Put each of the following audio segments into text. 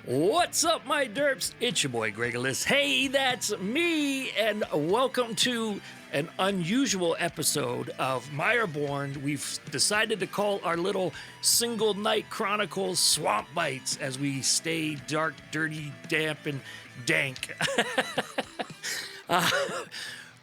What's up, my derps? It's your boy, Gregolis. Hey, that's me, and welcome to an unusual episode of Mireborn. We've decided to call our little single night chronicles Swampbites as we stay dark, dirty, damp, and dank.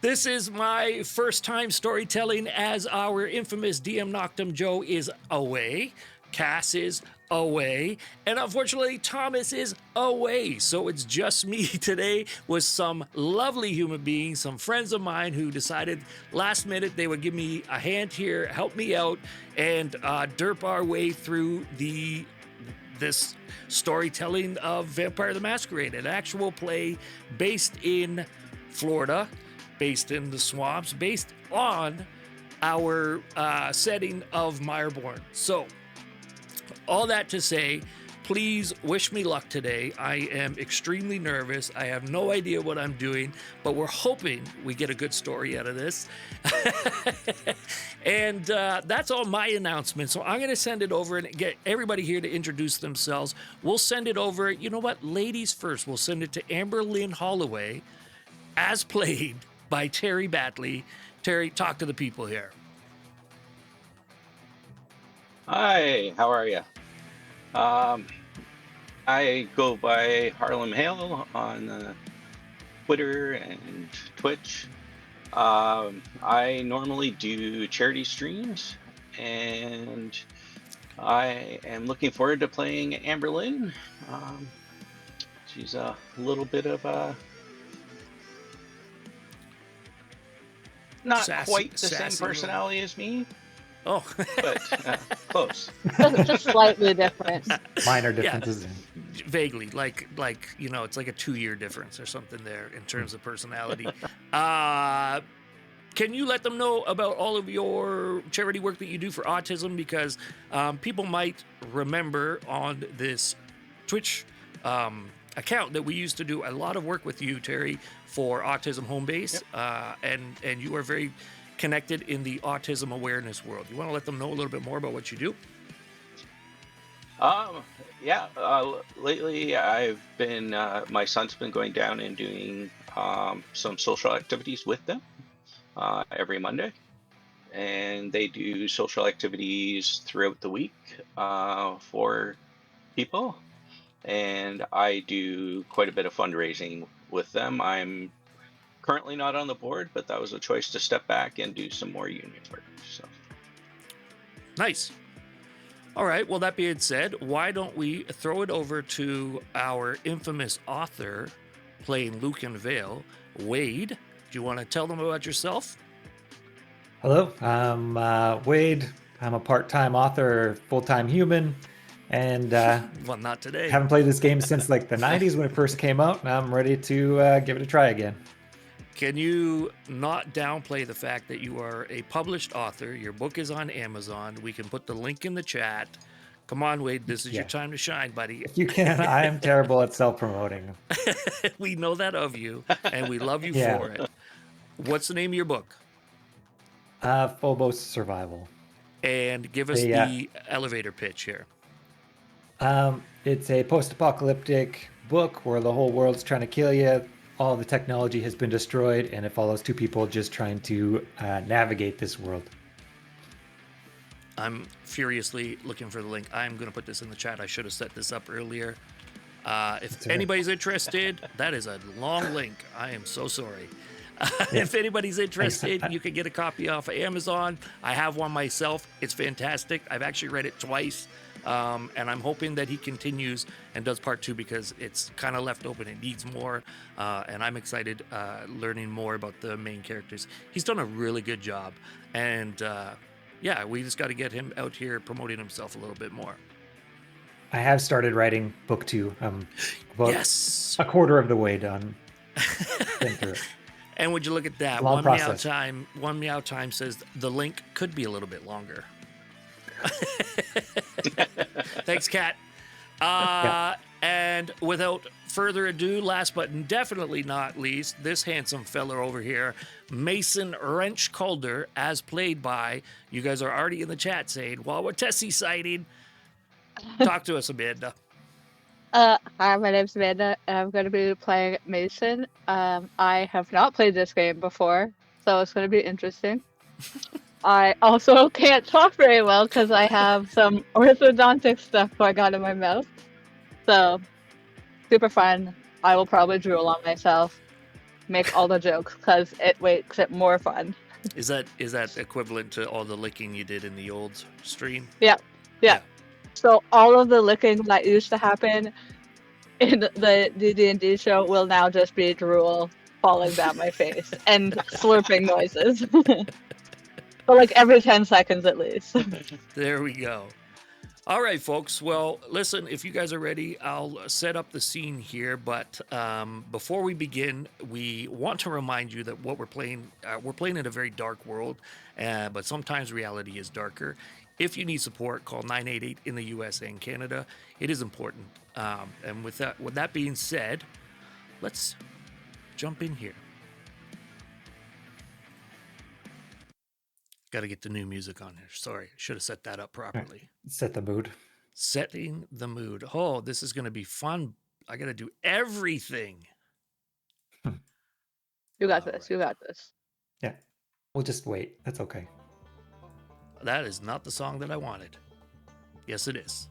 This is my first time storytelling as our infamous DM Noctum Joe is away. Cass is away, and unfortunately Thomas is away, so it's just me today with some lovely human beings, some friends of mine who decided last minute they would give me a hand here, help me out, and derp our way through this storytelling of Vampire the Masquerade, an actual play based in Florida, based in the swamps, based on our setting of Mireborn. So all that to say, please wish me luck today. I am extremely nervous. I have no idea what I'm doing, but we're hoping we get a good story out of this. And that's all my announcements. So I'm going to send it over and get everybody here to introduce themselves. We'll send it over. You know what? Ladies first. We'll send it to Amber Lynn Holloway, as played by Terry Batley. Terry, talk to the people here. Hi, how are you? I go by Harlem Hale on Twitter and Twitch. I normally do charity streams, and I am looking forward to playing Amber Lynn. She's a little bit of a not quite the same personality as me. Oh, but close. Just slightly different. Minor differences. Yeah, vaguely, like you know, it's like a 2-year difference or something there in terms of personality. Can you let them know about all of your charity work that you do for autism? Because people might remember on this Twitch account that we used to do a lot of work with you, Terry, for Autism Home Base, yep. And you are very connected in the autism awareness world. You want to let them know a little bit more about what you do? Lately I've been, my son's been going down and doing some social activities with them every Monday. And they do social activities throughout the week for people. And I do quite a bit of fundraising with them. I'm currently not on the board, but that was a choice to step back and do some more union work. So nice. All right. Well, that being said, why don't we throw it over to our infamous author playing Luke and Vale, Wade? Do you want to tell them about yourself? Hello, I'm Wade. I'm a part-time author, full-time human, and well, not today. Haven't played this game since like the 90s when it first came out, and I'm ready to give it a try again. Can you not downplay the fact that you are a published author? Your book is on Amazon. We can put the link in the chat. Come on, Wade. This is your time to shine, buddy. If you can. I am terrible at self-promoting. We know that of you, and we love you for it. What's the name of your book? Phobos Survival. And give us the elevator pitch here. It's a post-apocalyptic book where the whole world's trying to kill you. All the technology has been destroyed, and it follows two people just trying to navigate this world. I'm furiously looking for the link. I'm going to put this in the chat. I should have set this up earlier. If anybody's interested, that is a long link. I am so sorry. If anybody's interested, you can get a copy off of Amazon. I have one myself. It's fantastic. I've actually read it twice. And I'm hoping that he continues and does part 2 because it's kind of left open. It needs more. And I'm excited learning more about the main characters. He's done a really good job. And we just got to get him out here promoting himself a little bit more. I have started writing book 2. About a quarter of the way done. Been through it. And would you look at that? Long process. One meow time says the link could be a little bit longer. Thanks, Kat. And without further ado, last but definitely not least, this handsome fella over here, Mason Wrench Calder, as played by, you guys are already in the chat saying, well, we're Tessie sighting. Talk to us, Amanda. Hi, my name's Amanda, and I'm going to be playing Mason. I have not played this game before, so it's going to be interesting. I also can't talk very well because I have some orthodontic stuff going on in my mouth. So, super fun. I will probably drool on myself, make all the jokes because it makes it more fun. Is that equivalent to all the licking you did in the old stream? Yeah, yeah. So all of the licking that used to happen in the D&D show will now just be drool falling down my face and slurping noises. But like every 10 seconds at least. There we go. All right, folks. Well, listen, if you guys are ready, I'll set up the scene here. But before we begin, we want to remind you that what we're playing in a very dark world, but sometimes reality is darker. If you need support, call 988 in the US and Canada. It is important. And with that being said, let's jump in here. Got to get the new music on here. Sorry, should have set that up properly. Set the mood. Setting the mood. Oh, this is going to be fun. I got to do everything. You got All this. right. You got this. Yeah. We'll just wait. That's okay. That is not the song that I wanted. Yes, it is.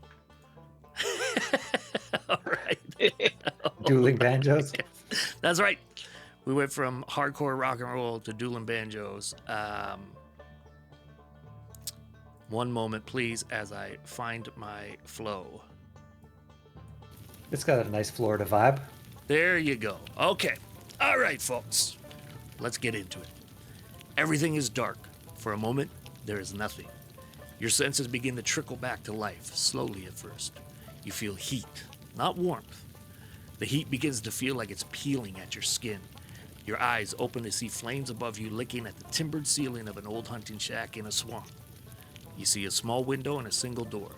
All right. Dueling banjos. That's right. We went from hardcore rock and roll to dueling banjos. One moment, please, as I find my flow. It's got a nice Florida vibe. There you go. Okay. All right, folks. Let's get into it. Everything is dark. For a moment, there is nothing. Your senses begin to trickle back to life, slowly at first. You feel heat, not warmth. The heat begins to feel like it's peeling at your skin. Your eyes open to see flames above you licking at the timbered ceiling of an old hunting shack in a swamp. You see a small window and a single door.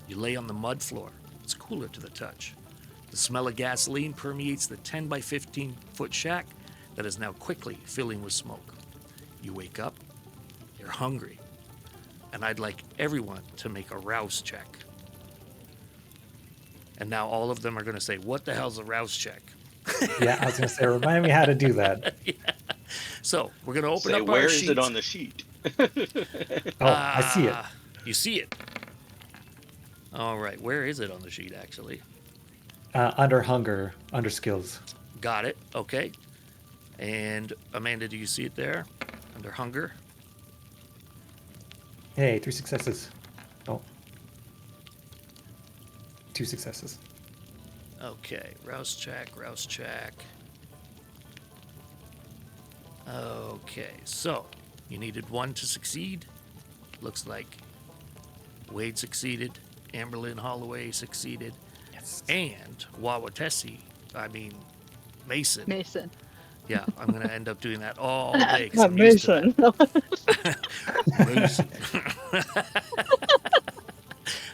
You lay on the mud floor. It's cooler to the touch. The smell of gasoline permeates the 10 by 15 foot shack that is now quickly filling with smoke. You wake up. You're hungry. And I'd like everyone to make a rouse check. And now all of them are going to say, what the hell's a rouse check? Yeah, I was going to say, remind me how to do that. Yeah. So we're going to open Say, up where our is sheets. it on the sheet? Oh, I see it. You see it. All right. Where is it on the sheet, actually? Under hunger, under skills. Got it. Okay. And Amanda, do you see it there? Under hunger? Hey, 3 successes. Oh. 2 successes. Okay. Rouse check, rouse check. Okay. So you needed 1 to succeed. Looks like Wade succeeded. Amberlyn Holloway succeeded. Yes. And Mason. Mason. Yeah, I'm going to end up doing that all day. 'Cause I'm used to Mason. that.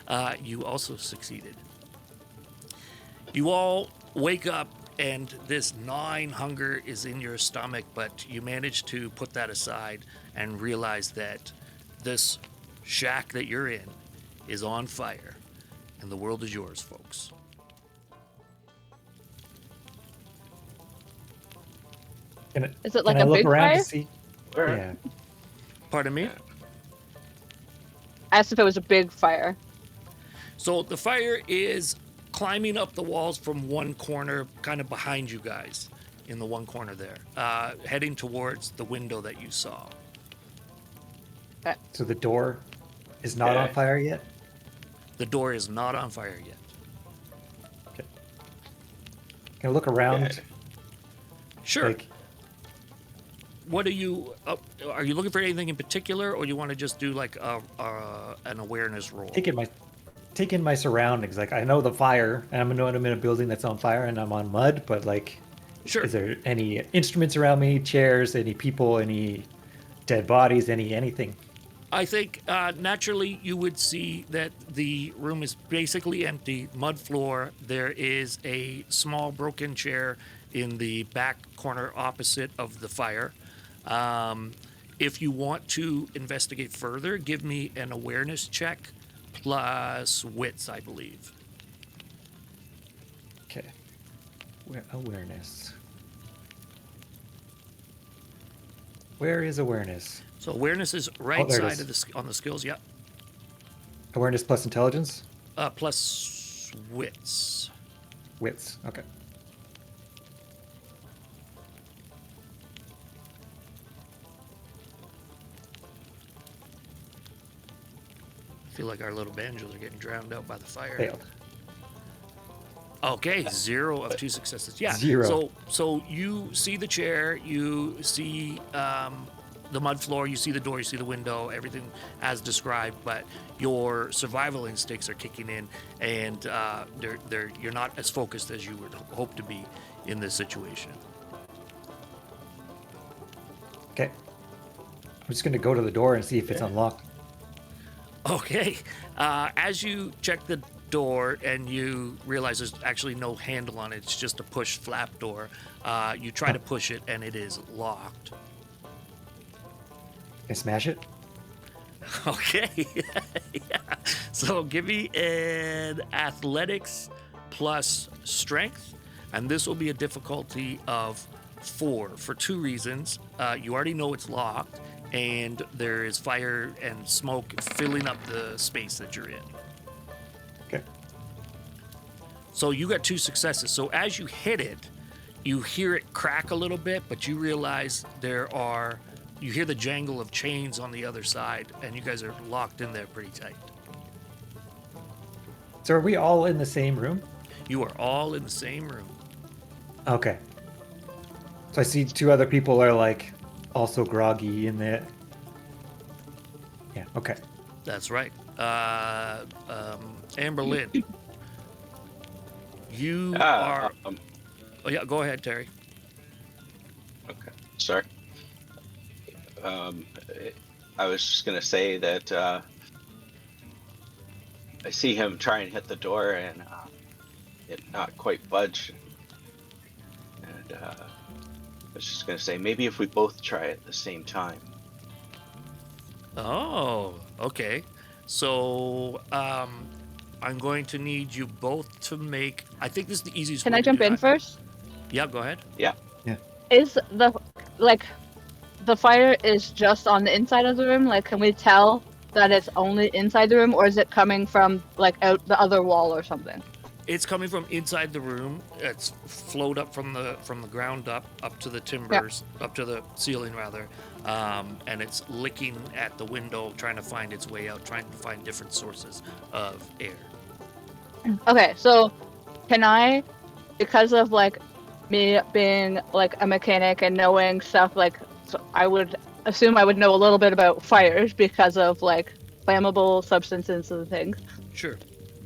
Mason. You also succeeded. You all wake up and this gnawing hunger is in your stomach, but you manage to put that aside and realize that this shack that you're in is on fire and the world is yours, folks. Is it like can I a look big around fire? to see? Where? Yeah. Pardon me? I asked if it was a big fire. So the fire is climbing up the walls from one corner, kind of behind you guys, in the one corner there, heading towards the window that you saw. So the door is not on Okay. fire yet? The door is not on fire yet. Okay. Can I look around? Okay. Sure. Like, What are you looking for anything in particular, or you want to just do like an awareness roll? take in my surroundings. Like, I know the fire, and I know I'm in a building that's on fire, and I'm on mud. But like, Sure. is there any instruments around me? Chairs? Any people? Any dead bodies? Anything? I think naturally you would see that the room is basically empty, mud floor. There is a small broken chair in the back corner opposite of the fire. If you want to investigate further, give me an awareness check plus wits, I believe. Okay. Awareness. Where is awareness? So awareness is right there it side is. of on the skills. Yeah. Awareness plus intelligence? Plus wits. Wits. Okay. I feel like our little banjos are getting drowned out by the fire. Failed. Okay, 0 of 2 successes. Yeah. 0. So you see the chair, you see the mud floor, you see the door, you see the window, everything as described, but your survival instincts are kicking in, and you're not as focused as you would hope to be in this situation. Okay. I'm just gonna go to the door and see if it's unlocked. Okay. As you check the door and you realize there's actually no handle on it, it's just a push flap door, you try to push it and it is locked. Can I smash it? Okay. Yeah. So give me an athletics plus strength, and this will be a difficulty of 4 for 2 reasons. You already know it's locked, and there is fire and smoke filling up the space that you're in. Okay. So you got 2 successes. So as you hit it, you hear it crack a little bit, but you realize you hear the jangle of chains on the other side, and you guys are locked in there pretty tight. So are we all in the same room? You are all in the same room. Okay. So I see 2 other people are like also groggy in the. Yeah. Okay. That's right. Amber Lynn, you are. Oh yeah, go ahead, Terry. Okay, sorry. I was just gonna say that I see him try and hit the door and it not quite budge. And I was just gonna say maybe if we both try at the same time. Oh, okay. So I'm going to need you both to make. I think this is the easiest. Can way I to jump do in that. first? Yeah, go ahead. Yeah. Is the fire is just on the inside of the room? Like, can we tell that it's only inside the room, or is it coming from like out the other wall or something? It's coming from inside the room. It's flowed up from the ground up to the timbers, up to the ceiling rather, and it's licking at the window, trying to find its way out, trying to find different sources of air. Okay, so can I, because of like me being like a mechanic and knowing stuff, like, so I would assume I would know a little bit about fires because of like flammable substances and things. Sure.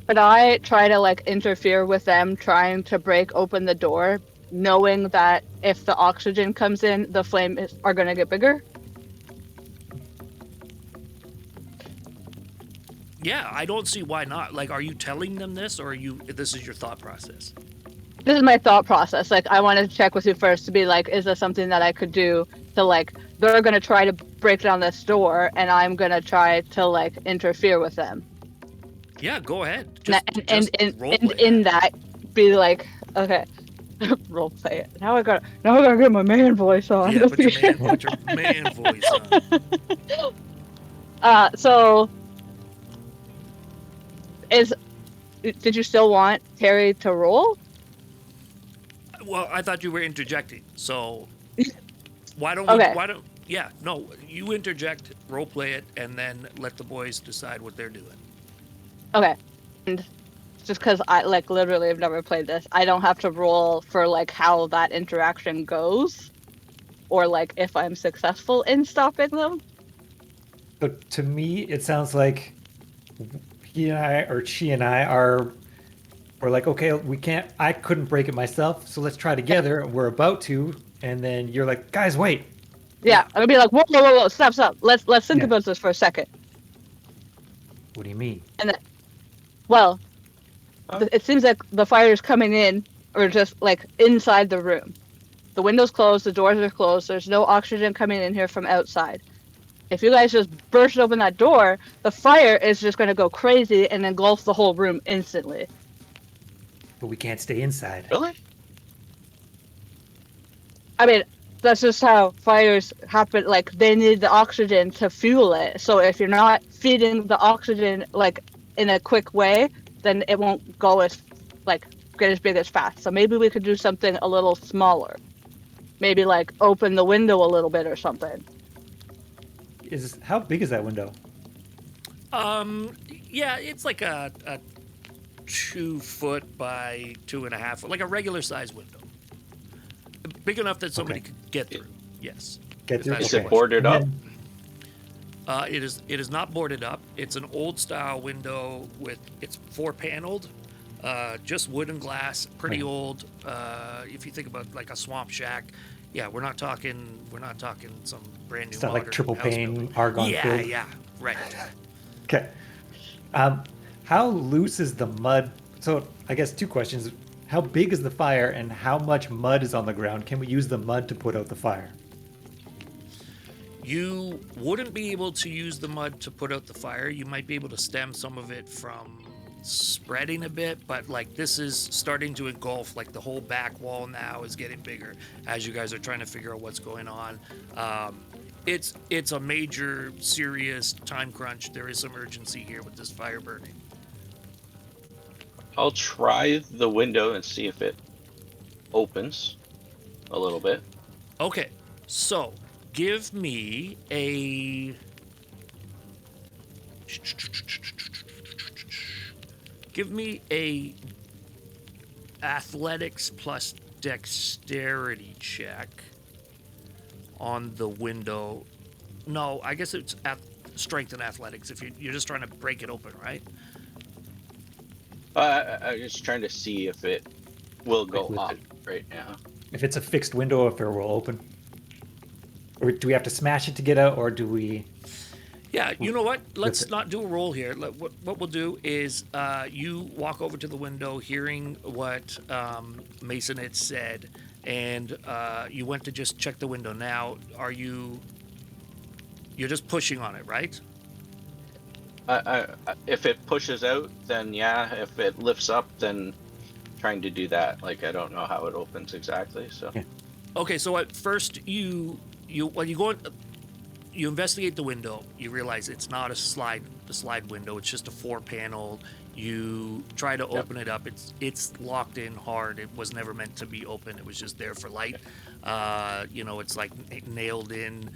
Could I try to like interfere with them trying to break open the door, knowing that if the oxygen comes in, the flames are going to get bigger? Yeah, I don't see why not. Like, are you telling them this, or this is your thought process? This is my thought process. Like, I wanted to check with you first to be like, is this something that I could do to like, they're going to try to break down this door and I'm going to try to like interfere with them. Yeah, go ahead. And roleplay in that, be like, okay, role play it. Now I gotta get my man voice on. Yeah, put your man voice on. So did you still want Terry to roll? Well, I thought you were interjecting, so why don't you interject, role play it, and then let the boys decide what they're doing. Okay. And just because I like literally have never played this, I don't have to roll for like how that interaction goes, or like if I'm successful in stopping them. But to me, it sounds like she and I we're like, okay, I couldn't break it myself, so let's try together. We're about to, and then you're like, guys, wait. Yeah, I'm gonna be like, whoa, stop. Let's think about this for a second. What do you mean? And then, well, it seems like the fire is coming in, or just like inside the room. The window's closed, the doors are closed. There's no oxygen coming in here from outside. If you guys just burst open that door, the fire is just gonna go crazy and engulf the whole room instantly. but we can't stay inside. Really? I mean, that's just how fires happen. Like, they need the oxygen to fuel it. So if you're not feeding the oxygen, like, in a quick way, then it won't go as, like, get as big as fast. So maybe we could do something a little smaller. Maybe, like, open the window a little bit or something. How big is that window? Yeah, it's like a 2 foot by 2.5 foot, like a regular size window. Big enough that somebody could get through. Yes. Get through? Is it boarded up? It is not boarded up. It's an old style window it's 4-paneled, just wood and glass, pretty old. If you think about like a swamp shack, yeah, we're not talking some brand new. It's not like triple house pane building. argon Yeah, filled. yeah, right. Okay. How loose is the mud? So I guess 2 questions. How big is the fire and how much mud is on the ground? Can we use the mud to put out the fire? You wouldn't be able to use the mud to put out the fire. You might be able to stem some of it from spreading a bit, but like this is starting to engulf, like the whole back wall now is getting bigger as you guys are trying to figure out what's going on. It's a major, serious time crunch. There is some urgency here with this fire burning. I'll try the window and see if it opens a little bit. Okay, so give me a athletics plus dexterity check on the window. No, I guess it's strength and athletics if you're just trying to break it open, right? I'm just trying to see if it will go up right now. If it's a fixed window, if it will open? Or do we have to smash it to get out, or do we... Yeah, you know what? Let's not do a roll here. What we'll do is you walk over to the window, hearing what Mason had said, and you went to just check the window. Now, you're just pushing on it, right? If it pushes out, then yeah. If it lifts up, then trying to do that. Like, I don't know how it opens exactly. So. Yeah. Okay, so at first you investigate the window. You realize it's not a slide window. It's just a 4-panel. You try to open it up. It's locked in hard. It was never meant to be open. It was just there for light. It's like nailed in.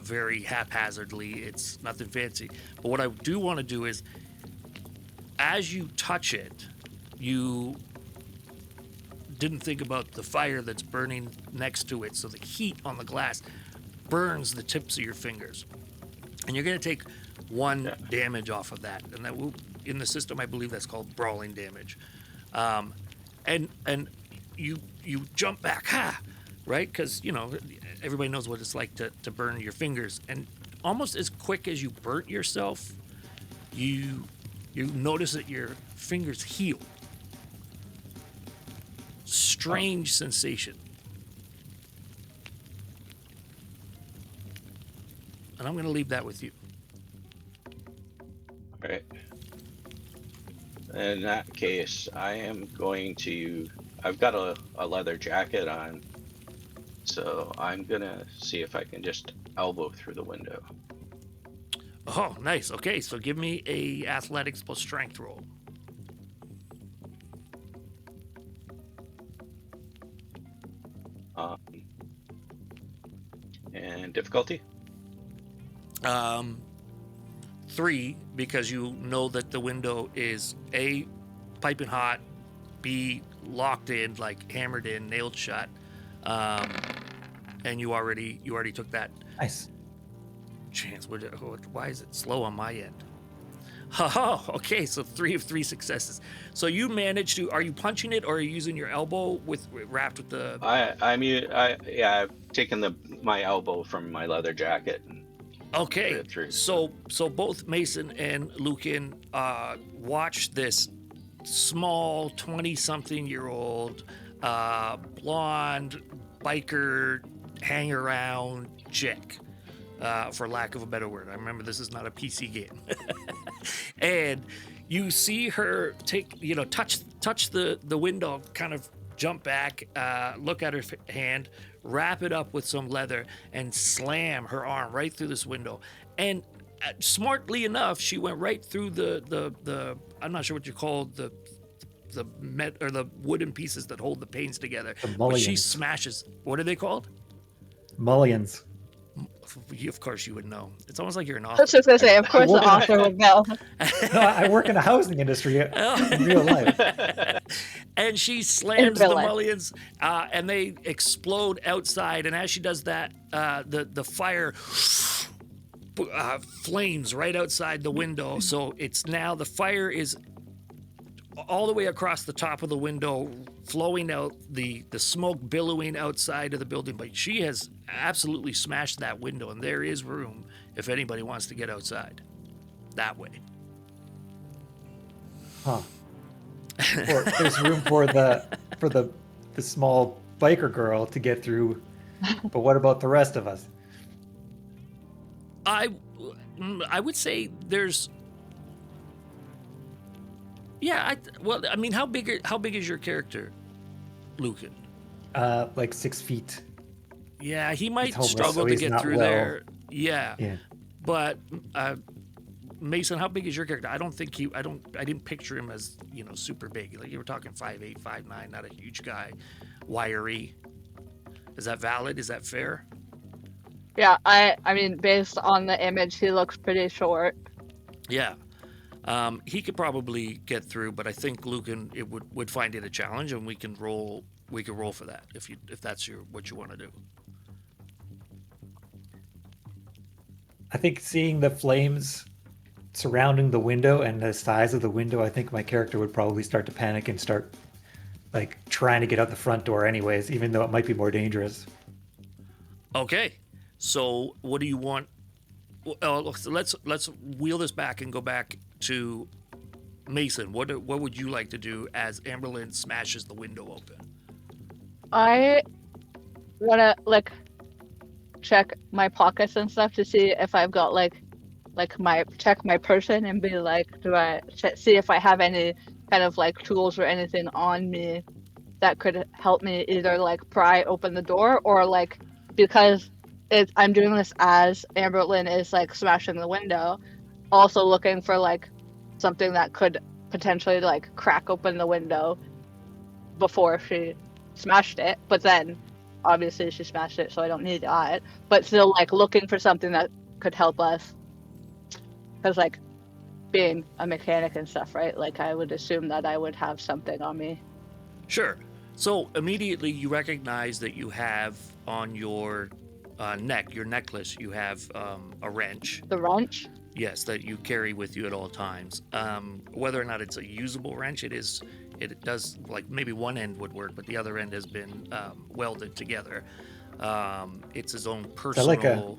Very haphazardly. It's nothing fancy. But what I do want to do is, as you touch it, you didn't think about the fire that's burning next to it. So the heat on the glass burns the tips of your fingers. And you're going to take 1 damage off of that. And that will, in the system, I believe that's called brawling damage. And you jump back, right? Because, everybody knows what it's like to burn your fingers. And almost as quick as you burnt yourself, you notice that your fingers heal. Strange sensation. And I'm going to leave that with you. All right. In that case, I am going to... I've got a leather jacket on, so I'm going to see if I can just elbow through the window. Oh, nice. Okay, so give me a athletics plus strength roll. And difficulty? 3, because you know that the window is A, piping hot, B, locked in, like hammered in, nailed shut, and you already took that Nice. chance. Why is it slow on my end? Oh, okay, so 3 of 3 successes. So you managed to. Are you punching it, or are you using your elbow wrapped with the? I've taken my elbow from my leather jacket. And Okay, put it through. so both Mason and Lucan watch this small 20-something-year-old blonde biker hang around chick, for lack of a better word. I remember this is not a PC game. And You see her touch the window, kind of jump back, look at her hand, wrap it up with some leather, and slam her arm right through this window. And smartly enough, she went right through the I'm not sure what you call the wooden pieces that hold the panes together. The But she mullions. smashes. What are they called? Mullions. Of course you would know. It's almost like you're an I author. was just gonna say, of course the author would know. No, I work in the housing industry in real life. And she slams real the life. mullions, and they explode outside. And as she does that, the fire flames right outside the window. So it's now the fire is all the way across the top of the window, flowing out, the smoke billowing outside of the building. But she has absolutely smashed that window, and there is room if anybody wants to get outside that way. Huh. There's room for the small biker girl to get through, but what about the rest of us? I would say there's. Yeah, I mean, how big is your character, Lucan? Like 6 feet. Yeah, he might homeless, struggle so to he's get not through well. there. Yeah. Yeah. But Mason, how big is your character? I don't think I didn't picture him as, super big. Like, you were talking 5'8", 5'9", not a huge guy. Wiry. Is that valid? Is that fair? Yeah, I mean, based on the image, he looks pretty short. Yeah. He could probably get through, but I think Lucan would find it a challenge, and we can roll for that if that's what you want to do. I think seeing the flames surrounding the window and the size of the window, I think my character would probably start to panic and start like trying to get out the front door anyways, even though it might be more dangerous. Okay. So what do you want? So let's wheel this back and go back to Mason. What would you like to do as Amberlynn smashes the window open? I wanna check my pockets and stuff to see if I've got check my person and be like, do I see if I have any kind of tools or anything on me that could help me either pry open the door, or because I'm doing this as Amberlynn is smashing the window, also looking for something that could potentially crack open the window before she smashed it. But then obviously she smashed it, so I don't need that. But still looking for something that could help us, because being a mechanic and stuff, right? I would assume that I would have something on me. Sure. So immediately you recognize that you have on your neck, your necklace, you have a wrench. The wrench? Yes, that you carry with you at all times. Whether or not it's a usable wrench, it does, maybe one end would work, but the other end has been welded together. It's his own personal.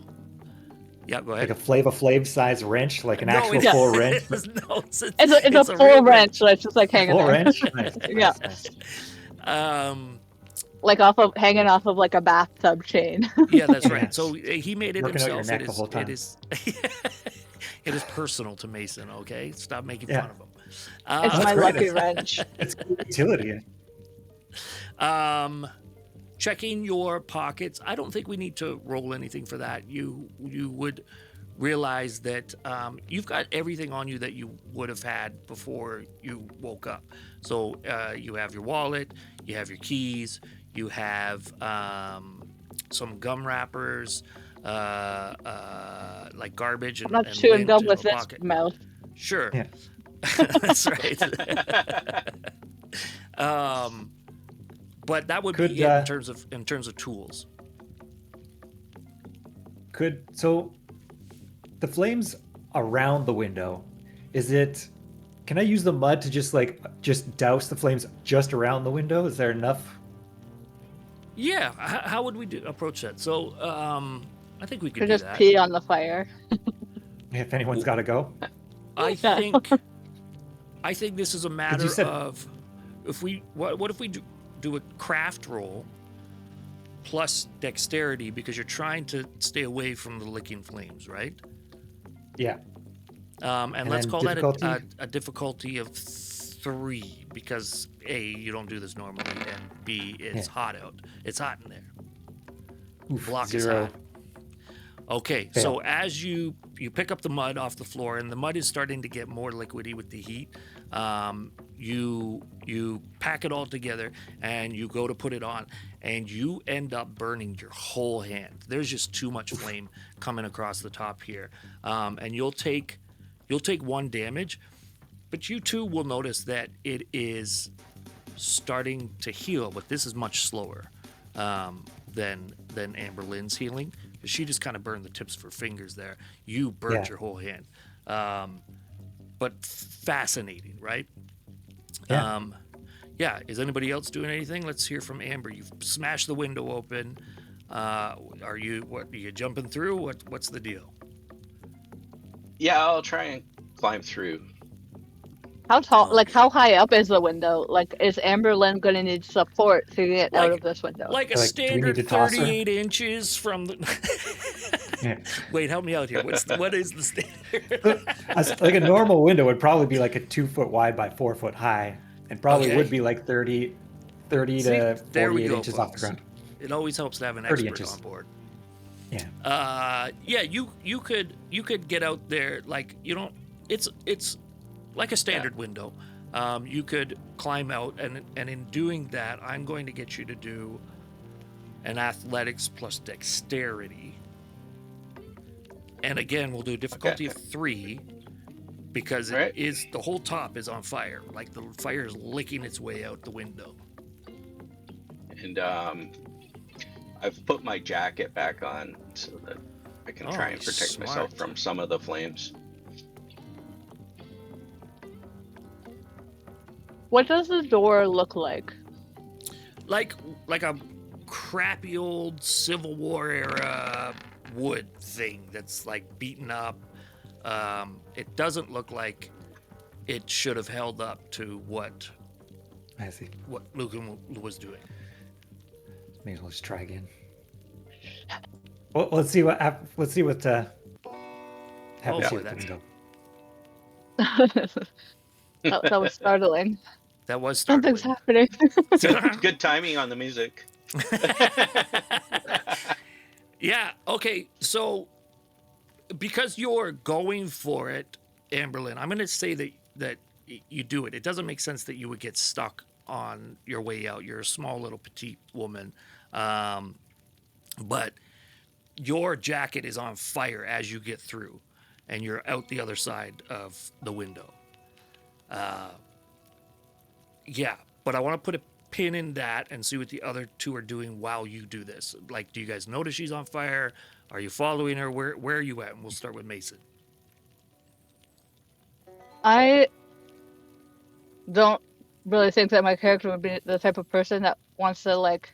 Yeah, go ahead. Like a Flava Flav size wrench, like an No, actual it's- full wrench. No, It's a full real wrench that's just hanging Full there. wrench? Nice, Yeah. nice. Hanging off of a bathtub chain. Yeah, that's right. Yes. So he made it Working out your himself. neck the whole time. It is it is personal to Mason, okay? Stop making Yeah. fun of him. It's That's my great. lucky wrench. It's good utility. Checking your pockets. I don't think we need to roll anything for that. You would realize that you've got everything on you that you would have had before you woke up. So you have your wallet, you have your keys, you have some gum wrappers, like garbage and I'm not and chewing lint gum in with a this pocket. mouth. Sure. Yeah. That's right. But that would Could, be it in terms of tools. So the flames around the window, can I use the mud to just douse the flames just around the window? Is there enough? Yeah. How would we approach that? So I think we could Could do just that. pee on the fire. If anyone's got to go. I think this is a matter said- of what if we do a craft roll plus dexterity, because you're trying to stay away from the licking flames, right? Yeah. And let's then call difficulty? that a difficulty of 3 because A, you don't do this normally, and B, it's hot out. It's hot in there. Oof, Block 0. is hot. Okay, Fail. so as you pick up the mud off the floor, and the mud is starting to get more liquidy with the heat, you pack it all together, and you go to put it on, and you end up burning your whole hand. There's just too much flame coming across the top here, and you'll take 1 damage, but you too will notice that it is starting to heal, but this is much slower than Amber Lynn's healing. She just kind of burned the tips of her fingers there. You burnt your whole hand. But fascinating, right? Yeah. Yeah. Is anybody else doing anything? Let's hear from Amber. You've smashed the window open. Are you jumping through? What's the deal? Yeah, I'll try and climb through. How tall, Okay. like how high up is the window? Like, is Amberlyn gonna need support to get out of this window? Like a Like, do we standard need to toss her? 38 inches from the... Yeah. Wait, help me out here. What is the standard? Like a normal window would probably be like a 2 foot wide by 4 foot high, and probably Okay. would be like 30 See, to there we 48 go, inches off the folks. ground. It always helps to have an 30 expert inches. on board. Yeah. Yeah, you could get out there, like, you don't, it's like a standard window. You could climb out, and in doing that, I'm going to get you to do an athletics plus dexterity. And again, we'll do difficulty of 3 because it is the whole top is on fire. Like the fire is licking its way out the window. And I've put my jacket back on so that I can try and protect myself from some of the flames. What does the door look like? Like a crappy old Civil War era wood thing that's like beaten up. It doesn't look like it should have held up to what I see. Lucan was doing. Maybe we'll just try again. Well, let's see what happens with the window. That was startling. That was startling. Something's happening. Good timing on the music. Yeah, okay, so because you're going for it, Amberlyn, I'm going to say that you do it. It doesn't make sense that you would get stuck on your way out. You're a small little petite woman, but your jacket is on fire as you get through, and you're out the other side of the window. Yeah, but I want to put a pin in that and see what the other two are doing while you do this. Like, do you guys notice she's on fire? Are you following her? Where are you at? And we'll start with Mason. I don't really think that my character would be the type of person that wants to like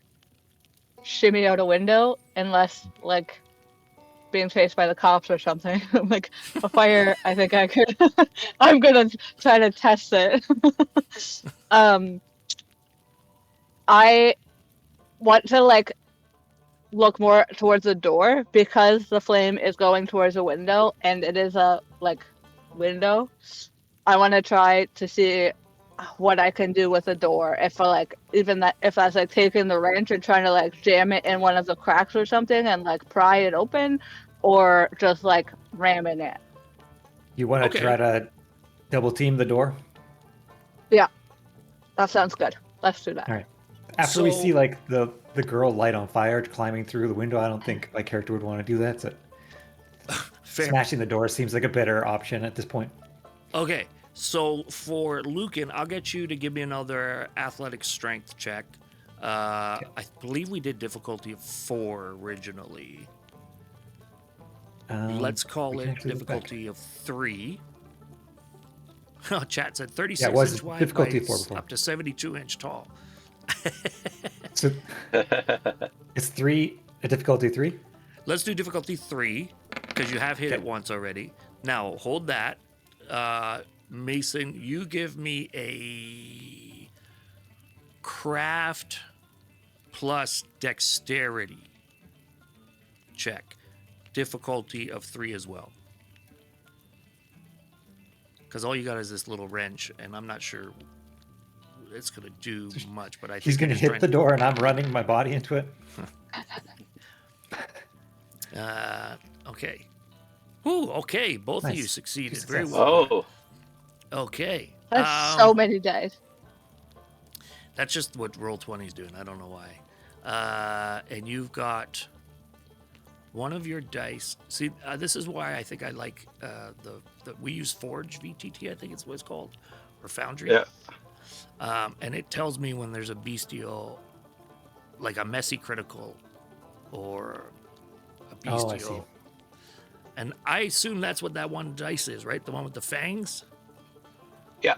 shimmy out a window unless like being chased by the cops or something. Like a fire, I think I could. I'm gonna try to test it. I want to like look more towards the door because the flame is going towards a window and it is a like window. I want to try to see what I can do with the door. If I like even that, if that's like taking the wrench and trying to like jam it in one of the cracks or something and like pry it open, or just like ramming it. You want to try to double team the door? Yeah, that sounds good. Let's do that. All right. After we see like the girl light on fire climbing through the window, I don't think my character would want to do that. So smashing the door seems like a better option at this point. Okay, so for Lucan, I'll get you to give me another athletic strength check. I believe we did difficulty of 4 originally. Let's call it difficulty of 3. Oh, chat said 36 inch wide difficulty by 4 before. up to 72 inch tall. So it's 3, a difficulty 3? Let's do difficulty 3 because you have hit it once already. Now hold that. Mason, you give me a craft plus dexterity check. Difficulty of 3 as well. because all you got is this little wrench, and I'm not sure it's going to do much. But I think He's going to hit the door, and I'm running my body into it. Okay. Ooh, okay. Both of you Nice. succeeded. Good Very success. well. Oh, Okay. That's so many dice. That's just what Roll20 is doing. I don't know why. And you've got one of your dice. See, this is why I think I like we use Forge VTT. I think it's what it's called, or Foundry. yeah. And it tells me when there's a bestial, like a messy critical, or a bestial. Oh, I see. And I assume that's what that one dice is, right? The one with the fangs. Yeah.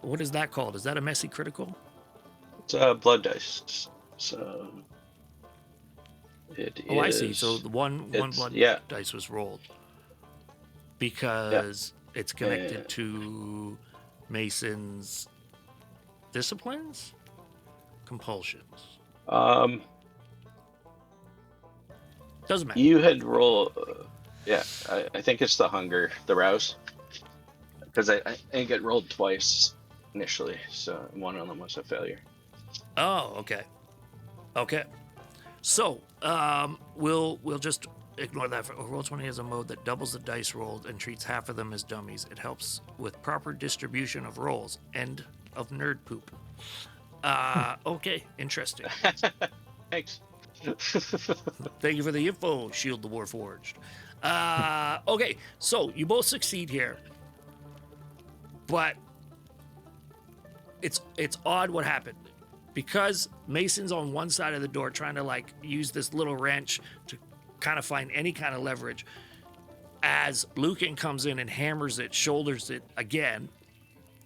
What is that called? Is that a messy critical? It's blood dice. So it Oh, I see. is- So the one blood yeah. dice was rolled because it's connected to Mason's disciplines, compulsions. Doesn't matter. You had roll. Yeah, I think it's the hunger, the rouse, because I get rolled twice initially, so one of them was a failure. Oh, okay. Okay. So, we'll just ignore that. Roll20 has a mode that doubles the dice rolled and treats half of them as dummies. It helps with proper distribution of rolls. End of nerd poop. Okay, interesting. Thanks. Thank you for the info, Shield the Warforged. Okay, so you both succeed here, but it's odd what happened. Because Mason's on one side of the door trying to like use this little wrench to kind of find any kind of leverage. As Lucan comes in and hammers it, shoulders it again,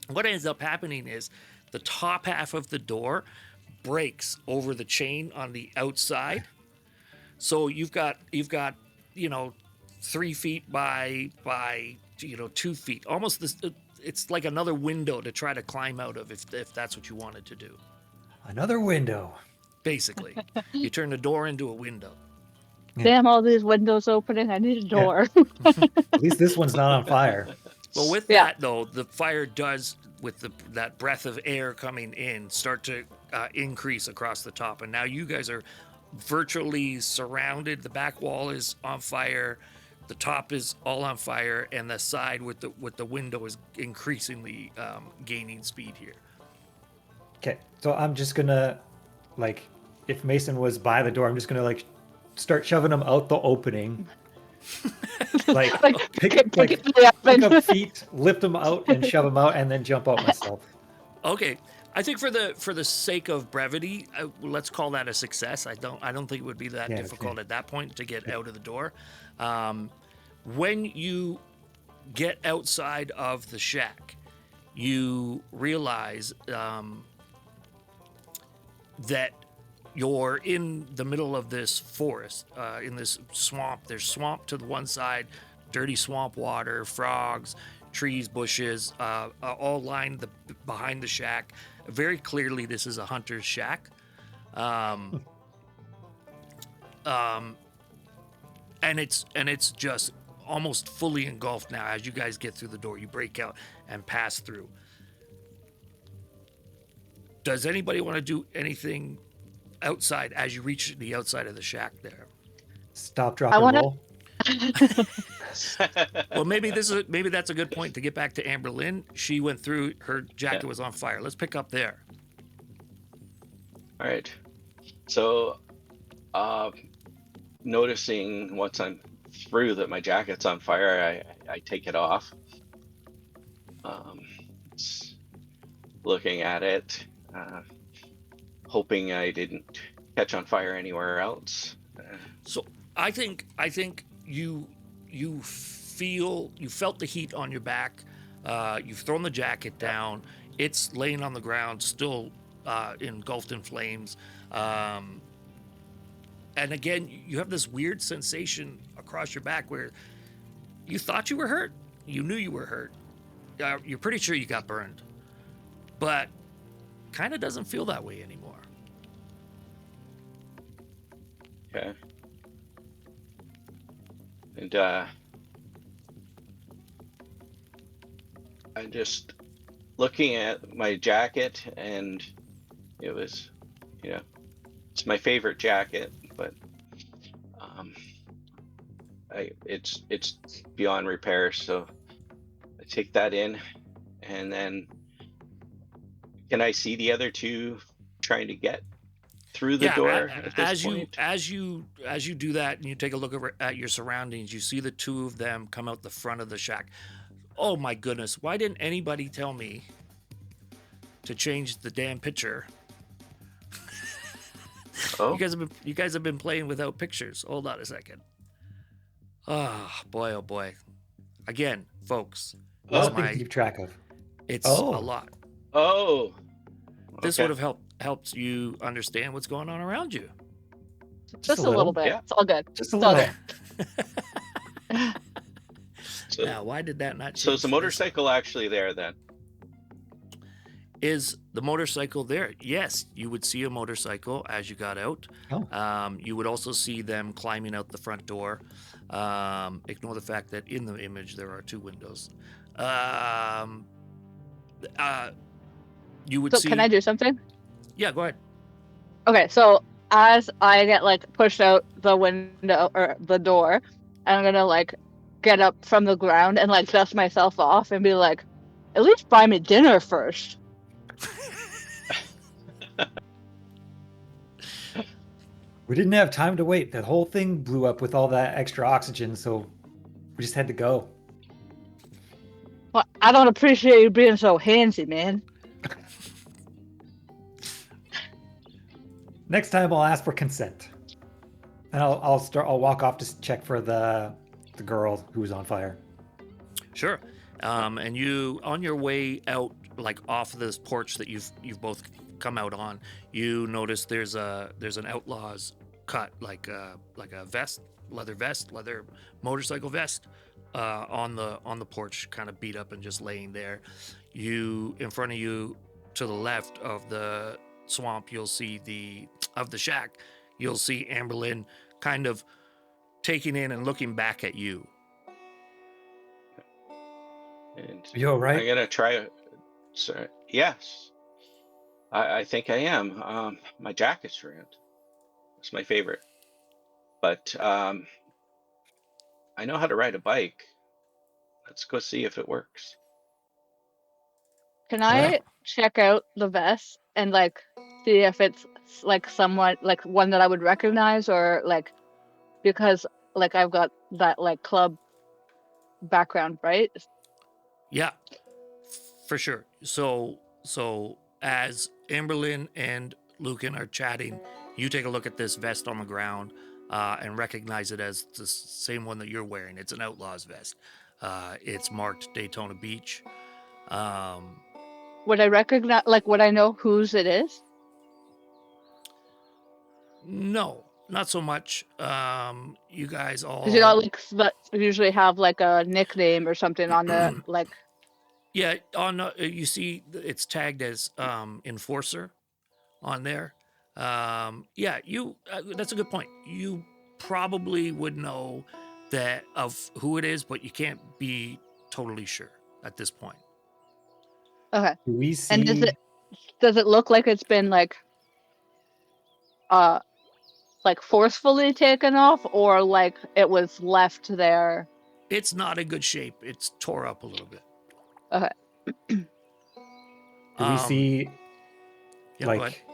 what ends up happening is the top half of the door breaks over the chain on the outside. So you've got 3 feet by 2 feet, almost this. It's like another window to try to climb out of if that's what you wanted to do. Another window. Basically, you turn the door into a window. Damn, all these windows opening. I need a door. At least this one's not on fire. Well, with Yeah. that though, the fire does, with that breath of air coming in, start to increase across the top, and now you guys are virtually surrounded. The back wall is on fire, the top is all on fire, and the side with the window is increasingly gaining speed here. Okay, so I'm just gonna, like, if Mason was by the door, I'm just gonna like start shoving him out the opening. Like, pick up feet, lift them out, and shove them out, and then jump out myself. Okay, I think for the sake of brevity, let's call that a success. I don't think it would be that difficult at that point to get out of the door. When you get outside of the shack, you realize that you're in the middle of this forest, in this swamp. There's swamp to the one side, dirty swamp water, frogs, trees, bushes, all lined behind the shack. Very clearly, this is a hunter's shack. And it's just almost fully engulfed now. As you guys get through the door, you break out and pass through. Does anybody want to do anything outside as you reach the outside of the shack there? Stop, drop, and roll. Well, maybe that's a good point to get back to Amber Lynn. She went through, her jacket was on fire. Let's pick up there. All right. So, noticing once I'm through that my jacket's on fire, I take it off. Looking at it, hoping I didn't catch on fire anywhere else. So I think you felt the heat on your back. You've thrown the jacket down. It's laying on the ground, still engulfed in flames. And again, you have this weird sensation across your back where you thought you were hurt. You knew you were hurt. You're pretty sure you got burned, but kind of doesn't feel that way anymore. Okay. And I'm just looking at my jacket, and it was, it's my favorite jacket, but um, it's beyond repair. So I take that in, and then can I see the other two trying to get through the Yeah, door at this as point? you do that and you take a look at your surroundings, you see the two of them come out the front of the shack. Oh my goodness, why didn't anybody tell me to change the damn picture? Oh, You guys have been playing without pictures. Hold on a second. Oh boy, oh boy. Again, folks, A lot Oh. of things to keep track of. it's Oh. a lot. oh, This okay. would have helped you understand what's going on around you. Just a little bit. Yeah. It's all good. Just a It's all little. good. So, Now, why did that not change? so is the this? motorcycle actually there then? Is the motorcycle there? Yes, you would see a motorcycle as you got out. Oh. You would also see them climbing out the front door. Ignore the fact that in the image there are two windows. You would So see. can I do something? Yeah, go ahead. Okay, so as I get like pushed out the window or the door, I'm gonna like get up from the ground and like dust myself off and be like, at least buy me dinner first. We didn't have time to wait. The whole thing blew up with all that extra oxygen, so we just had to go. Well, I don't appreciate you being so handsy, man. Next time I'll ask for consent. And I'll walk off to check for the girl who's on fire. Sure. And you, on your way out, like off this porch that you've both come out on, you notice there's an outlaw's cut, like a leather motorcycle vest, on the porch, kind of beat up and just laying there. In front of you, to the left of the swamp, you'll see the shack. You'll see Amberlynn kind of taking in and looking back at you. And You all right? I'm gonna try. So, yes, I think I am. My jacket's ruined. It's my favorite, but I know how to ride a bike. Let's go see if it works. Can Well, I check out the vest and like see if it's like somewhat like one that I would recognize, or like because like I've got that like club background, right? Yeah, for sure. So as Amberlynn and Lucan are chatting, you take a look at this vest on the ground and recognize it as the same one that you're wearing. It's an outlaw's vest. It's marked Daytona Beach. Would I recognize, like, would I know whose it is? No, not so much. You guys all. Because you know, like, usually have like a nickname or something on the like. Yeah, on you see it's tagged as enforcer on there. Yeah, you. That's a good point. You probably would know that of who it is, but you can't be totally sure at this point. Okay. do we And see? does it look like it's been like forcefully taken off, or like it was left there? It's not in good shape. It's tore up a little bit. Okay. Do we see? Yeah, go ahead. Like,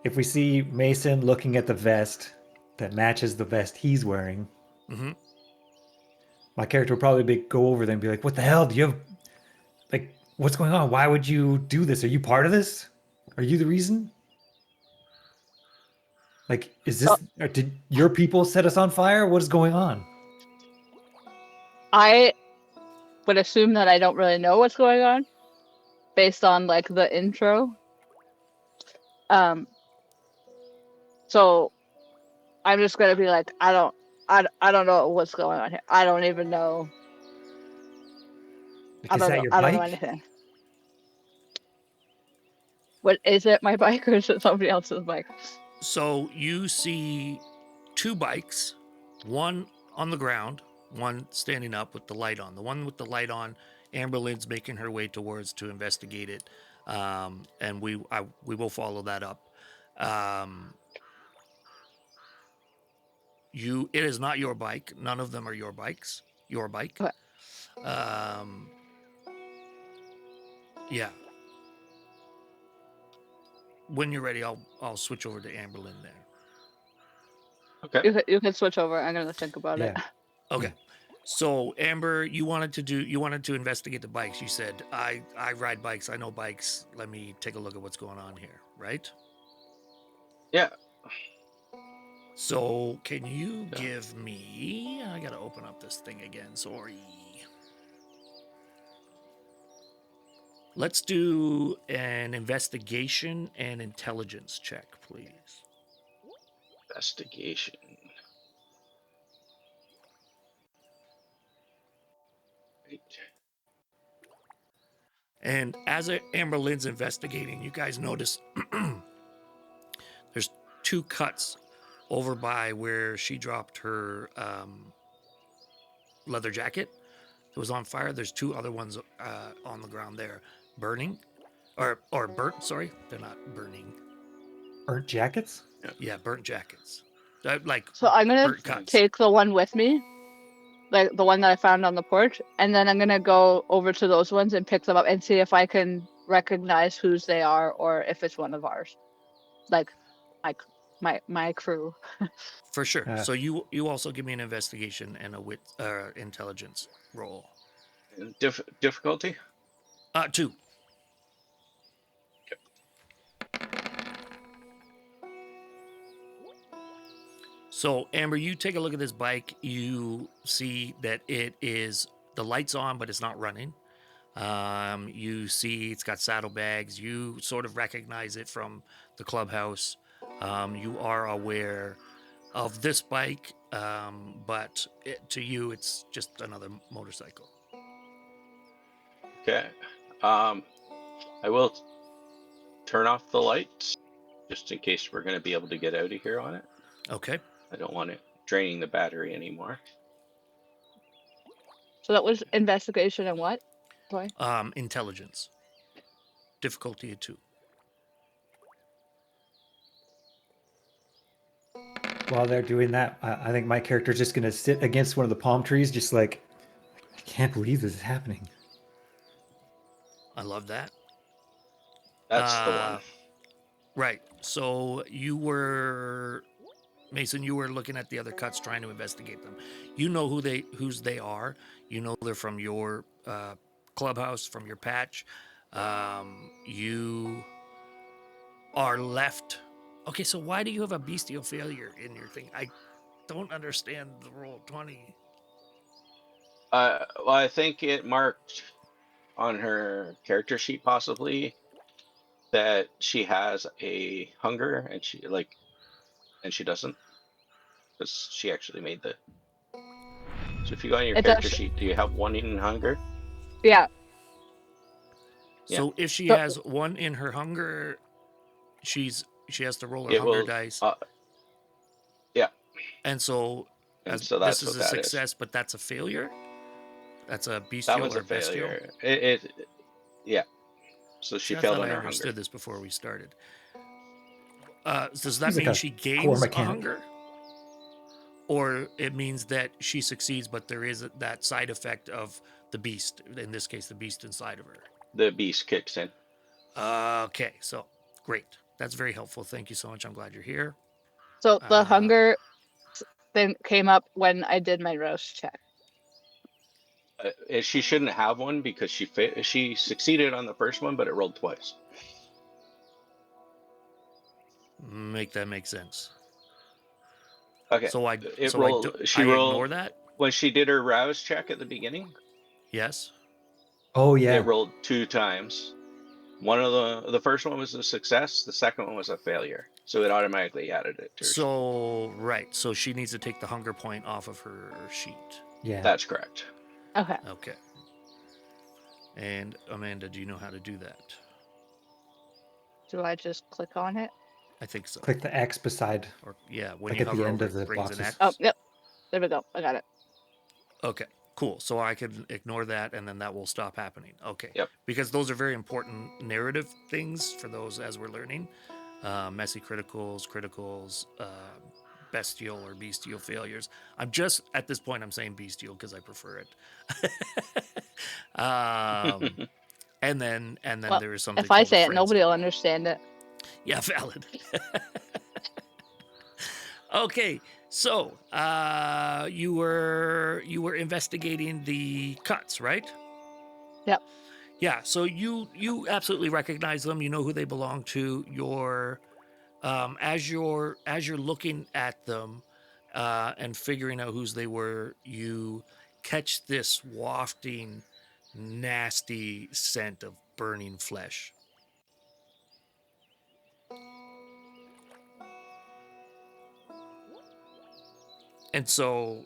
if we see Mason looking at the vest that matches the vest he's wearing, Mm-hmm. my character would probably go over there and be like, "What the hell? Do you have like what's going on? Why would you do this? Are you part of this? Are you the reason? Like, is this? Or did your people set us on fire? What is going on?" I would assume that I don't really know what's going on based on like the intro. So I'm just gonna be like, I don't know what's going on here. I don't even know. Like, is that your I don't know bike? anything. What is it? My bike, or is it somebody else's bike? So you see two bikes, one on the ground, one standing up with the light on. The one with the light on Amberlynn's making her way towards to investigate it, and we will follow that up. It is not your bike. None of them are your bikes. Your bike. Okay. Yeah. When you're ready, I'll switch over to Amberlynn there. Okay. You can switch over. I'm gonna think about it. Yeah. Okay. So Amber, you wanted to investigate the bikes. You said, I ride bikes, I know bikes. Let me take a look at what's going on here, right? Yeah. So can you Yeah. give me, I gotta open up this thing again, sorry. Let's do an investigation and intelligence check, please. Investigation. Right. And as Amberlynn's investigating, you guys notice there's 2 cuts over by where she dropped her leather jacket. It was on fire. There's 2 other ones on the ground there, burning, or burnt. Sorry, they're not burning. Burnt jackets? Yeah, burnt jackets. Like So I'm gonna burnt cuts. take the one with me, like the one that I found on the porch, and then I'm gonna go over to those ones and pick them up and see if I can recognize whose they are or if it's one of ours, like my crew. For sure. So you also give me an investigation and a intelligence roll. And difficulty? 2. So Amber, you take a look at this bike. You see that it is the lights on, but it's not running. You see it's got saddlebags. You sort of recognize it from the clubhouse. You are aware of this bike, but to you, it's just another motorcycle. Okay. I will turn off the lights just in case we're going to be able to get out of here on it. Okay. I don't want it draining the battery anymore. So that was investigation and what? Sorry. Intelligence. Difficulty of 2. While they're doing that, I think my character's just going to sit against one of the palm trees, just like, I can't believe this is happening. I love that. That's the one. Right. So Mason, you were looking at the other cuts, trying to investigate them. You know whose they are. You know they're from your clubhouse, from your patch. You are left. Okay, so why do you have a bestial failure in your thing? I don't understand the roll 20. Well, I think it marked on her character sheet possibly that she has a hunger and she doesn't, because she actually made the. So if you go on your It character does. sheet, do you have 1 in hunger? Yeah. So if she So- has 1 in her hunger, she has to roll her It hunger will. dice. Yeah. And so, And as so that's this is what a that is. success, but that's a failure. That's a bestial That was or a bestial. failure. Yeah. So she See, I failed thought on I her understood hunger. this before we started. Does that Seems like mean a she core gains a mechanic. hunger? Or it means that she succeeds, but there is that side effect of the beast, in this case, the beast inside of her. The beast kicks in. Okay, so great. That's very helpful. Thank you so much. I'm glad you're here. So the hunger thing came up when I did my roast check. She shouldn't have one because she succeeded on the first one, but it rolled twice. Make that make sense. Okay. So I She ignore rolled that? when she did her rouse check at the beginning. Yes. Oh, yeah. It rolled 2 times. One of the first one was a success. The second one was a failure. So it automatically added it to her. So, right. So she needs to take the hunger point off of her sheet. Yeah. That's correct. Okay. Okay. And Amanda, do you know how to do that? Do I just click on it? I think so. Click the X beside. Or yeah, when Like you at the hover end over of it, the it brings an boxes. X. Oh, yep. There we go. I got it. Okay. Cool. So I can ignore that, and then that will stop happening. Okay. Yep. Because those are very important narrative things for those as we're learning. Messy criticals, bestial or bestial failures. I'm just at this point I'm saying bestial because I prefer it. And then Well, there is something if I called a say it, frenzy. nobody will understand it. Yeah, valid. Okay, so you were investigating the cuts, right? Yep. Yeah. So you absolutely recognize them. You know who they belong to. As you're looking at them and figuring out whose they were, you catch this wafting, nasty scent of burning flesh. And so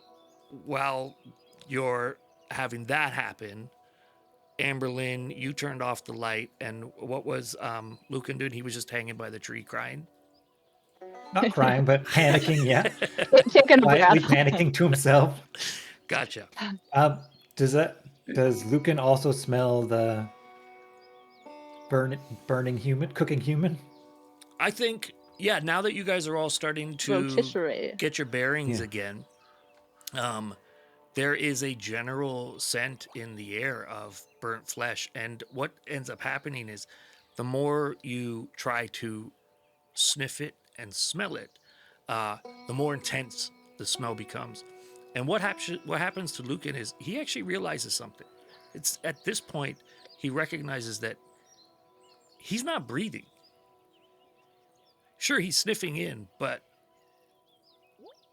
while you're having that happen, Amberlynn, you turned off the light, and what was Lucan doing? He was just hanging by the tree crying. Not crying, but panicking. Yeah, Taking a quietly breath. panicking to himself. Gotcha. Does Lucan also smell the burning human, cooking human? I think, yeah, now that you guys are all starting to Rotisserie. get your bearings Yeah. again, there is a general scent in the air of burnt flesh. And what ends up happening is the more you try to sniff it and smell it, the more intense the smell becomes. And what happens to Lucan is he actually realizes something. It's at this point he recognizes that he's not breathing. Sure, he's sniffing in, but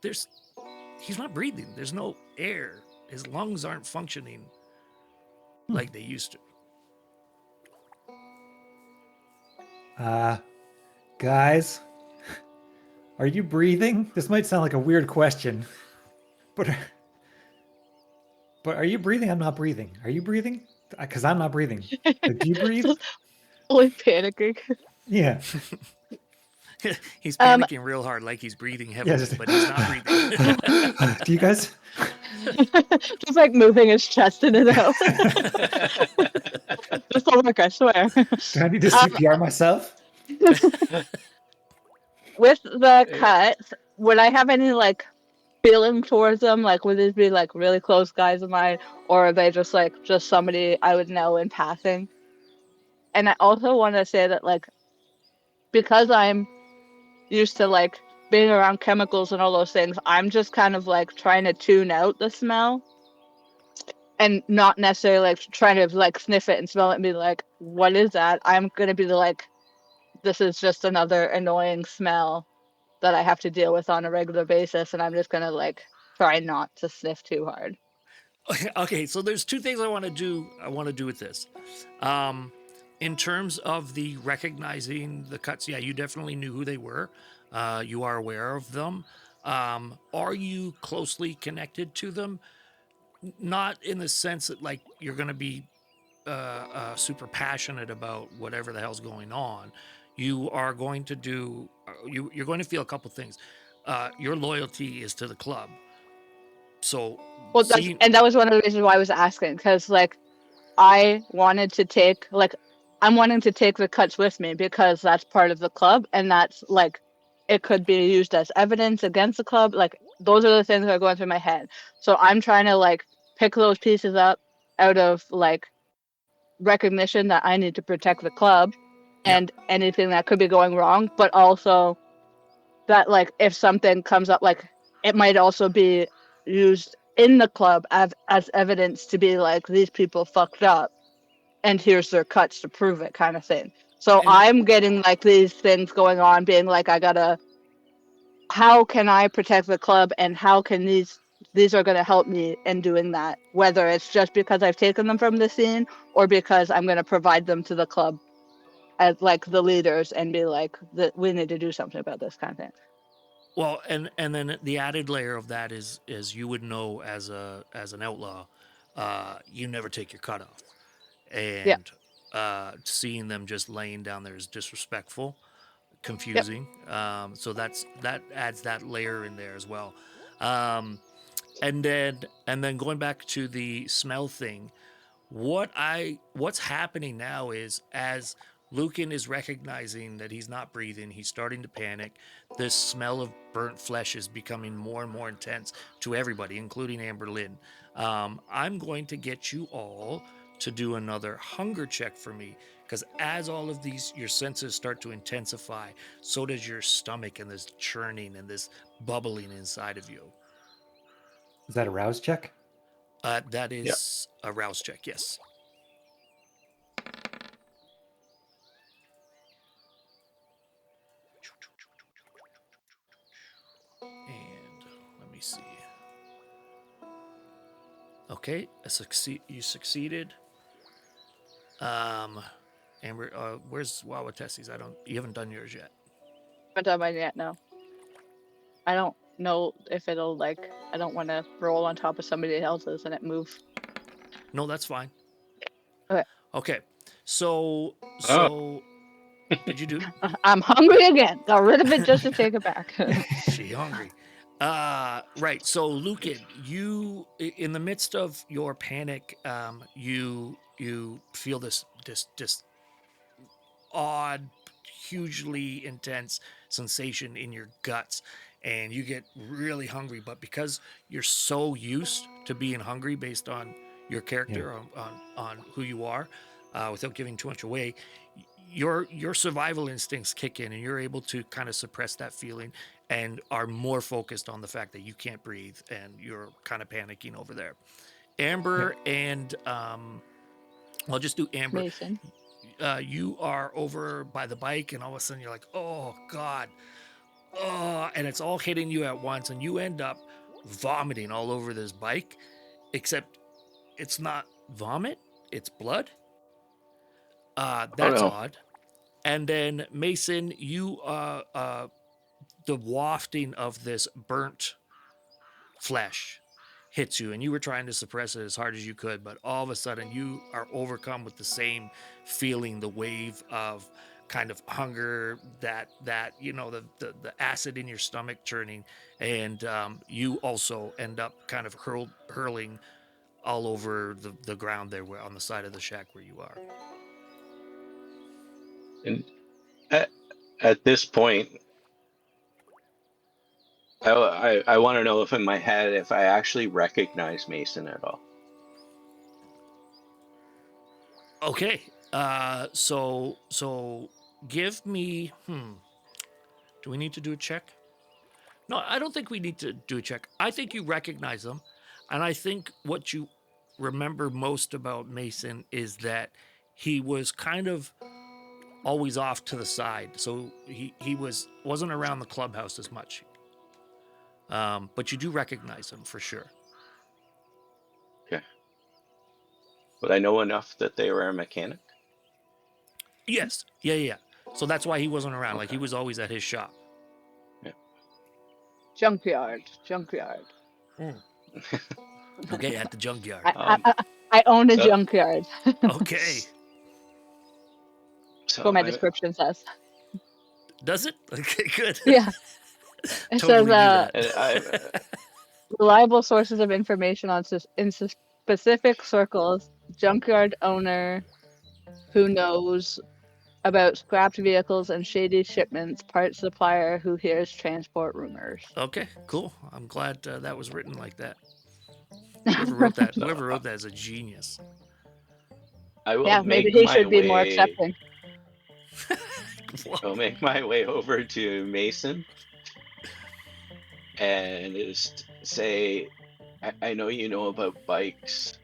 he's not breathing. There's no air. His lungs aren't functioning like they used to. Guys, are you breathing? This might sound like a weird question, but are you breathing? I'm not breathing. Are you breathing? Because I'm not breathing. Do you breathe? Only panicking. Yeah. He's panicking real hard, like he's breathing heavily, just- but he's not breathing. Do you guys? Just like moving his chest in and out. Just will work, I swear. Do I need to CPR myself? With the cuts, would I have any like feeling towards them? Like, would these be like really close guys of mine, or are they just like just somebody I would know in passing? And I also want to say that like because I'm used to like being around chemicals and all those things, I'm just kind of like trying to tune out the smell and not necessarily like trying to like sniff it and smell it and be like, what is that? I'm gonna be like, this is just another annoying smell that I have to deal with on a regular basis, and I'm just gonna like try not to sniff too hard. Okay, so there's two things I want to do. I want to do with this. In terms of the recognizing the cuts, yeah, you definitely knew who they were. You are aware of them. Are you closely connected to them? Not in the sense that like you're going to be super passionate about whatever the hell's going on. You are going to do. You're going to feel a couple things. Your loyalty is to the club. So, Well, and that was one of the reasons why I was asking, because like I wanted to take like I'm wanting to take the cuts with me because that's part of the club, and that's like it could be used as evidence against the club. Like those are the things that are going through my head. So I'm trying to like pick those pieces up out of like recognition that I need to protect the club and anything that could be going wrong, but also that like if something comes up, like it might also be used in the club as evidence to be like these people fucked up and here's their cuts to prove it, kind of thing. So I'm getting like these things going on, being like, how can I protect the club, and how can these are going to help me in doing that, whether it's just because I've taken them from the scene or because I'm going to provide them to the club as like the leaders and be like, we need to do something about this kind of thing. Well, and then the added layer of that is you would know as an outlaw, you never take your cut off, and seeing them just laying down there is disrespectful, confusing. So that adds that layer in there as well. And then going back to the smell thing, what's happening now is as Lucan is recognizing that he's not breathing, he's starting to panic. This smell of burnt flesh is becoming more and more intense to everybody, including Amber Lynn. I'm going to get you all to do another hunger check for me, because as all of these your senses start to intensify, so does your stomach and this churning and this bubbling inside of you. Is that a rouse check? That is a rouse check, yes. And let me see. Okay, you succeeded. Amber, where's Wawatessi's? You haven't done yours yet. Haven't done mine yet, no. I don't know if it'll I don't want to roll on top of somebody else's and it move. No, that's fine. Okay. Okay, so did you do? I'm hungry again. Got rid of it just to take it back. She hungry. Right. So, Lucan, you in the midst of your panic, you feel this odd, hugely intense sensation in your guts, and you get really hungry. But because you're so used to being hungry, based on your character, on who you are, without giving too much away, your survival instincts kick in, and you're able to kind of suppress that feeling and are more focused on the fact that you can't breathe and you're kind of panicking over there. Amber and I'll just do Amber. Mason. You are over by the bike, and all of a sudden you're like, oh God, oh, and it's all hitting you at once, and you end up vomiting all over this bike, except it's not vomit, it's blood. That's odd. And then Mason, you the wafting of this burnt flesh hits you, and you were trying to suppress it as hard as you could, but all of a sudden you are overcome with the same feeling, the wave of kind of hunger, that the acid in your stomach churning, and you also end up kind of hurling all over the ground there, where on the side of the shack where you are. And at this point, I want to know if in my head if I actually recognize Mason at all. Okay. So give me. Do we need to do a check? No, I don't think we need to do a check. I think you recognize them, and I think what you remember most about Mason is that he was kind of always off to the side, so he wasn't around the clubhouse as much. But you do recognize him for sure. Okay. But I know enough that they were a mechanic. Yes. Yeah. So that's why he wasn't around. Okay. Like, he was always at his shop. Yeah. Junkyard. Okay, at the junkyard. I own a junkyard. Okay. That's what my description says. Does it? Okay, good. Yeah. It totally says reliable sources of information in specific circles. Junkyard owner who knows about scrapped vehicles and shady shipments. Parts supplier who hears transport rumors. Okay, cool. I'm glad that was written like that. Whoever wrote that is a genius. Maybe he should be more accepting. I'll make my way over to Mason and just say, I know you know about bikes.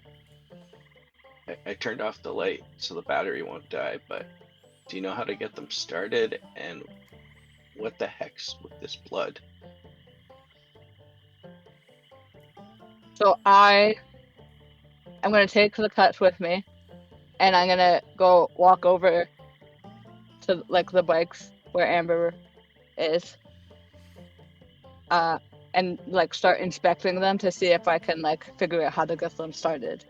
I turned off the light so the battery won't die, but do you know how to get them started? And what the heck's with this blood? So I'm going to take the cuts with me, and I'm going to go walk over to the bikes where Amber is, and start inspecting them to see if I can figure out how to get them started,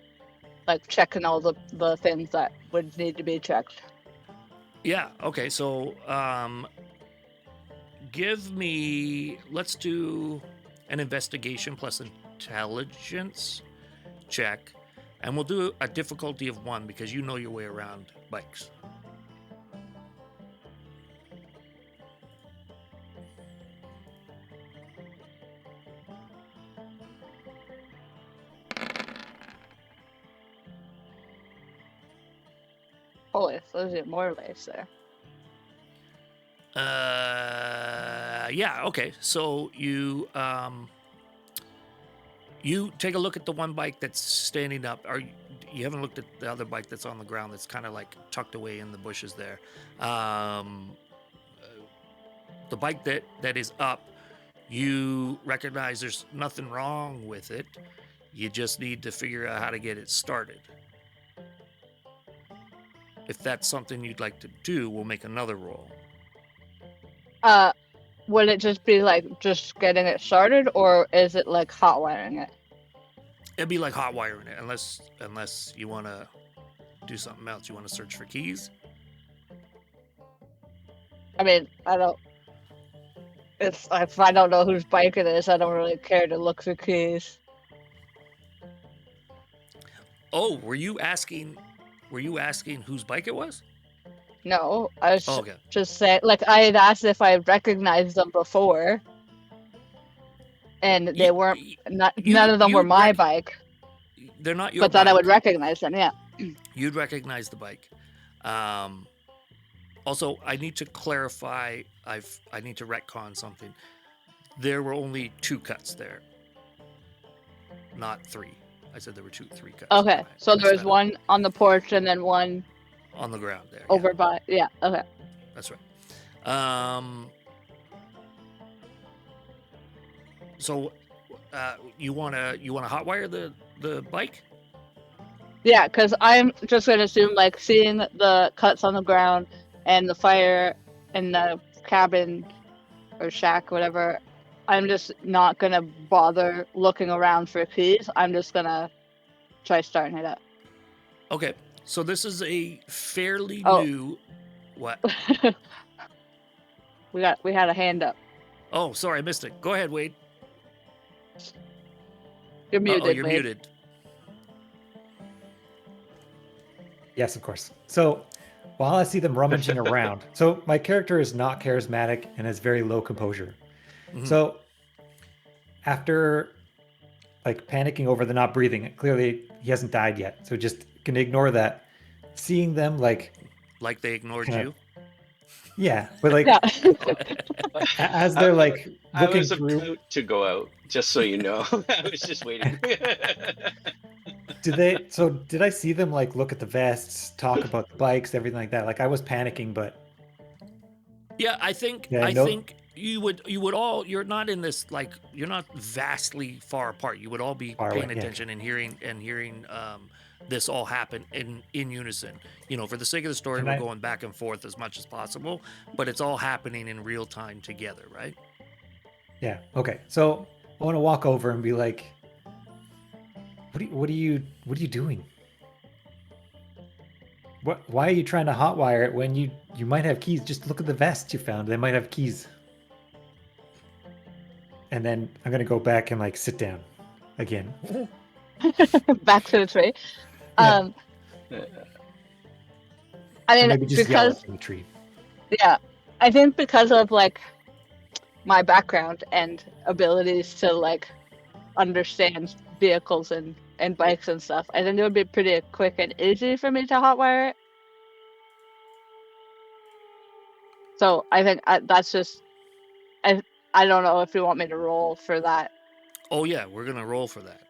checking all the things that would need to be checked. Yeah. Okay. So let's do an investigation plus intelligence check, and we'll do a difficulty of 1 because you know your way around bikes. Holy, so there's even more ways there. Yeah, okay. So you take a look at the one bike that's standing up. You haven't looked at the other bike that's on the ground that's kind of like tucked away in the bushes there. The bike that is up, you recognize there's nothing wrong with it. You just need to figure out how to get it started. If that's something you'd like to do, we'll make another roll. Would it just be like just getting it started, or is it like hot wiring it? It'd be like hot wiring it, unless you want to do something else. You want to search for keys? I mean, if I don't know whose bike it is, I don't really care to look for keys. Oh, were you asking whose bike it was? No, I was Oh, okay. just saying, like, I had asked if I recognized them before, and they weren't. None of them were my bike. They're not your but bike. then I would recognize them. Yeah. You'd recognize the bike. Also, I need to clarify. I need to retcon something. There were only 2 cuts there, not 3. I said there were 3 cuts. Okay, so there was one on the porch and then one on the ground there. over by. Yeah. Okay. That's right. So, you wanna hotwire the bike? Yeah, because I'm just gonna assume, like, seeing the cuts on the ground and the fire in the cabin or shack, whatever, I'm just not gonna bother looking around for keys. I'm just gonna try starting it up. Okay, so this is a fairly new. What? we had a hand up. Oh, sorry, I missed it. Go ahead, Wade. You're muted. Oh, you're Wade. muted. Yes, of course. So while I see them rummaging around, so my character is not charismatic and has very low composure. Mm-hmm. So after like panicking over the not breathing, clearly he hasn't died yet. So just can ignore that. Seeing them like they ignored you. Yeah, but like as they're like looking I was through about to go out, just so you know. I was just waiting. Did I see them like look at the vests, talk about the bikes, everything like that? Like I was panicking, but yeah, I think you would all, you're not in this, like, you're not vastly far apart. You would all be paying attention and hearing this all happen in unison. You know, for the sake of the story, we're going back and forth as much as possible, but it's all happening in real time together, right? Yeah. Okay. So I want to walk over and be like, what are you doing? Why are you trying to hotwire it when you might have keys? Just look at the vest you found. They might have keys. And then I'm gonna go back and like sit down again. Back to the tree. Yeah. I mean, maybe just because yell at the tree. Yeah, I think because of like my background and abilities to like understand vehicles and bikes and stuff, I think it would be pretty quick and easy for me to hotwire it. So I think that's just I don't know if you want me to roll for that. Oh yeah, we're gonna roll for that.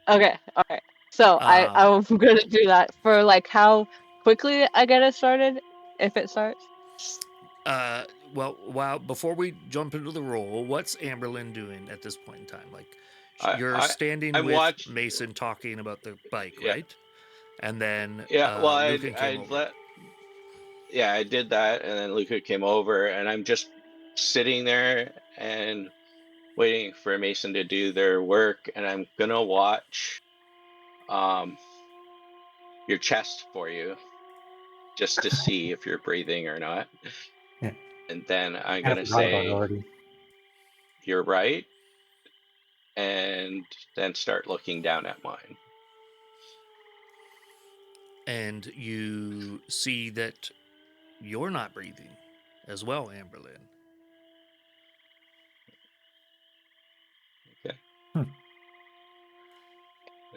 Okay, all right. So I'm gonna do that for like how quickly I get it started, if it starts. Well, before we jump into the roll, what's Amberlynn doing at this point in time? Like, you're standing with Mason talking about the bike, right? And then Lucan came over. I did that, and then Luca came over, and I'm just sitting there and waiting for Mason to do their work, and I'm gonna watch your chest for you, just to see if you're breathing or not. Yeah. And then I'm gonna say, "You're right," and then start looking down at mine. And you see that you're not breathing as well, Amberlynn. Okay. Hmm.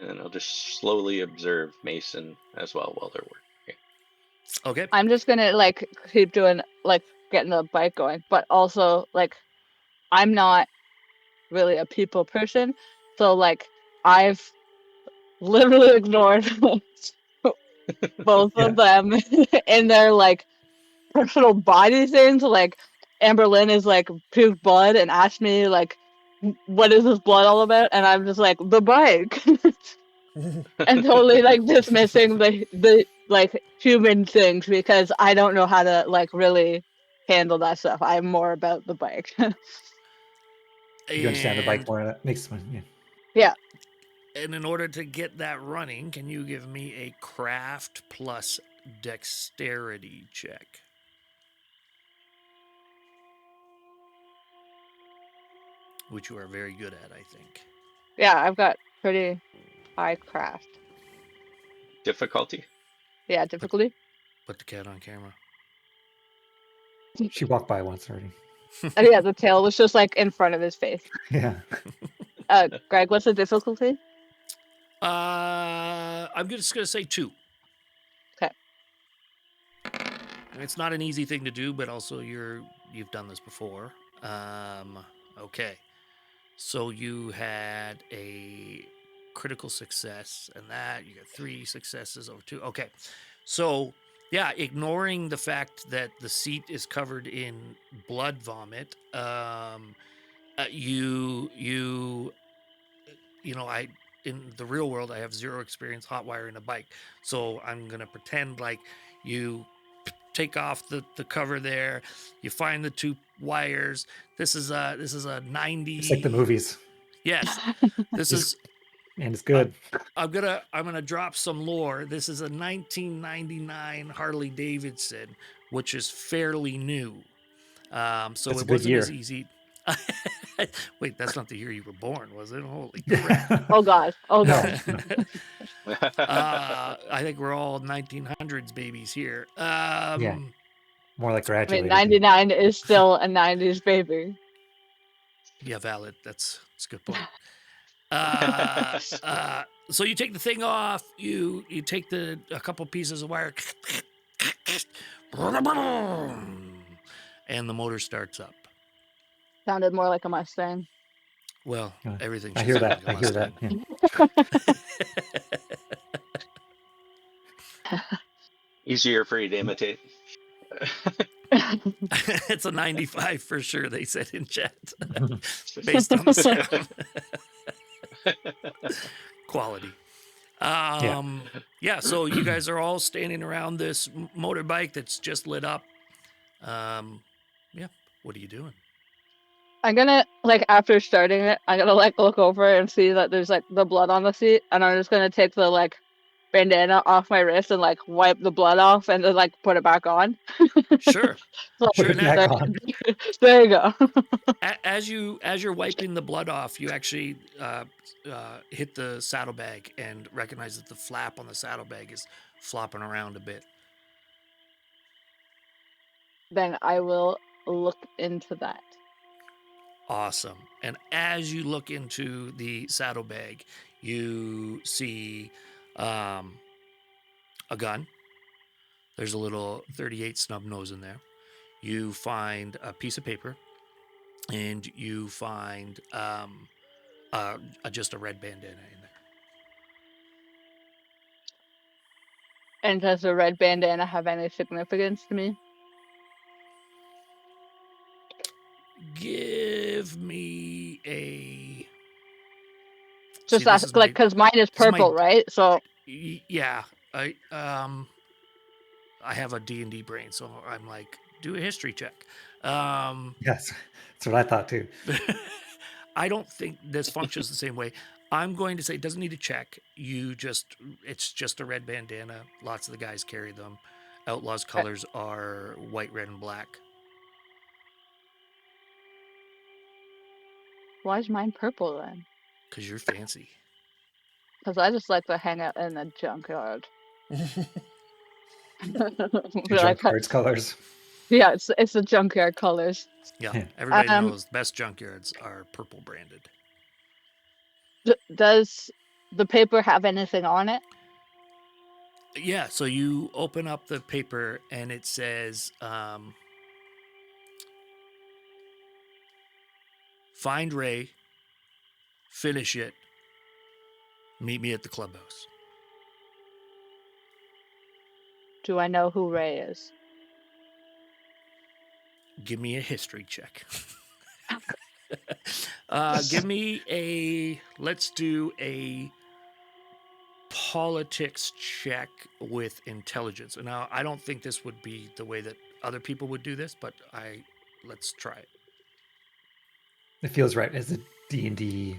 And I'll just slowly observe Mason as well while they're working. Okay. I'm just gonna like keep doing like getting the bike going, but also like I'm not really a people person, so like I've literally ignored both Yeah. of them in their like personal body things. Like Amberlynn is like puked blood and asked me like, "What is this blood all about?" And I'm just like, "The bike," and totally like dismissing the like human things because I don't know how to like really handle that stuff. I'm more about the bike. You understand the bike And, more. That makes sense. Yeah. Yeah. and in order to get that running, can you give me a craft plus dexterity check? Which you are very good at, I think. Yeah, I've got pretty high craft. Difficulty? Yeah, difficulty. Put the cat on camera. She walked by once already. Oh yeah, the tail was just like in front of his face. Yeah. Greg, what's the difficulty? I'm just going to say 2. Okay. It's not an easy thing to do, but also you've done this before. Okay. So you had a critical success, and that you got 3 successes over 2. Okay. So yeah, ignoring the fact that the seat is covered in blood vomit, I in the real world I have 0 experience hot wiring a bike, so I'm gonna pretend like you take off the cover there, you find the 2 wires. This is a 90. It's like the movies. Yes, this Just- is. And it's good. I'm gonna drop some lore. This is a 1999 Harley Davidson, which is fairly new. So That's a it good wasn't year. as easy. Wait, that's not the year you were born, was it? Holy crap! Oh god. Oh No, god. no. I think we're all 1900s babies here. Yeah. More like I mean, graduated. 99 is still a 90s baby. Yeah, valid. That's a good point. So you take the thing off. You take a couple pieces of wire, and the motor starts up. Sounded more like a Mustang. Well, everything. I should hear sound that. like a I hear that. Mustang. Yeah. Easier for you to imitate. It's a 95 for sure. They said in chat, based on the sound quality. Yeah. So you guys are all standing around this motorbike that's just lit up. Yeah. What are you doing? I'm gonna like after starting it, I'm gonna like look over and see that there's like the blood on the seat, and I'm just gonna take the like bandana off my wrist and like wipe the blood off and then like put it back on. Sure. So, Sure. Put it back on. there you go. As you're wiping the blood off, you actually hit the saddlebag and recognize that the flap on the saddlebag is flopping around a bit. Then I will look into that. Awesome. And as you look into the saddlebag, you see a gun. There's a little 38 snub nose in there. You find a piece of paper, and you find just a red bandana in there. And does the red bandana have any significance to me? Give me a. Just See, this ask, is like, because mine is this is my- purple, right? So Yeah, I have a D&D brain, so I'm like, do a history check. Yes. That's what I thought too. I don't think this functions the same way. I'm going to say it doesn't need a check. It's just a red bandana. Lots of the guys carry them. Outlaws' colors are white, red, and black. why is mine purple then? Because you're fancy. Because I just like to hang out in the junkyard. Junkyard's colors. Yeah, it's the junkyard colors. Yeah, everybody Um, knows best junkyards are purple branded. Does the paper have anything on it? Yeah, so you open up the paper and it says, find Ray, finish it, meet me at the clubhouse. Do I know who Ray is? Give me a history check. Give me let's do a politics check with intelligence. And now I don't think this would be the way that other people would do this, but let's try it. It feels right as a D&D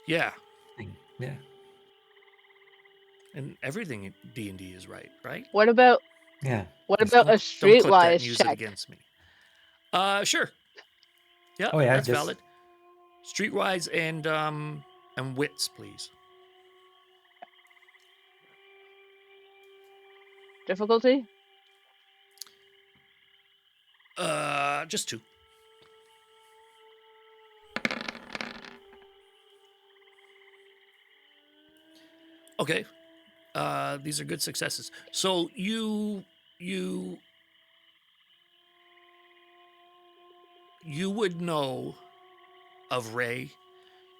Yeah, thing. Yeah. and everything in D&D is right? What about Yeah. a Don't clip that streetwise and use it check? against me. Sure. Yeah, Oh, yeah, that's just- valid. Streetwise and wits, please. Difficulty? Just 2. Okay. These are good successes. So you would know of Ray.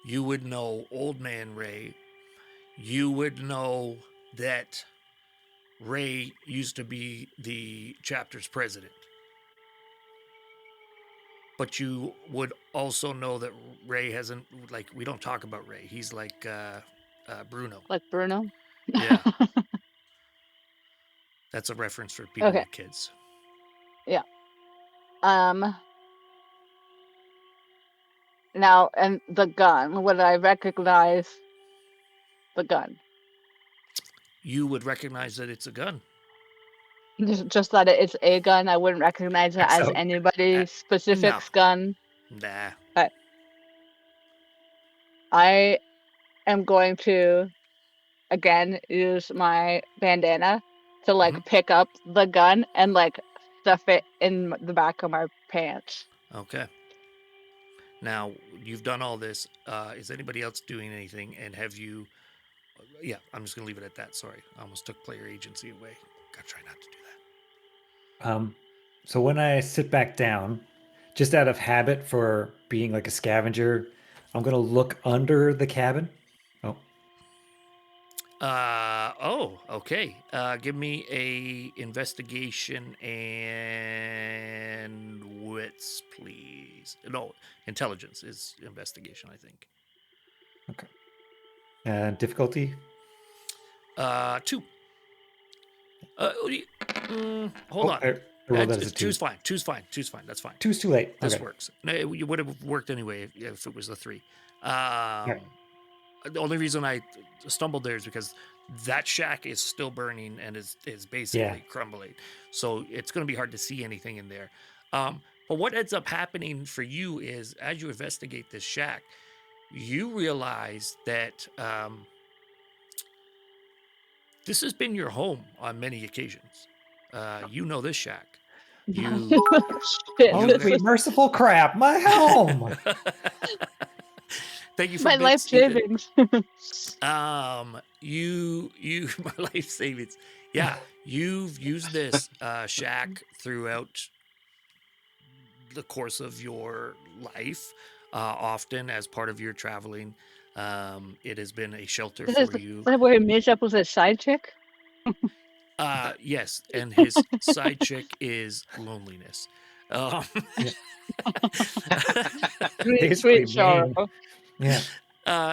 You would know Old Man Ray. You would know that Ray used to be the chapter's president. But you would also know that Ray hasn't, like, we don't talk about Ray. He's like Bruno. Like Bruno? Yeah. That's a reference for people Okay. with kids. Now, and the gun. Would I recognize the gun? You would recognize that it's a gun. Just that it's a gun. I wouldn't recognize it as So- anybody's specific no. gun. Nah. I am going to, again, use my bandana to, like, Mhm. pick up the gun and, like, stuff it in the back of my pants. Okay. Now, you've done all this. Is anybody else doing anything? And have you... Yeah, I'm just going to leave it at that. Sorry. I almost took player agency away. Gotta try not to do that. So when I sit back down, just out of habit for being like a scavenger, I'm going to look under the cabin. Oh, Okay. Give me a investigation and wits, please. No, intelligence is investigation, I think. difficulty. 2. Hold on. I rolled that as a 2. Two's fine. Two's fine. That's fine. 2's too late. This Okay. works. No, you would have worked anyway if it was a 3. Right. The only reason I stumbled there is because that shack is still burning and is basically crumbling. So it's going to be hard to see anything in there. But what ends up happening for you is, as you investigate this shack, you realize that this has been your home on many occasions. You know this shack. You Shit, Oh, this sweet is merciful crap! My home. Thank you for my life bits, Ethan. savings. You my life savings. Yeah, you've used this shack throughout the course of your life, often as part of your traveling. It has been a shelter This for is you. that where he meets up with his side chick? Yes, and his side chick is loneliness. Sweet, Basically sweet sorrow. Yeah.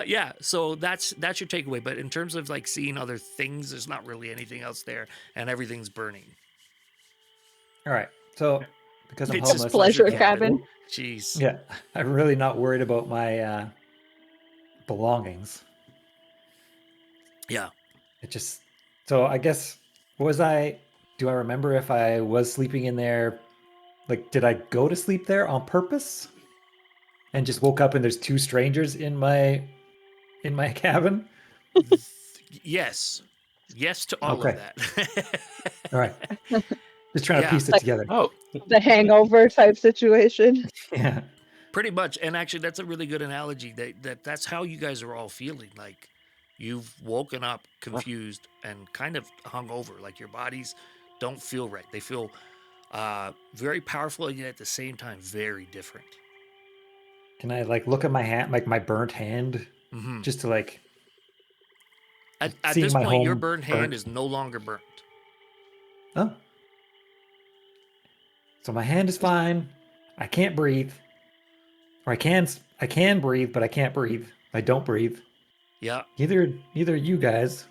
Yeah, so that's your takeaway. But in terms of like seeing other things, there's not really anything else there, and everything's burning. All right. So because I'm It's his homeless, pleasure yeah, cabin. Jeez. Yeah, I'm really not worried about my belongings. Yeah. It just so I guess do I remember if I was sleeping in there? Like, did I go to sleep there on purpose and just woke up and there's 2 strangers in my in my cabin? Yes. Yes to all Okay. of that. All right. Just trying to Yeah. piece it Like- together. Oh, The hangover type situation. Yeah. Pretty much. And actually, that's a really good analogy. That's how you guys are all feeling. Like you've woken up confused and kind of hungover. Like your bodies don't feel right. They feel very powerful and yet at the same time very different. Can I like look at my hand, like my burnt hand, Hmm. just to like At seeing this my point, your home burned hand is no longer burnt. Oh. So my hand is fine. I can't breathe. Or I can breathe, but I can't breathe. I don't breathe. Yeah. Neither you guys.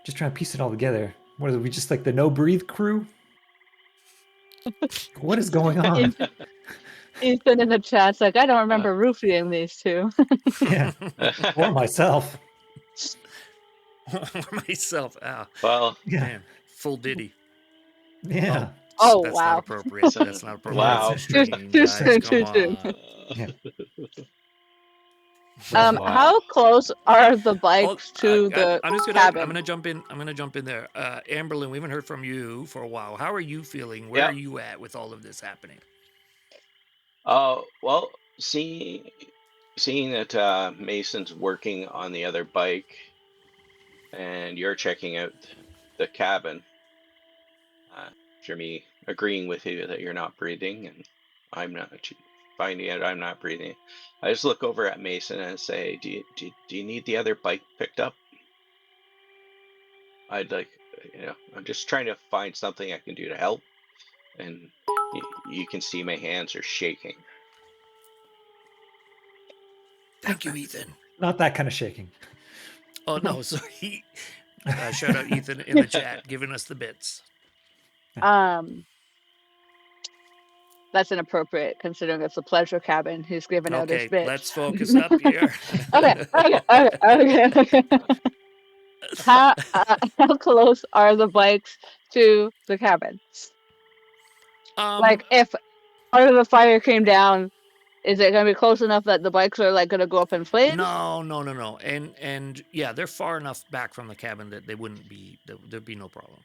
Just trying to piece it all together. What are we, just like the no breathe crew? What is going on? Ethan in the chat's like, I don't remember roofing these two. Yeah. Or myself. Myself. well, Yeah. Man. Full Diddy. Yeah. Oh, That's wow. not appropriate. That's not appropriate. Wow. That's streaming, Too guys. soon, Come too soon. on. Yeah. Wow. How close are the bikes to the I'm just gonna. cabin? I'm gonna jump in. I'm gonna jump in there. Amberlyn, we haven't heard from you for a while. How are you feeling? Where Yeah. are you at with all of this happening? Well, seeing that Mason's working on the other bike, and you're checking out the cabin, after me agreeing with you that you're not breathing, and I'm not finding out I'm not breathing, I just look over at Mason and say, "Do you need the other bike picked up? I'd like, I'm just trying to find something I can do to help." And you can see my hands are shaking. Thank you, Ethan. Not that kind of shaking. Oh no, sorry. Shout out Ethan in the chat, giving us the bits. That's inappropriate considering it's a pleasure cabin. He's giving out his Okay, bits. let's focus up here. Okay. How close are the bikes to the cabin? Like, if part of the fire came down, is it gonna be close enough that the bikes are like gonna go up in flames? No. And yeah, they're far enough back from the cabin that they wouldn't be. There'd be no problem.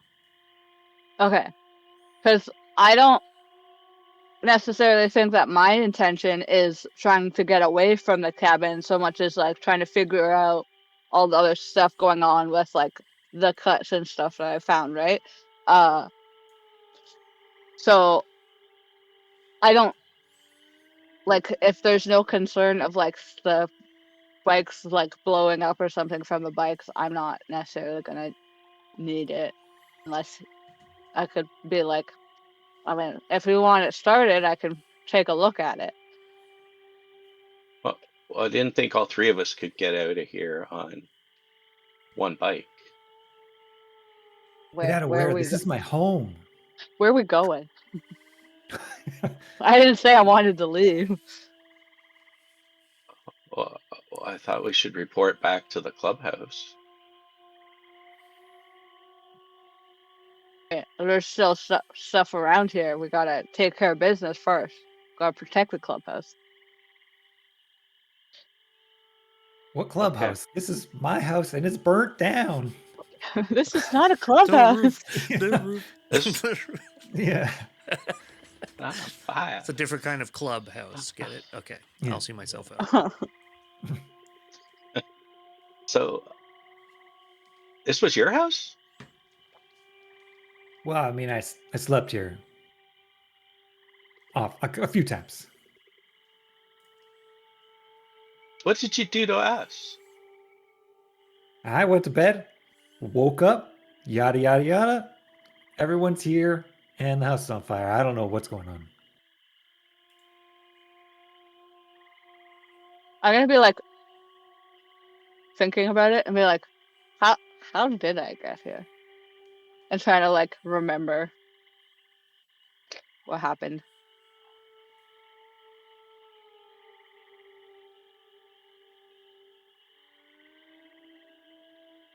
Okay, because I don't necessarily think that my intention is trying to get away from the cabin so much as like trying to figure out all the other stuff going on with like the cuts and stuff that I found, right? So I don't like, if there's no concern of like the bikes like blowing up or something from the bikes, I'm not necessarily gonna need it unless I could be like, I mean, if we want it started, I can take a look at it. Well, I didn't think all three of us could get out of here on one bike. Get out of Where where? are we This is my home. where are we going? I didn't say I wanted to leave. Well, I thought we should report back to the clubhouse. There's still stuff around here. We gotta take care of business first. Gotta protect the clubhouse. What clubhouse? This is my house and it's burnt down. This is not a The clubhouse. roof. The roof. This- Yeah. Not on fire. It's a different kind of clubhouse. Get it? Okay. Yeah. I'll see myself out. So, this was your house? Well, I mean, I slept here off a few times. What did you do to us? I went to bed, woke up, yada, yada, yada. Everyone's here and the house is on fire. I don't know what's going on. I'm gonna be like thinking about it and be like, how did I get here? And trying to like remember what happened.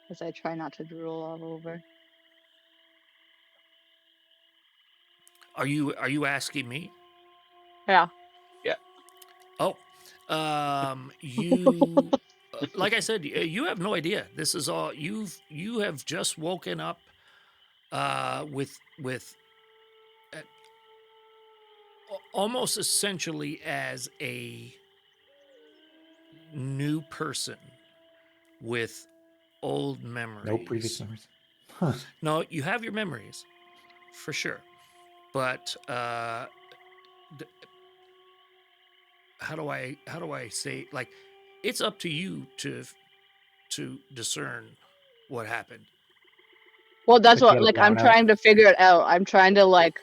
As I try not to drool all over. Are you asking me? Yeah. Oh, you like I said, you have no idea. This is all you have just woken up with almost essentially as a new person with old memories. No previous memories. Huh. No, you have your memories for sure, but how do I say, like, it's up to you to discern what happened. Well, that's Like, you what, had a like, I'm brownout. trying to figure it out. I'm trying to, like,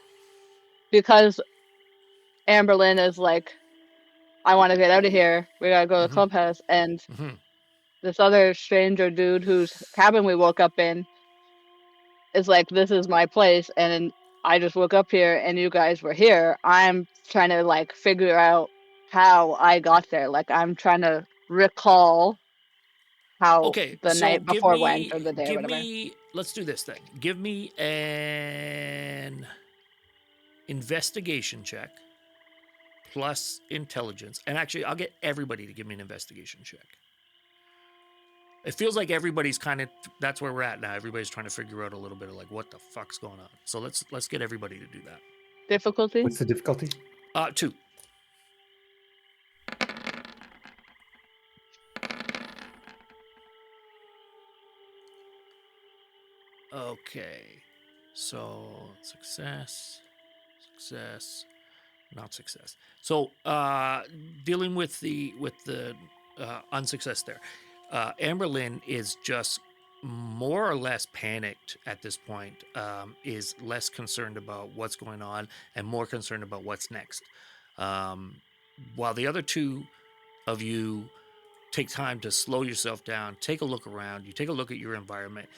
because Amberlynn is like, I want to get out of here. We gotta go to the clubhouse. And this other stranger dude whose cabin we woke up in is like, this is my place. And I just woke up here and you guys were here. I'm trying to, like, figure out how I got there. Like, I'm trying to recall how Okay, the so night before went, or the day or whatever. let's do this thing. Give me an investigation check plus intelligence. And actually, I'll get everybody to give me an investigation check. It feels like everybody's kind of, that's where we're at now. Everybody's trying to figure out a little bit of like what the fuck's going on. So let's get everybody to do that. Difficulty? What's the difficulty? 2. Okay. So success, not success. So dealing with the unsuccess there. Amberlynn is just more or less panicked at this point, is less concerned about what's going on and more concerned about what's next. While the other two of you take time to slow yourself down, take a look around, you take a look at your environment,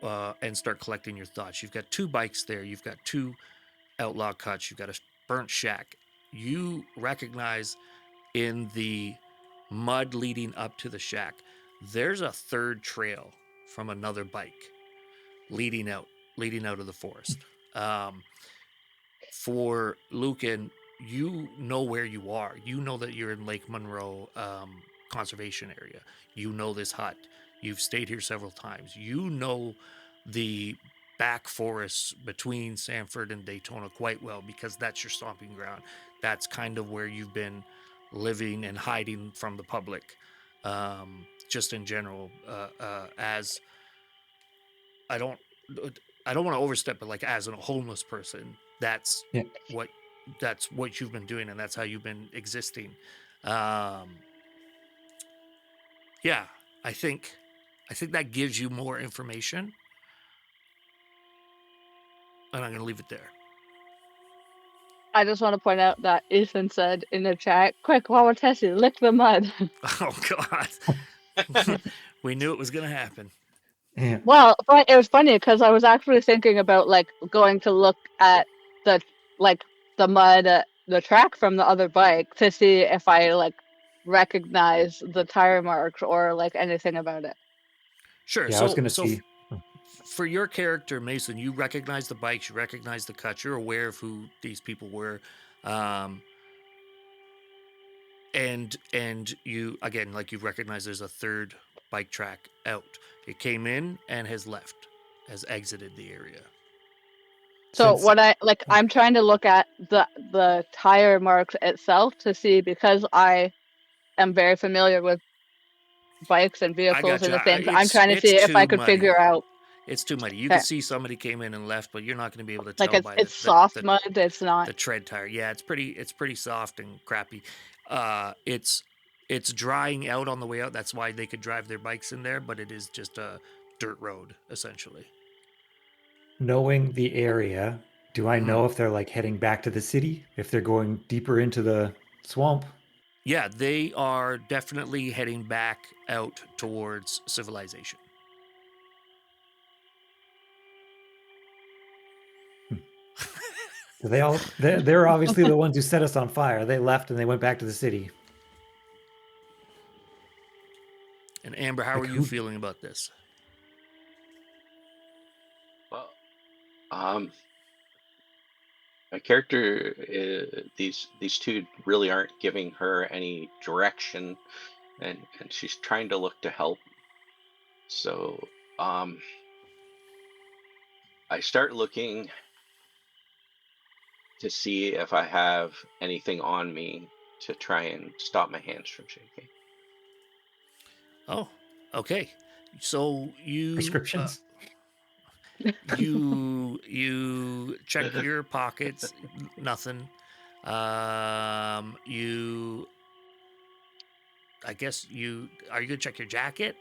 and start collecting your thoughts. You've got 2 bikes there, you've got 2 outlaw cuts, you've got a burnt shack. You recognize in the mud leading up to the shack, there's a 3rd trail from another bike leading out of the forest. For Lucan, you know where you are. You know that you're in Lake Monroe conservation area. You know this hut. You've stayed here several times. You know the back forests between Sanford and Daytona quite well because that's your stomping ground. That's kind of where you've been living and hiding from the public, just in general. As I don't want to overstep, but like as a homeless person, that's Yeah. what you've been doing, and that's how you've been existing. Yeah, I think that gives you more information, and I'm going to leave it there. I just want to point out that Ethan said in the chat, quick, while we're testing, lick the mud. Oh God, we knew it was going to happen. Yeah. Well, but it was funny because I was actually thinking about like going to look at the mud, the track from the other bike to see if I like recognize the tire marks or like anything about it. Sure. Yeah, I was gonna see. For your character, Mason, you recognize the bikes, you recognize the cuts, you're aware of who these people were, and you again, like, you recognize there's a 3rd bike track out. It came in and has exited the area. So what I'm trying to look at the tire marks itself to see, because I am very familiar with bikes and vehicles and the things. I'm trying to see if I could figure out. It's too muddy. You can see somebody came in and left, but you're not going to be able to tell Like by it's soft mud. It's not the tread tire. Yeah, it's pretty soft and crappy. It's drying out on the way out. That's why they could drive their bikes in there, but it is just a dirt road essentially. Knowing the area, do I know if they're like heading back to the city? If they're going deeper into the swamp? Yeah, they are definitely heading back out towards civilization. They're obviously the ones who set us on fire. They left and they went back to the city. And Amber, how are you feeling about this? Well, my character, these 2 really aren't giving her any direction. and she's trying to look to help. So I start looking to see if I have anything on me to try and stop my hands from shaking. Oh, okay. So Prescriptions. you check your pockets, nothing. I guess are you gonna check your jacket?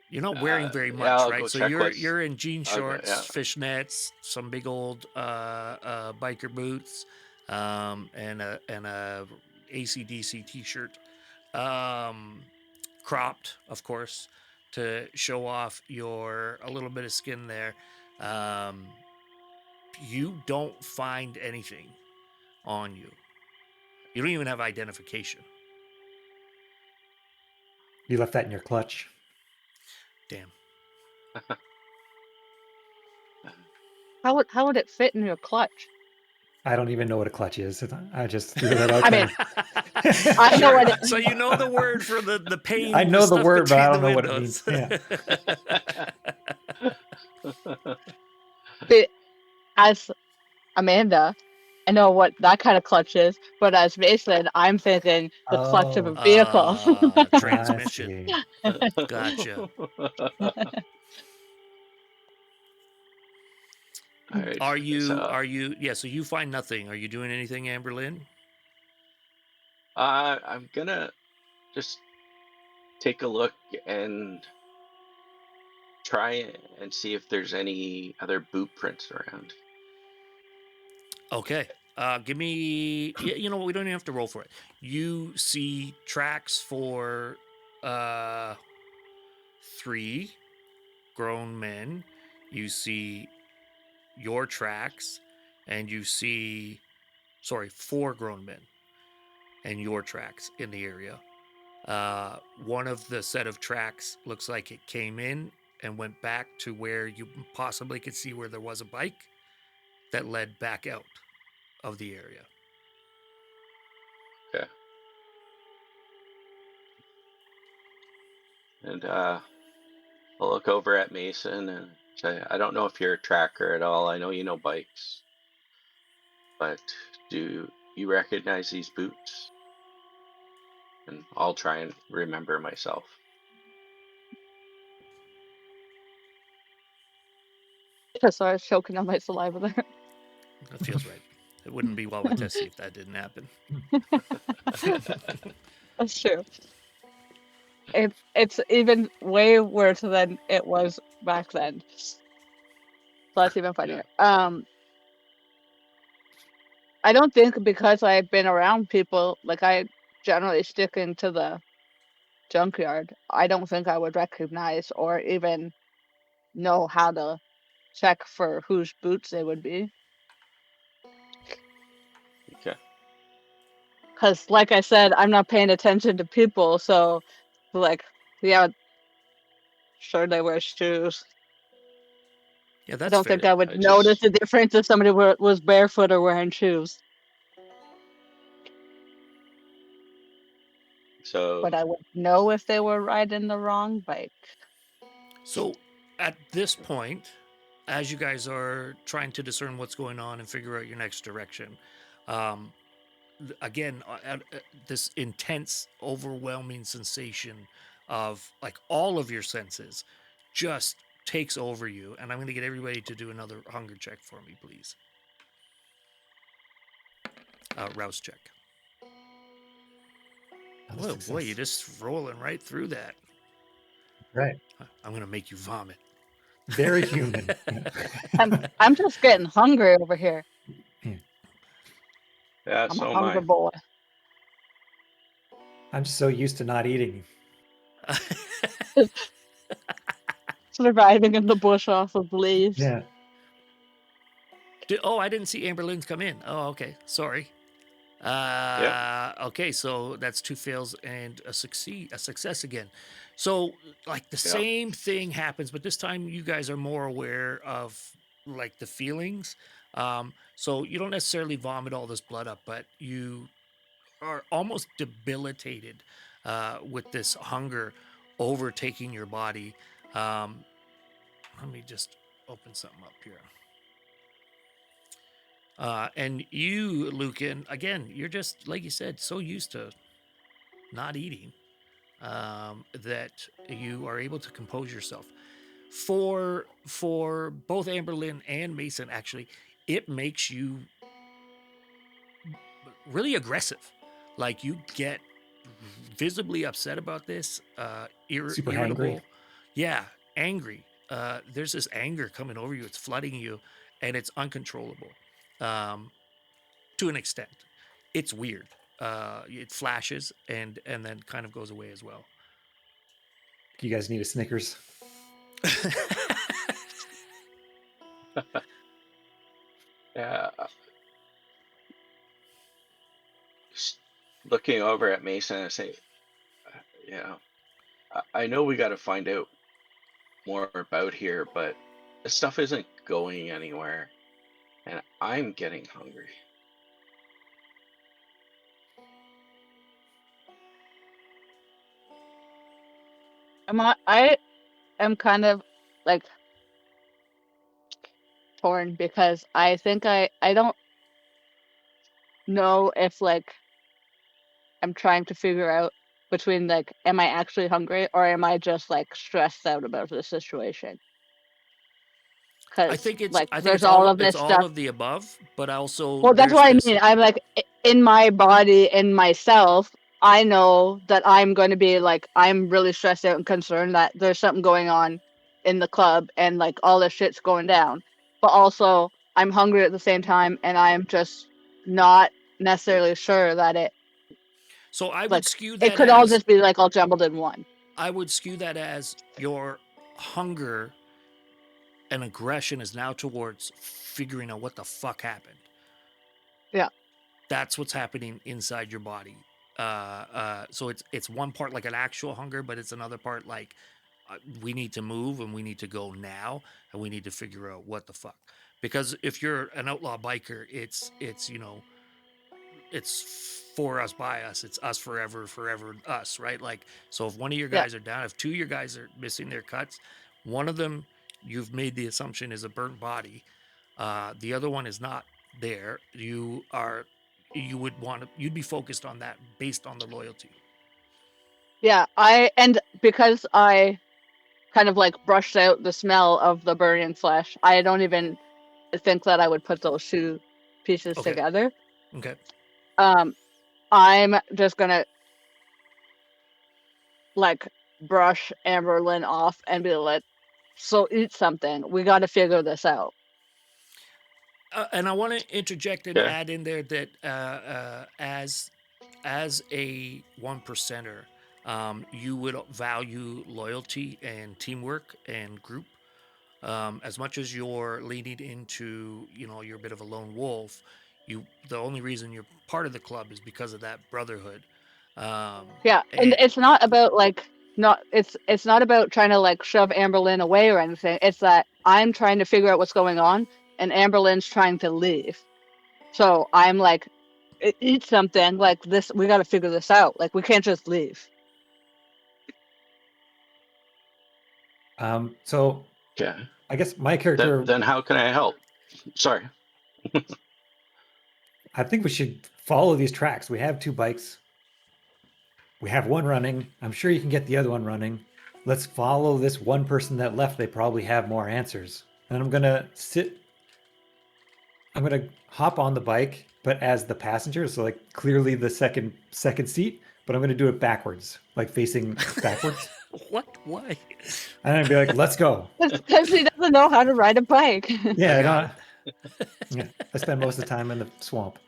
You're not wearing very Yeah, much, I'll right? go So check what's. you're in jean I'll go, yeah. shorts, fishnets, some big old biker boots, and a AC/DC t-shirt, cropped, of course, to show off a little bit of skin there. Um, you don't find anything on you. You don't even have identification. You left that in your clutch. Damn. How would it fit in your clutch? I don't even know what a clutch is. I just threw that out I there. mean, I know what it. So you know the word for the pain. I know the stuff word, but I don't between know the what it windows. means. Yeah. But as Amanda, I know what that kind of clutch is, but as Mason, I'm thinking the clutch of a Oh, vehicle. I Transmission. see. Gotcha. All right. Are you? So, Yeah. So you find nothing. Are you doing anything, Amberlynn? I'm gonna just take a look and try and see if there's any other boot prints around. Okay. Give me. You know what? We don't even have to roll for it. You see tracks for 3 grown men. You see your tracks, and you see, 4 grown men and your tracks in the area. One of the set of tracks looks like it came in and went back to where you possibly could see where there was a bike that led back out of the area. Okay. And I'll look over at Mason and say, I don't know if you're a tracker at all. I know you know bikes, but do you recognize these boots? And I'll try and remember myself. So I was choking on my saliva there. That feels right. It wouldn't be well with Tessie if that didn't happen. That's true. It's even way worse than it was back then. So that's even funnier. I don't think because I've been around people, like I generally stick into the junkyard, I don't think I would recognize or even know how to check for whose boots they would be. Okay. Because, like I said, I'm not paying attention to people, so, like, yeah, sure they wear shoes. Yeah, I that's don't fair. think I would I notice just the difference if somebody was barefoot or wearing shoes, so but I would know if they were riding the wrong bike. So at this point, as you guys are trying to discern what's going on and figure out your next direction, um, again, this intense, overwhelming sensation of like all of your senses just takes over you. And I'm going to get everybody to do another hunger check for me, please. Rouse check. Another Oh boy, success. you're just rolling right through that. Right. I'm going to make you vomit. Very human. I'm just getting hungry over here. yeah, I'm a so am hungry I. boy. I'm just so used to not eating. Surviving in the bush off of leaves. Yeah. I didn't see Amberlynn's come in. Oh, okay. Sorry. Okay, so that's 2 fails and a success again. So like the same thing happens, but this time you guys are more aware of like the feelings. So you don't necessarily vomit all this blood up, but you are almost debilitated with this hunger overtaking your body. Let me just open something up here. And you, Lucan, again, you're just, like you said, so used to not eating that you are able to compose yourself. For both Amberlynn and Mason, actually, it makes you really aggressive. Like you get visibly upset about this, Super irritable. hangry. Yeah, angry. There's this anger coming over you. It's flooding you, and it's uncontrollable to an extent. It's weird. It flashes and then kind of goes away as well. You guys need a Snickers. Yeah. Just looking over at Mason and say, you know, I know we got to find out more about here, but this stuff isn't going anywhere, and I'm getting hungry. I am kind of like torn because I think I don't know if like I'm trying to figure out between like am I actually hungry or am I just like stressed out about the situation? I Because think it's like there's all of it's this all stuff. of the above, but also Well, that's there's what I this. mean. I'm like in my body, in myself. I know that I'm going to be like I'm really stressed out and concerned that there's something going on in the club and like all this shit's going down. But also I'm hungry at the same time, and I'm just not necessarily sure that So I would like skew it that could all as just be like all jumbled in one. your hunger and aggression is now towards figuring out what the fuck happened. Yeah. That's what's happening inside your body. So it's one part like an actual hunger, but it's another part like we need to move and we need to go now and we need to figure out what the fuck. Because if you're an outlaw biker, it's it's for us by us. It's us forever, forever us, right? Like so if one of your Yeah. guys are down, if two of your guys are missing their cuts, one of them you've made the assumption is a burnt body. The other one is not there. You'd be focused on that based on the loyalty. Yeah. And because I kind of like brushed out the smell of the burning flesh, I don't even think that I would put those two pieces Okay. together. Okay. I'm just gonna like brush Amberlynn off and be like, so eat something. We got to figure this out. And I want to interject and Okay. add in there that as a one percenter, you would value loyalty and teamwork and group. As much as you're leaning into, you're a bit of a lone wolf. The only reason you're part of the club is because of that brotherhood. Yeah, and And it's not about like not it's not about trying to like shove Amberlynn away or anything. It's that I'm trying to figure out what's going on, and Amberlynn's trying to leave. So I'm like, eat something like this. We got to figure this out. Like we can't just leave. So Okay. I guess my character, Then how can I help? Sorry. I think we should follow these tracks. We have two bikes. We have one running. I'm sure you can get the other one running. Let's follow this one person that left. They probably have more answers. And I'm gonna hop on the bike, but as the passenger, so like clearly the second seat, but I'm gonna do it backwards, like facing backwards. what? Why? And I'd be like, let's go. Because he doesn't know how to ride a bike. Yeah, I I got don't. Yeah, I spend most of the time in the swamp.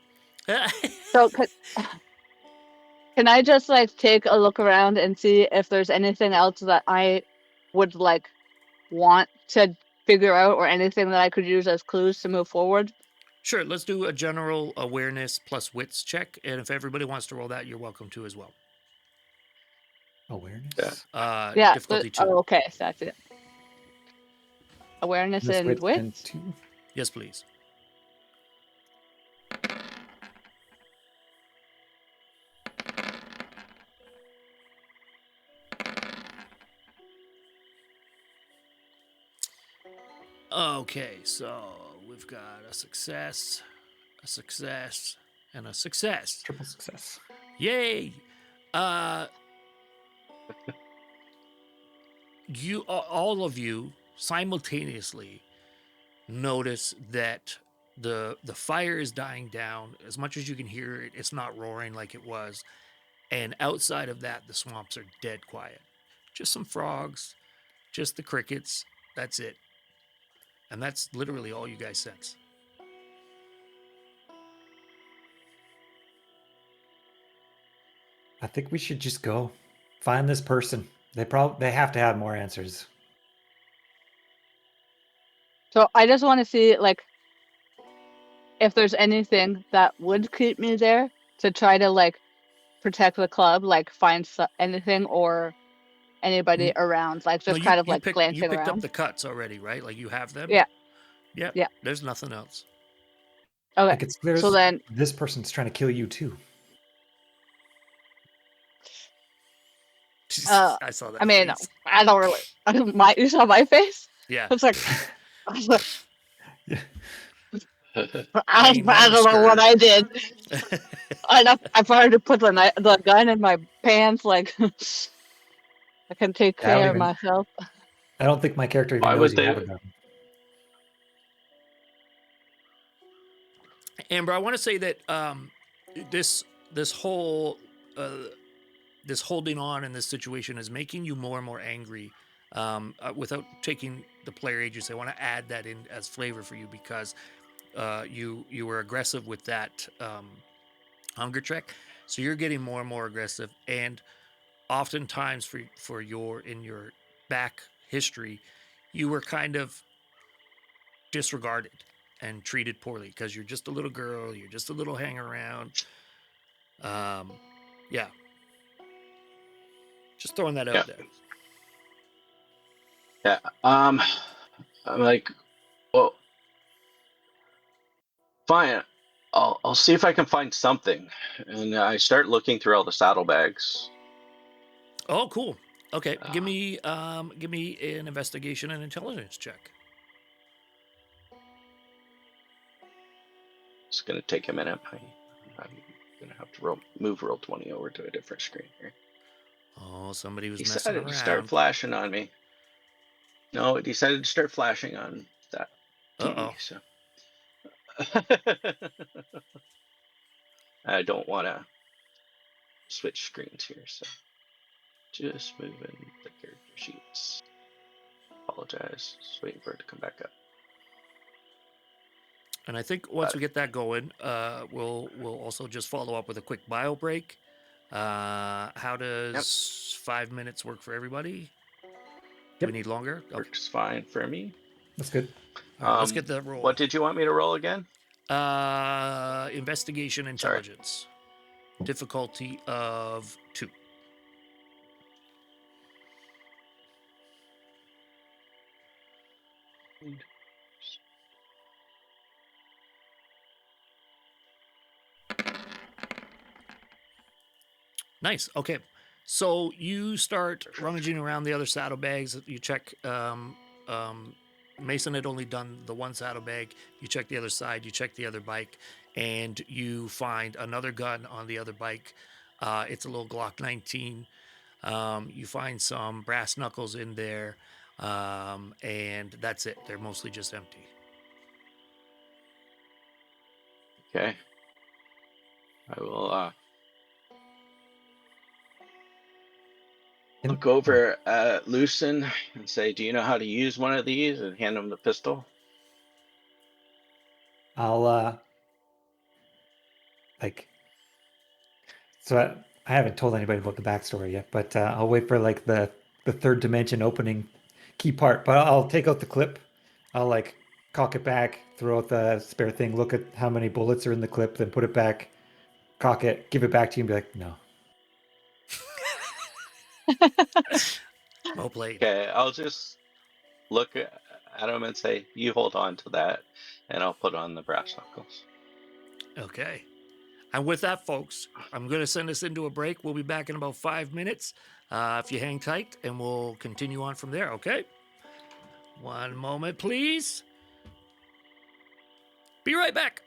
So can I just like take a look around and see if there's anything else that I would like want to figure out or anything that I could use as clues to move forward? Sure. Let's do a general awareness plus wits check, and if everybody wants to roll that, you're welcome to as well. Yeah. Awareness. Yeah. Difficulty 2. Oh, okay. So that's it. Awareness This and width and wits. 2. Yes, please. Okay, so we've got a success, and a success. Triple success. Yay! You all of you simultaneously notice that the fire is dying down. As much as you can hear it, it's not roaring like it was. And outside of that, the swamps are dead quiet. Just some frogs, just the crickets. That's it. And that's literally all you guys sense. I think we should just go find this person. They have to have more answers. So I just want to see, like, if there's anything that would keep me there to try to, like, protect the club, like find anything or anybody around, like No, just kind of like you glancing picked up around. the cuts already, right? Like you have them. Yeah, Yeah. yeah. There's nothing else. Okay. Like it's clear So then, this person's trying to kill you too. I saw that. I mean, face. I don't really. You saw my face? Yeah. It's like, Yeah. I mean, mine don't was know what I scared. did. I've already put the gun in my pants. Like, I can take I don't care of even. myself. I don't think my character even Why knows would you have a they? gun. Amber, I want to say that this whole this holding on in this situation is making you more and more angry. Without taking the player agency, I want to add that in as flavor for you because you were aggressive with that hunger check, so you're getting more and more aggressive. And oftentimes, for your in your back history, you were kind of disregarded and treated poorly because you're just a little girl, you're just a little hang around. Yeah, just throwing that Yeah, out there. yeah. I'm like, well, fine. I'll see if I can find something, and I start looking through all the saddlebags. Oh, cool. Okay, give me an investigation and intelligence check. It's gonna take a minute. I'm gonna have to move roll20 over to a different screen here. Oh, somebody was He messing decided to start around. flashing on me. No, it decided to start flashing on that TV. Uh-oh. So I don't want to switch screens here. So just moving the character sheets. Apologize. Just waiting for it to come back up. And I think once we get that going, we'll also just follow up with a quick bio break. How does 5 minutes work for everybody? Do we need longer? Okay. Works fine for me. That's good. All right, let's get that roll. What did you want me to roll again? Investigation intelligence. Difficulty of 2. Nice. Okay. So you start rummaging around the other saddlebags. You check. Mason had only done the one saddlebag. You check the other side. You check the other bike, and you find another gun on the other bike. It's a little Glock 19. You find some brass knuckles in there, and that's it. They're mostly just empty. Okay. I will look over at Lucen and say, "Do you know how to use one of these?" and hand him the pistol. I'll like. So I haven't told anybody about the backstory yet, but I'll wait for like the third dimension opening key part. But I'll take out the clip. I'll like cock it back, throw out the spare thing, look at how many bullets are in the clip, then put it back, cock it, give it back to you, and be like, no. Well played. Okay, I'll just look at him and say, "You hold on to that," and I'll put on the brass knuckles. Okay. And with that, folks, I'm going to send us into a break. We'll be back in about 5 minutes. If you hang tight, and we'll continue on from there, okay? One moment, please. Be right back.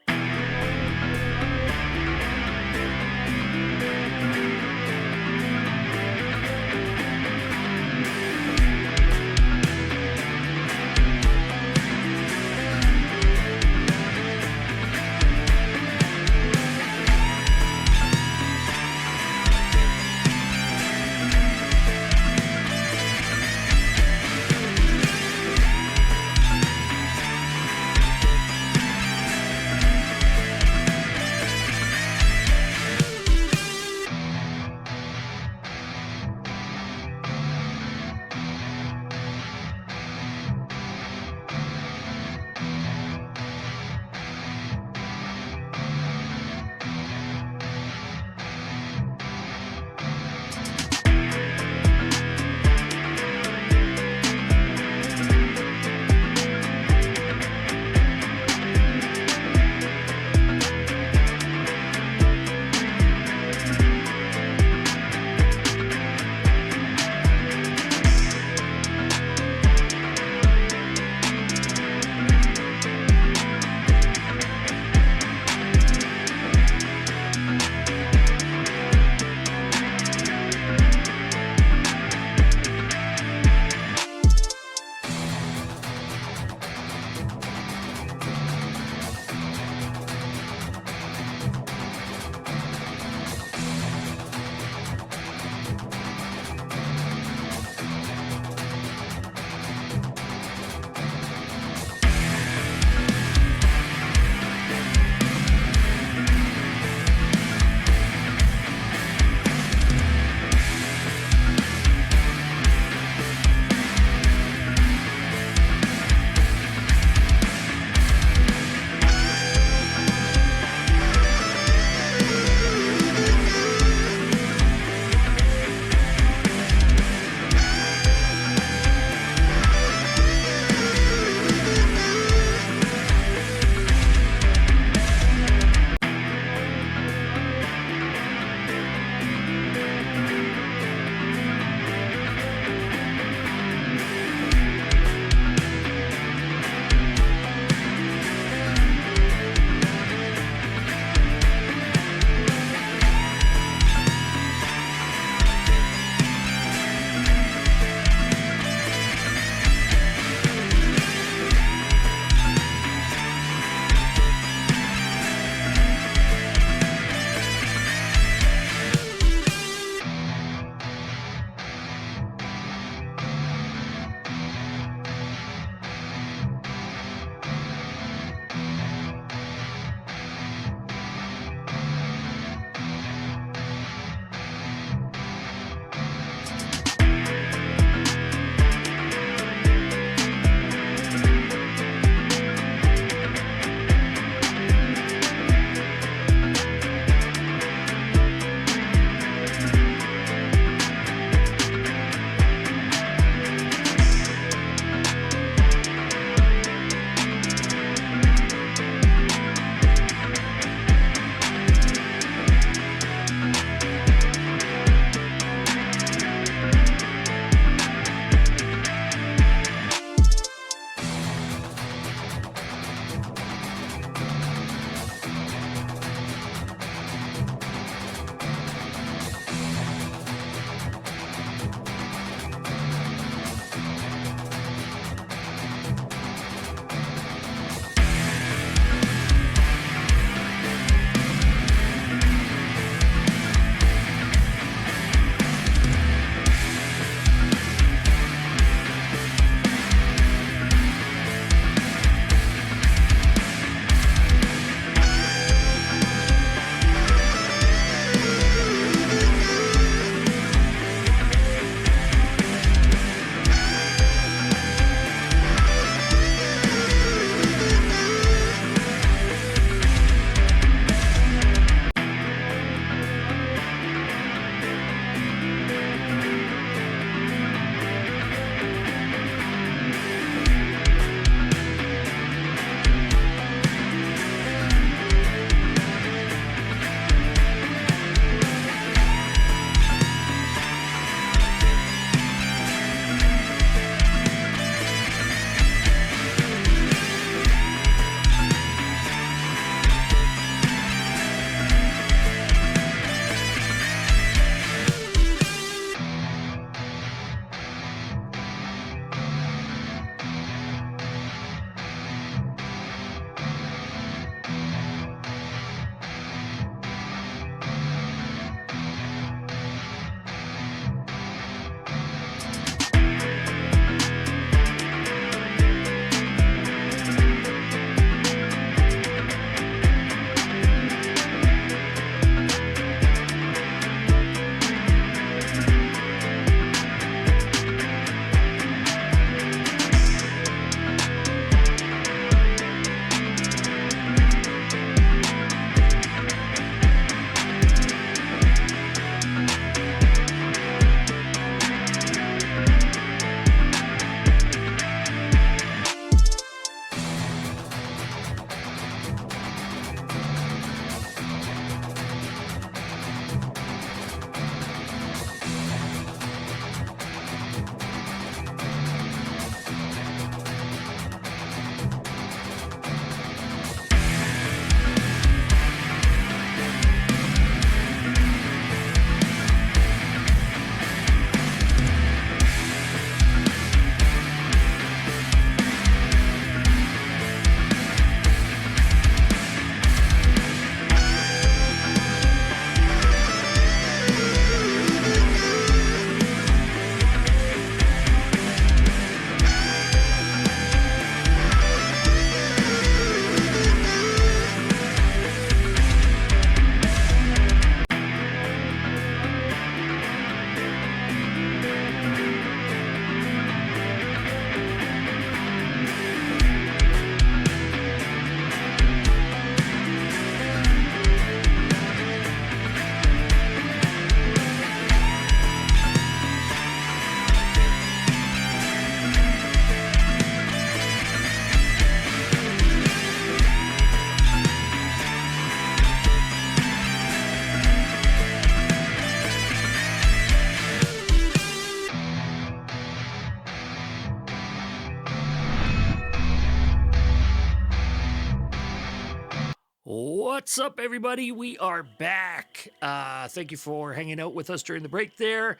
What's up, everybody? We are back. Thank you for hanging out with us during the break there.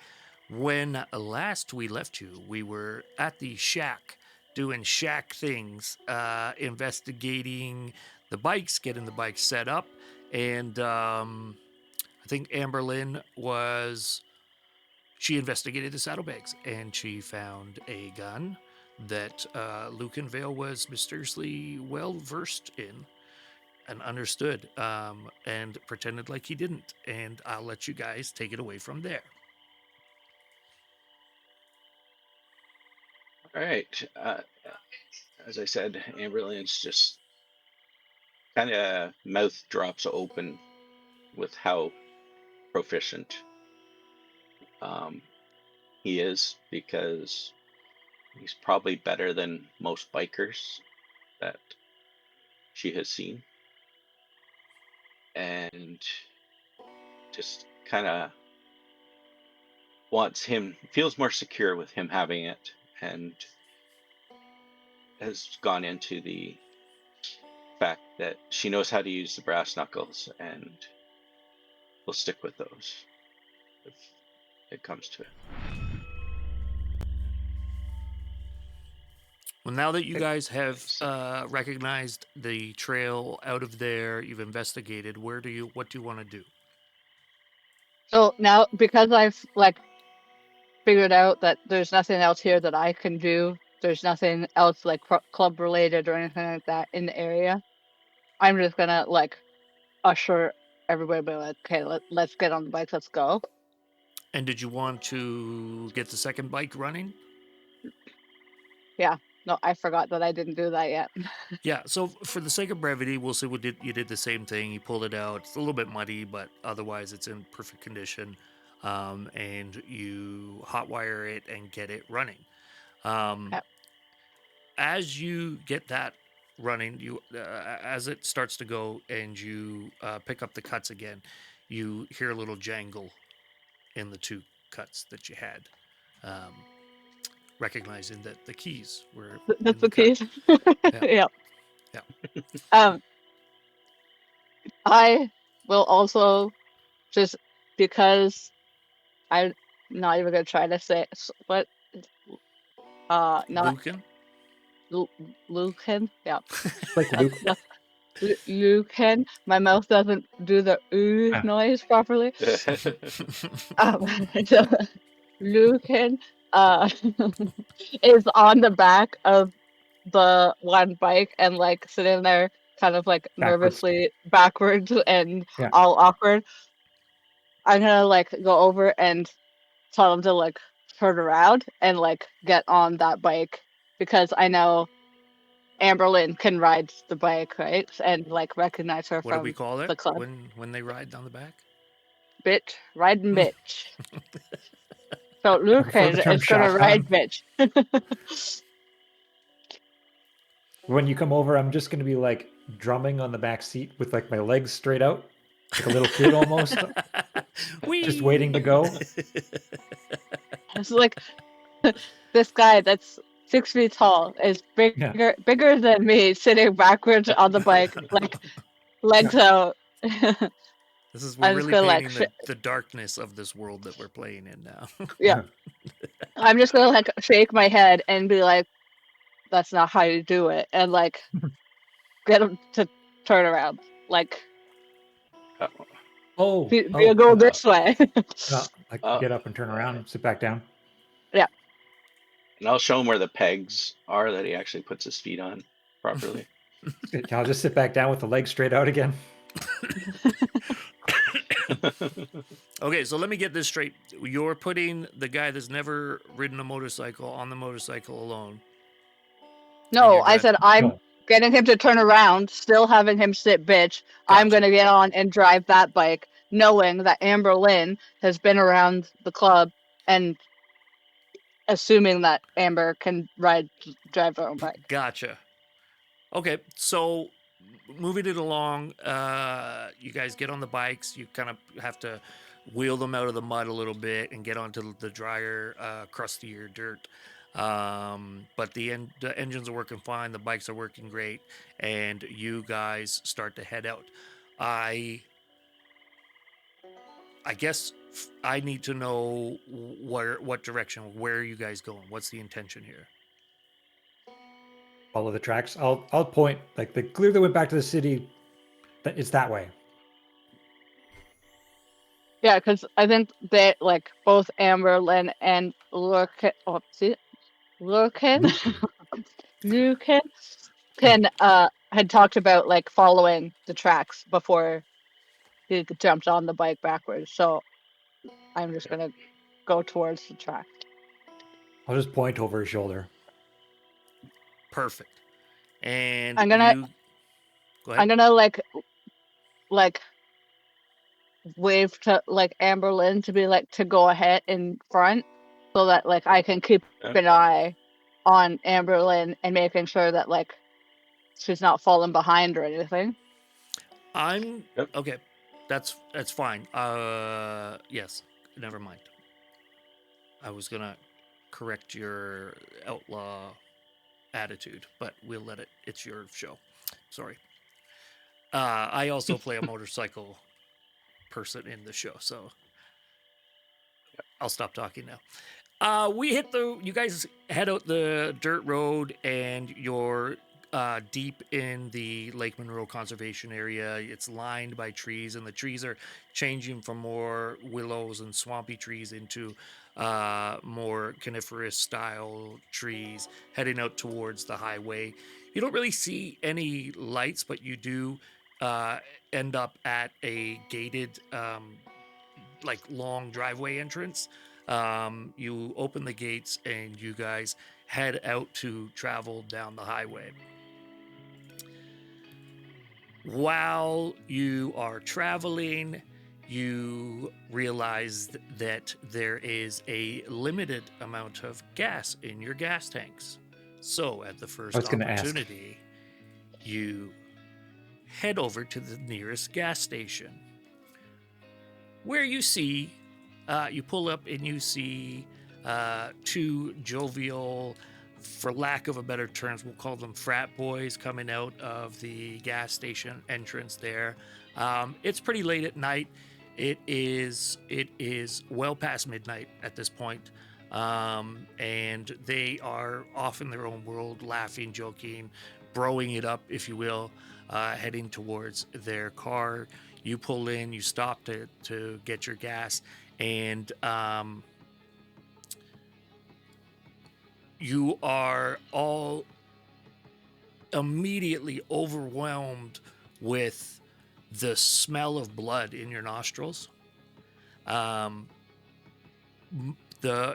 When last we left you, we were at the shack doing shack things, investigating the bikes, getting the bikes set up. And I think Amberlynn she investigated the saddlebags and she found a gun that Lucan Vale was mysteriously well versed in and understood, and pretended like he didn't. And I'll let you guys take it away from there. All right. As I said, Amberlynn's just kind of mouth drops open with how proficient he is, because he's probably better than most bikers that she has seen, and just kind of feels more secure with him having it, and has gone into the fact that she knows how to use the brass knuckles and will stick with those if it comes to it. Well, now that you guys have recognized the trail out of there, you've investigated, what do you want to do? So now, because I've like figured out that there's nothing else here that I can do, there's nothing else like club related or anything like that in the area, I'm just gonna like usher everybody, be like, okay, let's get on the bikes, let's go. And did you want to get the second bike running? Yeah. No, I forgot that I didn't do that yet. Yeah, so for the sake of brevity, we'll say you did the same thing. You pulled it out. It's a little bit muddy, but otherwise it's in perfect condition. And you hotwire it and get it running. Yep. As you get that running, as it starts to go and you pick up the cuts again, you hear a little jangle in the two cuts that you had. Recognizing that the keys were That's in the the cut. case. Yeah. Yeah. I will also, just because I'm not even gonna try to say what not Lucan? Lucan. Yeah. Like Luke. Lucan. My mouth doesn't do the ooh noise properly. So Lucan is on the back of the one bike and like sitting there kind of like nervously backwards and Yeah. all awkward. I'm gonna like go over and tell him to like turn around and like get on that bike, because I know Amberlynn can ride the bike, right? And like recognize her What do from we call it the club. when they ride down the back? Bitch, riding bitch. So Before Lucan the term is gonna ride shotgun, bitch. when you come over, I'm just going to be like drumming on the back seat with like my legs straight out, like a little kid almost, just waiting to go. It's like this guy that's 6 feet tall is bigger than me, sitting backwards on the bike, like legs out. This is, we're I'm just really gonna like painting the darkness of this world that we're playing in now. yeah. I'm just gonna like shake my head and be like, "That's not how you do it," and like get him to turn around, like we'll go this way. Like get up and turn around and sit back down. Yeah. And I'll show him where the pegs are that he actually puts his feet on properly. I'll just sit back down with the legs straight out again. Okay, so let me get this straight. You're putting the guy that's never ridden a motorcycle on the motorcycle alone. No, I said I'm getting him to turn around, still having him sit bitch. Gotcha. I'm gonna get on and drive that bike, knowing that Amberlynn has been around the club and assuming that Amber can drive her own bike. Gotcha. Okay, so moving it along, you guys get on the bikes. You kind of have to wheel them out of the mud a little bit and get onto the drier, crustier dirt. But the engines are working fine. The bikes are working great, and you guys start to head out. I guess I need to know what direction, where are you guys going? What's the intention here? Follow the tracks. I'll point, like, they clearly went back to the city. It's that way. Yeah, because I think that like both Amberlyn and Lurkin, Lucan can had talked about like following the tracks before he jumped on the bike backwards. So I'm just gonna go towards the track. I'll just point over his shoulder. Perfect. And I'm gonna you go ahead. I'm gonna like wave to like Amberlyn to be like to go ahead in front so that like I can keep an eye on Amberlyn and making sure that like she's not falling behind or anything. I'm Yep. okay. That's fine. Yes. Never mind. I was gonna correct your outlaw attitude, but we'll let it. It's your show. Sorry. I also play a motorcycle person in the show, so I'll stop talking now. You guys head out the dirt road and you're deep in the Lake Monroe Conservation Area. It's lined by trees, and the trees are changing from more willows and swampy trees into more coniferous style trees, heading out towards the highway. You don't really see any lights, but you do end up at a gated like long driveway entrance. You open the gates and you guys head out to travel down the highway. While you are traveling, you realize that there is a limited amount of gas in your gas tanks. So at the first opportunity, you head over to the nearest gas station, where you see, you pull up and you see two jovial, for lack of a better terms, we'll call them frat boys, coming out of the gas station entrance there. It's pretty late at night. It is well past midnight at this point. And they are off in their own world, laughing, joking, broing it up, if you will, heading towards their car. You pull in, you stop to get your gas, and you are all immediately overwhelmed with the smell of blood in your nostrils. The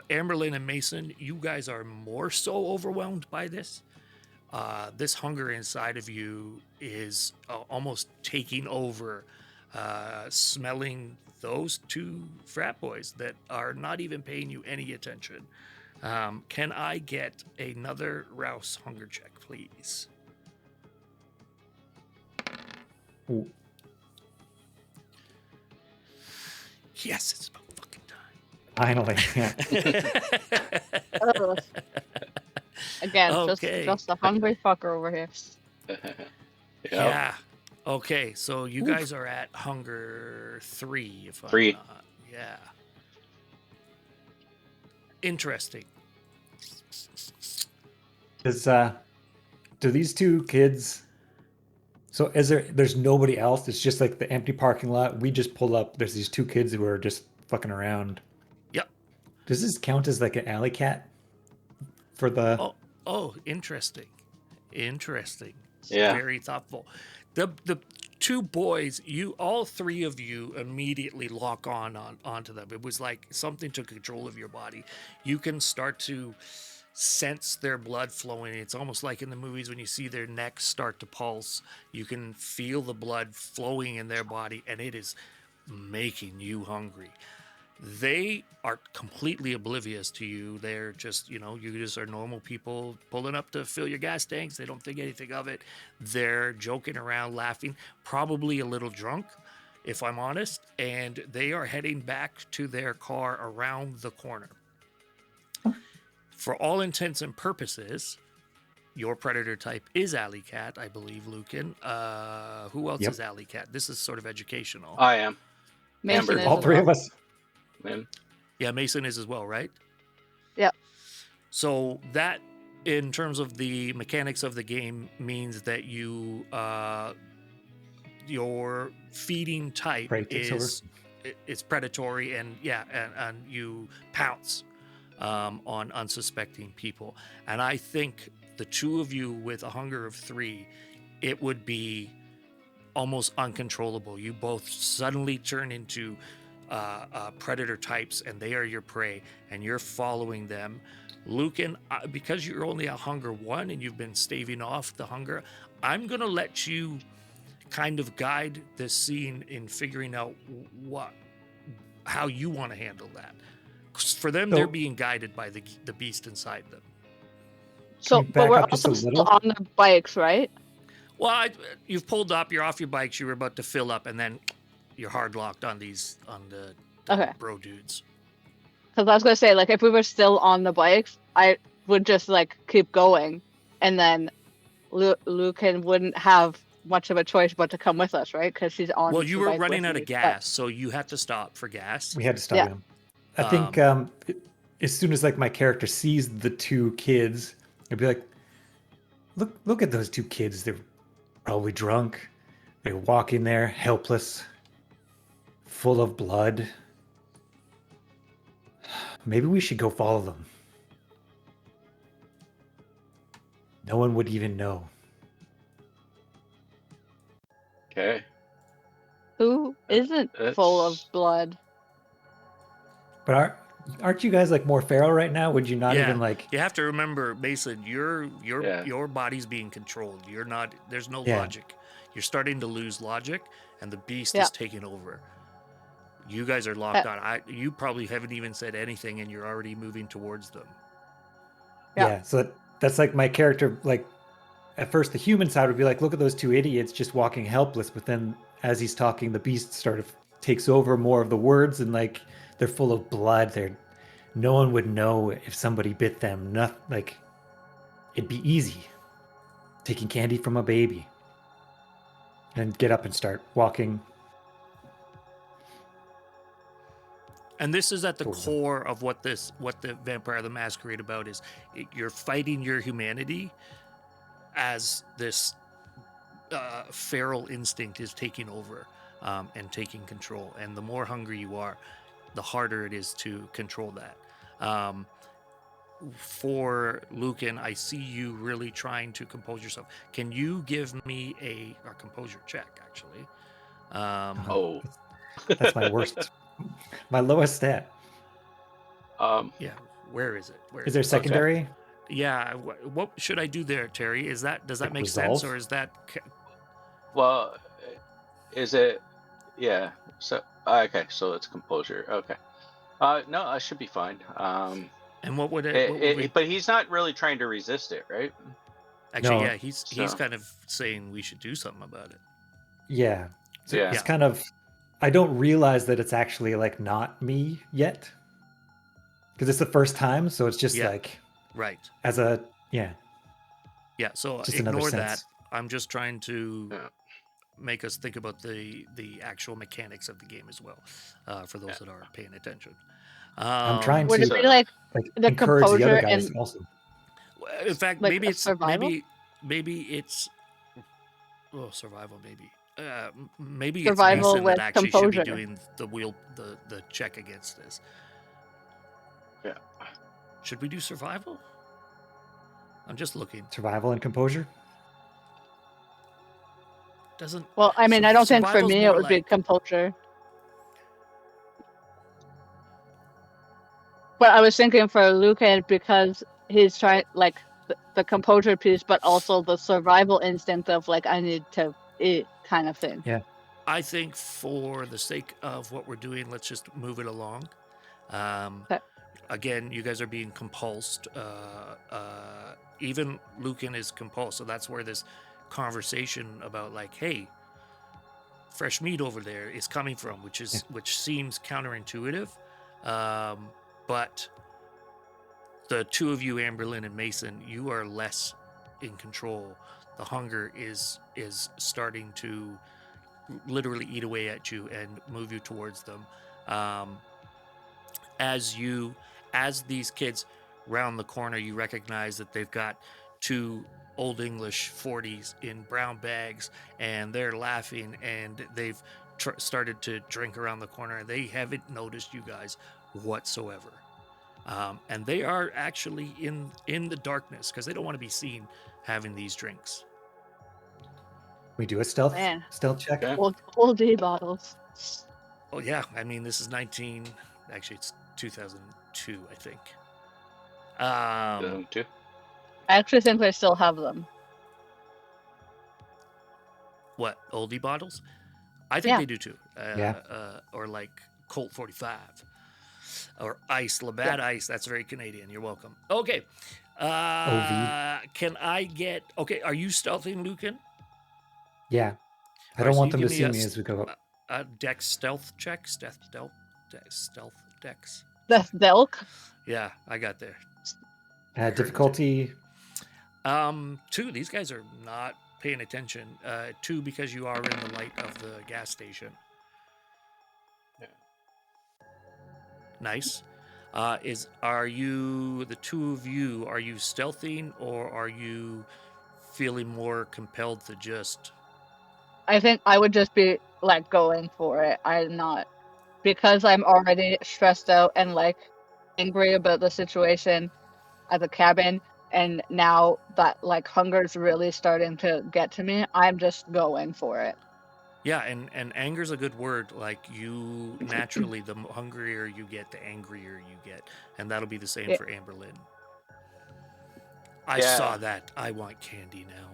Amberlyn and Mason, you guys are more so overwhelmed by this. This hunger inside of you is almost taking over, smelling those two frat boys that are not even paying you any attention. Can I get another Rouse hunger check, please? Ooh. Yes, it's about fucking time. Finally. Oh. Again, Okay. just a hungry fucker over here. Yeah. Okay, so you guys are at hunger 3, if I'm not. Yeah. Interesting. Do these two kids? So there's nobody else? It's just like the empty parking lot. We just pull up. There's these two kids who are just fucking around. Yep. Does this count as like an alley cat? For the interesting. Yeah. Very thoughtful. The two boys, all three of you immediately lock onto them. It was like something took control of your body. You can start to sense their blood flowing. It's almost like in the movies when you see their necks start to pulse. You can feel the blood flowing in their body, and it is making you hungry. They are completely oblivious to you. They're just, you just are normal people pulling up to fill your gas tanks. They don't think anything of it. They're joking around, laughing, probably a little drunk, if I'm honest. And they are heading back to their car around the corner. For all intents and purposes, Your predator type is alley cat, I believe, Lucan. Who else Yep. is alley cat? This is sort of educational. I am. Mason Amber. is All as three well. of us. Him. Yeah, Mason is as well, right? Yep. So that, in terms of the mechanics of the game, means that your feeding type Prey takes over. is predatory, and you pounce on unsuspecting people. And I think the two of you with a hunger of 3, it would be almost uncontrollable. You both suddenly turn into predator types, and they are your prey, and you're following them. Lucan, because you're only a hunger 1 and you've been staving off the hunger, I'm going to let you kind of guide this scene in figuring out how you want to handle that. 'Cause for them, they're being guided by the beast inside them. So, we but back we're up just also a still little? on the bikes, right? Well, you've pulled up, you're off your bikes, you were about to fill up, and then you're hard locked on the Okay. bro dudes. Because I was gonna say, like, if we were still on the bikes, I would just like keep going, and then Lucan wouldn't have much of a choice but to come with us, right? Because she's on. Well, the you were bike running with out me. of gas, so you had to stop for gas. We had to stop Yeah. him. I think as soon as like my character sees the 2 kids, I'd be like, look at those 2 kids. They're probably drunk. They're walking there, helpless, full of blood. Maybe we should go follow them. No one would even know. Okay. Who isn't full of That's- blood? But aren't you guys like more feral right now? Would you not Yeah. even like? You have to remember, Mason, Yeah. your body's being controlled. You're not. There's no Yeah. logic. You're starting to lose logic, and the beast Yeah. is taking over. You guys are locked on. You probably haven't even said anything, and you're already moving towards them. Yeah. So that's like my character. Like at first, the human side would be like, look at those 2 idiots just walking helpless. But then, as he's talking, the beast sort of takes over more of the words, and like they're full of blood. No one would know if somebody bit them. Like it'd be easy taking candy from a baby, and get up and start walking. And this is at the Towards them. core of what the Vampire the Masquerade about is. You're fighting your humanity as this feral instinct is taking over and taking control. And the more hungry you are, the harder it is to control that. For Lucan, I see you really trying to compose yourself. Can you give me a composure check, actually? Oh. That's my worst, my lowest stat. Yeah. Where is it? Is there secondary? Yeah. What should I do there, Terry? Does that Like make resolve? sense, or is that? Well, is it? Yeah. So okay. So it's composure. Okay. No, I should be fine. And what would it? But he's not really trying to resist it, right? Actually, No. yeah, he's So- kind of saying we should do something about it. Yeah. So Yeah. it's kind of, I don't realize that it's actually like not me yet, because it's the first time. So it's just Yeah. like Right. as a yeah. Yeah. So Just another ignore that. sense. I'm just trying to Yeah. make us think about the actual mechanics of the game as well, for those that are paying attention. I'm trying Would to it be like the encourage the composure other guys and also. In fact, like maybe a it's survival? maybe it's survival. Maybe Survival it's Mason with that actually should be composure. doing the check against this. Yeah. Should we do survival? I'm just looking. Survival and composure. Doesn't Well, I mean, I don't think for survival's me it more would be like- composure. But I was thinking for Lucan because he's trying like the composure piece, but also the survival instinct of like I need to eat kind of thing. Yeah. I think for the sake of what we're doing, let's just move it along. Okay. Again, you guys are being compulsed. Even Lucan is compulsed, so that's where this conversation about like, hey, fresh meat over there is coming from, which seems counterintuitive. But the two of you, Amberlynn and Mason, you are less in control. The hunger is starting to literally eat away at you and move you towards them. Um, as these kids round the corner, you recognize that they've got two Old English 40s in brown bags, and they're laughing, and they've started to drink around the corner. They haven't noticed you guys whatsoever. And they are actually in the darkness because they don't want to be seen having these drinks. We do a stealth Man. check. Okay. Old D bottles. Oh yeah, I mean this is actually it's 2002, I think. Too. I actually think I still have them. What, oldie bottles? I think Yeah. they do too. Yeah. Or like Colt 45 or Ice, Labatt Ice. That's very Canadian. You're welcome. Okay. Can I get? Okay, are you stealthing, Lucan? Yeah. I All don't right, so want you them give to me see a me as we go. A dex stealth check. Stealth dex. That's Delk. Yeah, I got there. Difficulty. 2. These guys are not paying attention. 2 because you are in the light of the gas station. Yeah. Nice. Are you, the two of you, are you stealthing or are you feeling more compelled to just? I think I would just be like going for it. I'm not, because I'm already stressed out and like angry about the situation at the cabin, and now that like hunger is really starting to get to me, I'm just going for it. Yeah, and anger's a good word. Like you naturally, the hungrier you get, the angrier you get, and that'll be the same Yeah. for Amberlynn. I Yeah. saw that. I want candy now.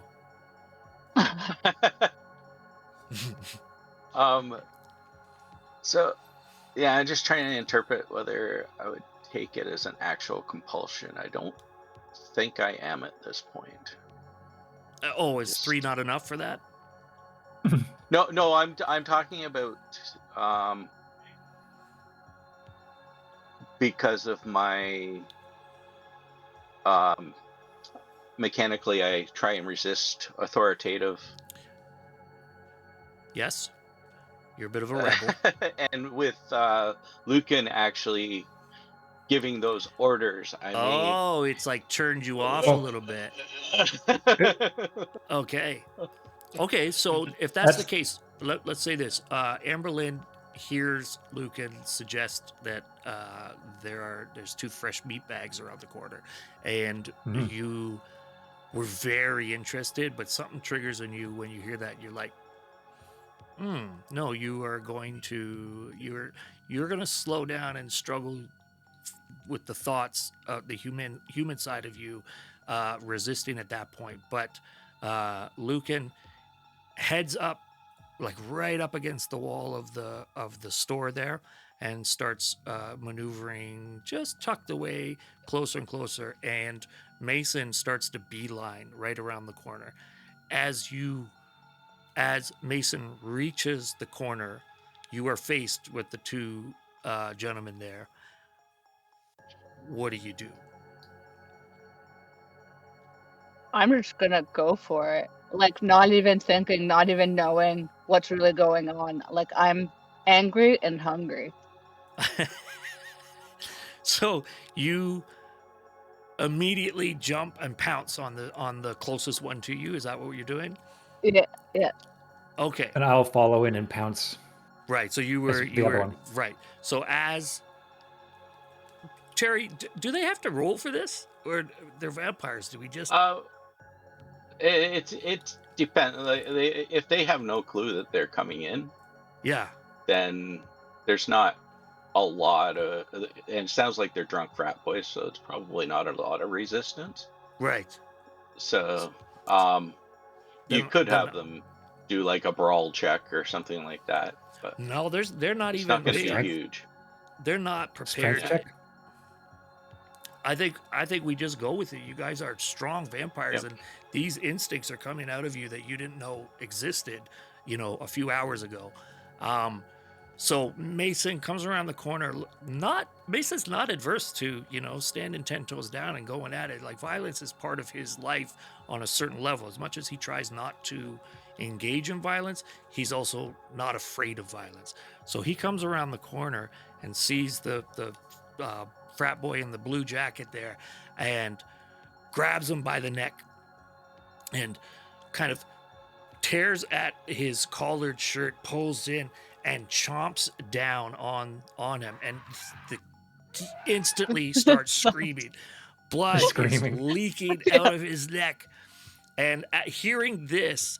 So yeah, I'm just trying to interpret whether I would take it as an actual compulsion. I don't think I am at this point. Oh, is 3 not enough for that? No, I'm talking about because of my mechanically I try and resist authoritative. Yes. You're a bit of a rebel. And with Lucan actually giving those orders, I may. Oh, it's like turned you off a little bit. Okay. Okay, so if that's the case, let's say this. Amberlynn hears Lucan suggest that there's 2 fresh meat bags around the corner, and you were very interested, but something triggers in you when you hear that. You're like, no, you're going to slow down and struggle with the thoughts of the human side of you, resisting at that point. But Lucan heads up, like right up against the wall of the store there, and starts maneuvering just tucked away closer and closer. And Mason starts to beeline right around the corner. As Mason reaches the corner, you are faced with the 2 gentlemen there. What do you do? I'm just gonna go for it. Like not even thinking, not even knowing what's really going on. Like I'm angry and hungry. So you immediately jump and pounce on the closest one to you. Is that what you're doing? Yeah, yeah. Okay. And I'll follow in and pounce. Right. So you As were the other one. right. So as Terry, do they have to roll for this, or they're vampires? Do we just? It depends. Like, if they have no clue that they're coming in, Yeah. then there's not a lot of. And it sounds like they're drunk frat boys, so it's probably not a lot of resistance. Right. So, you Then- could then- have them do like a brawl check or something like that, but No, they're not it's even. not going to be Strength. huge. They're not prepared. Strength check. I think we just go with it. You guys are strong vampires, Yep. and these instincts are coming out of you that you didn't know existed, a few hours ago. So Mason comes around the corner. Mason's not adverse to, standing 10 toes down and going at it. Like, violence is part of his life on a certain level. As much as he tries not to engage in violence, he's also not afraid of violence. So he comes around the corner and sees the frat boy in the blue jacket there and grabs him by the neck and kind of tears at his collared shirt, pulls in, and chomps down on him, and he instantly starts screaming. Blood is leaking out of his neck. And at hearing this,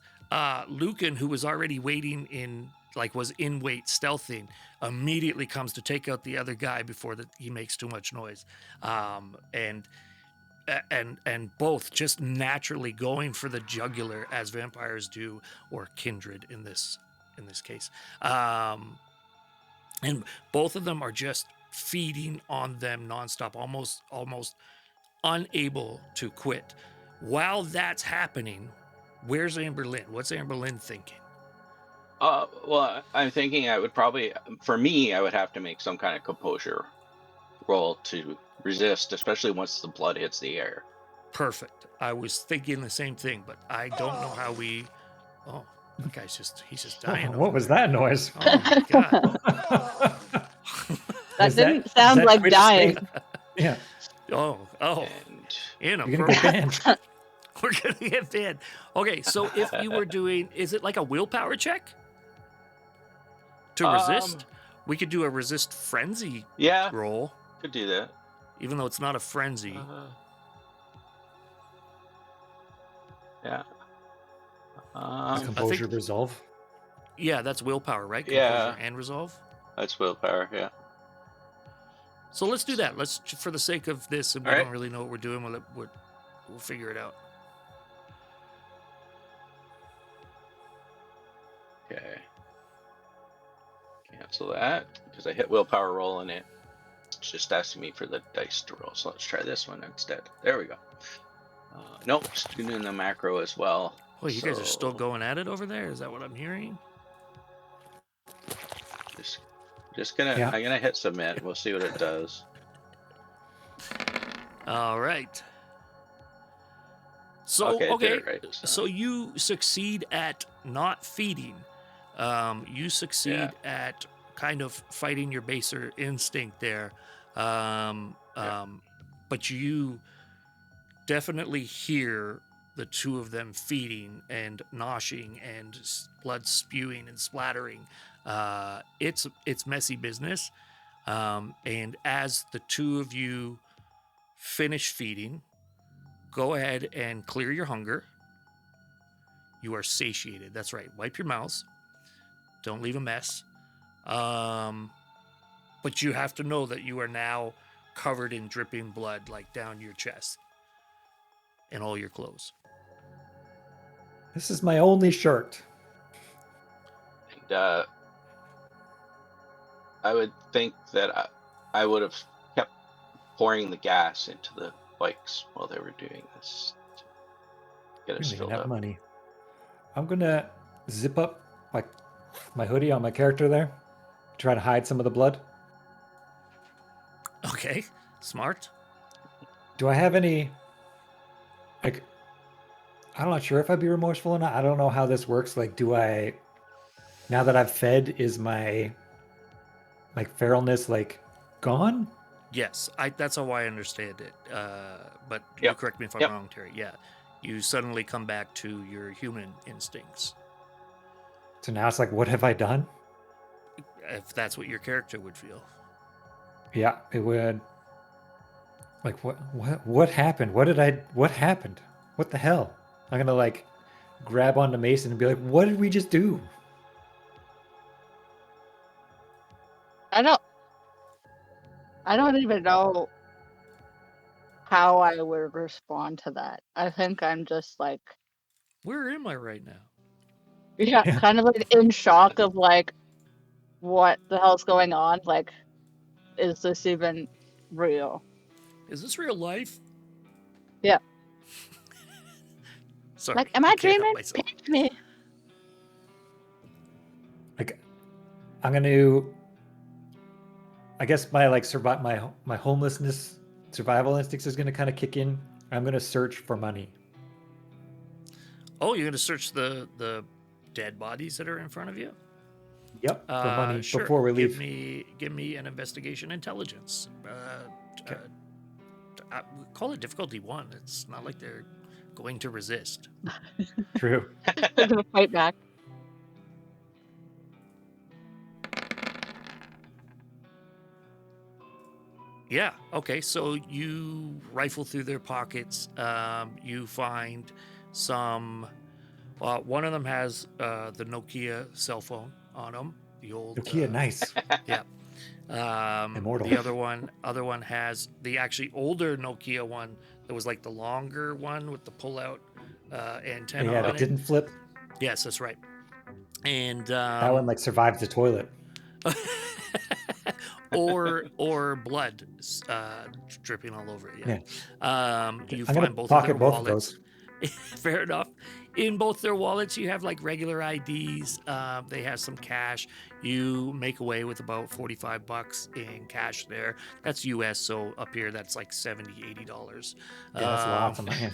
Lucan, who was already waiting was in wait, stealthing, immediately comes to take out the other guy before he makes too much noise. And both just naturally going for the jugular as vampires do, or kindred in this case. And both of them are just feeding on them nonstop, almost unable to quit. While that's happening, where's Amberlynn? What's Amberlynn thinking? Well, I'm thinking I would have to make some kind of composure roll to resist, especially once the blood hits the air. Perfect. I was thinking the same thing, but I don't know how we. Oh, that guy's he's just dying. What was that noise? Oh my god. That didn't sound like dying. Yeah. Oh. And you're gonna get banned. We're gonna get banned. Okay, so if you were doing, is it like a willpower check to resist? We could do a resist frenzy roll. Could do that. Even though it's not a frenzy. Yeah. Composure, resolve. Yeah, that's willpower, right? Yeah. And resolve. That's willpower, yeah. So let's do that. Let's, for the sake of this, and we don't really know what we're doing, we'll figure it out. Okay. Cancel that, because I hit willpower roll and it's just asking me for the dice to roll. So let's try this one instead. There we go. Nope, just doing the macro as well. Well, you guys are still going at it over there? Is that what I'm hearing? Just gonna, I'm gonna hit submit. We'll see what it does. All right. So, okay. Right, so you succeed at not feeding. You succeed at kind of fighting your baser instinct there. But you definitely hear the two of them feeding and noshing and blood spewing and splattering. It's messy business. And as the two of you finish feeding, go ahead and clear your hunger. You are satiated. That's right. Wipe your mouths. Don't leave a mess. But you have to know that you are now covered in dripping blood, like down your chest and all your clothes. This is my only shirt. And I would think that I would have kept pouring the gas into the bikes while they were doing this. Get us filled up. Money. I'm gonna zip up my hoodie on my character there, try to hide some of the blood. Okay, smart. Do I have any? I'm not sure if I'd be remorseful or not. I don't know how this works. Do I? Now that I've fed, is my feralness gone? Yes, that's how I understand it. But you correct me if I'm wrong, Terry. Yeah, you suddenly come back to your human instincts. So now it's what have I done? If that's what your character would feel. Yeah, it would. What happened? What happened? What the hell? I'm gonna grab onto Mason and be like, what did we just do? I don't even know how I would respond to that. I think I'm just where am I right now? Yeah, kind of in shock of what the hell's going on? Is this even real? Is this real life? Yeah. Sorry. Am I dreaming? Pinch me. I'm gonna. I guess my my homelessness survival instincts is gonna kind of kick in. I'm gonna search for money. Oh, you're going to search the dead bodies that are in front of you? Yep, for money Sure. before we leave. Give me an investigation intelligence. Okay. Call it difficulty 1. It's not like they're going to resist. True. They're gonna fight back. Yeah. Okay. So you rifle through their pockets. You find some. One of them has the Nokia cell phone on them. The old Nokia, nice. Yeah. Immortal. The other one has the actually older Nokia one that was like the longer one with the pull-out antenna Yeah, on that it. didn't flip. Yes, that's right. And That one like survived the toilet. or blood dripping all over it. Yeah. You I'm gonna find both of pocket their both of wallets. those. Fair enough. In both their wallets, you have like regular IDs. They have some cash. You make away with about $45 in cash there. That's US, so up here that's like $70, $80. Yeah, that's lots of money.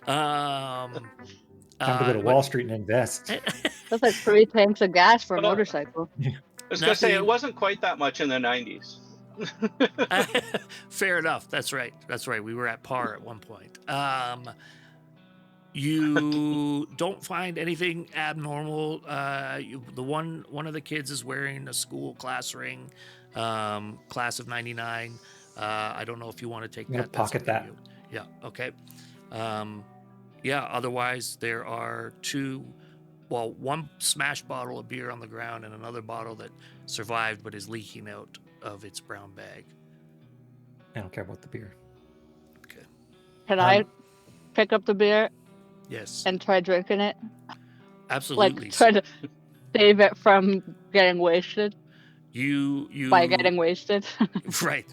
Time to go to Wall Street and invest. That's like 3 tanks of gas for a motorcycle. I was going to say, it wasn't quite that much in the 90s. Fair enough. That's right. We were at par at one point. You don't find anything abnormal. One of the kids is wearing a school class ring, class of '99. I don't know if you want to take I'm gonna that. That's pocket up to that. you. Yeah. Okay. Yeah. Otherwise, there are one smashed bottle of beer on the ground and another bottle that survived but is leaking out of its brown bag. I don't care about the beer. Okay. Can I pick up the beer Yes. and try drinking it? Absolutely. Like try to save it from getting wasted You by getting wasted. Right.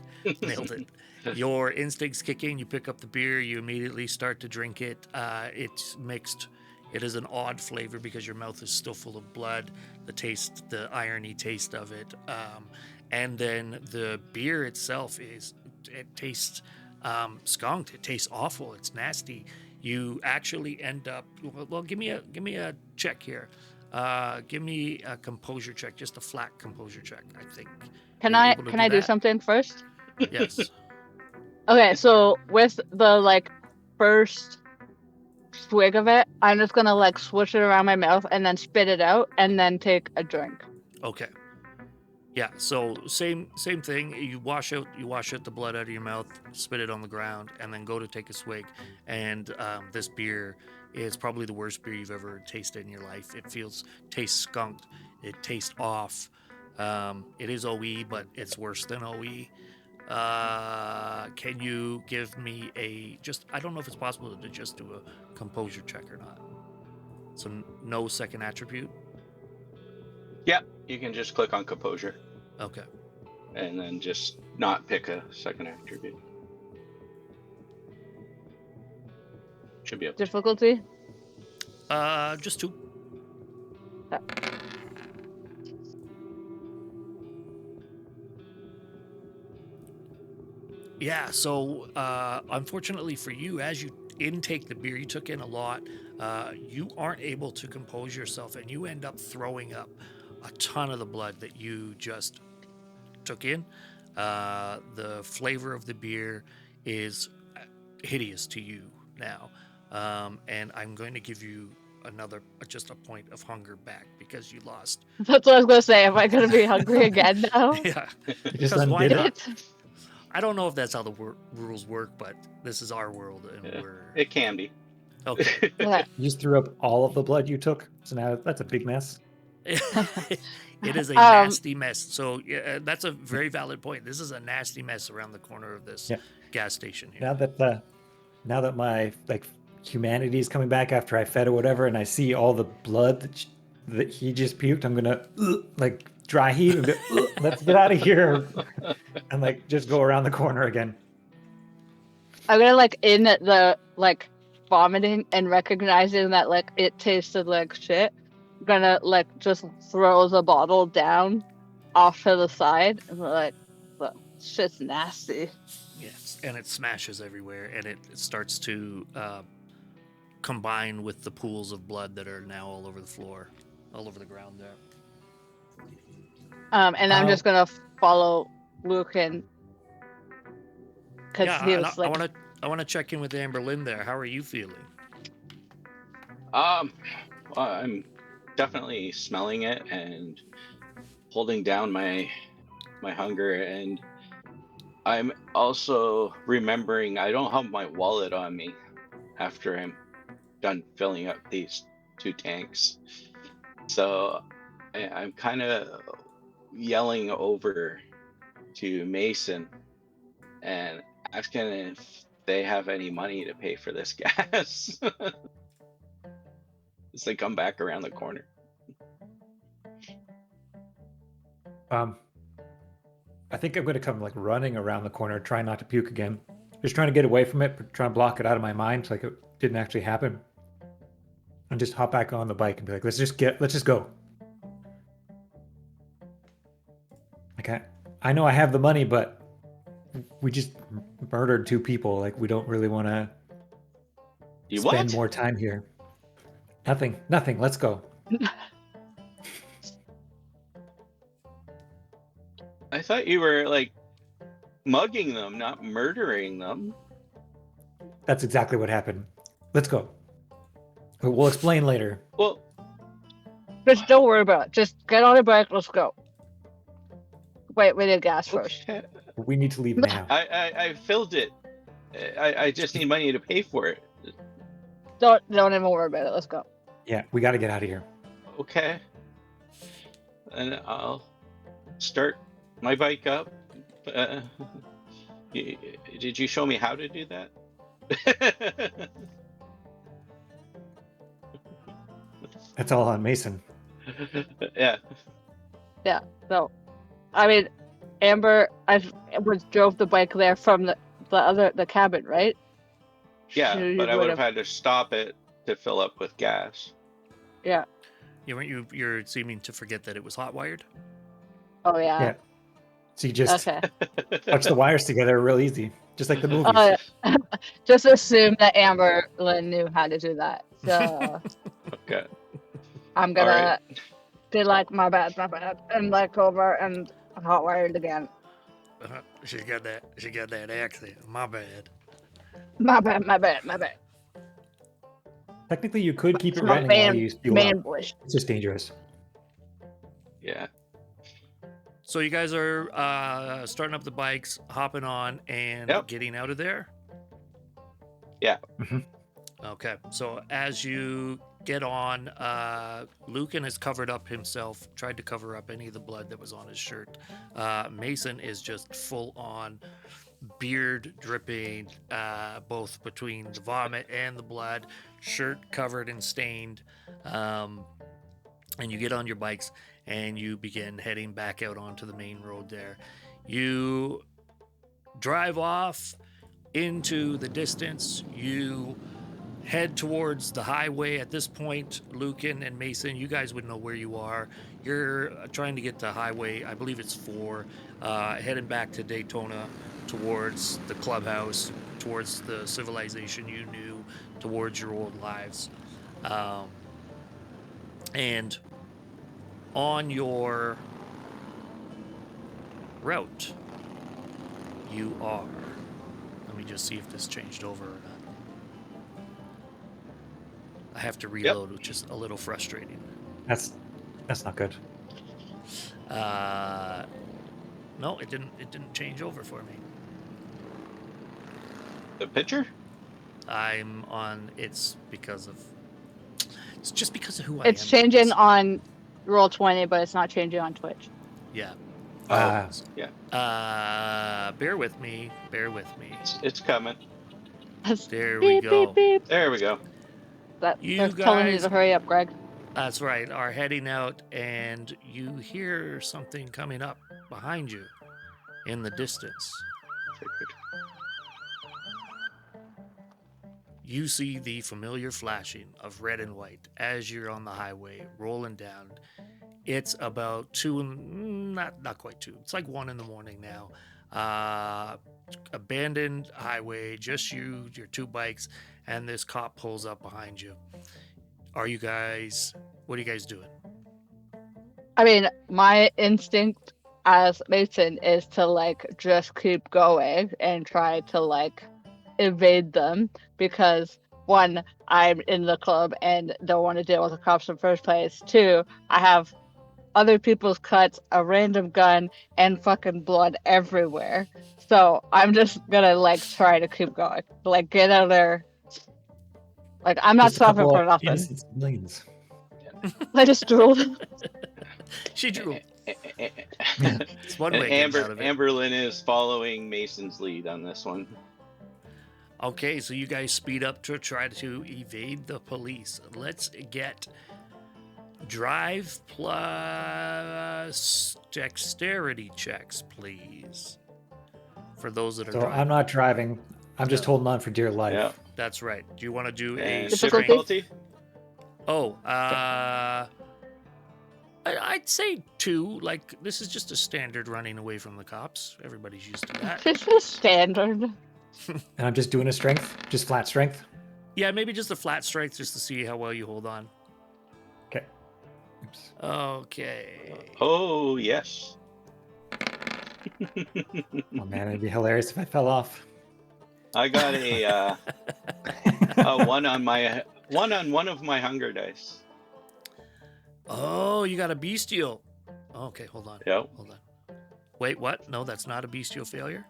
Nailed it. Your instincts kick in, you pick up the beer, you immediately start to drink it. It's mixed. It is an odd flavor because your mouth is still full of blood, the irony taste of it. And then the beer itself it tastes skunked. It tastes awful. It's nasty. You actually end up, well, give me a check here. Give me a composure check, just a flat composure check, I think. Can Are you I able to do that? something first? Yes. Okay, so with the like first swig of it, I'm just gonna like swish it around my mouth and then spit it out and then take a drink. Okay. Yeah, so same thing. You wash out the blood out of your mouth, spit it on the ground, and then go to take a swig. And this beer is probably the worst beer you've ever tasted in your life. It tastes skunked. It tastes off. It is OE, but it's worse than OE. Can you give me I don't know if it's possible to just do a composure check or not. So no second attribute? Yeah, you can just click on composure. Okay. And then just not pick a second attribute. Should be able to. Difficulty? Just 2. Yeah, so unfortunately for you, as you intake the beer, you took in a lot, you aren't able to compose yourself and you end up throwing up a ton of the blood that you just took in. The flavor of the beer is hideous to you now. And I'm going to give you just a point of hunger back because you lost. That's what I was gonna say. Am I gonna be hungry again now? Yeah. Just Because why undid not? it. I don't know if that's how the rules work, but this is our world, and we're It can be. okay. Yeah. You just threw up all of the blood you took, so now that's a big mess. It is a nasty mess. So yeah, that's a very valid point. This is a nasty mess around the corner of this gas station here. Now that my humanity is coming back after I fed or whatever, and I see all the blood that he just puked, I'm gonna dry heave and go, let's get out of here, and just go around the corner again. I'm gonna in the vomiting and recognizing that it tasted like shit. gonna like just throw the bottle down off to the side and be like, "Look, shit's nasty." Yes, and it smashes everywhere, and it starts to combine with the pools of blood that are now all over the floor, all over the ground there. And I'm just gonna follow Lucan because he Yeah, and was I like, want to check in with Amber Lynn there. How are you feeling? Well, I'm definitely smelling it and holding down my hunger, and I'm also remembering I don't have my wallet on me after I'm done filling up these 2 tanks. So I'm kind of yelling over to Mason and asking if they have any money to pay for this gas as they come back around the corner. I think I'm going to come like running around the corner, trying not to puke again. Just trying to get away from it, but trying to block it out of my mind like it didn't actually happen. And just hop back on the bike and be like, let's just go. Okay. I know I have the money, but we just murdered 2 people. Like, we don't really want to You spend what? more time here. Nothing. Let's go. I thought you were like mugging them, not murdering them. That's exactly what happened. Let's go. But we'll explain later. Well, just don't worry about it. Just get on the bike. Let's go. Wait, we need gas first. okay. We need to leave now. I filled it. I just need money to pay for it. Don't even worry about it. Let's go. Yeah, we got to get out of here. Okay. And I'll start my bike up. Did you show me how to do that? That's all on Mason. Yeah. Yeah. So, I mean, Amber, drove the bike there from the cabin, right? Yeah, but I would have had to stop it to fill up with gas. Yeah. You're seeming to forget that it was hot wired. Oh yeah. Yeah. So you just Okay. touch the wires together real easy, just like the movies. Oh, yeah. Just assume that Amber Lynn knew how to do that. So Okay. I'm gonna be like, my bad, and like over and hot wired again. She got that accent. My bad. My bad. Technically, you could keep it My running while you fuel man up. voice. It's just dangerous. Yeah. So you guys are starting up the bikes, hopping on, and getting out of there? Yeah. Mhm. Okay. So as you get on, Lucan has covered up himself, tried to cover up any of the blood that was on his shirt. Mason is just full on beard dripping, both between the vomit and the blood, shirt covered and stained. And you get on your bikes and you begin heading back out onto the main road there. You drive off into the distance. You head towards the highway. At this point, Lucan and Mason, you guys would know where you are. You're trying to get to highway, I believe it's 4, heading back to Daytona towards the clubhouse, towards the civilization you knew, towards your old lives. And on your route, you are. Let me just see if this changed over or not. I have to reload, which is a little frustrating. That's not good. No, it didn't change over for me. The picture? I'm on. It's just because of who I am. It's changing on Roll20, but it's not changing on Twitch. Yeah. Yeah. Bear with me. It's coming. There we go. Beep. There we go. They're You telling you guys, to hurry up, Greg. that's right, are heading out, and you hear something coming up behind you in the distance. you see the familiar flashing of red and white as you're on the highway rolling down. It's about not quite 2. It's like 1 in the morning now. Abandoned highway, just you, your 2 bikes, and this cop pulls up behind you. What are you guys doing? I mean, my instinct as Mason is to like just keep going and try to like evade them because 1, I'm in the club and don't want to deal with the cops in the first place. 2, I have other people's cuts, a random gun, and fucking blood everywhere. So I'm just gonna like try to keep going. Like get out of there. Like I'm not Just a stopping couple for of nothing. innocent civilians. I just drooled. She drew. And It's one way getting out of it. Amberlyn is following Mason's lead on this one. Okay, so you guys speed up to try to evade the police. Let's get drive plus dexterity checks, please. For those that are So driving. I'm not driving. I'm just holding on for dear life. Yeah. That's right. Do you want to do a And Difficulty? difficulty? Oh, I'd say 2. Like, this is just a standard running away from the cops. Everybody's used to that. This is standard. And I'm just doing a strength, just flat strength. Yeah, maybe just a flat strength just to see how well you hold on. Okay. Oops. Okay. Oh, yes. Oh man, it'd be hilarious if I fell off. I got a 1 on one of my hunger dice. Oh, you got a bestial. Okay, hold on. Yep. Hold on. Wait, what? No, that's not a bestial failure?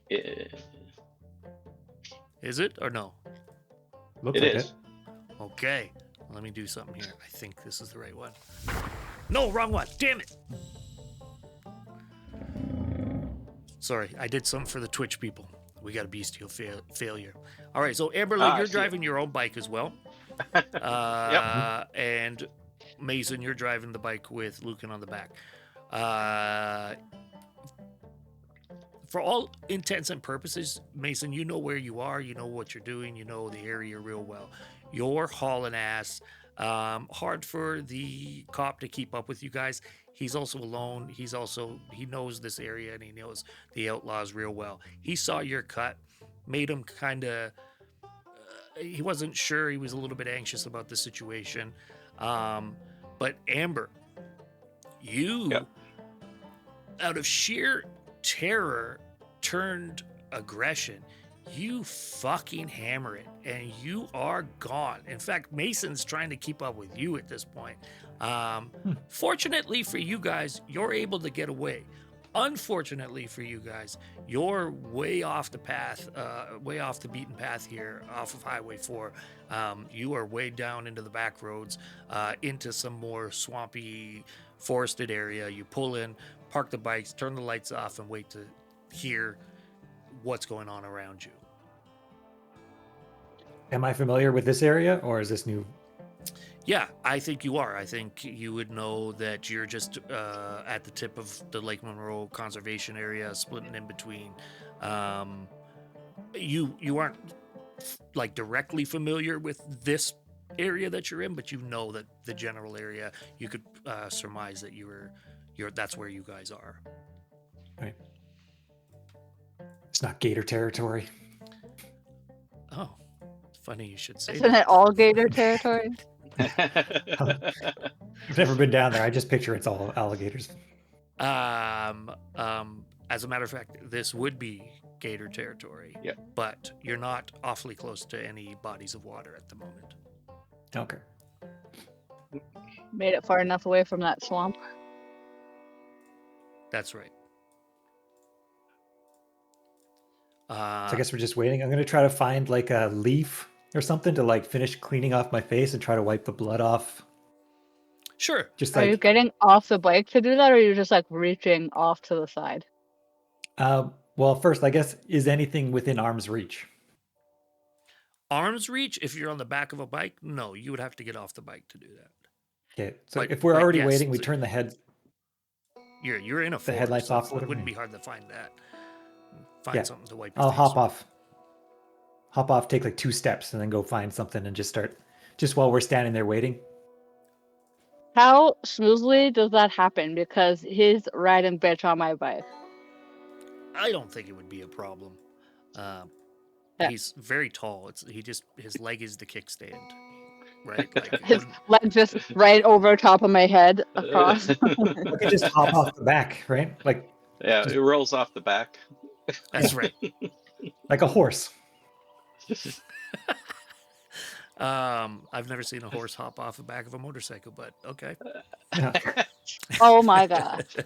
It Is it or no? Looks like is. it. Okay. Let me do something here. I think this is the right one. No, wrong one. Damn it. Sorry, I did something for the Twitch people. We got a bestial failure. All right, so Amberlyn, you're driving your own bike as well. And Mason, you're driving the bike with Lucan on the back. For all intents and purposes, Mason, you know where you are, you know what you're doing, you know the area real well. You're hauling ass. Hard for the cop to keep up with you guys. He's also alone. He knows this area and he knows the outlaws real well. He saw your cut, made him kind of, he wasn't sure. He was a little bit anxious about the situation. But Amber, you, out of sheer terror turned aggression, you fucking hammer it and you are gone. In fact, Mason's trying to keep up with you at this point. Fortunately for you guys, you're able to get away. Unfortunately for you guys, you're way off the path, way off the beaten path here, off of Highway 4. You are way down into the back roads, into some more swampy, forested area. You pull in, park the bikes, turn the lights off, and wait to hear what's going on around you. Am I familiar with this area, or is this new? Yeah, I think you are. I think you would know that you're just at the tip of the Lake Monroe conservation area, splitting in between. You aren't like directly familiar with this area that you're in, but you know that the general area. You could surmise that that's where you guys are. Right. It's not Gator territory. Oh, funny you should say Isn't that. it all gator territory? I've never been down there. I just picture it's all alligators. As a matter of fact, this would be gator territory. Yeah. But you're not awfully close to any bodies of water at the moment. Okay. Made it far enough away from that swamp. That's right. So I guess we're just waiting. I'm going to try to find like a leaf or something to like finish cleaning off my face and try to wipe the blood off. Sure. Just Are you like, getting off the bike to do that, or are you just like reaching off to the side? well, first, I guess, is anything within arm's reach? Arm's reach, if you're on the back of a bike, no, you would have to get off the bike to do that. Okay. So But- if we're but already yes, waiting, we the- turn the head. You're in a forest, headlights so off, it whatever. wouldn't be hard to find that. Find Yeah. something to wipe your I'll face hop with. hop off, take like 2 steps, and then go find something and just start, just while we're standing there waiting. How smoothly does that happen? Because he's riding bitch on my bike. I don't think it would be a problem. Yeah. He's very tall. His leg is the kickstand, right? Like it His wouldn't- leg just right over top of my head across. We could just hop off the back, right? Yeah, it rolls off the back. that's right. Like a horse. I've never seen a horse hop off the back of a motorcycle, but okay. Yeah. Oh my gosh.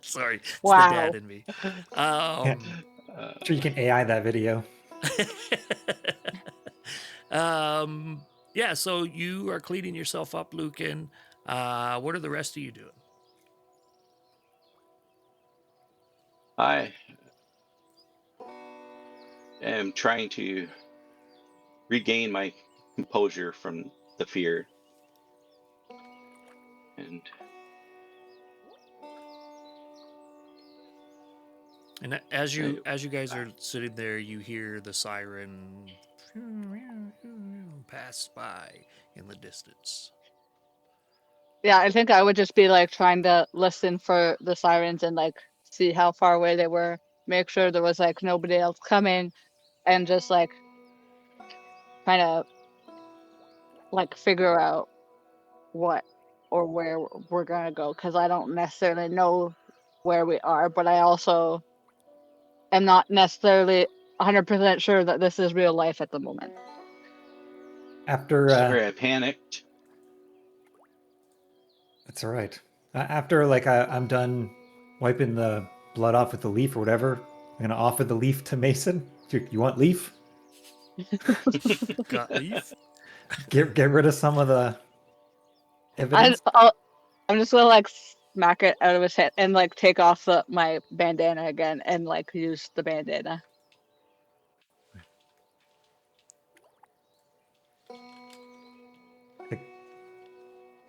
Sorry, it's Wow. the dad in me. Sure, you can AI that video. Yeah, so you are cleaning yourself up, Lucan. What are the rest of you doing? I am trying to regain my composure from the fear. And And as you guys are sitting there, you hear the siren pass by in the distance. Yeah, I think I would just be like trying to listen for the sirens and like see how far away they were, make sure there was like nobody else coming, and just like kind of like figure out what or where we're gonna go, because I don't necessarily know where we are, but I also am not necessarily 100% sure that this is real life at the moment. After sorry, I panicked. That's all right. After like I'm done wiping the blood off with the leaf or whatever, I'm gonna offer the leaf to Mason. You want leaf? Got leaf? Get rid of some of the evidence. I'm just gonna like smack it out of his head and like take off my bandana again and like use the bandana.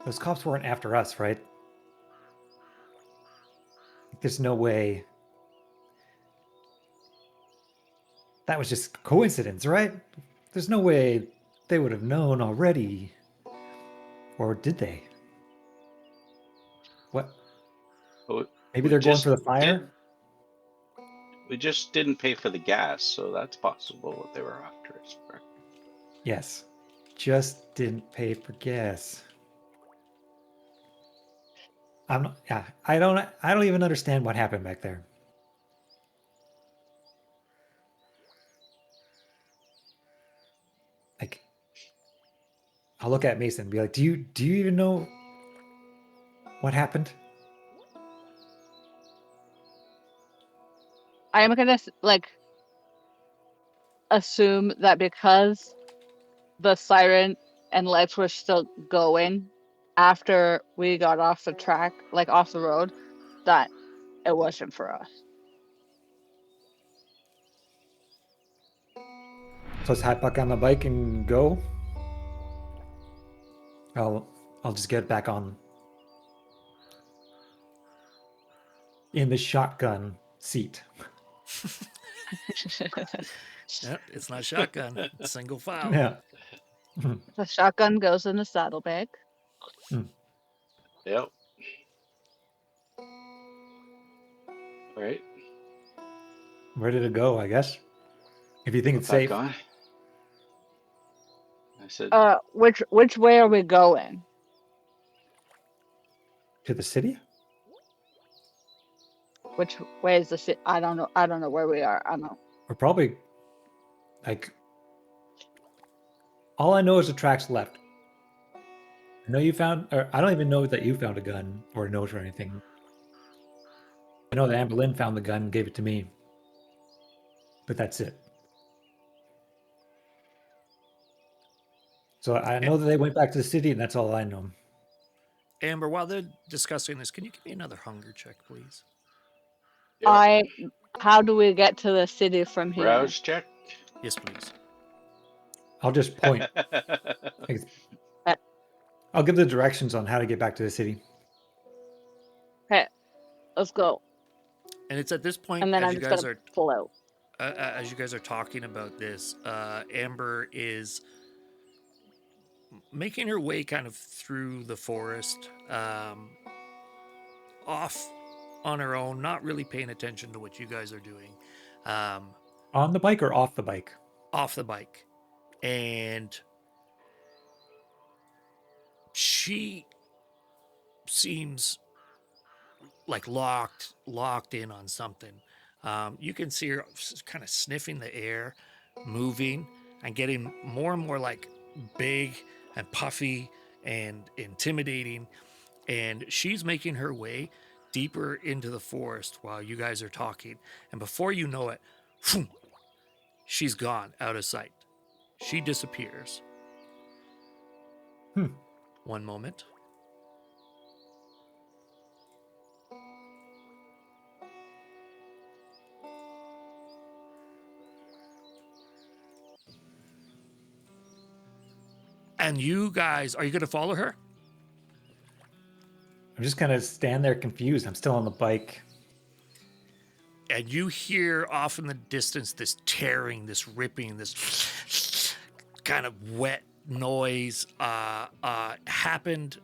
Those cops weren't after us, right? There's no way. That was just coincidence, right? There's no way they would have known already. Or did they? What? Oh, Maybe we they're going just for the fire? We just didn't pay for the gas, so that's possible what they were after us for. Yes. Just didn't pay for gas. I'm not, yeah, I don't even understand what happened back there. Like, I'll look at Mason and be like, do you even know what happened? I am gonna like assume that because the siren and lights were still going after we got off the track, like off the road, that it wasn't for us. So let's hop back on the bike and go. I'll just get back on in the shotgun seat. Yep, it's not shotgun. It's single file. Yeah. The shotgun goes in the saddlebag. Yep. All right. Ready to go, I guess. If you think it's Back safe. on. I said, Which way are we going? To the city? Which way is the city? I don't know. I don't know where we are. I don't know. We're probably like, all I know is the tracks left. I know you found, or I don't even know that you found a gun or a note or anything. I know that Amber Lynn found the gun and gave it to me. But that's it. So I know that they went back to the city, and that's all I know. Amber, while they're discussing this, can you give me another hunger check, please? yep. How do we get to the city from here? Browse check. Yes, please. I'll just point. I'll give the directions on how to get back to the city. Okay, let's go. And it's at this point, And then as I'm you just guys gonna are pull out. as you guys are talking about this, Amber is making her way kind of through the forest, off on her own, not really paying attention to what you guys are doing, um, On the bike or off the bike? off the bike. And she seems like locked in on something. You can see her kind of sniffing the air, moving, and getting more and more like big and puffy and intimidating. And she's making her way deeper into the forest while you guys are talking. And before you know it, phoom, she's gone out of sight. She disappears. Hmm. One moment. And you guys, are you going to follow her? I'm just kind of stand there confused. I'm still on the bike. And you hear off in the distance this tearing, this ripping, this kind of wet noise happened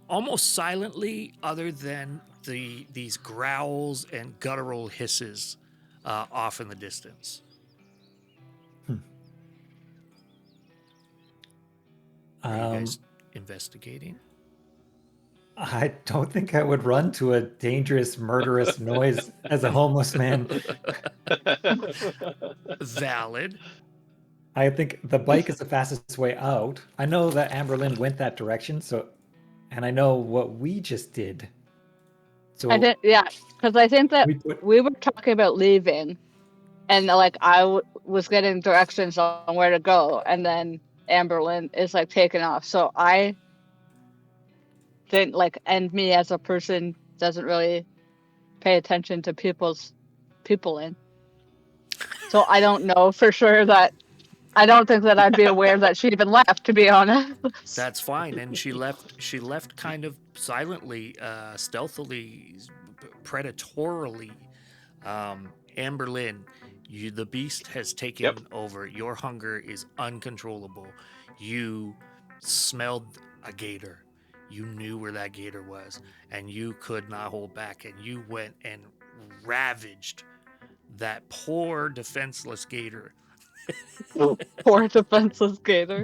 almost silently, other than these growls and guttural hisses off in the distance. Are you guys investigating? I don't think I would run to a dangerous, murderous noise as a homeless man. Valid. I think the bike is the fastest way out. I know that Amberlynn went that direction, and I know what we just did. So I think, yeah, because I think that put, we were talking about leaving, and like I was getting directions on where to go, and then Amberlynn is like taking off. So I think and me as a person doesn't really pay attention to people in. So I don't know for sure that I don't think that I'd be aware that she even left, to be honest. That's fine. And she left kind of silently, stealthily, predatorily. Amberlynn, the beast has taken Yep. over. Your hunger is uncontrollable. You smelled a gator. You knew where that gator was, and you could not hold back. And you went and ravaged that poor defenseless gator. Poor defenseless gator.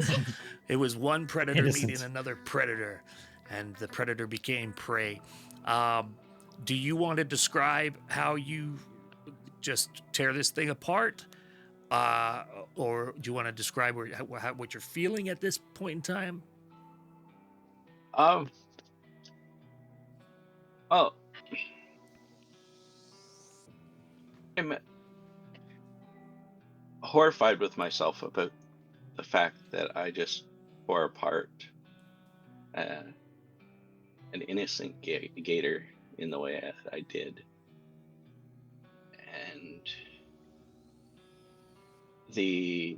It was one predator Innocent. meeting another predator, and the predator became prey. Do you want to describe how you just tear this thing apart? Or do you want to describe what you're feeling at this point in time? Oh, I'm horrified with myself about the fact that I just tore apart an innocent gator in the way I did, and the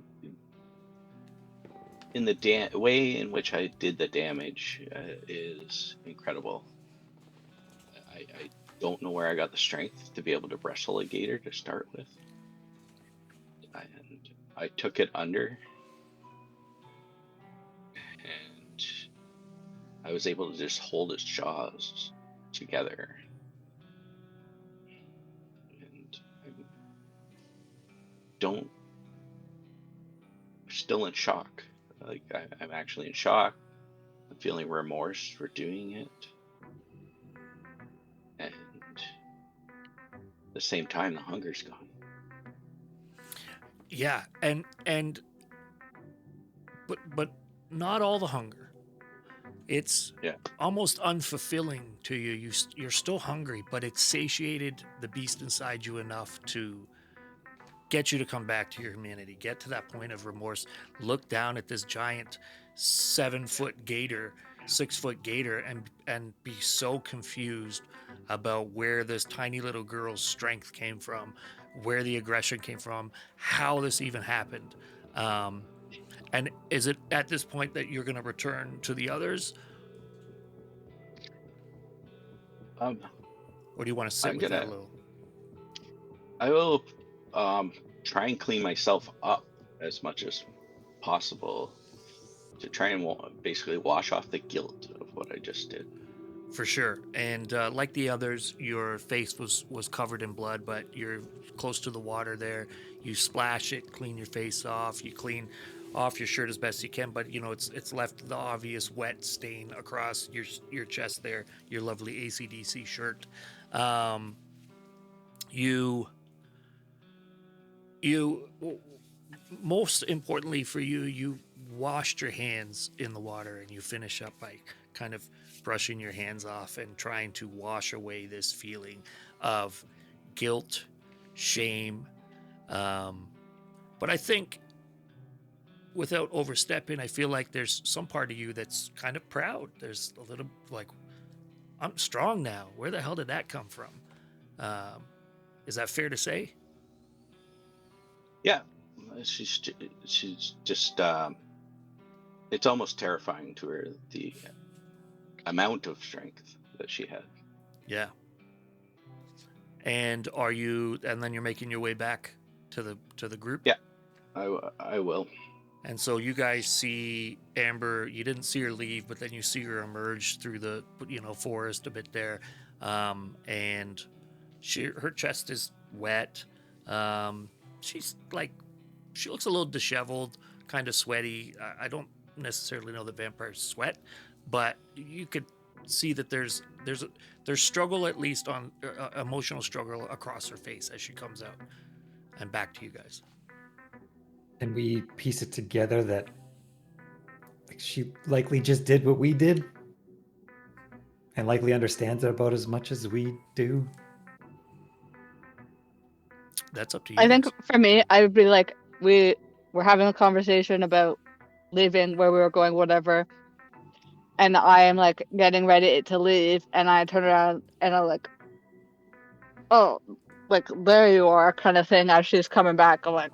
way in which I did the damage is incredible. I don't know where I got the strength to be able to wrestle a gator to start with, and I took it under, and I was able to just hold its jaws together, and I'm still in shock. Like I'm actually in shock. I'm feeling remorse for doing it, and at the same time, the hunger's gone. Yeah, and but not all the hunger. It's almost unfulfilling to you. You're still hungry, but it's satiated the beast inside you enough to get you to come back to your humanity, get to that point of remorse, look down at this giant 7-foot gator, 6-foot gator, and be so confused about where this tiny little girl's strength came from, where the aggression came from, how this even happened. And is it at this point that you're going to return to the others? Or do you want to sit with that a little? I will try and clean myself up as much as possible to try and basically wash off the guilt of what I just did. For sure. And like the others, your face was covered in blood, but you're close to the water there. You splash it, clean your face off. You clean off your shirt as best you can, but you know it's left the obvious wet stain across your chest there. Your lovely AC/DC shirt. You you most importantly for you, you washed your hands in the water and you finish up by kind of brushing your hands off and trying to wash away this feeling of guilt, shame. But I think without overstepping, I feel like there's some part of you that's kind of proud. There's a little like, I'm strong now. Where the hell did that come from? Is that fair to say? Yeah, she's just it's almost terrifying to her, the amount of strength that she had. Yeah. And then you're making your way back to the group? Yeah, I will. And so you guys see Amber. You didn't see her leave, but then you see her emerge through the forest a bit there, and her chest is wet. She's like, she looks a little disheveled, kind of sweaty. I don't necessarily know that vampires sweat, but you could see that there's struggle, at least on emotional struggle across her face as she comes out. And back to you guys. And we piece it together that she likely just did what we did and likely understands it about as much as we do. That's up to you. I think guys. for me, I would be like, we were having a conversation about leaving, where we were going, whatever. And I am like getting ready to leave, and I turn around and I'm like, oh, like there you are, kind of thing. As she's coming back, I'm like,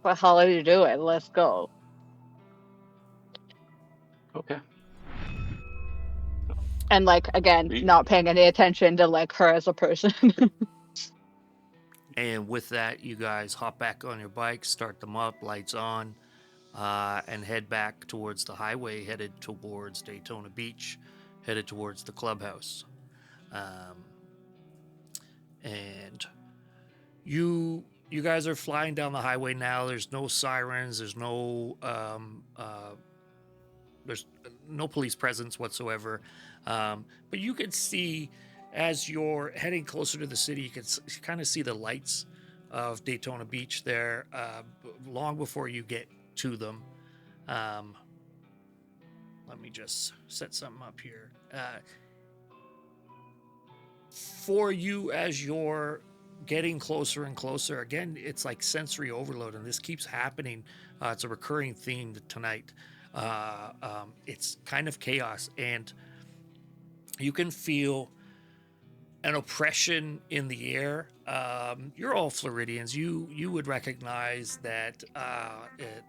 what the hell are you doing? Let's go. Okay. And like again, We- not paying any attention to like her as a person. And with that, you guys hop back on your bikes, start them up, lights on, and head back towards the highway, headed towards Daytona Beach, headed towards the clubhouse. And you guys are flying down the highway now. There's no sirens. There's no police presence whatsoever. But you can see, as you're heading closer to the city, you can kind of see the lights of Daytona Beach there long before you get to them. Let me just set something up here. For you, as you're getting closer and closer, again, it's like sensory overload, and this keeps happening. It's a recurring theme tonight. It's kind of chaos, and you can feel an oppression in the air. You're all Floridians. You would recognize that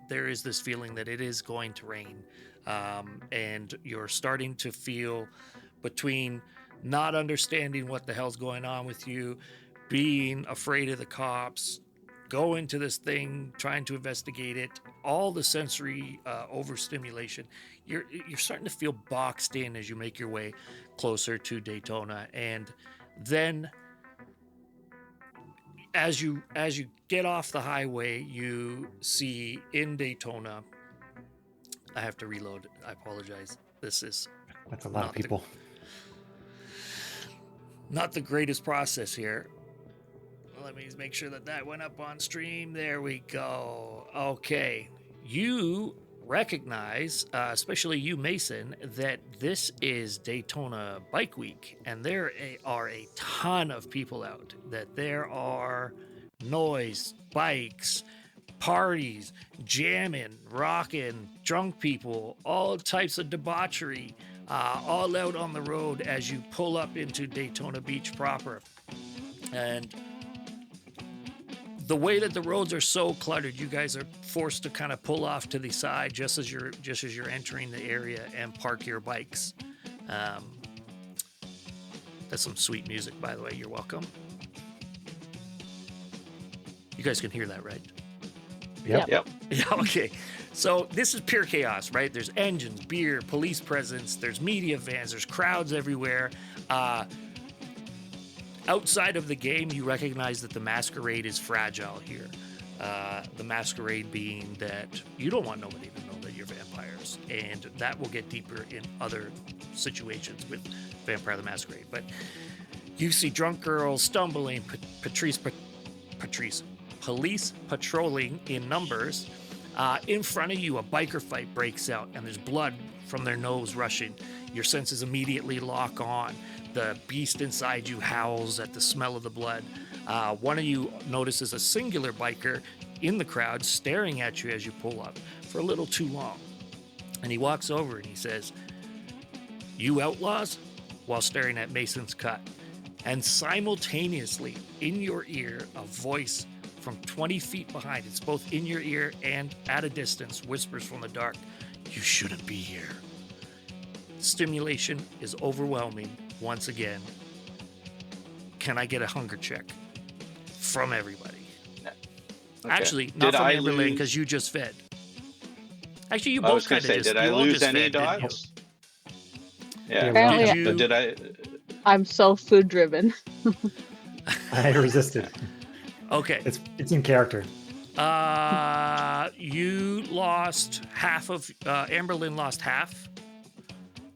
there is this feeling that it is going to rain, and you're starting to feel, between not understanding what the hell's going on with you, being afraid of the cops, going to this thing, trying to investigate it, all the sensory overstimulation. You're starting to feel boxed in as you make your way closer to Daytona. And then as you get off the highway, you see in Daytona, I have to reload. I apologize. That's a lot of people. Not the greatest process here. Let me make sure that went up on stream. There we go. Okay. You recognize, especially you, Mason, that this is Daytona Bike Week, and there are a ton of people out. That there are noise, bikes, parties, jamming, rocking, drunk people, all types of debauchery, all out on the road as you pull up into Daytona Beach proper. And the way that the roads are so cluttered, you guys are forced to kind of pull off to the side just as you're entering the area and park your bikes. That's some sweet music, by the way. You're welcome. You guys can hear that, right? Yep. Yep. Yeah, okay. So this is pure chaos, right? There's engines, beer, police presence, there's media vans, there's crowds everywhere. Outside of the game, you recognize that the Masquerade is fragile here. The Masquerade being that you don't want nobody to know that you're vampires, and that will get deeper in other situations with Vampire the Masquerade. But you see drunk girls stumbling, police patrolling in numbers. In front of you, a biker fight breaks out, and there's blood from their nose rushing. Your senses immediately lock on. The beast inside you howls at the smell of the blood. One of you notices a singular biker in the crowd staring at you as you pull up for a little too long. And he walks over and he says, "You outlaws?" while staring at Mason's cut. And simultaneously, in your ear, a voice from 20 feet behind, it's both in your ear and at a distance, whispers from the dark, "You shouldn't be here." Stimulation is overwhelming once again. Can I get a hunger check from everybody? Okay. Actually, not Did from I Amberlynn, lose- because you just fed. Actually, you I was both going kind to of say, just. did I you all lose just any fed, didn't you? dots? Yeah, Apparently, Did you- Did I? I'm so food driven. I resisted. Okay. It's in character. You lost half of. Amberlynn lost half.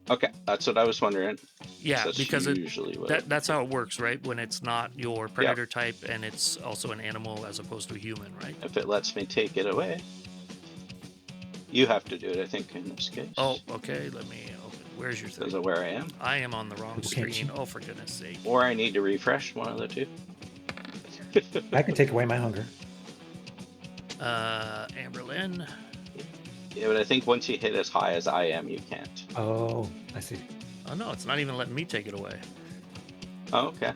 Okay, that's what I was wondering. Yeah, That's because usually what. that's how it works, right? When it's not your predator type and it's also an animal as opposed to a human, right? If it lets me take it away, you have to do it. I think in this case. Oh, okay. Let me open. Where's your Because thing? of where I am, I am on the wrong Okay. screen. Oh, for goodness sake. or I need to refresh one of the two. I can take away my hunger. Amberlynn. Yeah, but I think once you hit as high as I am, you can't. Oh, I see. Oh no, it's not even letting me take it away. Oh, okay.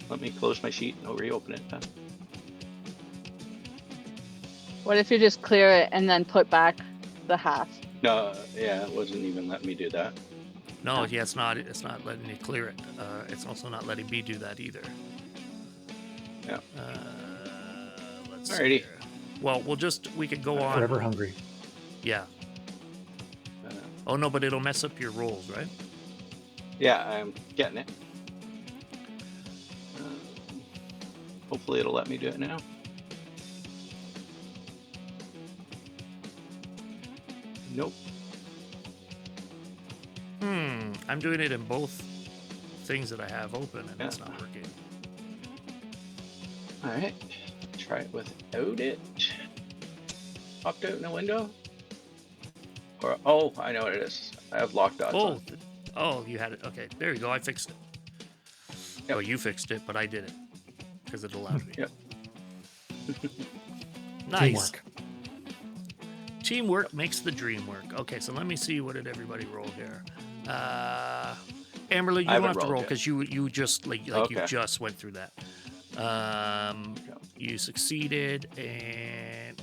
Let me close my sheet and I'll reopen it then. What if you just clear it and then put back the half? No, yeah, it wasn't even letting me do that. No, yeah, it's not letting you clear it. It's also not letting me do that either. Yeah. Let's Alrighty. see here. Well, we could go on. Forever hungry. Yeah. Uh, Oh no, but it'll mess up your rolls, right? yeah, I'm getting it. Hopefully it'll let me do it now. Nope. I'm doing it in both things that I have open, and it's not working. Alright. Try it without it. Popped out in the window. Or, oh, I know what it is. I have lock dots on. Oh, you had it. Okay, there you go. I fixed it. Yep. Oh, you fixed it, but I did it because it allowed me. Yep. Nice. Teamwork. Teamwork makes the dream work. Okay, so let me see what did everybody roll here. Amberly, you I don't haven't have to rolled roll yet. because you just you Okay. just went through that. You succeeded and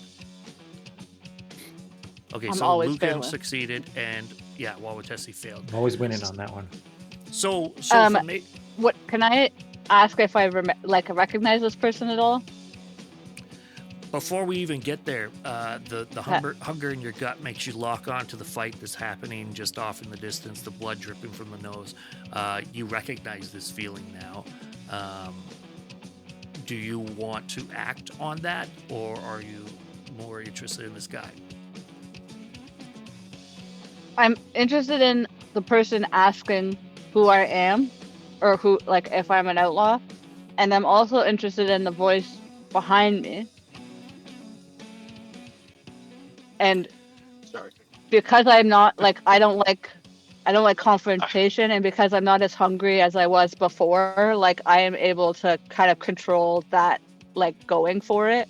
okay, I'm so always Lucan failing. succeeded and yeah, Wawatesi failed. I'm always winning on that one. So Um, for me, What can I ask if I recognize this person at all? before we even get there, the hunger in your gut makes you lock on to the fight that's happening just off in the distance, the blood dripping from the nose. You recognize this feeling now. Do you want to act on that, or are you more interested in this guy? I'm interested in the person asking who I am, or who, like, if I'm an outlaw, and I'm also interested in the voice behind me. And Sorry. because I'm not like I don't like confrontation, and because I'm not as hungry as I was before, like I am able to kind of control that, like going for it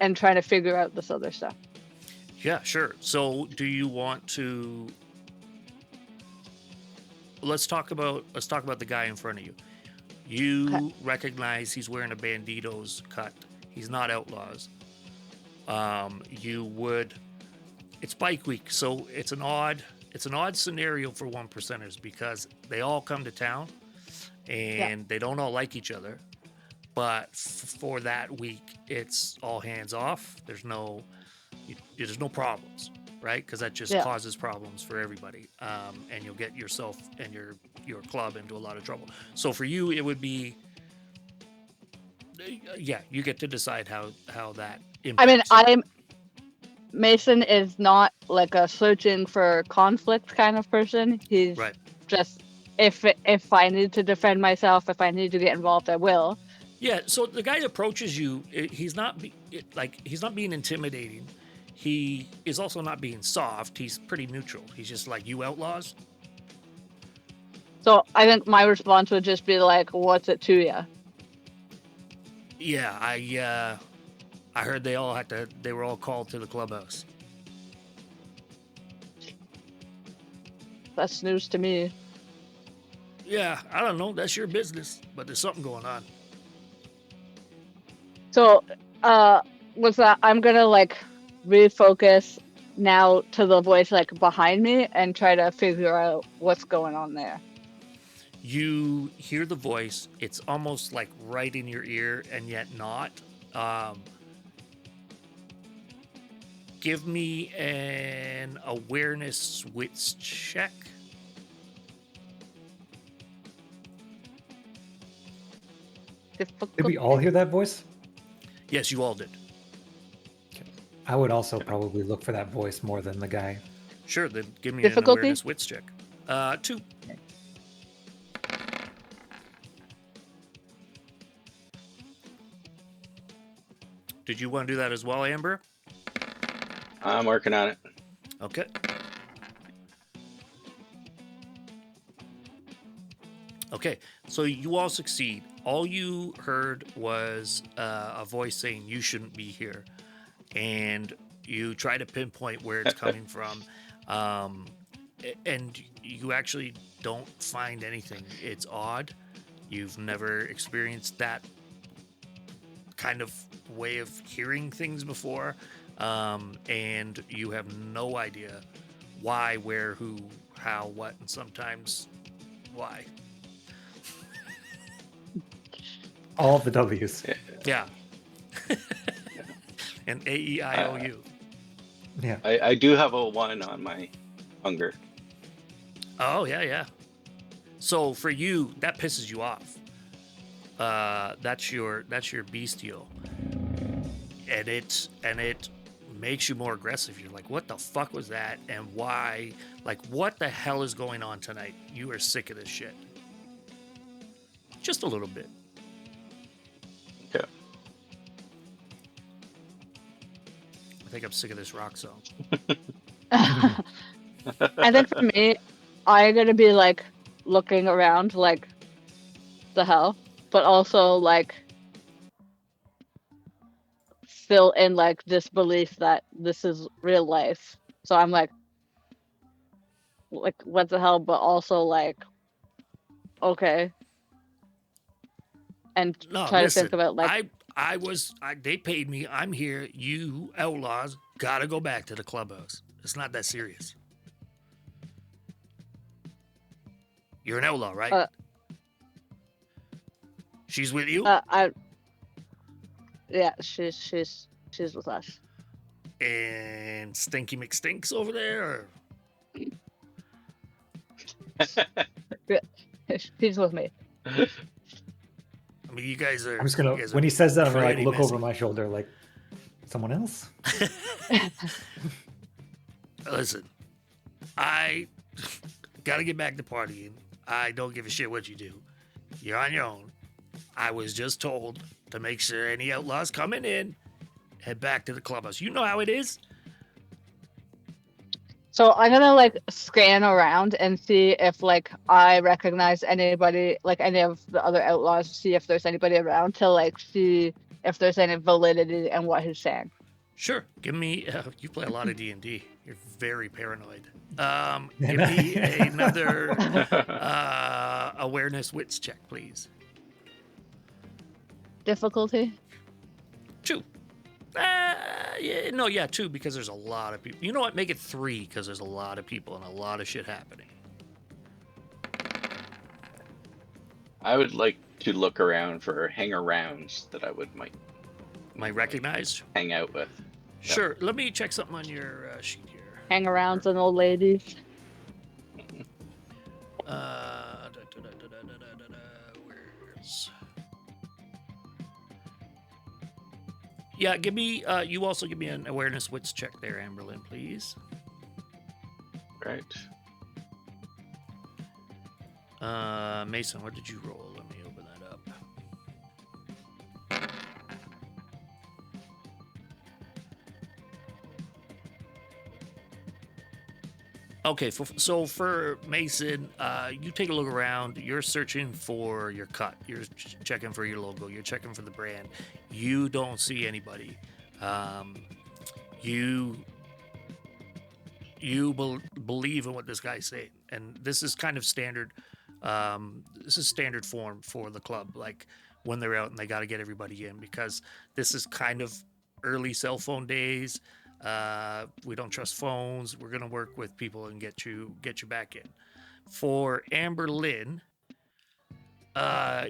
and trying to figure out this other stuff. Yeah, sure. So, do you want to? Let's talk about the guy in front of you. You Okay. recognize he's wearing a Bandito's cut. He's not outlaws. You would. It's bike week, so it's an odd scenario for 1%ers because they all come to town and they don't all like each other. but for that week, it's all hands off. There's no problems, right? Because that just causes problems for everybody, and you'll get yourself and your club into a lot of trouble. So for you, it would be, you get to decide how that impacts. I mean, Mason is not like a searching for conflict kind of person. He's just, if I need to defend myself, if I need to get involved, I will. Yeah. So the guy approaches you. He's not being intimidating. He is also not being soft. He's pretty neutral. He's just like, you outlaws. So I think my response would just be like, "What's it to you?" Yeah, I heard they were all called to the clubhouse. That's news to me. Yeah, I don't know. That's your business, but there's something going on. So, with that, I'm gonna like refocus now to the voice like behind me and try to figure out what's going on there. You hear the voice. It's almost like right in your ear, and yet not. Give me an awareness wits check. Did we all hear that voice? Yes, you all did. Okay. I would also probably look for that voice more than the guy. Sure, then give me Difficulty? an awareness wits check. 2. Did you want to do that as well, Amber? I'm working on it. Okay. Okay, so you all succeed. All you heard was a voice saying you shouldn't be here, and you try to pinpoint where it's coming from, and you actually don't find anything. It's odd. You've never experienced that kind of way of hearing things before, and you have no idea why, where, who, how, what, and sometimes why. All of the W's. Yeah. And AEIOU. Yeah. I do have a 1 on my hunger. Oh, yeah. So for you, that pisses you off. That's your bestial. And it makes you more aggressive. You're like, what the fuck was that? And why? Like, what the hell is going on tonight? You are sick of this shit. Just a little bit. Okay. I think I'm sick of this rock song. I think for me, I'm gonna be like looking around like the hell, but also like still in like this belief that this is real life. So I'm like what the hell, but also like okay, and try to think about like they paid me. I'm here. You outlaws gotta go back to the clubhouse. It's not that serious. You're an outlaw, right? She's with you? Yeah, she's with us. And Stinky McStinks over there? Or... He's with me. I mean, you guys are... I'm just gonna... When he says that, I'm gonna like look over my shoulder like, someone else? Listen, I gotta get back to partying. I don't give a shit what you do. You're on your own. I was just told to make sure any outlaws coming in head back to the clubhouse. You know how it is. So I'm gonna like scan around and see if like I recognize anybody, like any of the other outlaws, see if there's anybody around to like see if there's any validity in what he's saying. Sure. Give me. You play a lot of D&D. You're very paranoid. Give me another awareness wits check, please. Difficulty? 2. 2 because there's a lot of people. You know what? Make it 3 because there's a lot of people and a lot of shit happening. I would like to look around for hanger-rounds that I Might recognize. hang out with. Sure. Let me check something on your sheet here. Hang-arounds and old ladies. Where's? Yeah, give me. You also give me an awareness wits check there, Amberlynn, please. Right. Mason, what did you roll? Let me open that up. Okay, so for Mason, you take a look around. You're searching for your cut. You're checking for your logo. You're checking for the brand. You don't see anybody. You believe in what this guy's saying, and this is kind of standard. This is standard form for the club. Like when they're out and they got to get everybody in because this is kind of early cell phone days. We don't trust phones. We're gonna work with people and get you back in. For Amberlynn,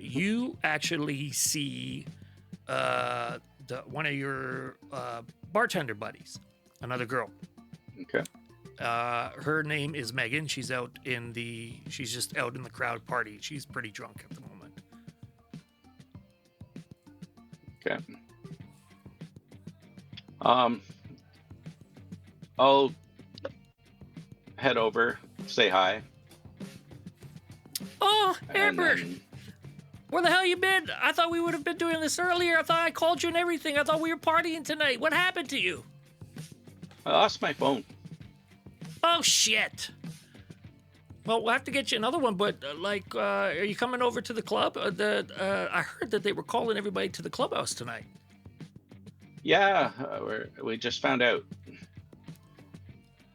you actually see one of your bartender buddies, another girl. Okay. Her name is Megan. She's just out in the crowd partying. She's pretty drunk at the moment. Okay. I'll head over, say hi. Oh, and Amber, then- where the hell you been? I thought we would have been doing this earlier. I thought I called you and everything. I thought we were partying tonight. What happened to you? I lost my phone. Oh, shit. Well, we'll have to get you another one, but are you coming over to the club? I heard that they were calling everybody to the clubhouse tonight. Yeah, we just found out.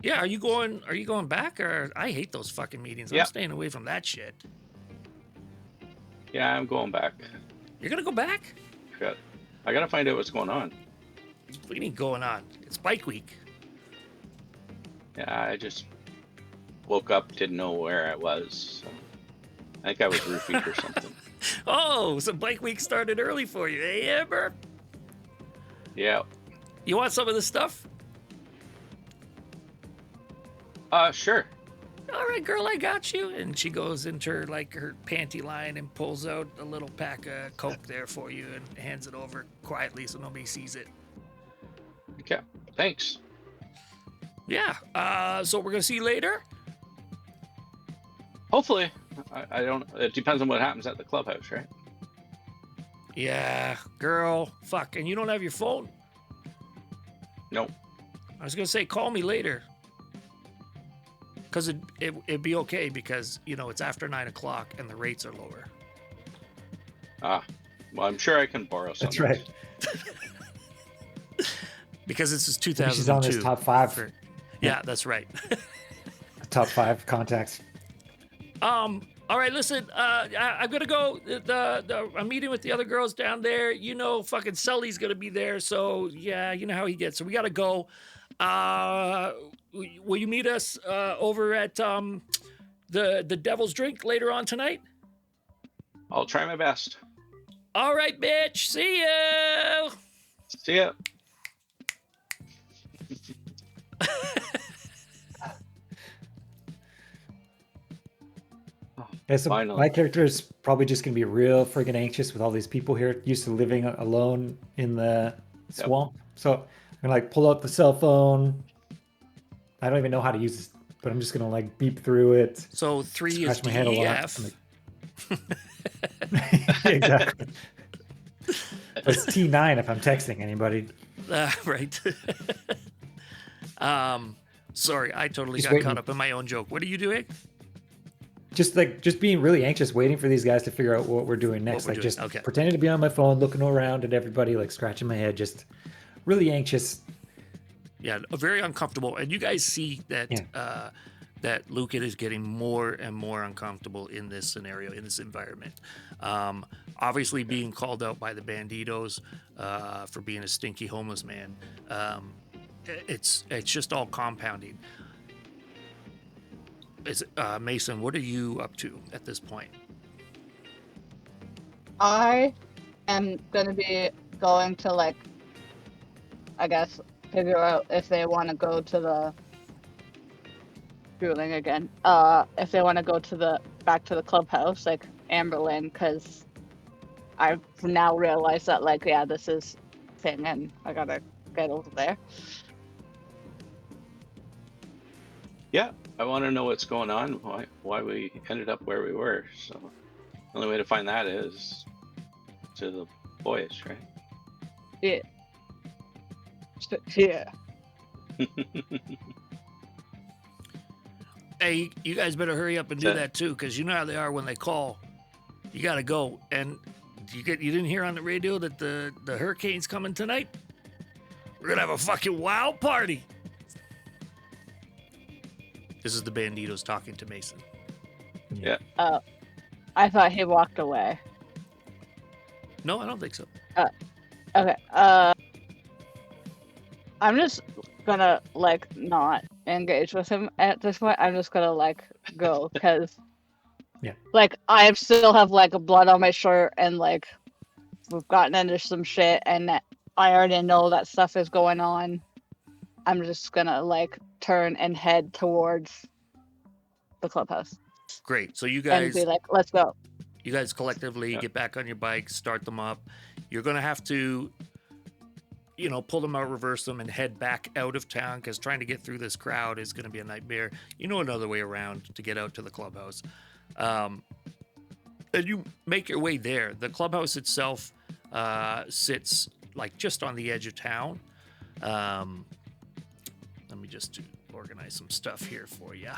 Yeah, are you going back? Or I hate those fucking meetings. I'm Yep. staying away from that shit. Yeah, I'm going back. You're gonna go back? I gotta find out what's going on. What do you mean going on? It's bike week. Yeah, I just woke up, didn't know where I was. So I think I was roofied or something. Oh, so bike week started early for you, eh, Amber? Yeah. You want some of this stuff? Sure. All right, girl, I got you. And she goes into her panty line and pulls out a little pack of Coke there for you and hands it over quietly so nobody sees it. Okay. Thanks. Yeah. So we're gonna see you later. Hopefully. I don't. It depends on what happens at the clubhouse, right? Yeah, girl. Fuck. And you don't have your phone? Nope. I was gonna say call me later. Because it'd be okay because, it's after 9 o'clock and the rates are lower. Well, I'm sure I can borrow some. That's right. Because this is Maybe 2002. she's on this top 5. Yeah, that's right. Top 5 contacts. All right, listen, I'm going to go. I'm meeting with the other girls down there. Fucking Sully's going to be there. So, yeah, you know how he gets. So we got to go. Will you meet us over at the Devil's Drink later on tonight? I'll try my best. All right, bitch. See you. See ya. Yeah, so Finally. my character is probably just going to be real friggin' anxious with all these people here, used to living alone in the swamp. So I'm going to pull out the cell phone. I don't even know how to use this, but I'm just going to beep through it. So 3 is Scratch my head a lot. DEF. Exactly. But it's T9 if I'm texting anybody. Right. Sorry, I totally Just got waiting. caught up in my own joke. What are you doing? Just being really anxious, waiting for these guys to figure out what we're doing next. we're doing, Just okay. pretending to be on my phone, looking around at everybody, scratching my head, just really anxious. Yeah, very uncomfortable. And you guys see that Yeah. that Lucan is getting more and more uncomfortable in this scenario, in this environment. Obviously, being called out by the banditos for being a stinky homeless man. It's just all compounding. Mason, what are you up to at this point? I am gonna be going to like, I guess, figure out if they want to go to the drooling again. If they want to go to the back to the clubhouse, like Amberlin, because I've now realized that like, yeah, this is a thing, and I gotta get over there. Yeah, I want to know what's going on, why we ended up where we were. So the only way to find that is to the boys, right? Yeah. Yeah. Hey, you guys better hurry up and do that too, because you know how they are when they call. You gotta go. And you didn't hear on the radio that the hurricane's coming tonight? We're gonna have a fucking wild party. This is the Banditos talking to Mason. Yeah. I thought he walked away. No, I don't think so. Okay. I'm just gonna like not engage with him at this point. I'm just gonna like go because like I still have like blood on my shirt and like we've gotten into some shit and I already know that stuff is going on. I'm just gonna like turn and head towards the clubhouse. Great. So you And guys be like, let's go. You guys collectively get back on your bikes, start them up. You're going to have to, pull them out, reverse them, and head back out of town because trying to get through this crowd is going to be a nightmare. You know another way around to get out to the clubhouse. And you make your way there. The clubhouse itself sits like just on the edge of town. Let me just organize some stuff here for you.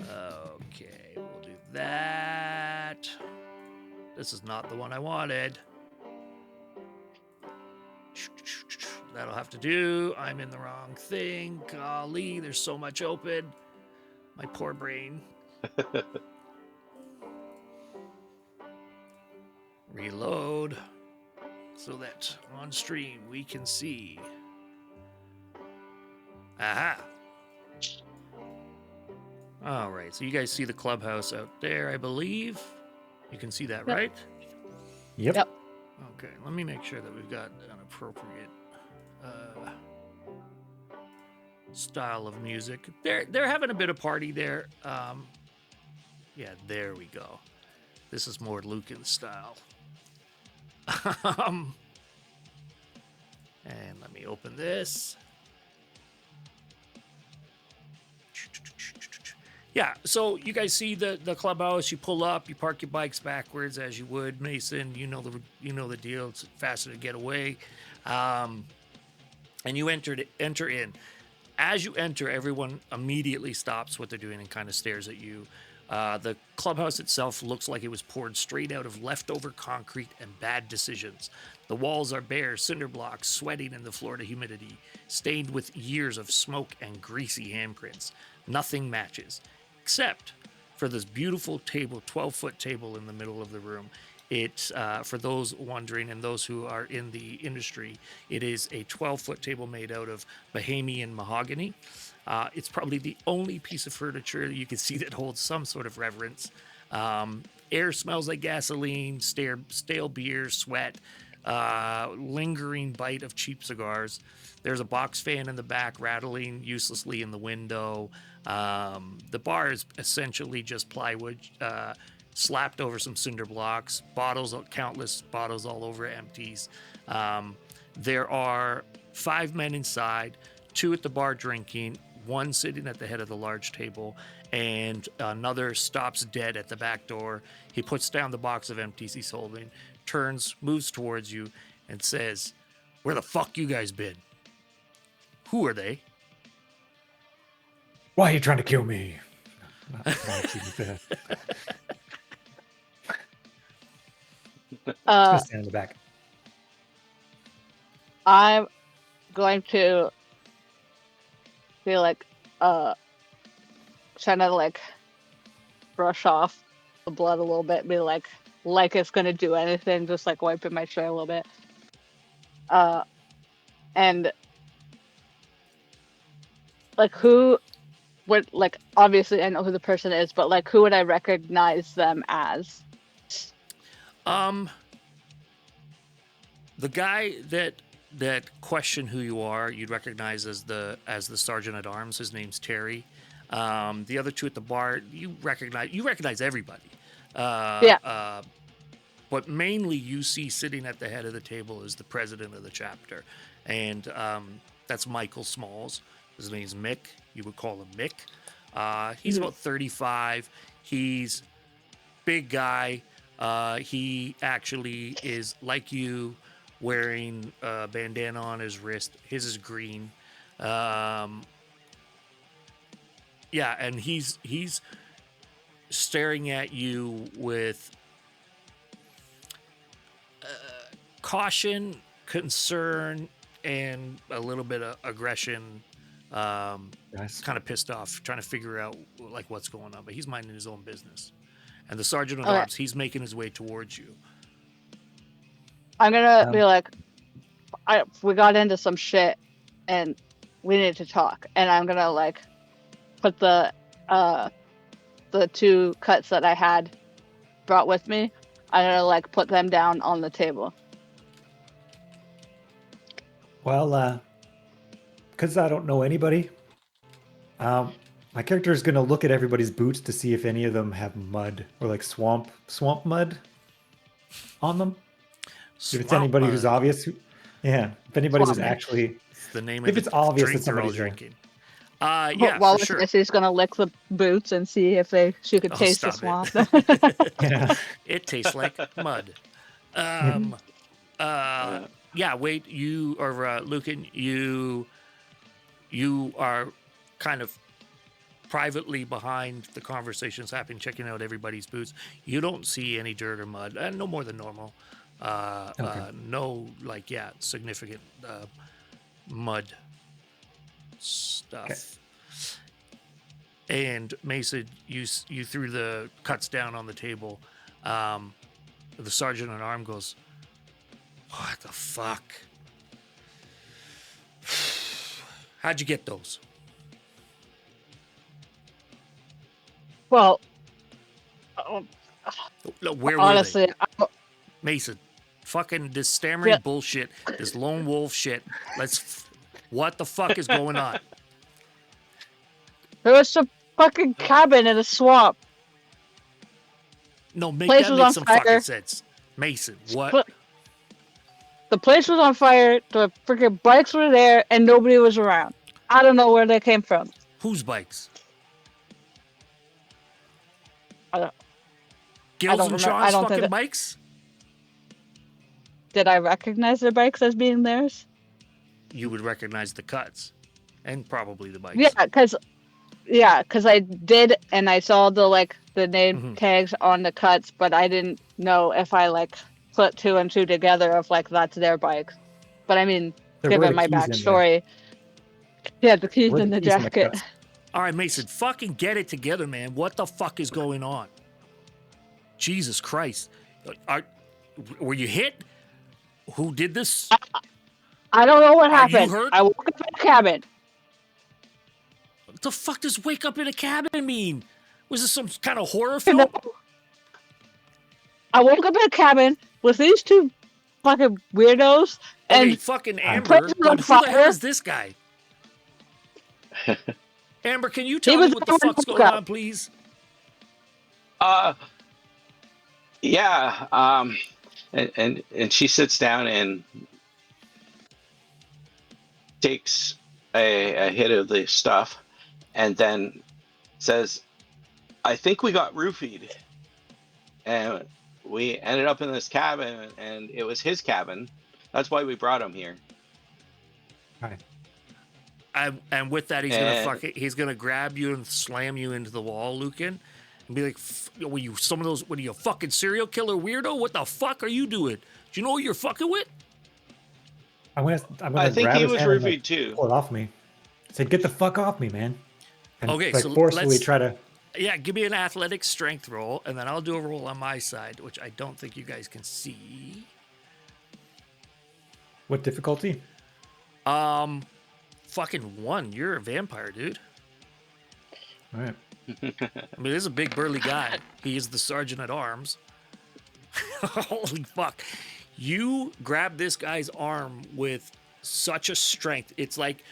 Okay, we'll do that. This is not the one I wanted. That'll have to do. I'm in the wrong thing. Golly, there's so much open. My poor brain. Reload so that on stream we can see. Aha. All right, so you guys see the clubhouse out there, I believe. You can see that, right? Yep. Okay, let me make sure that we've got an appropriate style of music. They're having a bit of party there. Yeah, there we go. This is more Lucan style. And let me open this. Yeah, so you guys see the clubhouse. You pull up, you park your bikes backwards as you would, Mason. You know the deal. It's faster to get away, and you enter in. As you enter, everyone immediately stops what they're doing and kind of stares at you. The clubhouse itself looks like it was poured straight out of leftover concrete and bad decisions. The walls are bare, cinder blocks, sweating in the Florida humidity, stained with years of smoke and greasy handprints. Nothing matches, except for this beautiful table, 12-foot table in the middle of the room. It's, for those wondering and those who are in the industry, it is a 12-foot table made out of Bahamian mahogany. It's probably the only piece of furniture that you can see that holds some sort of reverence. Air smells like gasoline, stale beer, sweat, lingering bite of cheap cigars. There's a box fan in the back rattling uselessly in the window. The bar is essentially just plywood, slapped over some cinder blocks, countless bottles all over empties. There are 5 men inside, 2 at the bar drinking, 1 sitting at the head of the large table, and another stops dead at the back door. He puts down the box of empties he's holding, turns, moves towards you, and says, "Where the fuck you guys been? Who are they?" Why are you trying to kill me? Just stand in the back. I'm going to be like, trying to like brush off the blood a little bit, and be like it's gonna do anything, just like wiping my shirt a little bit. And like who would like obviously I know who the person is, but like who would I recognize them as? The guy that questioned who you are, you'd recognize as the sergeant at arms. His name's Terry. The other two at the bar, you recognize everybody. Yeah. But mainly you see sitting at the head of the table is the president of the chapter, and that's Michael Smalls. His name's Mick. You would call him Mick. He's about 35. He's big guy. He actually is like you, wearing a bandana on his wrist. His is green. Yeah, and he's staring at you with caution, concern, and a little bit of aggression. Nice. Kind of pissed off, trying to figure out like what's going on, but he's minding his own business. And the sergeant at arms, he's making his way towards you. I'm gonna be like, we got into some shit, and we need to talk. And I'm gonna like put the two cuts that I had brought with me. I'm gonna like put them down on the table. Well, because I don't know anybody, my character is going to look at everybody's boots to see if any of them have mud or like swamp mud on them. If it's anybody who's obvious, if anybody was actually, it's the name if of it's the obvious drink that they're all somebody's drinking. Yeah, for sure. He's gonna lick the boots and see if she could taste the stop swamp. Yeah. It tastes like mud. Yeah, wait, you or Lucan, you are kind of privately behind the conversations happening, checking out everybody's boots. You don't see any dirt or mud, no more than normal. No, like, significant mud stuff. Okay. And Mason, you threw the cuts down on the table. The sergeant at arms goes, "What the fuck? How'd you get those?" Well, Where honestly, were they? Mason, fucking this stammering bullshit, this lone wolf shit. What the fuck is going on? there was a fucking cabin in a swamp. No, make Place that was make on some fire. fucking sense. Mason, what? The place was on fire. The freaking bikes were there, and nobody was around. I don't know where they came from. Whose bikes? I Gil's don't and remember. Sean's fucking bikes? Did I recognize their bikes as being theirs? You would recognize the cuts and probably the bikes. Yeah, because I did, and I saw the name tags on the cuts, but I didn't know if I put two and two together of that's their bikes. But I mean, given my backstory, the keys in the jacket. All right, Mason, fucking get it together, man. What the fuck is going on? Jesus Christ. Were you hit? Who did this? I don't know what happened. You hurt? I woke up in a cabin. What the fuck does wake up in a cabin mean? Was this some kind of horror film? I woke up in a cabin with these two fucking weirdos. Okay, and fucking Amber, but who the hell is this guy? Amber, can you tell me what the fuck's going on, please? Yeah. And she sits down and takes a hit of the stuff and then says, "I think we got roofied. And we ended up in this cabin, and it was his cabin. That's why we brought him here." Right. And with that, he's gonna grab you and slam you into the wall, Lucan, and be like, "Were you a fucking serial killer weirdo? What the fuck are you doing? Do you know who you're fucking with?" I'm gonna I think grab he his was hand and, roofied too. Pull it off me. Say, "Get the fuck off me, man!" And Okay, so forcefully try to. Yeah, give me an athletic strength roll, and then I'll do a roll on my side, which I don't think you guys can see. What difficulty? Fucking 1. You're a vampire, dude. All right. I mean, this is a big burly guy. He is the sergeant at arms. Holy fuck. You grab this guy's arm with such a strength. It's like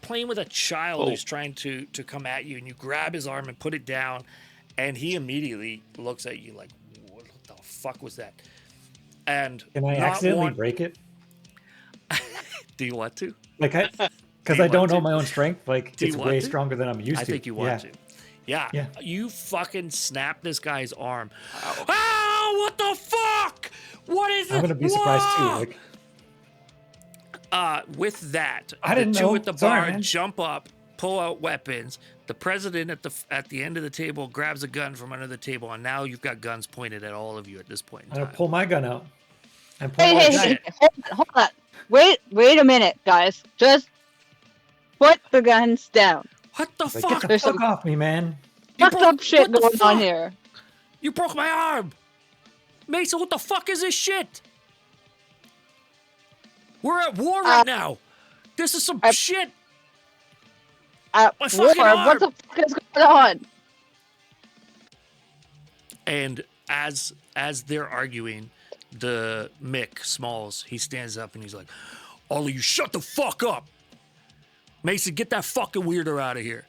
playing with a child Oh. who's trying to come at you, and you grab his arm and put it down, and he immediately looks at you like, what the fuck was that? And Can I accidentally break it? Do you want to? Like, because you I don't want know to? my own strength. Like, Do you it's want way to? stronger than I'm used to. I think you want to. Yeah. Yeah. You fucking snap this guy's arm. Ow. Oh, what the fuck? What is it? I'm gonna be surprised too. Like, With that, I the didn't two know. at the Sorry, bar man. jump up, pull out weapons. The president at the end of the table grabs a gun from under the table, and now you've got guns pointed at all of you at this point in I'm time. gonna pull my gun out. And pull Hey, my hey, gun. hey, hold on. Wait a minute, guys. Just put the guns down. What the Like, fuck? get the There's fuck some off me, man. You fucked up shit what the going on fuck? here. You broke my arm! Mason, what the fuck is this shit? We're at war right now. This is some shit. My War, fucking arm. what the fuck is going on? And as they're arguing, the Mick Smalls, he stands up and he's like, all of you shut the fuck up. Mason, get that fucking weirdo out of here.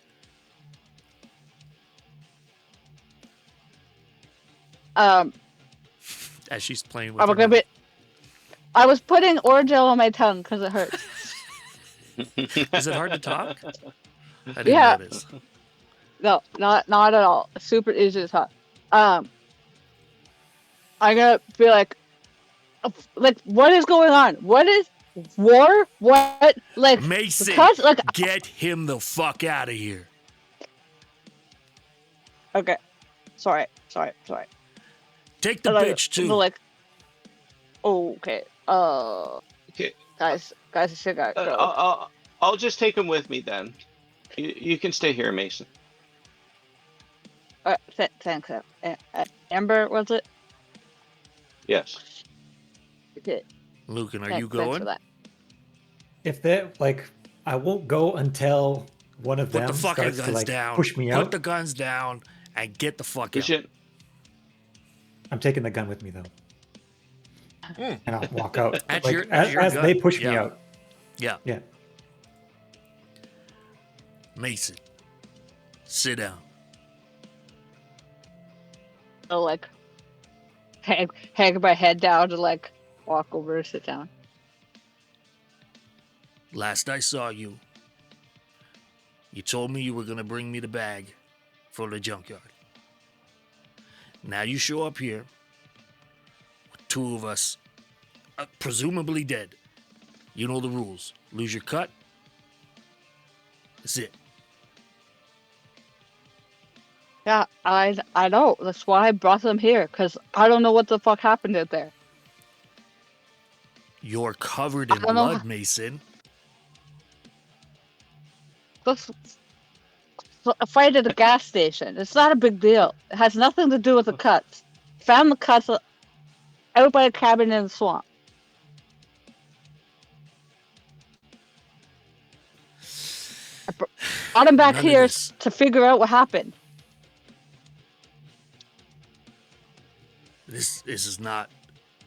As she's playing with her. I was putting Orgel on my tongue because it hurts. Is it hard to talk? I didn't Yeah. notice. No, not at all. Super easy to talk. I gotta be like, what is going on? What is war? What like Mason, because like get him the fuck out of here. okay, sorry. Take the Like, bitch too. Like, okay. Okay. Guys, I should go. I'll just take him with me then. You can stay here, Mason. Thanks. Amber, was it? Yes. Okay. Lucan, are Thanks you for going? that. If they like, I won't go until one of Put them the fucking starts guns to like down. push me Put out. the guns down and get the fuck out. Lucian, I'm taking the gun with me though, and I'll walk out. That's like, your- that's your as gun. they push me Yeah. out. Yeah. Yeah. Mason, sit down. So like, hang my head down to like walk over and sit down. Last I saw you, you told me you were going to bring me the bag for the junkyard. Now you show up here with two of us, presumably dead. You know the rules. Lose your cut. That's it. Yeah, I know. That's why I brought them here, because I don't know what the fuck happened out there. You're covered I in don't know. blood, Mason. Let's a fight at a gas station. It's not a big deal. It has nothing to do with the cuts. Found the cuts out by a cabin in the swamp. Brought him back None of here this. to figure out what happened. This is not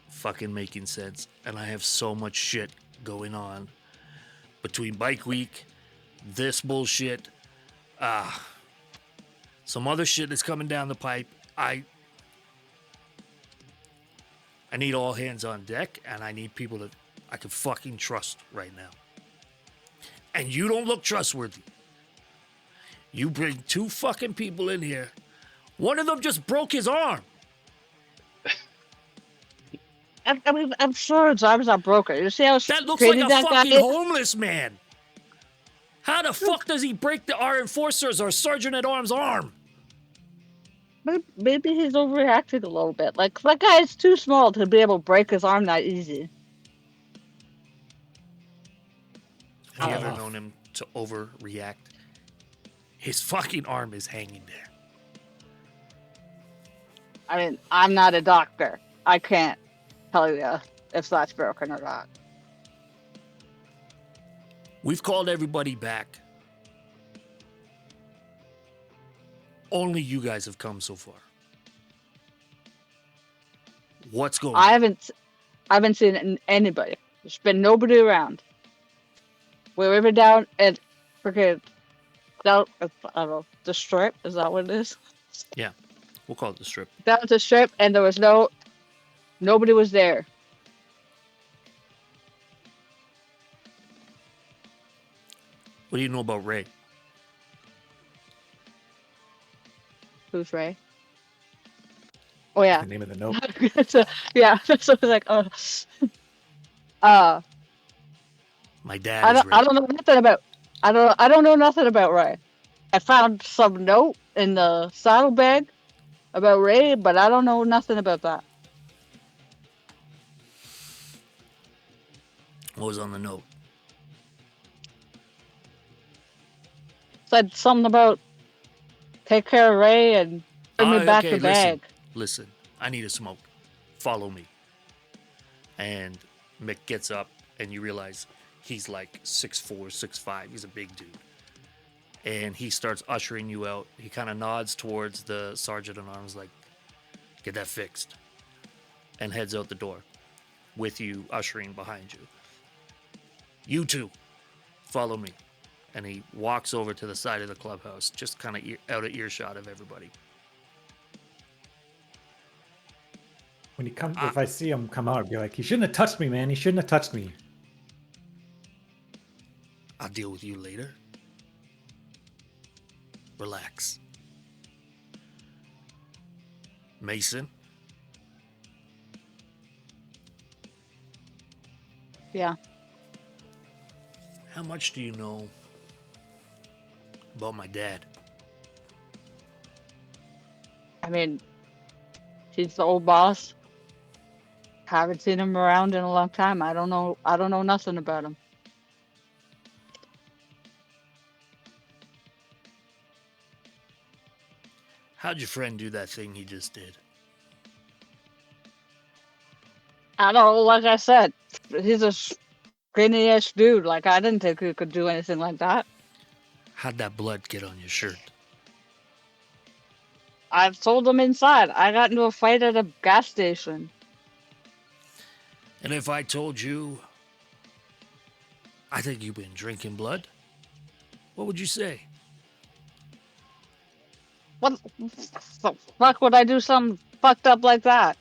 fucking making sense. And I have so much shit going on between Bike Week, this bullshit, some other shit that's coming down the pipe. I need all hands on deck, and I need people that I can fucking trust right now. And you don't look trustworthy. You bring two fucking people in here. One of them just broke his arm. I mean, I'm sure his arm's not broken. You see how That looks like shitty a that guy fucking is? homeless man. How the fuck does he break our enforcer's or sergeant at arms' arm? Maybe he's overreacting a little bit. Like, that guy is too small to be able to break his arm that easy. Have you ever known him to overreact? His fucking arm is hanging there. I mean, I'm not a doctor. I can't tell you if that's broken or not. We've called everybody back. Only you guys have come so far. What's going I on? haven't seen anybody. There's been nobody around. We were even down at freaking down. I don't know, the strip. Is that what it is? Yeah, we'll call it the strip. Down at the strip, and there was nobody was there. What do you know about Ray? Who's Ray? Oh yeah. The name of the note. Yeah. So it's like, uh, My dad is Ray. I don't know nothing about. I don't know nothing about Ray. I found some note in the saddlebag about Ray, but I don't know nothing about that. What was on the note? Said something about take care of Ray and bring me back Okay, the bag. listen. I need a smoke. Follow me. And Mick gets up, and you realize he's like 6'4", 6'5". He's a big dude. And he starts ushering you out. He kind of nods towards the sergeant at arms, like, get that fixed. And heads out the door with you ushering behind you. You two, follow me. And he walks over to the side of the clubhouse, just kind of out of earshot of everybody. When he comes, if I see him come out, I'd be like, he shouldn't have touched me, man. He shouldn't have touched me. I'll deal with you later. Relax. Mason, Yeah. how much do you know about my dad? I mean, he's the old boss. Haven't seen him around in a long time. I don't know nothing about him. How'd your friend do that thing he just did? I don't know, like I said, he's a skinny-ish dude. Like, I didn't think he could do anything like that. How'd that blood get on your shirt? I told him inside. I got into a fight at a gas station. And if I told you I think you've been drinking blood, what would you say? What the fuck would I do something fucked up like that?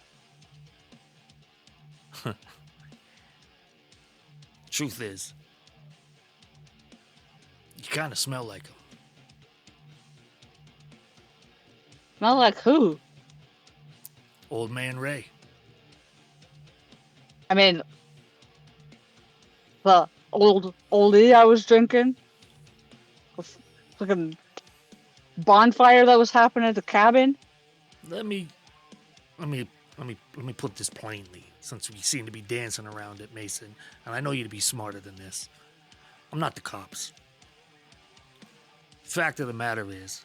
Truth is, you kind of smell like him. Smell like who? Old man Ray. I mean, the oldie I was drinking, the fucking bonfire that was happening at the cabin. Let me put this plainly, since we seem to be dancing around it, Mason, and I know you to be smarter than this. I'm not the cops. Fact of the matter is,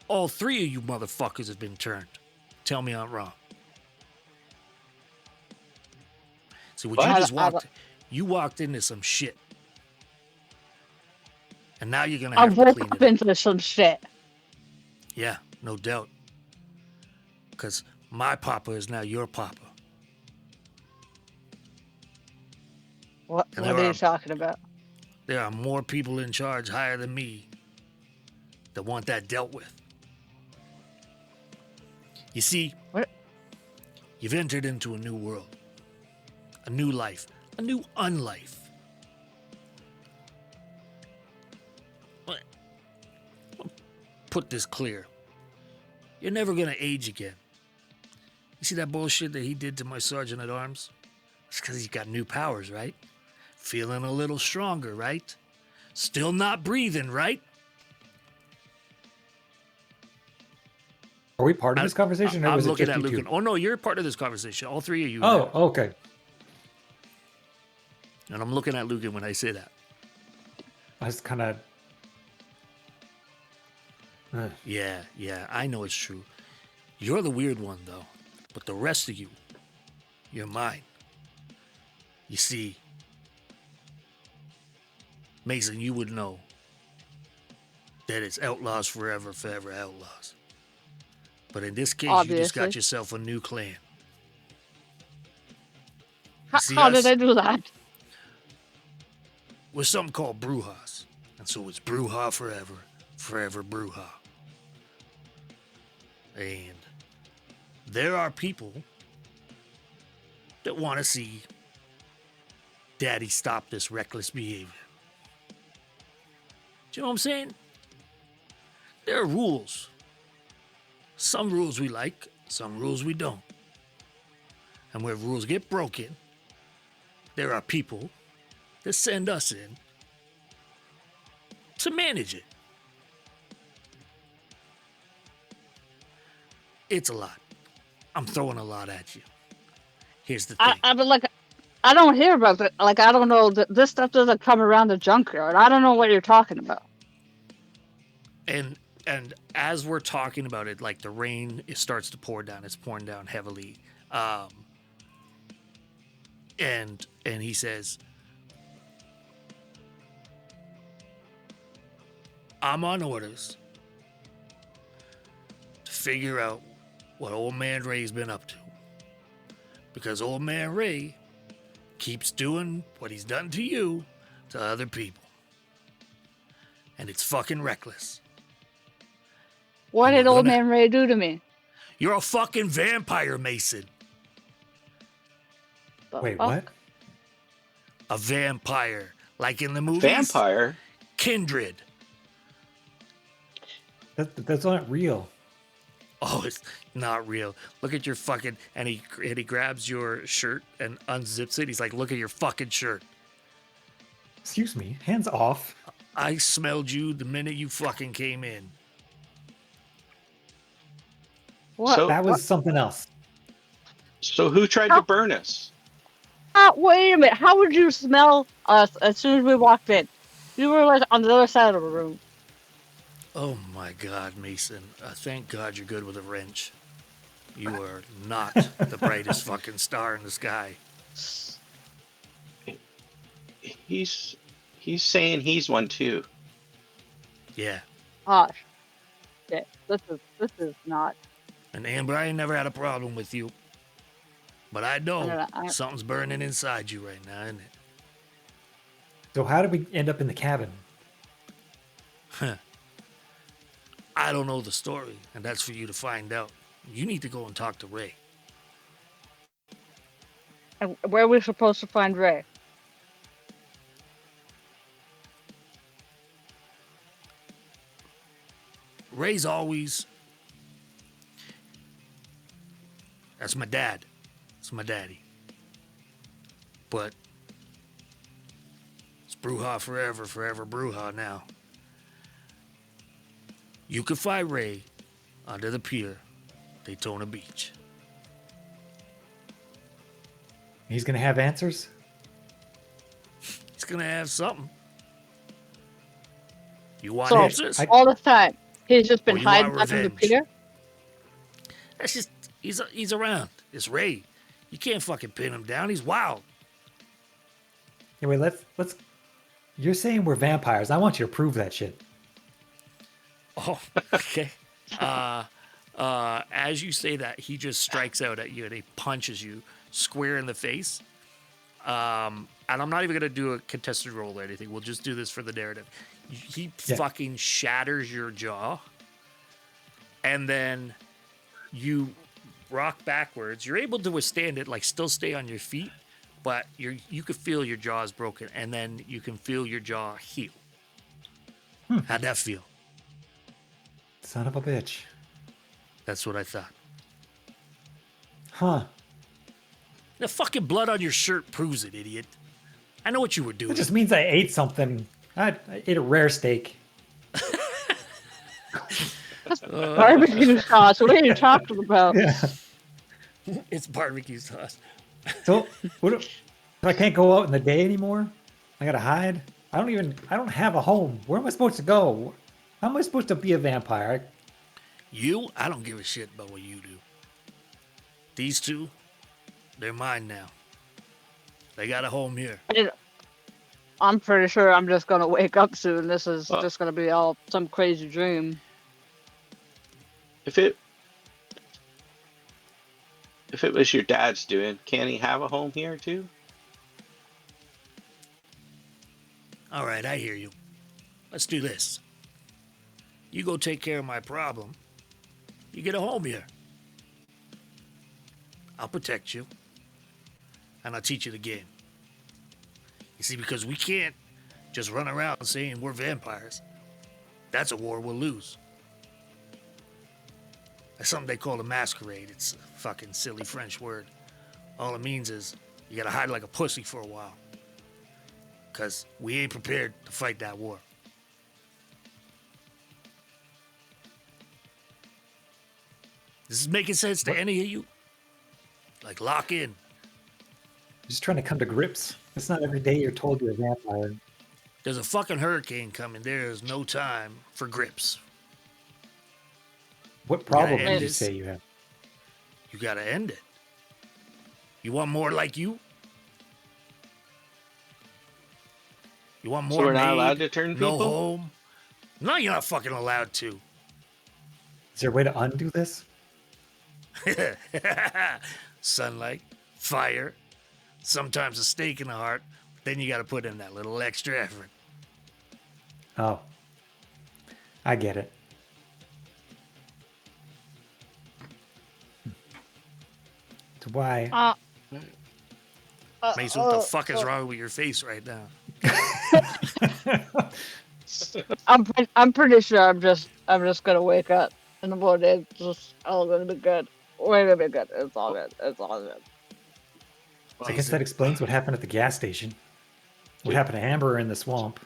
all three of you motherfuckers have been turned. Tell me I'm wrong. See, what you just walked, you walked into some shit. And now you're gonna I have to woke clean up it up. into some shit. Yeah, no doubt. Because my papa is now your papa. What And are you talking about? There are more people in charge higher than me that want that dealt with. You see, What? you've entered into a new world, a new life, a new unlife. Put this clear. You're never gonna age again. You see that bullshit that he did to my sergeant at arms? It's because he's got new powers, right? Feeling a little stronger, right? Still not breathing, right? Are we part of this conversation, or I'm was it looking just at you Lucan. two? Oh no, you're part of this conversation. All three of you. Oh, okay. And I'm looking at Lucan when I say that. I was kind of. Yeah, I know it's true. You're the weird one, though. But the rest of you, you're mine. You see, Mason, you would know that it's outlaws forever, forever outlaws. But in this case, you just got Obviously. yourself a new clan. See How did us? I do that? We're something called Brujas. And so it's Bruja forever. Forever Bruja. And there are people that want to see Daddy stop this reckless behavior. Do you know what I'm saying? There are rules. Some rules we like, some rules we don't. And where rules get broken, there are people that send us in to manage it. It's a lot. I'm throwing a lot at you. Here's the thing. I mean, like, I don't hear about it. Like, I don't know. This stuff doesn't come around the junkyard. I don't know what you're talking about. And as we're talking about it, like the rain, it starts to pour down. It's pouring down heavily. And he says, I'm on orders to figure out what old man Ray's been up to. Because old man Ray keeps doing what he's done to you to other people. And it's fucking reckless. What And did we're old gonna- man Ray do to me? You're a fucking vampire, Mason. The Wait, fuck? what? A vampire. Like in the movies. Vampire. Kindred. That's not real. Oh, it's not real. Look at your fucking... And he grabs your shirt and unzips it. He's like, look at your fucking shirt. Excuse me. Hands off. I smelled you the minute you fucking came in. What? So- That was something else. So who tried How- to burn us? Wait a minute. How would you smell us as soon as we walked in? You were like on the other side of the room. Oh my God, Mason. Thank God you're good with a wrench. You are not the brightest fucking star in the sky. He's saying he's one too. Yeah. Gosh. Shit. This is not. And Amber, I ain't never had a problem with you. But I know something's burning inside you right now, isn't it? So how did we end up in the cabin? I don't know the story, and that's for you to find out. You need to go and talk to Ray. And where are we supposed to find Ray? Ray's always... That's my dad. It's my daddy. But it's Bruja forever, forever Bruja now. You can find Ray under the pier, Daytona Beach. He's gonna have answers? He's gonna have something. You want So, answers? all the time. He's just been Or you want hiding under the revenge. pier? That's just he's around. It's Ray. You can't fucking pin him down. He's wild. Anyway, let's. You're saying we're vampires. I want you to prove that shit. Oh, okay. As you say that, he just strikes out at you and he punches you square in the face. And I'm not even gonna do a contested roll or anything. We'll just do this for the narrative. He fucking shatters your jaw, and then you rock backwards. You're able to withstand it, like still stay on your feet, but you could feel your jaw is broken, and then you can feel your jaw heal. How'd that feel? Son of a bitch. That's what I thought. Huh. The fucking blood on your shirt proves it, idiot. I know what you were doing. It just means I ate something. I ate a rare steak. Barbecue sauce. What are you talking about? Yeah. It's barbecue sauce. So, I can't go out in the day anymore? I gotta hide? I don't have a home. Where am I supposed to go? How am I supposed to be a vampire? I don't give a shit about what you do. These two, they're mine now. They got a home here. I'm pretty sure I'm just gonna wake up soon. This is Well- just gonna be all some crazy dream. If it was your dad's doing, can he have a home here too? All right, I hear you. Let's do this. You go take care of my problem. You get a home here. I'll protect you. And I'll teach you the game. You see, because we can't just run around saying we're vampires. That's a war we'll lose. That's something they call a masquerade. It's a fucking silly French word. All it means is you gotta hide like a pussy for a while. Because we ain't prepared to fight that war. This is making sense to any of you? Like, lock in. Just trying to come to grips. It's not every day you're told you're a vampire. There's a fucking hurricane coming. There's no time for grips. What problem end did you this. say you have? You gotta end it. You want more like you? You want more So we're not maid, allowed to turn no people? home? No, you're not fucking allowed to. Is there a way to undo this? Sunlight, fire, sometimes a stake in the heart. But then you gotta put in that little extra effort. Oh. I get it. So why? Mason, what the fuck is wrong with your face right now? I'm pretty sure I'm just gonna wake up in the morning. It's just all gonna be good. We're gonna be good. It's all good. It's all good. I guess that explains what happened at the gas station. What happened to Amber in the swamp.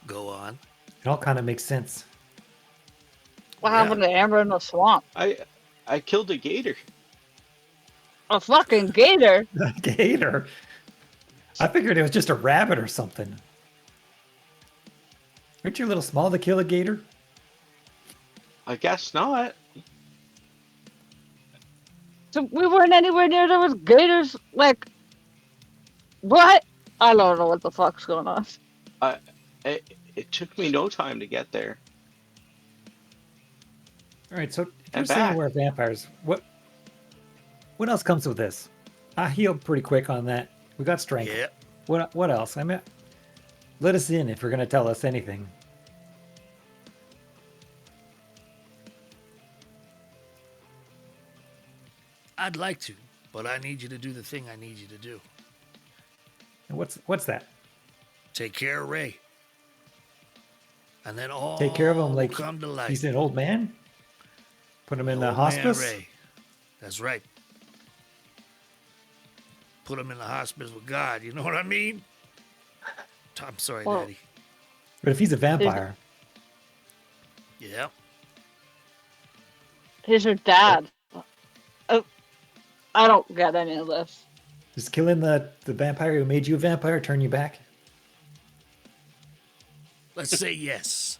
Go on. It all kind of makes sense. What Yeah. happened to Amber in the swamp? I killed a gator. A fucking gator. Gator. I figured it was just a rabbit or something. Aren't you a little small to kill a gator? I guess not. So we weren't anywhere near there was gators. Like, what? I don't know what the fuck's going on. It took me no time to get there. All right, so if you're And saying back. we're vampires, what else comes with this? I healed pretty quick on that. We got strength. Yeah. What else? I mean, let us in if you're going to tell us anything. I'd like to, but I need you to do the thing I need you to do. And what's that? Take care of Ray. And then all Take care of him will like come to life. he's an old man? Put him in the Old man hospice? Ray. That's right. Put him in the hospice with God. You know what I mean? I'm sorry, Well- Daddy. But if he's a vampire, Yeah. He's your dad. I don't get any of this. does killing the vampire who made you a vampire turn you back? Let's say yes.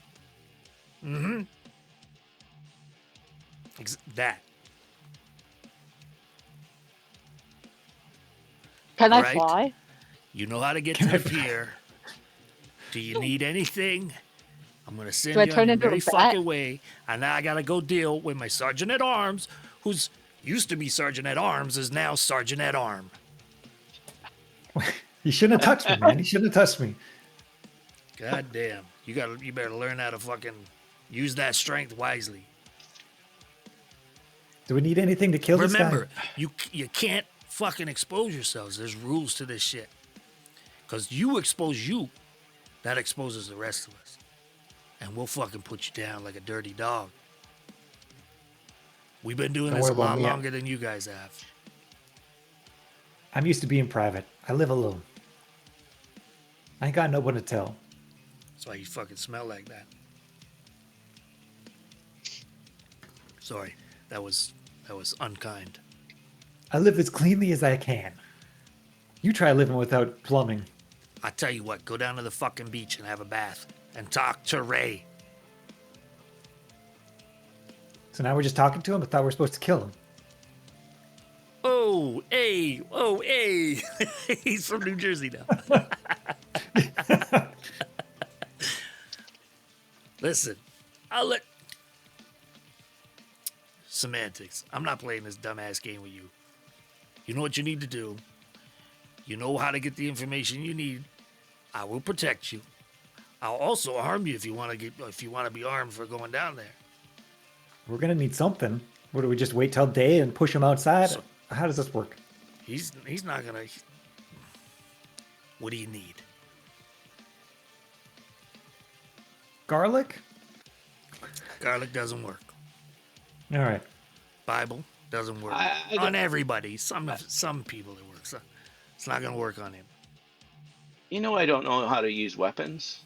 Mm-hmm. That. Can I Right. fly? You know how to get Can to I the pier. Do you need anything? I'm gonna send Do I you turn on your into a very bat? fucking way, and now I gotta go deal with my sergeant at arms, who's used to be sergeant at arms, is now sergeant at arm. You shouldn't have touched me, man. You shouldn't have touched me. God damn, you better learn how to fucking use that strength wisely. Do we need anything to kill this guy? Remember, you can't fucking expose yourselves. There's rules to this shit. Because you expose you, that exposes the rest of us. And we'll fucking put you down like a dirty dog. We've been doing Don't this a worry about lot me. longer than you guys have. I'm used to being private. I live alone. I ain't got no one to tell. That's why you fucking smell like that. Sorry, that was unkind. I live as cleanly as I can. You try living without plumbing. I tell you what, go down to the fucking beach and have a bath and talk to Ray. So now we're just talking to him? I thought we were supposed to kill him. Oh, hey. He's from New Jersey now. Listen, I'll let... Semantics. I'm not playing this dumbass game with you. You know what you need to do. You know how to get the information you need. I will protect you. I'll also arm you if you want to be armed for going down there. We're gonna need something. What do we just wait till day and push him outside? So- How does this work? He's not gonna. What do you need? Garlic? Garlic doesn't work. All right. Bible doesn't work I don't- on everybody. Some people it works. It's not gonna work on him. You know, I don't know how to use weapons.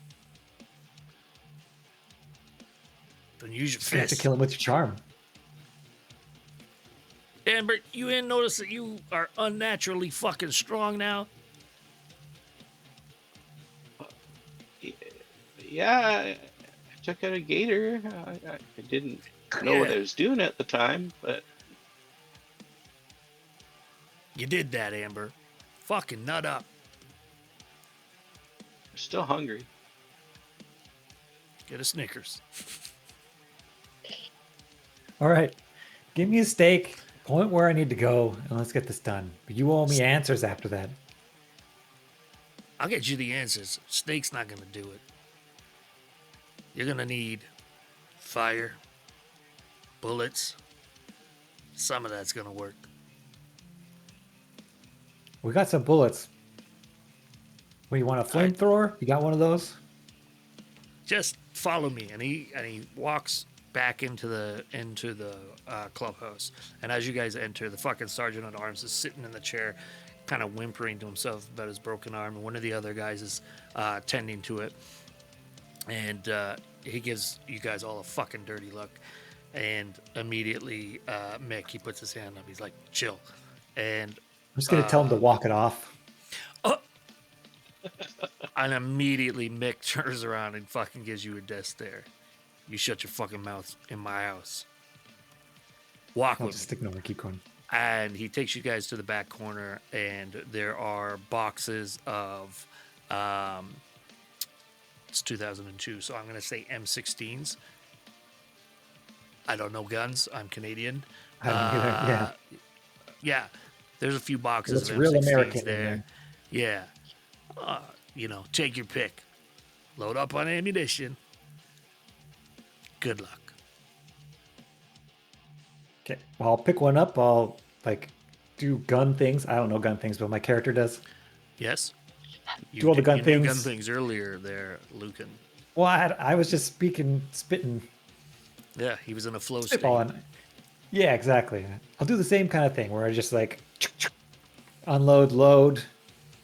Then use your You have to fist. kill him with your charm. Amber, you ain't noticed that you are unnaturally fucking strong now? Yeah, I took out a gator. I didn't know what I was doing at the time, but You did that, Amber. Fucking nut up. I'm still hungry. Get a Snickers. All right. Give me a steak, point where I need to go, and let's get this done. But you owe me answers after that. I'll get you the answers. Snake's not gonna do it. You're gonna need fire, bullets. Some of that's gonna work. We got some bullets. What, you want a flamethrower? You got one of those? Just follow me. And he walks back into the clubhouse. And as you guys enter, the fucking sergeant at arms is sitting in the chair, kind of whimpering to himself about his broken arm. And one of the other guys is tending to it. And he gives you guys all a fucking dirty look. And immediately, Mick, he puts his hand up. He's like, chill. And I'm just going to tell him to walk it off. And immediately Mick turns around and fucking gives you a death stare. You shut your fucking mouth in my house. Walk I'll with just me. ignore it. Keep going. And he takes you guys to the back corner, and there are boxes of, it's 2002, so I'm going to say M16s. I don't know guns. I'm Canadian. I don't either. Yeah. Yeah, there's a few boxes It's of real M16s American in there. there. Yeah. Take your pick. Load up on ammunition. Good luck. Okay. Well, I'll pick one up. I'll do gun things. I don't know gun things, but my character does. Yes? Do all the gun you knew things. gun things earlier there, Lucan. Well, I was just spitting, Yeah, he was in a flow state. spitballing. Yeah, exactly. I'll do the same kind of thing where I just unload, load,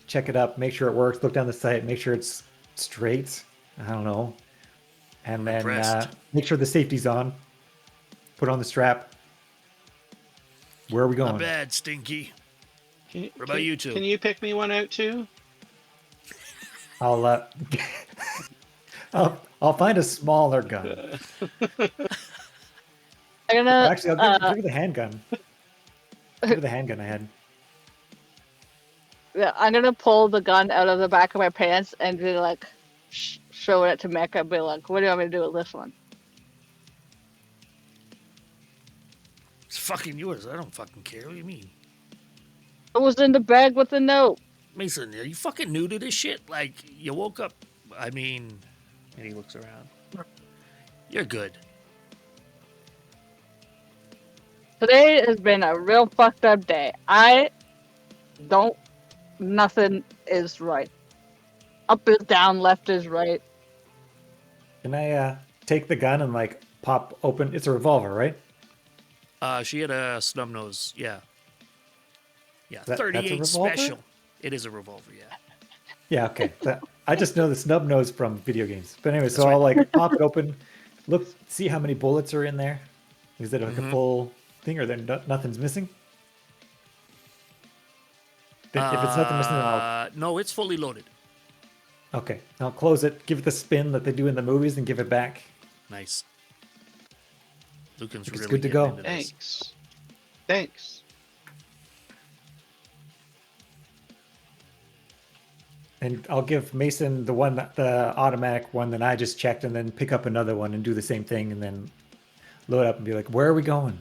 check it up, make sure it works, look down the sight, make sure it's straight. I don't know. And then Impressed. make sure the safety's on. Put on the strap. Where are we going? Not bad, Stinky. What about you two? Can you pick me one out too? I'll I'll find a smaller gun. I'm gonna Actually, I'll give you the handgun. Give you the handgun I had. yeah, I'm gonna pull the gun out of the back of my pants and be like, show it to Mecca. Be like, what do you want me to do with this one? It's fucking yours. I don't fucking care. What do you mean? It was in the bag with the note. Mason, are you fucking new to this shit? Like, you woke up, and he looks around. You're good. Today has been a real fucked up day. Nothing is right. Up is down, left is right. Can I take the gun and pop open? It's a revolver, right? She had a snub nose. Yeah. Yeah, That's a 38 revolver? special. It is a revolver, yeah. Yeah, okay. I just know the snub nose from video games. But anyway, so That's I'll pop it open, look, see how many bullets are in there. Is it a full thing, or then nothing's missing? If it's nothing missing, then I'll No, it's fully loaded. okay. I'll close it, give it the spin that they do in the movies, and give it back. Nice. Lucan's It's really good to getting go. into this. Thanks. And I'll give Mason the automatic one that I just checked, and then pick up another one and do the same thing, and then load up and be like, "Where are we going?"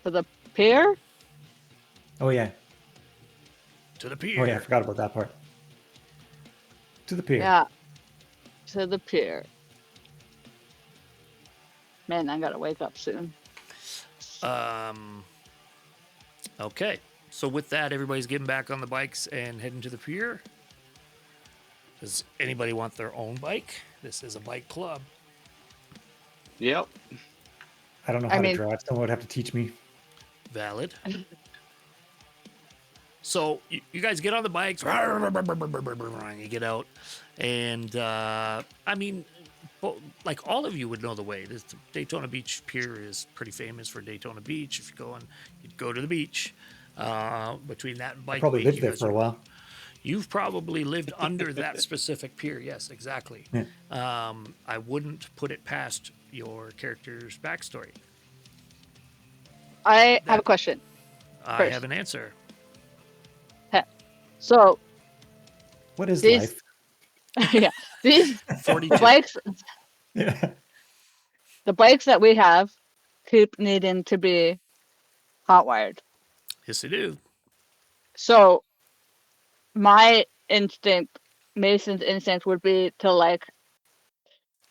To the pier? Oh yeah, To the pier. Oh yeah, I forgot about that part. To the pier. Yeah. To the pier. Man, I gotta wake up soon. Okay. So with that, everybody's getting back on the bikes and heading to the pier. Does anybody want their own bike? This is a bike club. Yep. I don't know I how to mean- drive. Someone would have to teach me. Valid. So you guys get on the bikes, you get out, and I mean, like all of you would know the way. This Daytona Beach Pier is pretty famous for Daytona Beach. If you're going, you'd go to the beach. Between that and bike I probably week, lived you there guys for a while. You've probably lived under that specific pier. Yes, exactly. Yeah. I wouldn't put it past your character's backstory. I have a question. I First. have an answer. So, What is These- life? yeah, these 42. bikes, Yeah. the bikes that we have, keep needing to be hot wired. Yes, they do. So, my instinct, Mason's instinct, would be to like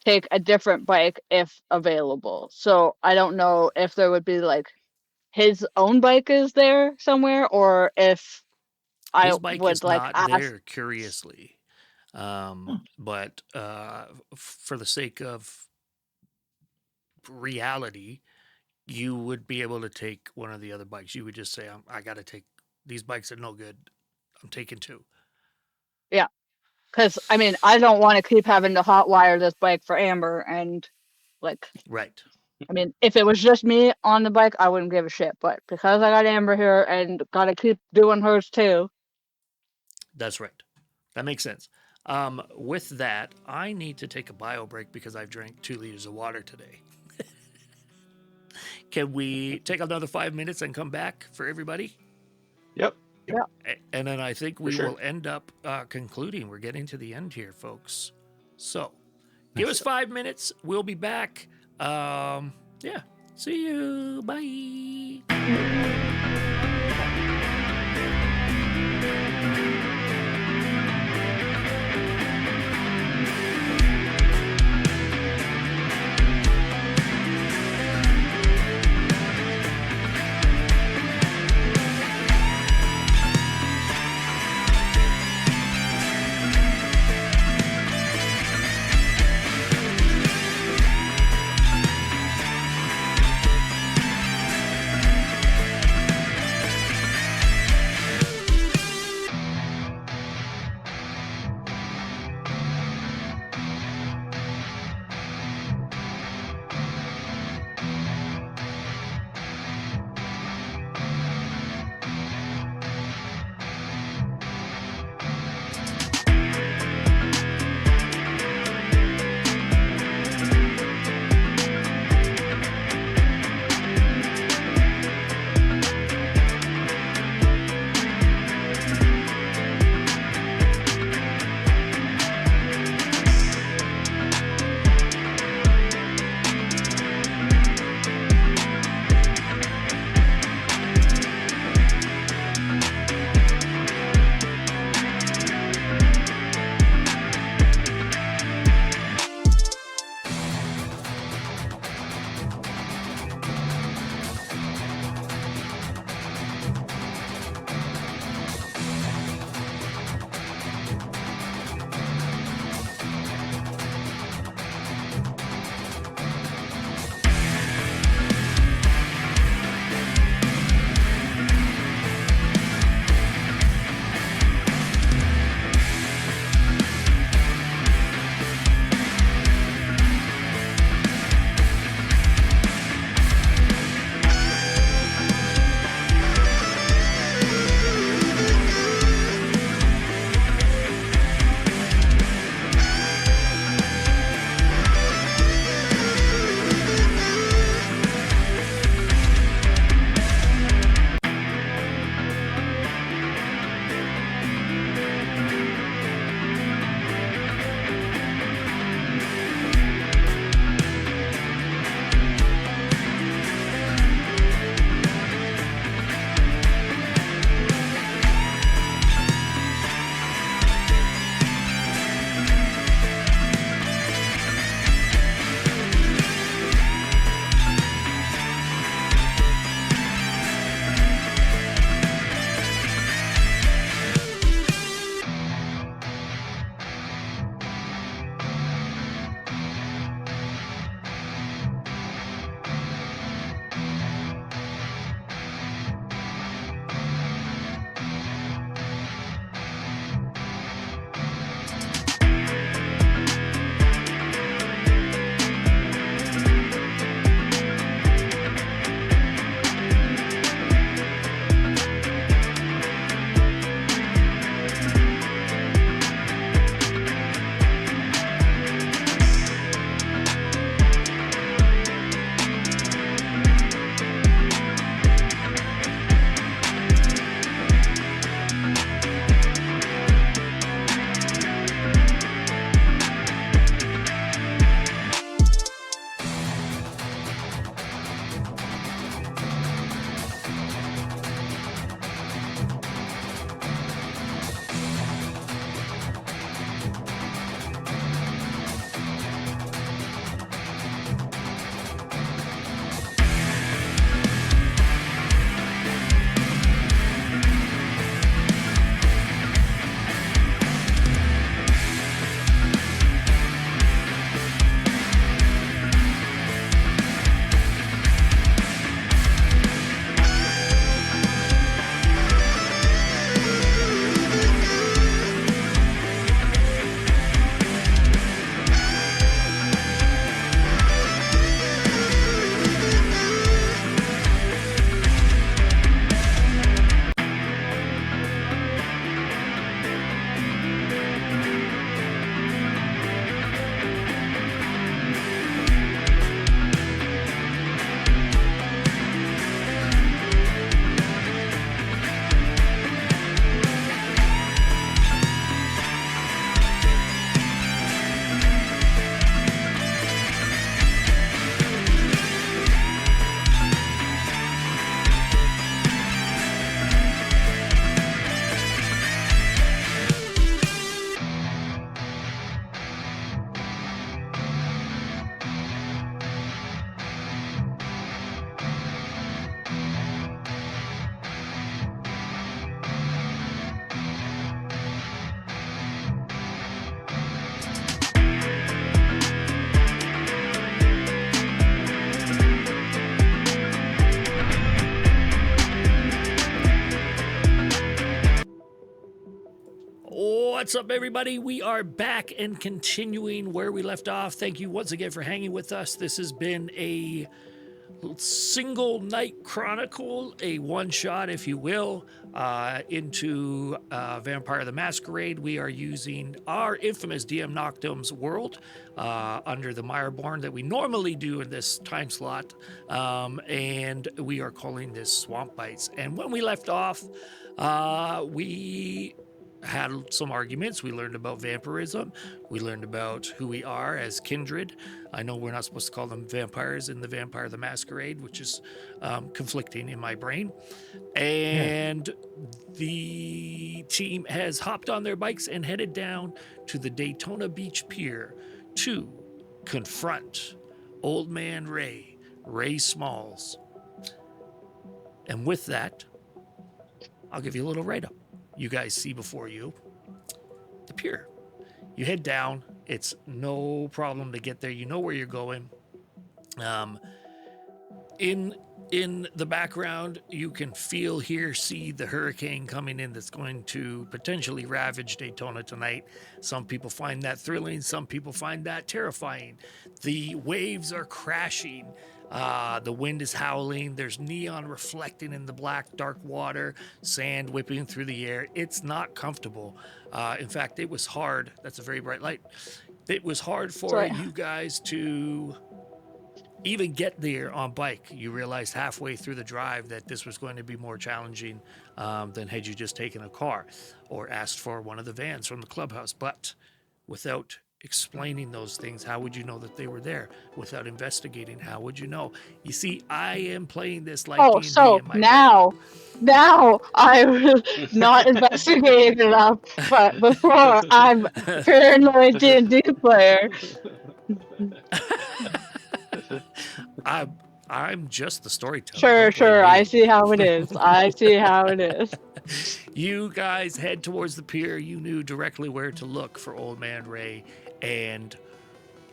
take a different bike if available. So I don't know if there would be like his own bike is there somewhere, or if I His bike would is like not ask. there, curiously. But for the sake of reality, you would be able to take one of the other bikes. You would just say, I got to take these bikes are no good. I'm taking two. Because I mean, I don't want to keep having to hot wire this bike for Amber, and like, Right. I mean, if it was just me on the bike, I wouldn't give a shit. But because I got Amber here and gotta keep doing hers too. That's right. That makes sense. With that, I need to take a bio break because I've drank 2 liters of water today. Can we take another 5 minutes and come back for everybody? Yep. And then I think we sure. will end up concluding. We're getting to the end here, folks. So give us 5 minutes. We'll be back. Yeah. See you. Bye. What's up, everybody? We are back and continuing where we left off. Thank you once again for hanging with us. This has been a single night chronicle, a one shot, if you will, into Vampire the Masquerade. We are using our infamous DM Noctum's world under the Mireborn that we normally do in this time slot, and we are calling this Swampbites. And when we left off, we had some arguments. We learned about vampirism. We learned about who we are as kindred. I know we're not supposed to call them vampires in the Vampire the Masquerade, which is conflicting in my brain. And the team has hopped on their bikes and headed down to the Daytona Beach Pier to confront Old Man Ray Smalls. And with that, I'll give you a little write-up. You guys see before you the pier. You head down. It's no problem to get there. You know where you're going. In the background, you can feel, hear, see the hurricane coming in that's going to potentially ravage Daytona tonight. Some people find that thrilling. Some people find that terrifying. The waves are crashing. The wind is howling. There's neon reflecting in the black, dark water, sand whipping through the air. It's not comfortable. In fact, it was hard. That's a very bright light. It was hard for you guys to even get there on bike. You realized halfway through the drive that this was going to be more challenging than had you just taken a car or asked for one of the vans from the clubhouse. But without explaining those things, how would you know that they were there? Without investigating, how would you know? You see, I am playing this like D&D so in my now I was not investigating enough, but before I'm paranoid D&D player. I'm just the storyteller. Sure. I see how it is. You guys head towards the pier. You knew directly where to look for Old Man Ray. And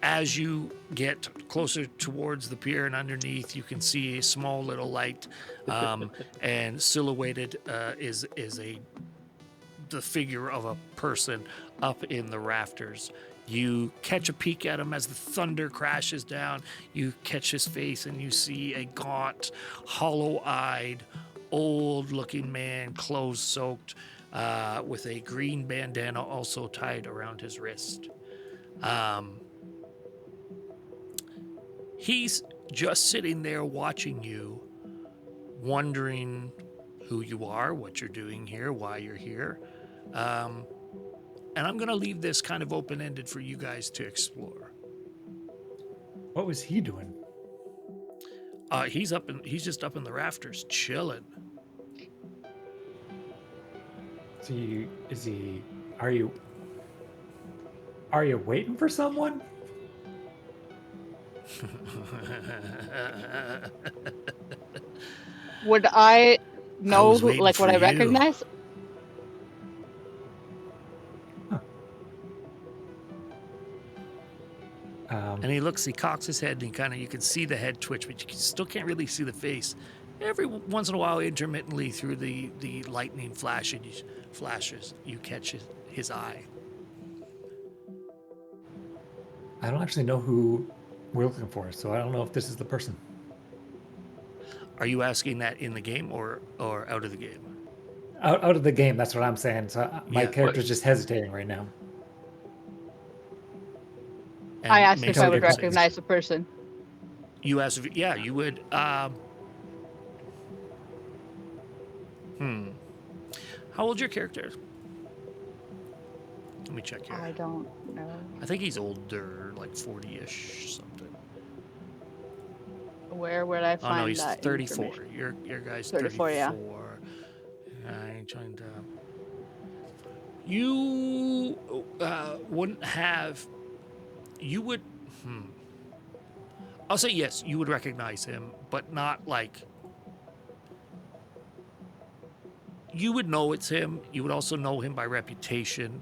as you get closer towards the pier and underneath, you can see a small little light. And silhouetted is the figure of a person up in the rafters. You catch a peek at him as the thunder crashes down. You catch his face and you see a gaunt, hollow-eyed, old-looking man, clothes soaked, with a green bandana also tied around his wrist. He's just sitting there watching you, wondering who you are, what you're doing here, why you're here. And I'm going to leave this kind of open-ended for you guys to explore. What was he doing? He's just up in the rafters, chilling. Are you waiting for someone? Would I know was who, waiting like, would for I you. recognize? And he cocks his head, and you can see the head twitch, but you still can't really see the face. Every once in a while, intermittently through the lightning flashes, you catch his eye. I don't actually know who we're looking for, so I don't know if this is the person. Are you asking that in the game or out of the game? Out of the game, that's what I'm saying. So my character's just hesitating right now. And I asked make if I some would different recognize the person. You asked if, yeah, you would. How old's your character? Let me check here. I don't know. I think he's older, like 40-ish something. Where would I find that? Oh no, he's 34. information? Your guy's 34, yeah. I ain't trying to. You wouldn't have. You would. I'll say yes. You would recognize him, but not like. You would know it's him. You would also know him by reputation.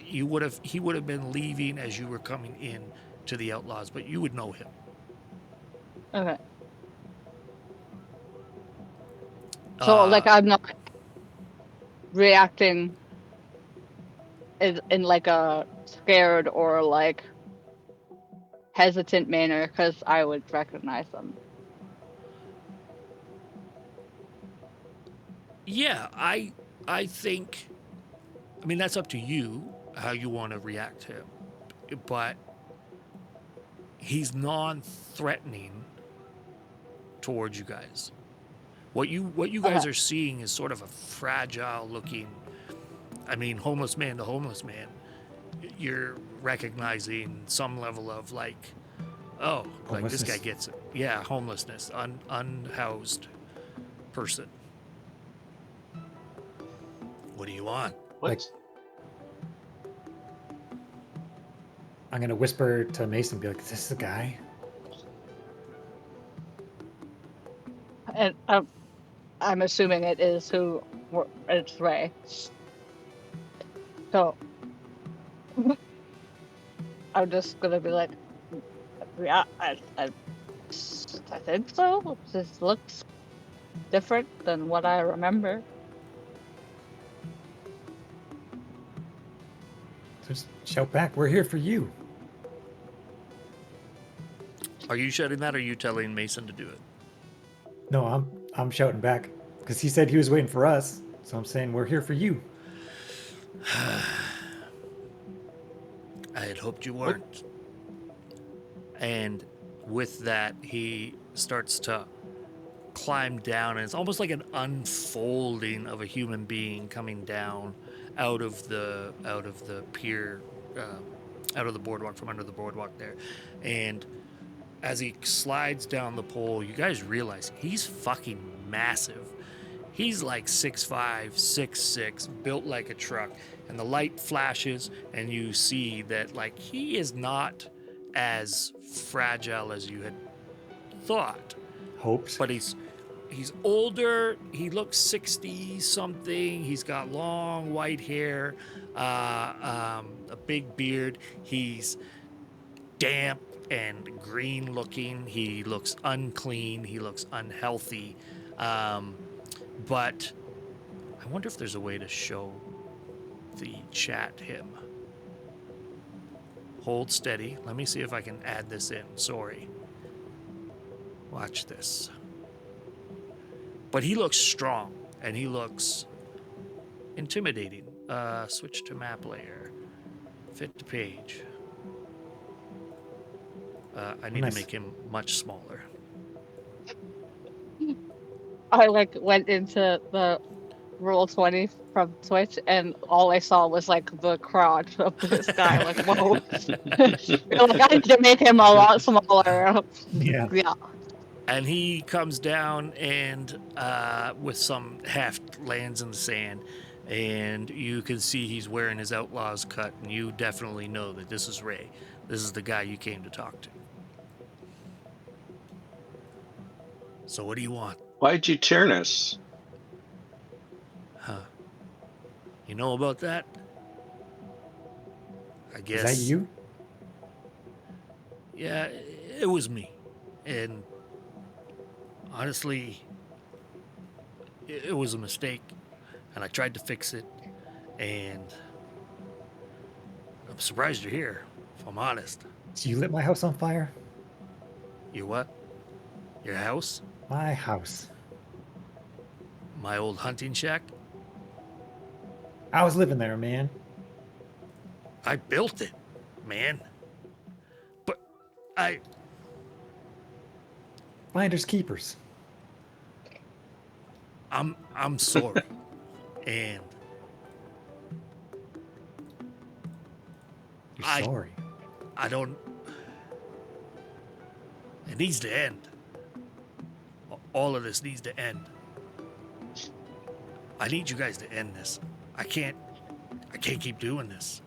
He would have been leaving as you were coming in to the Outlaws, but you would know him. Okay. So, like, I'm not reacting in like a scared or like hesitant manner, because I would recognize them. Yeah, I think. I mean, that's up to you how you want to react to him, but he's non-threatening towards you guys. What you guys Okay. are seeing is sort of a fragile looking. I mean, homeless man to homeless man. You're recognizing some level of like, oh, like this guy Homelessness. gets it. Yeah, homelessness, unhoused person. What do you want? Like, What's I'm gonna whisper to Mason, be like, "Is this the guy?" And I'm assuming it is it's Ray. So I'm just gonna be like, yeah, I think so. This looks different than what I remember. Just shout back, "We're here for you." Are you shouting that, or are you telling Mason to do it? No, I'm shouting back because he said he was waiting for us. So I'm saying we're here for you. I had hoped you weren't. And with that, he starts to climb down, and it's almost like an unfolding of a human being coming down out of the pier, out of the boardwalk, from under the boardwalk there. And as he slides down the pole, you guys realize he's fucking massive. He's like 6'5", 6'6", built like a truck. And the light flashes, and you see that like he is not as fragile as you had thought. Hopes. But he's older. He looks 60 something. He's got long white hair, a big beard. He's damp and green looking. He looks unclean. He looks unhealthy. But I wonder if there's a way to show the chat him. Hold steady. Let me see if I can add this in. Sorry. Watch this. But he looks strong, and he looks intimidating. Switch to map layer. Fit to page. I need Nice. to make him much smaller. I like went into the Roll20 from Twitch, and all I saw was like the crotch of this guy. Like, whoa! Like, I need to make him a lot smaller. Yeah. Yeah. And he comes down and with some heft lands in the sand, and you can see he's wearing his outlaw's cut, and you definitely know that this is Ray. This is the guy you came to talk to. So what do you want? Why'd you turn us? Huh? You know about that? I guess. Is that you? Yeah, it was me. And honestly, it was a mistake. And I tried to fix it. And I'm surprised you're here, if I'm honest. So you lit my house on fire? Your what? Your house? My house. My old hunting shack? I was living there, man. I built it, man. But I... Finders keepers. I'm sorry. And You're sorry. I don't... It needs to end. All of this needs to end. I need you guys to end this. I can't keep doing this.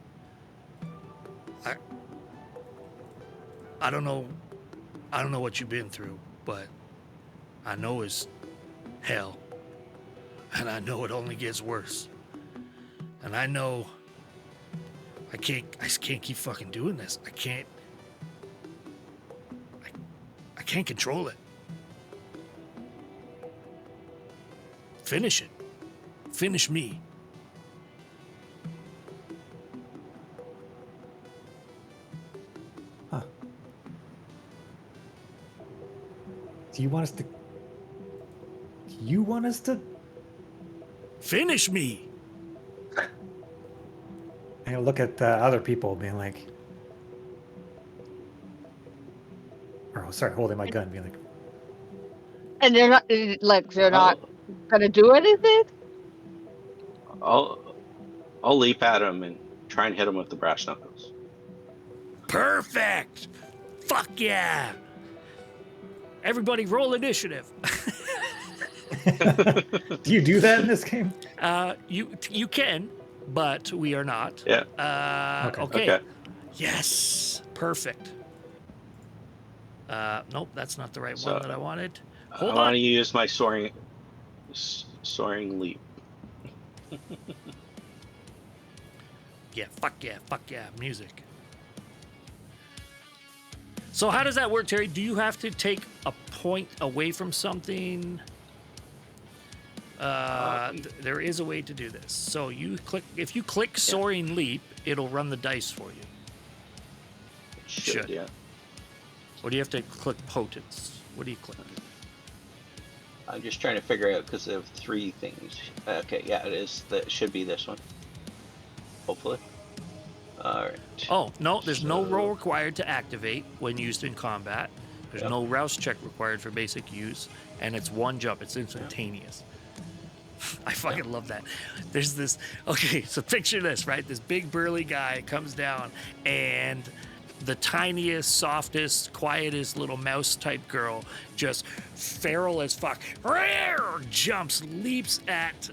I don't know what you've been through, but I know it's hell. And I know it only gets worse. And I know I just can't keep fucking doing this. I can't control it. Finish it. Finish me. you want us to? You want us to? Finish me. And he'll look at the other people, being like, or sorry, holding my gun, being like, And they're not like they're not I'll, gonna do anything. I'll leap at him and try and hit him with the brass knuckles. Perfect. Fuck yeah. Everybody roll initiative. do you do that in this game? You can, but we are not. Yeah. Okay. Yes. Perfect. Nope, that's not the right So, one that I wanted. I Hold want on. to use my soaring leap. Yeah, fuck yeah, music. So how does that work, Terry? Do you have to take a point away from something? There is a way to do this. So if you click soaring leap, it'll run the dice for you. Should, yeah. Or do you have to click potence? What do you click? I'm just trying to figure out because there are 3 things. Okay, yeah, it is. That should be this one. Hopefully. All right. Oh, no, there's no roll required to activate when used in combat. There's no rouse check required for basic use, and it's 1 jump. It's instantaneous. I fucking love that. There's this, okay, so picture this, right? This big burly guy comes down, and the tiniest, softest, quietest little mouse type girl, just feral as fuck, jumps, leaps at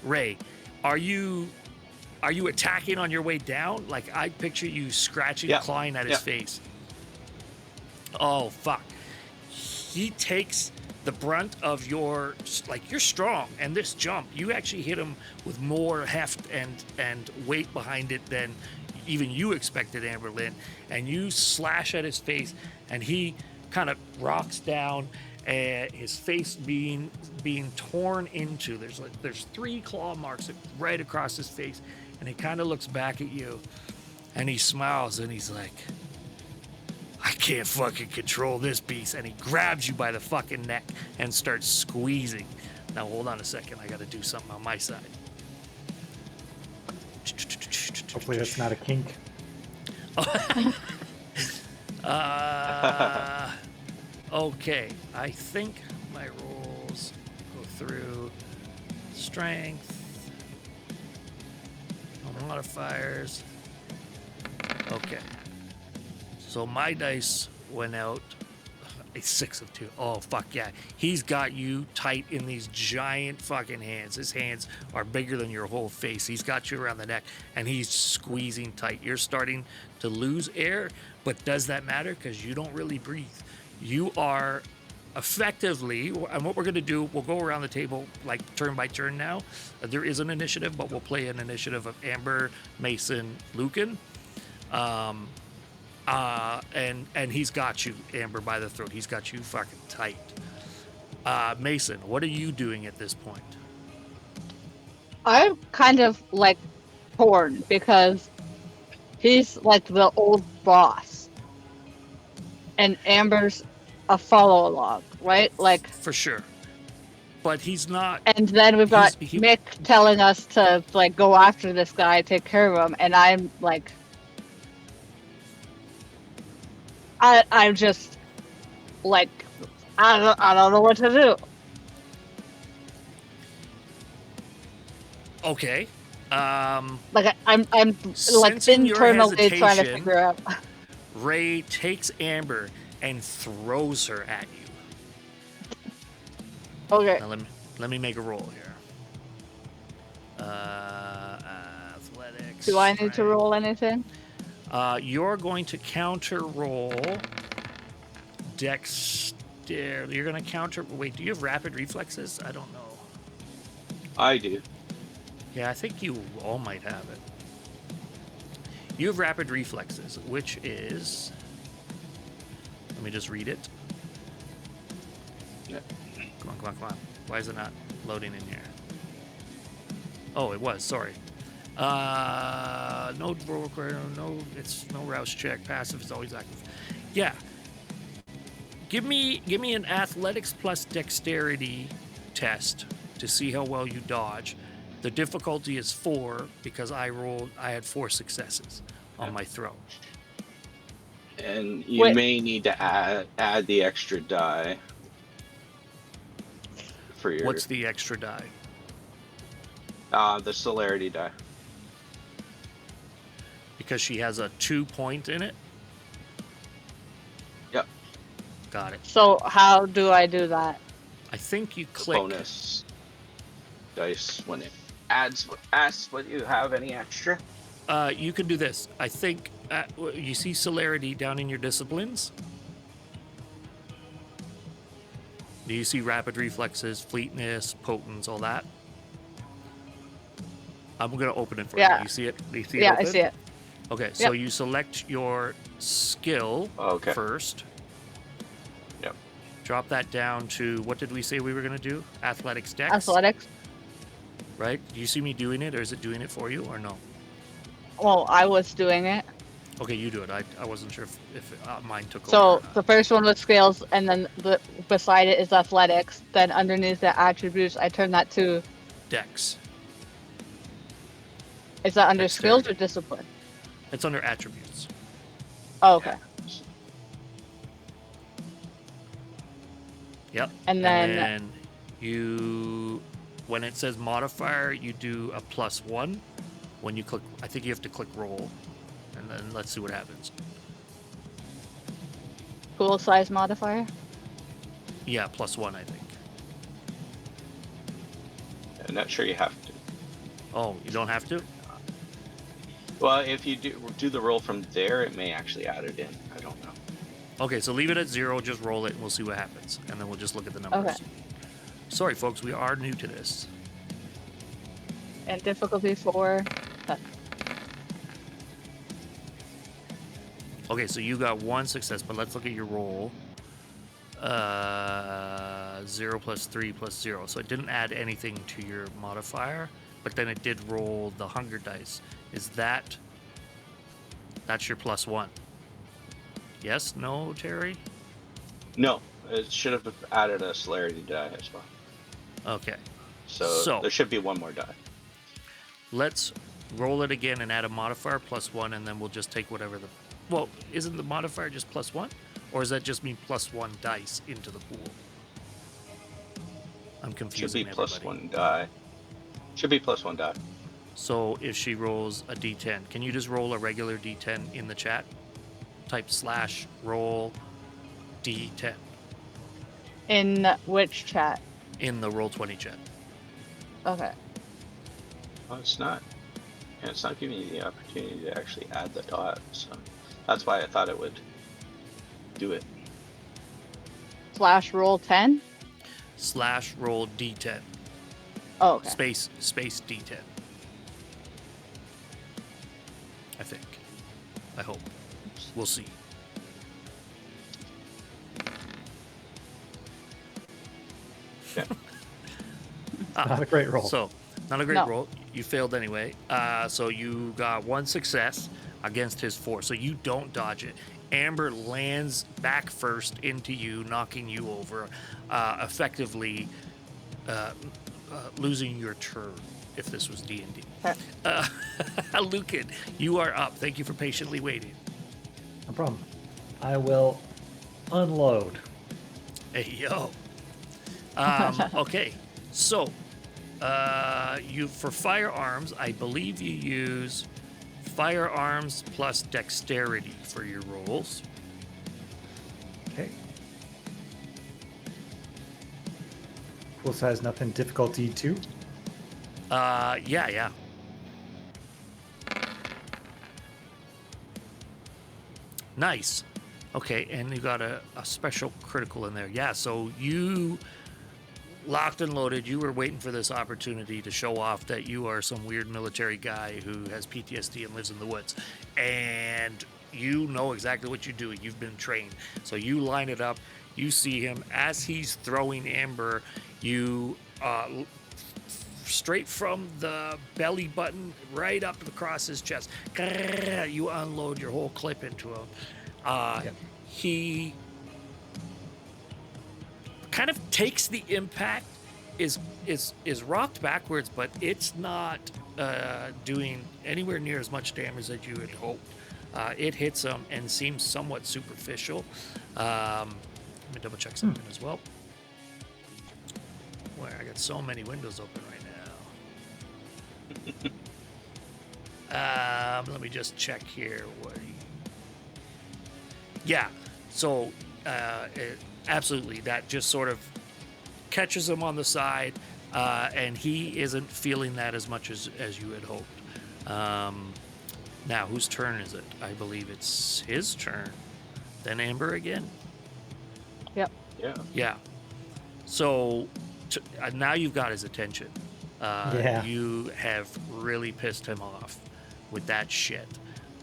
Ray. Are you attacking on your way down? Like, I picture you scratching, clawing at his face. Oh, fuck. He takes the brunt of your, like, you're strong, and this jump, you actually hit him with more heft and weight behind it than even you expected, Amberlynn, and you slash at his face, and he kind of rocks down, and his face being torn into. There's 3 claw marks right across his face, and he kind of looks back at you, and he smiles, and he's like, I can't fucking control this beast, and he grabs you by the fucking neck and starts squeezing. Now hold on a second, I got to do something on my side. Hopefully that's not a kink. Okay, I think my rolls go through strength, no modifiers. Okay, so my dice went out a 6 of 2. Oh, fuck yeah. He's got you tight in these giant fucking hands. His hands are bigger than your whole face. He's got you around the neck, and he's squeezing tight. You're starting to lose air, but does that matter? Because you don't really breathe. You are effectively, and what we're going to do, we'll go around the table like turn by turn now. There is an initiative, but we'll play an initiative of Amber, Mason, Lucan. And he's got you, Amber, by the throat. He's got you fucking tight. Mason, what are you doing at this point? I'm kind of like torn because he's like the old boss, and Amber's a follow along, right? Like, For sure. But he's not. and then we've got Mick telling us to like go after this guy, take care of him, and I'm like, I'm just like, I don't know what to do. Okay. Like I'm like Sensing your internally trying to hesitation, figure out. Ray takes Amber and throws her at you. Okay. Now let me make a roll here. Athletics. Do I need to roll anything? You're going to counter roll dexterity. You're going to counter. Wait, do you have rapid reflexes? I don't know. I do. Yeah, I think you all might have it. You have rapid reflexes, which is. Let me just read it. Yeah. Come on. Why is it not loading in here? Oh, it was. Sorry. No roll required. No, it's no rouse check. Passive is always active. Yeah. Give me an athletics plus dexterity test to see how well you dodge. The difficulty is 4 because I had 4 successes on my throw. And you Wait. may need to add the extra die for your What's the extra die? the celerity die. Because she has a 2 point in it? Yep. Got it. So how do I do that? I think you click. Bonus dice when it asks what you have any extra. You can do this. I think you see celerity down in your disciplines. Do you see rapid reflexes, fleetness, potence, all that? I'm gonna open it for you. You see it? Do you see it Yeah, open? I see it. Okay, so Yep. you select your skill first. Yep. Drop that down to, what did we say we were gonna do? Athletics dex? Athletics. Right? Do you see me doing it, or is it doing it for you, or no? Well, I was doing it. Okay, you do it. I wasn't sure if mine took over. So or not. the first one was skills, and then beside it is athletics. Then underneath the attributes, I turn that to. Dex. Is that under skills Dexterity. or discipline? It's under attributes. Oh, okay. Yep. And then you, when it says modifier, you do a +1. When you click, I think you have to click roll, and then let's see what happens. Pool size modifier. Yeah, +1, I think. I'm not sure you have to. Oh, you don't have to? Well, if you do the roll from there, it may actually add it in. I don't know. Okay, so leave it at 0, just roll it, and we'll see what happens. And then we'll just look at the numbers. Okay. Sorry, folks, we are new to this. And difficulty 4. Okay, so you got 1 success, but let's look at your roll. 0 + 3 + 0. So it didn't add anything to your modifier, but then it did roll the hunger dice. Is that's your +1? Yes? No, Terry? No, it should have added a celerity die as well. Okay. So there should be one more die. Let's roll it again and add a modifier +1, and then we'll just take whatever the... Well, isn't the modifier just +1? Or does that just mean +1 dice into the pool? I'm confusing Should be everybody. +1 die. Should be +1 die. So if she rolls a d10, can you just roll a regular d10 in the chat? Type /roll d10 In which chat? in the Roll20 chat. Okay. Oh, it's not. Yeah, it's not giving you the opportunity to actually add the dot. So that's why I thought it would do it. /roll 10. /roll d10. Oh, okay. Space d10. I think. I hope. We'll see. Yeah. Not a great roll. So, not a great No. roll. You failed anyway. So you got 1 success against his 4. So you don't dodge it. Amber lands back first into you, knocking you over, effectively losing your turn. If this was D&D. Lucan, you are up. Thank you for patiently waiting. No problem. I will unload. Hey, yo. Okay, so you for firearms, I believe you use firearms plus dexterity for your rolls. Okay. Pool size, nothing. Difficulty 2. Yeah. Nice. Okay, and you got a special critical in there. Yeah, so you locked and loaded. You were waiting for this opportunity to show off that you are some weird military guy who has PTSD and lives in the woods. And you know exactly what you're doing. You've been trained. So you line it up. You see him as he's throwing Amber. You straight from the belly button right up across his chest. You unload your whole clip into him. He kind of takes the impact, is rocked backwards, but it's not doing anywhere near as much damage as you had hoped. It hits him and seems somewhat superficial. Let me double check something as well. Where I got so many windows open right now. Let me just check here. Yeah, so absolutely, that just sort of catches him on the side, and he isn't feeling that as much as you had hoped. Now, whose turn is it? I believe it's his turn. Then Amber again. Yep. Yeah. Yeah. So now you've got his attention. Yeah. You have really pissed him off with that shit.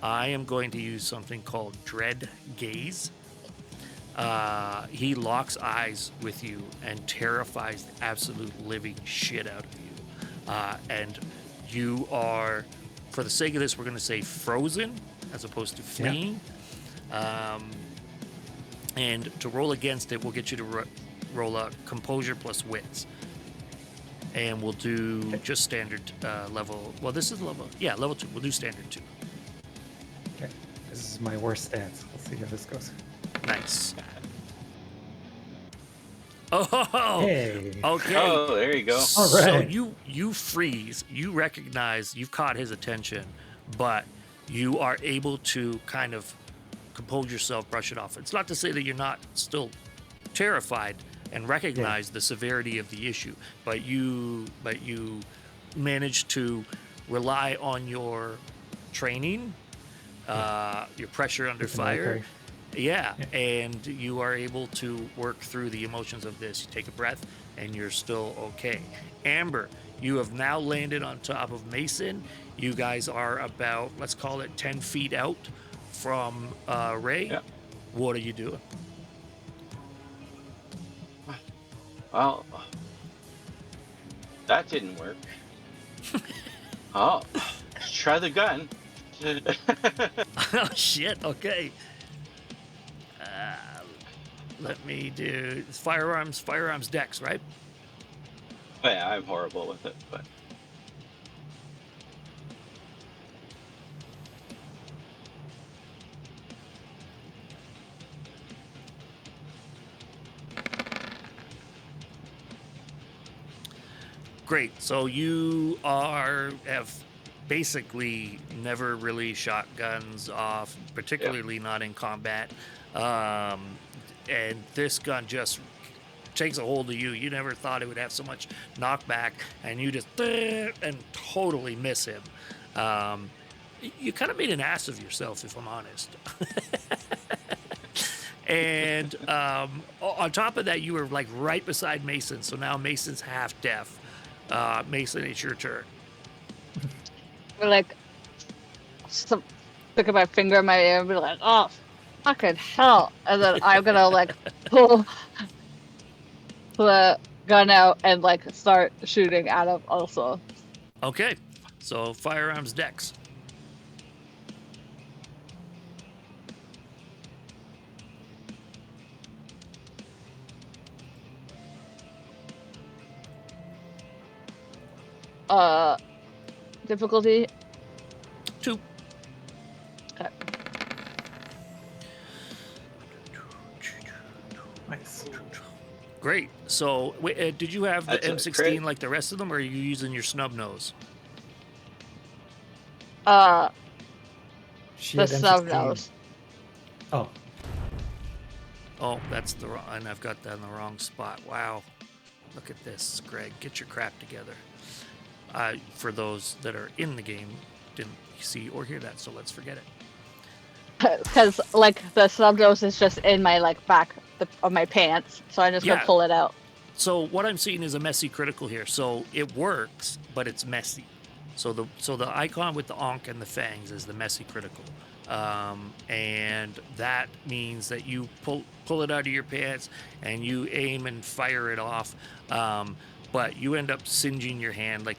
I am going to use something called Dread Gaze. He locks eyes with you and terrifies the absolute living shit out of you. And you are, for the sake of this, we're going to say frozen as opposed to fleeing. Yeah. And to roll against it, we'll get you to roll a composure plus wits. And we'll do just standard level. Well, this is level 2. We'll do standard 2. Okay. This is my worst stance. Let's see how this goes. Nice. Oh, Hey. okay. Oh, there you go. All right. So you freeze. You recognize you've caught his attention, but you are able to kind of compose yourself, brush it off. It's not to say that you're not still terrified and recognize the severity of the issue, but you manage to rely on your training, your pressure under fire. Yeah, and you are able to work through the emotions of this. You take a breath, and you're still okay. Amber, you have now landed on top of Mason. You guys are about, let's call it 10 feet out from Ray. Yeah. What are you doing? Well, that didn't work. Oh, let's try the gun. Oh, shit, okay. Let me do firearms dex, right? Oh, yeah, I'm horrible with it, but Great. So you have basically never really shot guns off, particularly not in combat. And this gun just takes a hold of you. You never thought it would have so much knockback, and you just and totally miss him. You kind of made an ass of yourself, if I'm honest. And on top of that, you were like right beside Mason. So now Mason's half deaf. Mason, it's your turn. Like, stick my finger in my ear and be like, oh, fucking hell. And then I'm gonna, like, pull the gun out and, like, start shooting at him also. Okay. So firearms dex. Difficulty 2. Okay. Nice. Great. So, did you have the That's M16 great. like the rest of them, or are you using your snub nose? She The had snub M16. nose. Oh, Oh, that's the wrong, and I've got that in the wrong spot. Wow. Look at this, Greg. Get your crap together. For those that are in the game, didn't see or hear that, so let's forget it. Because, like, the snub nose is just in my, like, back of my pants, so I'm just Yeah. gonna pull it out. So what I'm seeing is a messy critical here. So it works, but it's messy. So the icon with the onk and the fangs is the messy critical, and that means that you pull it out of your pants and you aim and fire it off, but you end up singeing your hand. Like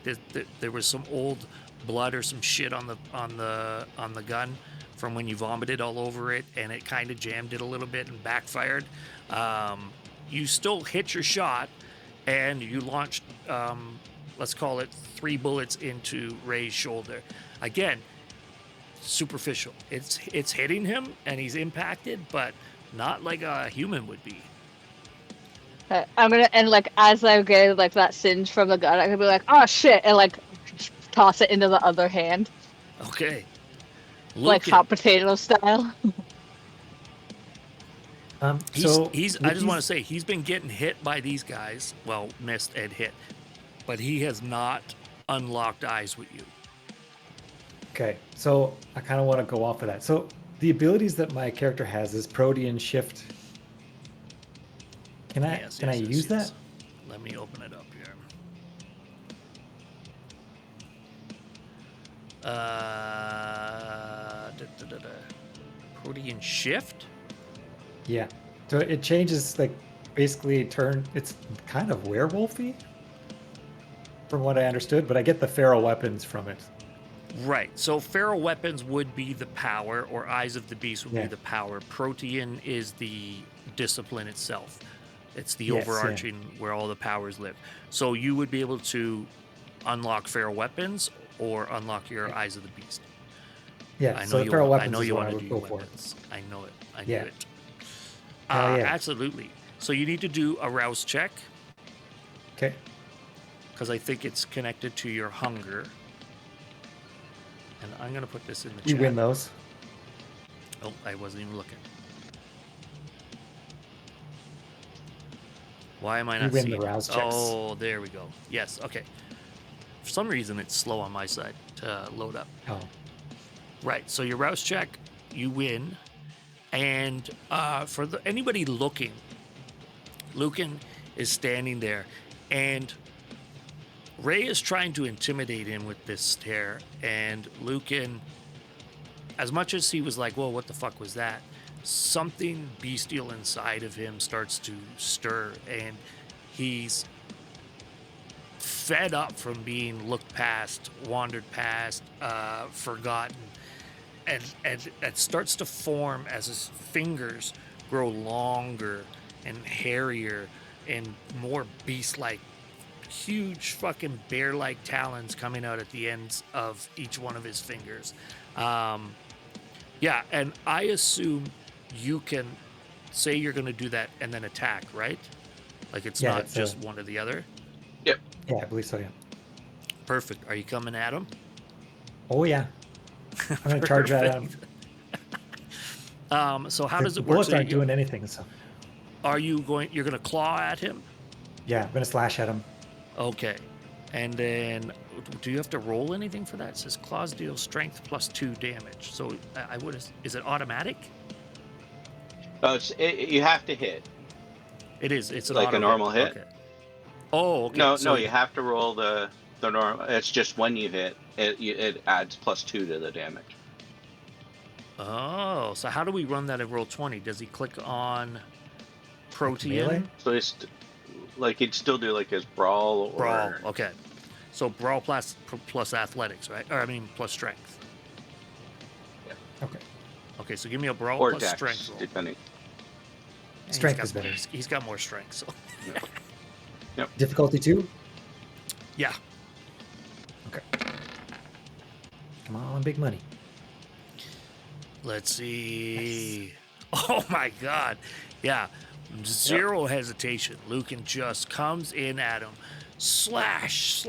there was some old blood or some shit on the gun from when you vomited all over it, and it kind of jammed it a little bit and backfired. you still hit your shot, and you launched, let's call it 3 bullets into Ray's shoulder. Again, superficial. It's hitting him, and he's impacted, but not like a human would be. I'm gonna, and like as I get like that singe from the gun, I could be like, oh shit, and like toss it into the other hand, Okay. like Lucan, hot potato style. he's I just want to say he's been getting hit by these guys. Well, missed and hit, but he has not unlocked eyes with you. Okay, so I kind of want to go off of that. So the abilities that my character has is Protean Shift. Can I use that? Let me open it up here. Protean Shift? Yeah. So it changes, like, basically it's kind of werewolfy from what I understood, but I get the feral weapons from it. Right. So feral weapons would be the power, or Eyes of the Beast would be the power. Protean is the discipline itself. It's the overarching where all the powers live. So you would be able to unlock feral weapons or unlock your Eyes of the Beast. Yeah, I know so the feral weapons I know is you what want I to would do go your for. weapons. I know it. I Yeah. knew it. Hell yeah. Absolutely. So you need to do a rouse check, Okay. because I think it's connected to your hunger. And I'm going to put this in the chat. You win those. Oh, I wasn't even looking. Why am I not You win seeing the it? rouse checks. Oh, there we go. Yes, okay. For some reason, it's slow on my side to load up. Oh. Right, so your rouse check, you win. And for anybody looking, Lucan is standing there, and Ray is trying to intimidate him with this stare, and Lucan, as much as he was like, whoa, what the fuck was that? Something bestial inside of him starts to stir, and he's fed up from being looked past, wandered past, forgotten, and it starts to form as his fingers grow longer and hairier and more beast-like, huge fucking bear-like talons coming out at the ends of each one of his fingers. Yeah, and I assume you can say you're going to do that and then attack, right? Like it's not just one or the other? Yep. Yeah, I believe so, yeah. Perfect. Are you coming at him? Oh, yeah. I'm going to charge at him. So how does it work? Bullets So aren't doing anything, so... you're going to claw at him? Yeah, I'm going to slash at him. Okay. And then, do you have to roll anything for that? It says claws deal strength plus 2 damage. So is it automatic? Oh, you have to hit. It is. It's an like auto a normal hit. Okay. Oh, okay. No, you have to roll the normal. It's just when you hit, it adds plus 2 to the damage. Oh, so how do we run that at roll 20? Does he click on Protean? So it's like he'd still do like his brawl or... Brawl, okay. So brawl plus athletics, right? Or I mean plus strength. Yeah. Okay. Okay, so give me a brawl or plus dex, strength roll. depending. Strength is better. He's got more strength, so... Yep. Difficulty 2? Yeah. Okay. Come on, big money. Let's see. Nice. Oh my God. Yeah. Zero hesitation. Lucan just comes in at him. Slash.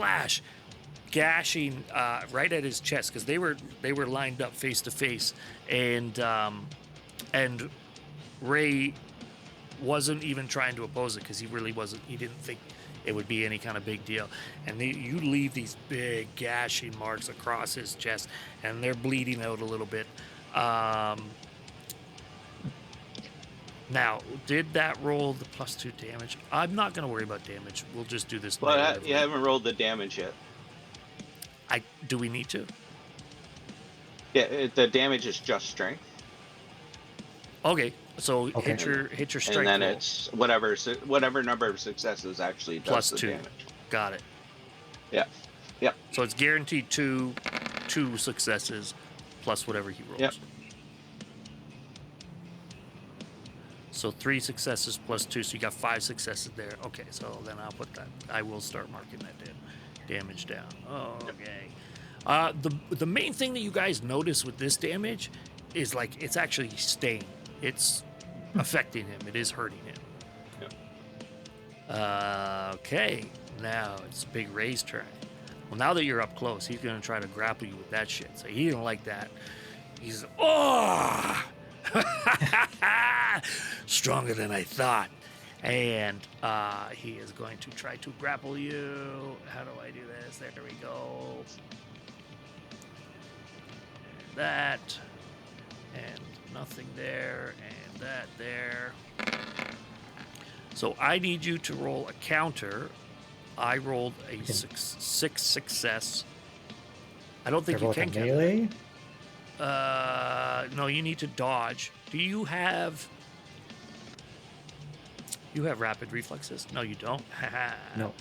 Gashing right at his chest, because they were lined up face to face, and Ray wasn't even trying to oppose it because he really wasn't. He didn't think it would be any kind of big deal. And you leave these big gashing marks across his chest, and they're bleeding out a little bit. Now, did that roll the plus 2 damage? I'm not going to worry about damage. We'll just do this. Well, you haven't rolled the damage yet. Do we need to? Yeah, the damage is just strength. Okay, so hit your strength and then roll. it's whatever number of successes actually does Plus the 2. damage. Got it. Yeah. Yep. So it's guaranteed two successes plus whatever he rolls. Yep. So 3 successes plus 2, so you got 5 successes there. Okay, so then I'll put that. I will start marking that damage down. Okay. The main thing that you guys notice with this damage is like it's actually staying. It's affecting him. It is hurting him. Okay, now it's Big Ray's turn. Well, now that you're up close, he's gonna try to grapple you with that shit. So he didn't like that. He's stronger than I thought, and he is going to try to grapple you. How do I do this? There we go. That, and nothing there, and that there. So I need you to roll a counter. I rolled a 6 success. I don't think you can counter. Melee? No, you need to dodge. Do you have... You have rapid reflexes? No, you don't. No.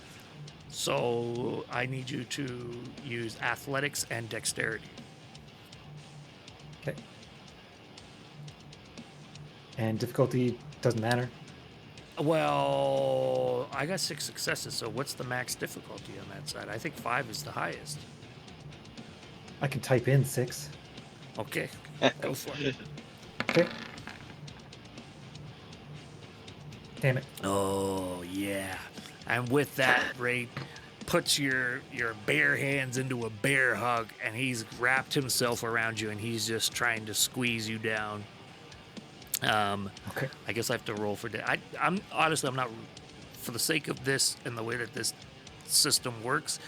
So I need you to use athletics and dexterity. Okay. And difficulty doesn't matter? Well, I got 6 successes, so what's the max difficulty on that side? I think 5 is the highest. I can type in 6. Okay, go for it. Okay. Damn it. Oh, yeah. And with that, Ray puts your bare hands into a bear hug, and he's wrapped himself around you, and he's just trying to squeeze you down. Okay. I guess I have to roll for that. I'm honestly, I'm not, for the sake of this and the way that this system works,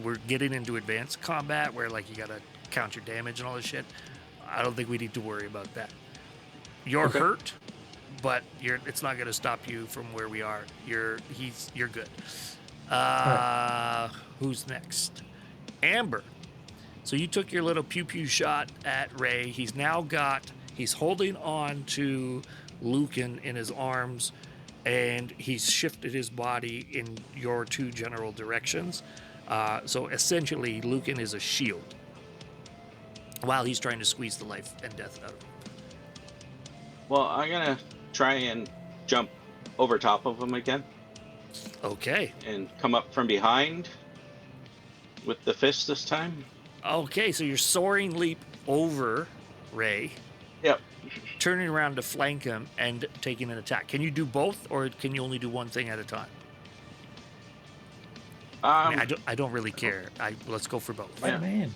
we're getting into advanced combat where like you gotta count your damage and all this shit. I don't think we need to worry about that. You're hurt, but it's not gonna stop you from where we are. You're good. Who's next? Amber. So you took your little pew pew shot at Ray. He's holding on to Lucan in his arms, and he's shifted his body in your 2 general directions. So essentially, Lucan is a shield while he's trying to squeeze the life and death out of him. Well, I'm gonna try and jump over top of him again Okay. and come up from behind with the fist this time. Okay, so you're soaring leap over Ray, Yep. turning around to flank him and taking an attack. Can you do both, or can you only do one thing at a time? I mean, I don't really care. Let's go for both. Fight man.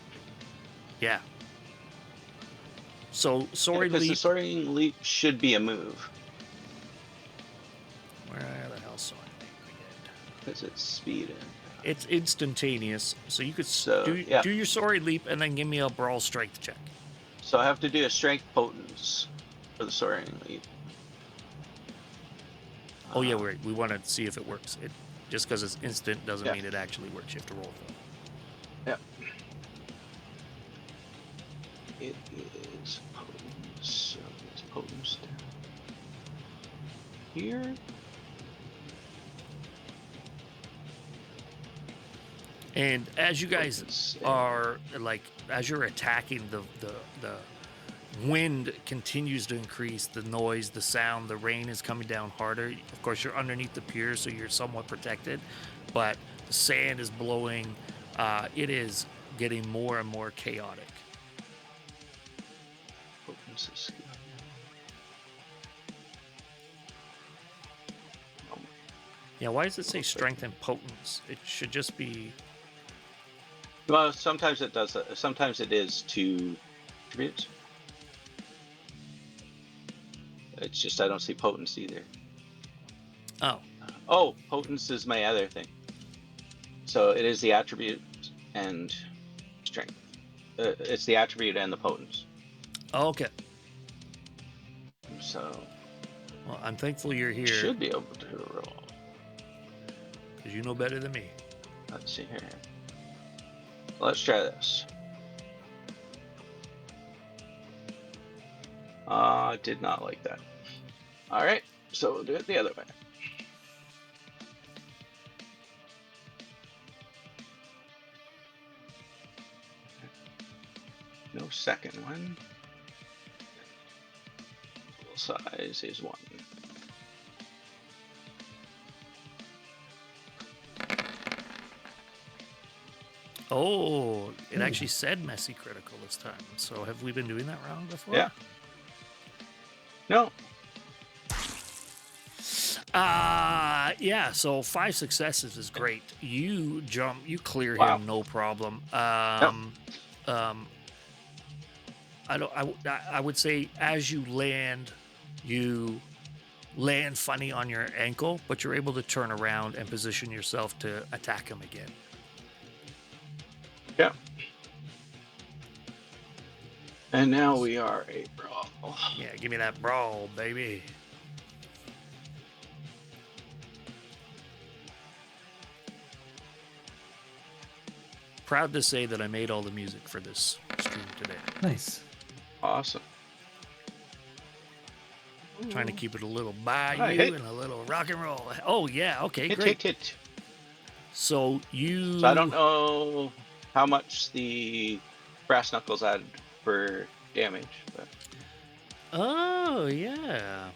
Yeah. So soaring because leap. the soaring leap should be a move Where the hell soaring leap again? because it's speed. It's instantaneous, so you could do your soaring leap and then give me a brawl strength check. So I have to do a strength potence for the soaring leap. Oh yeah, we want to see if it works. Just because it's instant doesn't mean it actually works. You have to roll it. Yep. It is potence. So it's potence down here. And as you guys are as you're attacking, the wind continues to increase, the noise, the sound, the rain is coming down harder. Of course, you're underneath the pier, so you're somewhat protected, but the sand is blowing. It is getting more and more chaotic. Potence is good. Yeah, why does it say strength and potence? It should just be... Well, sometimes it does. Sometimes it is 2 attributes. It's just I don't see potence either. Oh. Oh, potence is my other thing. So it is the attribute and strength. It's the attribute and the potence. Okay. So... Well, I'm thankful you're here. Should be able to roll. Because you know better than me. Let's see here. Let's try this. Did not like that. Alright, so we'll do it the other way. No second one. Full size is 1. Oh, it actually said messy critical this time. So have we been doing that wrong before? Yeah. No. Yeah, so 5 successes is great. You jump, you clear Wow. him, no problem. I would say as you land funny on your ankle, but you're able to turn around and position yourself to attack him again. Yeah. And now we are a brawl. Yeah, give me that brawl, baby. Proud to say that I made all the music for this stream today. Nice. Awesome. Trying to keep it a little bayou Alright, hey. and a little rock and roll. Oh yeah, okay, Hit, great. hit. So you. So I don't know how much the brass knuckles add for damage, but Oh yeah,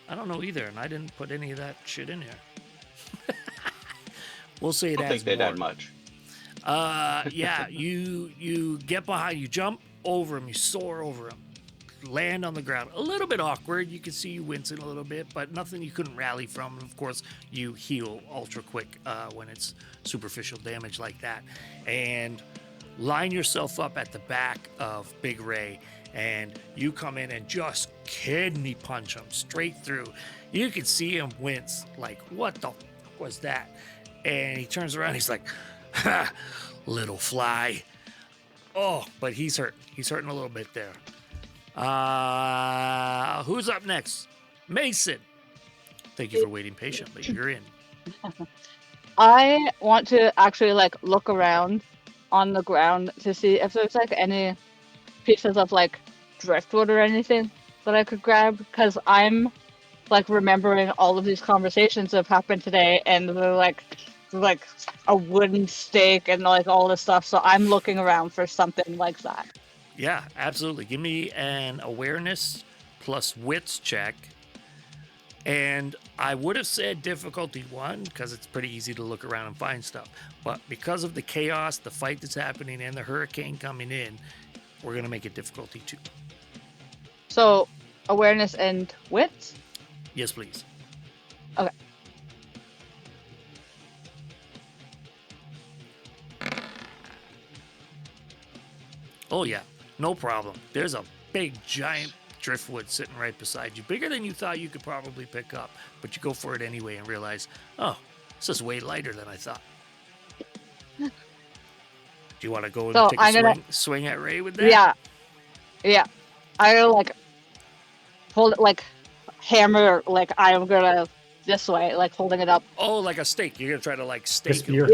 I don't know either, and I didn't put any of that shit in here. We'll say it I don't adds think they'd more. add much. Yeah, you get behind, you jump over him, you soar over him, land on the ground. A little bit awkward. You can see you wincing a little bit, but nothing you couldn't rally from. And of course, you heal ultra quick when it's superficial damage like that. And line yourself up at the back of Big Ray, and you come in and just kidney punch him straight through. You can see him wince, like, what the fuck was that? And he turns around, he's like, ha, little fly. Oh, but he's hurt. He's hurting a little bit there. Who's up next? Mason. Thank you for waiting patiently. You're in. I want to actually like look around on the ground to see if there's like any pieces of like driftwood or anything that I could grab, because I'm like remembering all of these conversations that have happened today, and they're like a wooden stake and like all this stuff. So I'm looking around for something like that. Yeah, absolutely. Give me an awareness plus wits check. And I would have said difficulty 1 because it's pretty easy to look around and find stuff. But because of the chaos, the fight that's happening, and the hurricane coming in, we're going to make it difficulty 2. So awareness and wits. Yes, please. Okay. Oh, yeah. No problem. There's a big, giant driftwood sitting right beside you. Bigger than you thought you could probably pick up. But you go for it anyway and realize, oh, this is way lighter than I thought. Do you want to go and So take I'm a gonna- swing at Ray with that? Yeah. I like hold it like hammer, like I'm gonna this way, like holding it up. Oh, like a stake. You're going to try to, like, stake him. spear.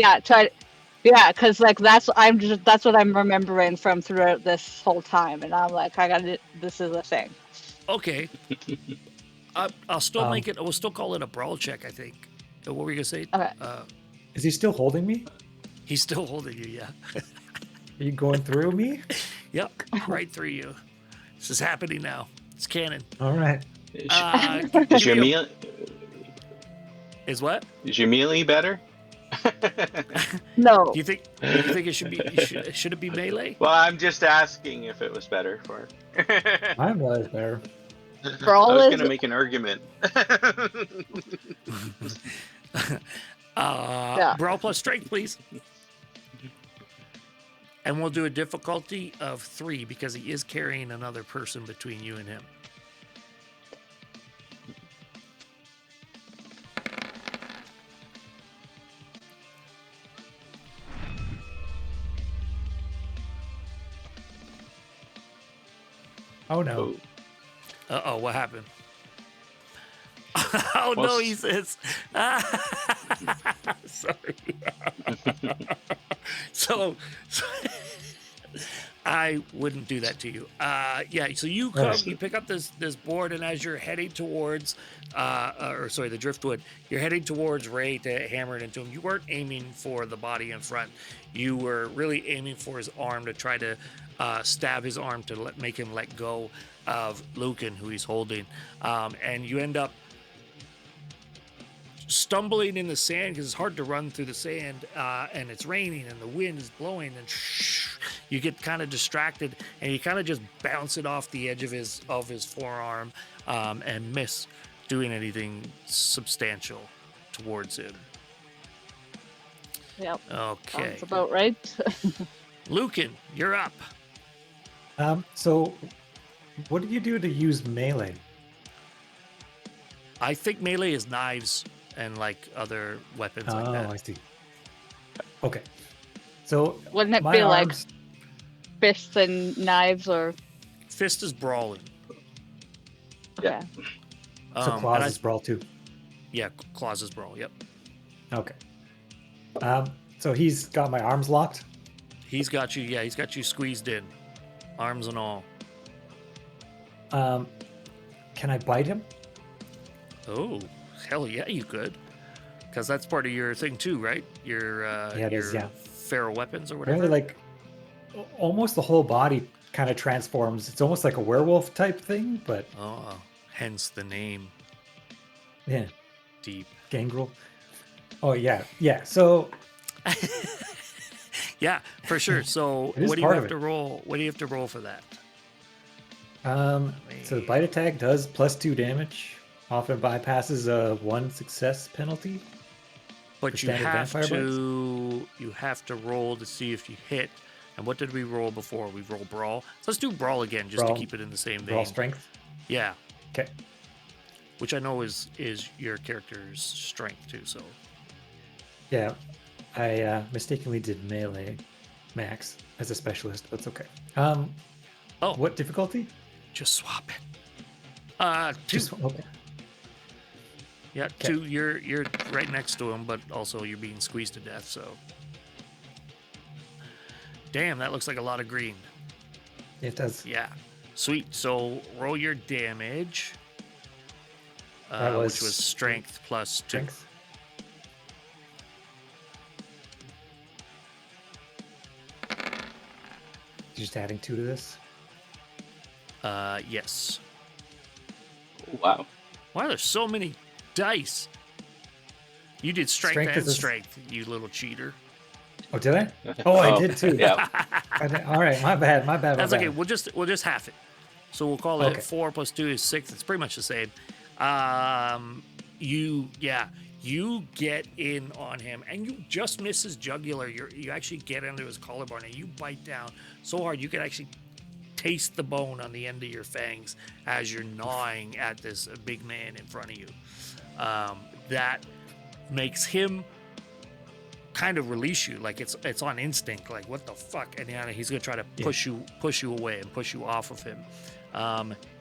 Yeah, because like that's what I'm remembering from throughout this whole time, and I'm like, this is a thing. Okay. I'll still Um, make it. We'll still call it a brawl check, I think. What were you gonna say? Okay. Is he still holding me? He's still holding you. Yeah. Are you going through me? Yep. Right through you. This is happening now. It's canon. All right. Is your meal Is what? is your melee better? No, Do you think it should be? Should it be melee? Well, I'm just asking if it was better for. Mine was better. Brawl I was is- gonna make an argument. Brawl plus strength, please. And we'll do a difficulty of 3 because he is carrying another person between you and him. Oh no. Oh, Uh-oh, what happened? Oh, Well, no, he says. Sorry. so I wouldn't do that to you. Yeah, so you come, Right. you pick up this board, and as you're heading towards, the driftwood, you're heading towards Ray to hammer it into him. You weren't aiming for the body in front. You were really aiming for his arm to try to stab his arm to make him let go of Lucan, who he's holding. And you end up stumbling in the sand because it's hard to run through the sand, and it's raining and the wind is blowing, and you get kind of distracted, and you kind of just bounce it off the edge of his forearm, and miss doing anything substantial towards him. Yep. Okay, Sounds about right. Lucan, you're up. So what do you do to use melee? I think melee is knives and like other weapons like that. Oh, I see. Okay. So Wouldn't it my be like arms- fists and knives or Fist is brawling. okay? so and claws I- is brawl too? Yeah, claws is brawl. Yep. Okay. So he's got my arms locked. He's got you. Yeah, he's got you squeezed in, arms and all. Can I bite him? Oh, hell yeah, you could. Because that's part of your thing too, right? Your Yeah, it is, yeah. feral weapons or whatever. Really, like almost the whole body kind of transforms. It's almost like a werewolf type thing, but Oh, hence the name. yeah, Deep. gangrel. Oh yeah. So Yeah, for sure. So It is what do you part have of to it. roll? What do you have to roll for that? So the bite attack does +2 damage. Often bypasses a 1 success penalty. But For you standard have vampire to roll to see if you hit. And what did we roll before? We roll brawl. So let's do brawl again, just Brawl. to keep it in the same vein. Brawl strength. Yeah, Okay. which I know is your character's strength too. So Yeah, I mistakenly did melee max as a specialist, but it's okay. Oh. What difficulty? just swap it. Two. Just okay. Yeah, Okay. 2. You're right next to him, but also you're being squeezed to death. So, damn, that looks like a lot of green. It does. Yeah, sweet. So roll your damage, That which was strength plus 2. Strength. Just adding 2 to this. Yes. Wow. Wow, there's so many dice. You did strength Strength and is a- strength, you little cheater. Oh, did I? Oh, I did too. Yeah. All right, my bad. That's my okay. bad. We'll just half it. So we'll call it Okay. 4 plus 2 is 6. It's pretty much the same. You get in on him and you just miss his jugular. You actually get into his collarbone and you bite down so hard you can actually taste the bone on the end of your fangs as you're gnawing at this big man in front of you. That makes him kind of release you, like it's on instinct, like what the fuck, and yeah, he's gonna try to push you away and push you off of him.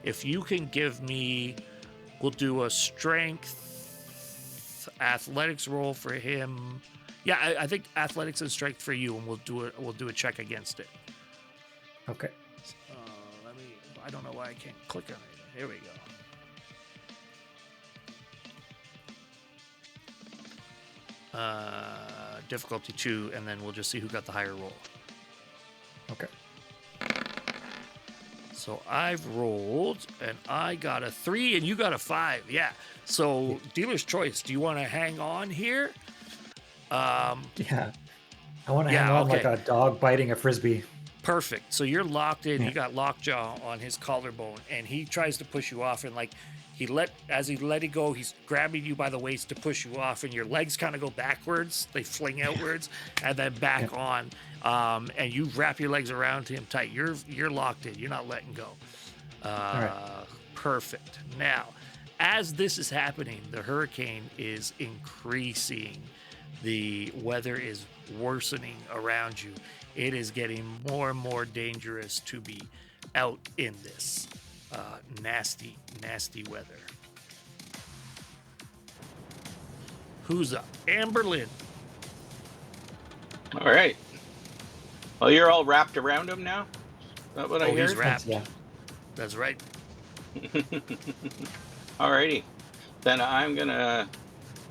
If you can give me, we'll do a strength athletics roll for him. Yeah, I think athletics and strength for you, and we'll do a check against it. Okay. I don't know why I can't click on it. Here we go. Difficulty 2, and then we'll just see who got the higher roll. Okay. So I've rolled, and I got a 3, and you got a 5. Yeah. So dealer's choice. Do you want to hang on here? Yeah. I want to Yeah, hang on okay. like a dog biting a frisbee. Perfect. So you're locked in. Yeah. You got lockjaw on his collarbone, and he tries to push you off. And like as he let it go, he's grabbing you by the waist to push you off, and your legs kind of go backwards. They fling outwards and then back on. And you wrap your legs around him tight. You're locked in. You're not letting go. right. Perfect. Now, as this is happening, the hurricane is increasing. The weather is worsening around you. It is getting more and more dangerous to be out in this nasty, nasty weather. Who's up? Amberlynn. All right. Well, you're all wrapped around him now? Is that what I Oh, he's heard? wrapped. Yeah. That's right. Alrighty. Then I'm gonna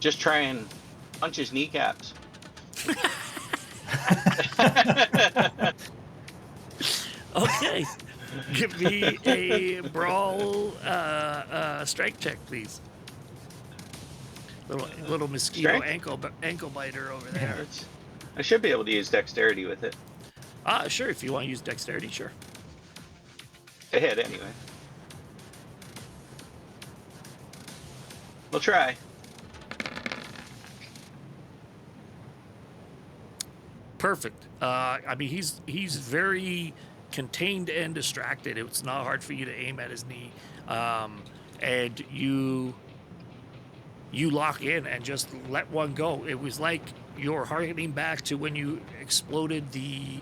just try and punch his kneecaps. Okay. Give me a brawl strike check, please. Little mosquito Strength? ankle biter over there. I should be able to use dexterity with it. Sure. If you want to use dexterity, sure. To hit anyway. We'll try. Perfect. I mean, he's very contained and distracted. It's not hard for you to aim at his knee, and you lock in and just let one go. It was like you're harkening back to when you exploded the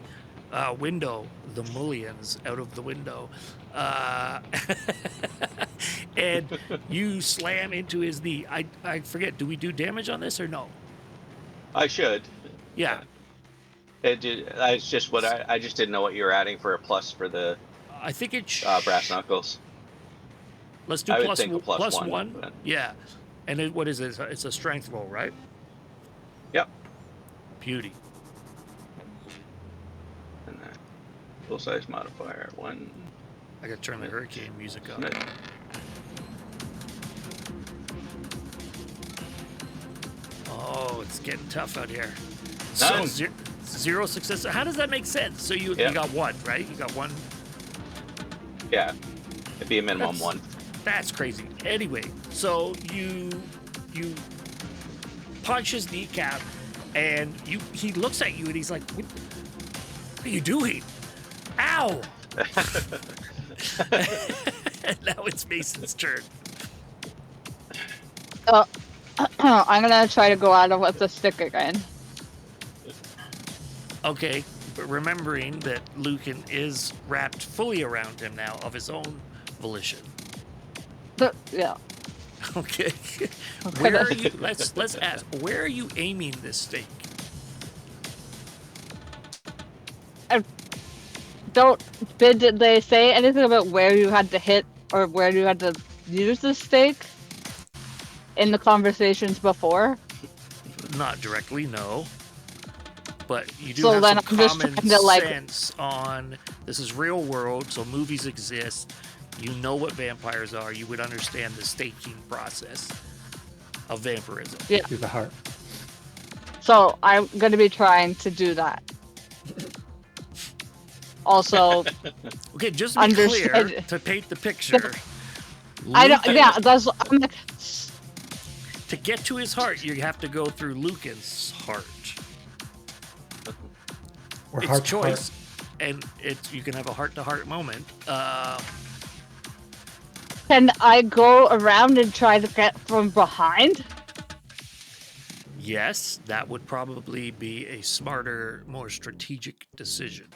window, the mullions out of the window, and you slam into his knee. I forget. Do we do damage on this or no? I should. Yeah. It's just what I just didn't know what you were adding for a plus for the I think it's brass knuckles. Let's do I would plus think a plus one. one, but- Yeah. And what is it? It's a strength roll, right? Yep. Beauty. And that full size modifier 1. I gotta turn the hurricane music up. Oh, it's getting tough out here. No. So, zero success. How does that make sense? So you got one, right? You got one. Yeah. It'd be a minimum one. That's crazy. Anyway, so you punch his kneecap, and he looks at you and he's like, "What are you doing? Ow!" And now it's Mason's turn. I'm gonna try to go at him with the stick again. Okay, but remembering that Lucan is wrapped fully around him now of his own volition. Yeah. Okay. Where are you? Let's ask. Where are you aiming this stake? Did they say anything about where you had to hit or where you had to use the stake in the conversations before? Not directly, no. But you do So have then some I'm just common trying to, like- sense on this is real world, so movies exist. You know what vampires are. You would understand the staking process of vampirism. Yeah. Through the heart. So I'm gonna be trying to do that. Also, Okay, just to be clear, Understood. to paint the picture. I don't. Lucan- Yeah, that's. I'm like, To get to his heart, you have to go through Lucan's heart. Or It's heart to heart. choice, and you can have a heart-to-heart moment. can I go around and try to get from behind? Yes, that would probably be a smarter, more strategic decision.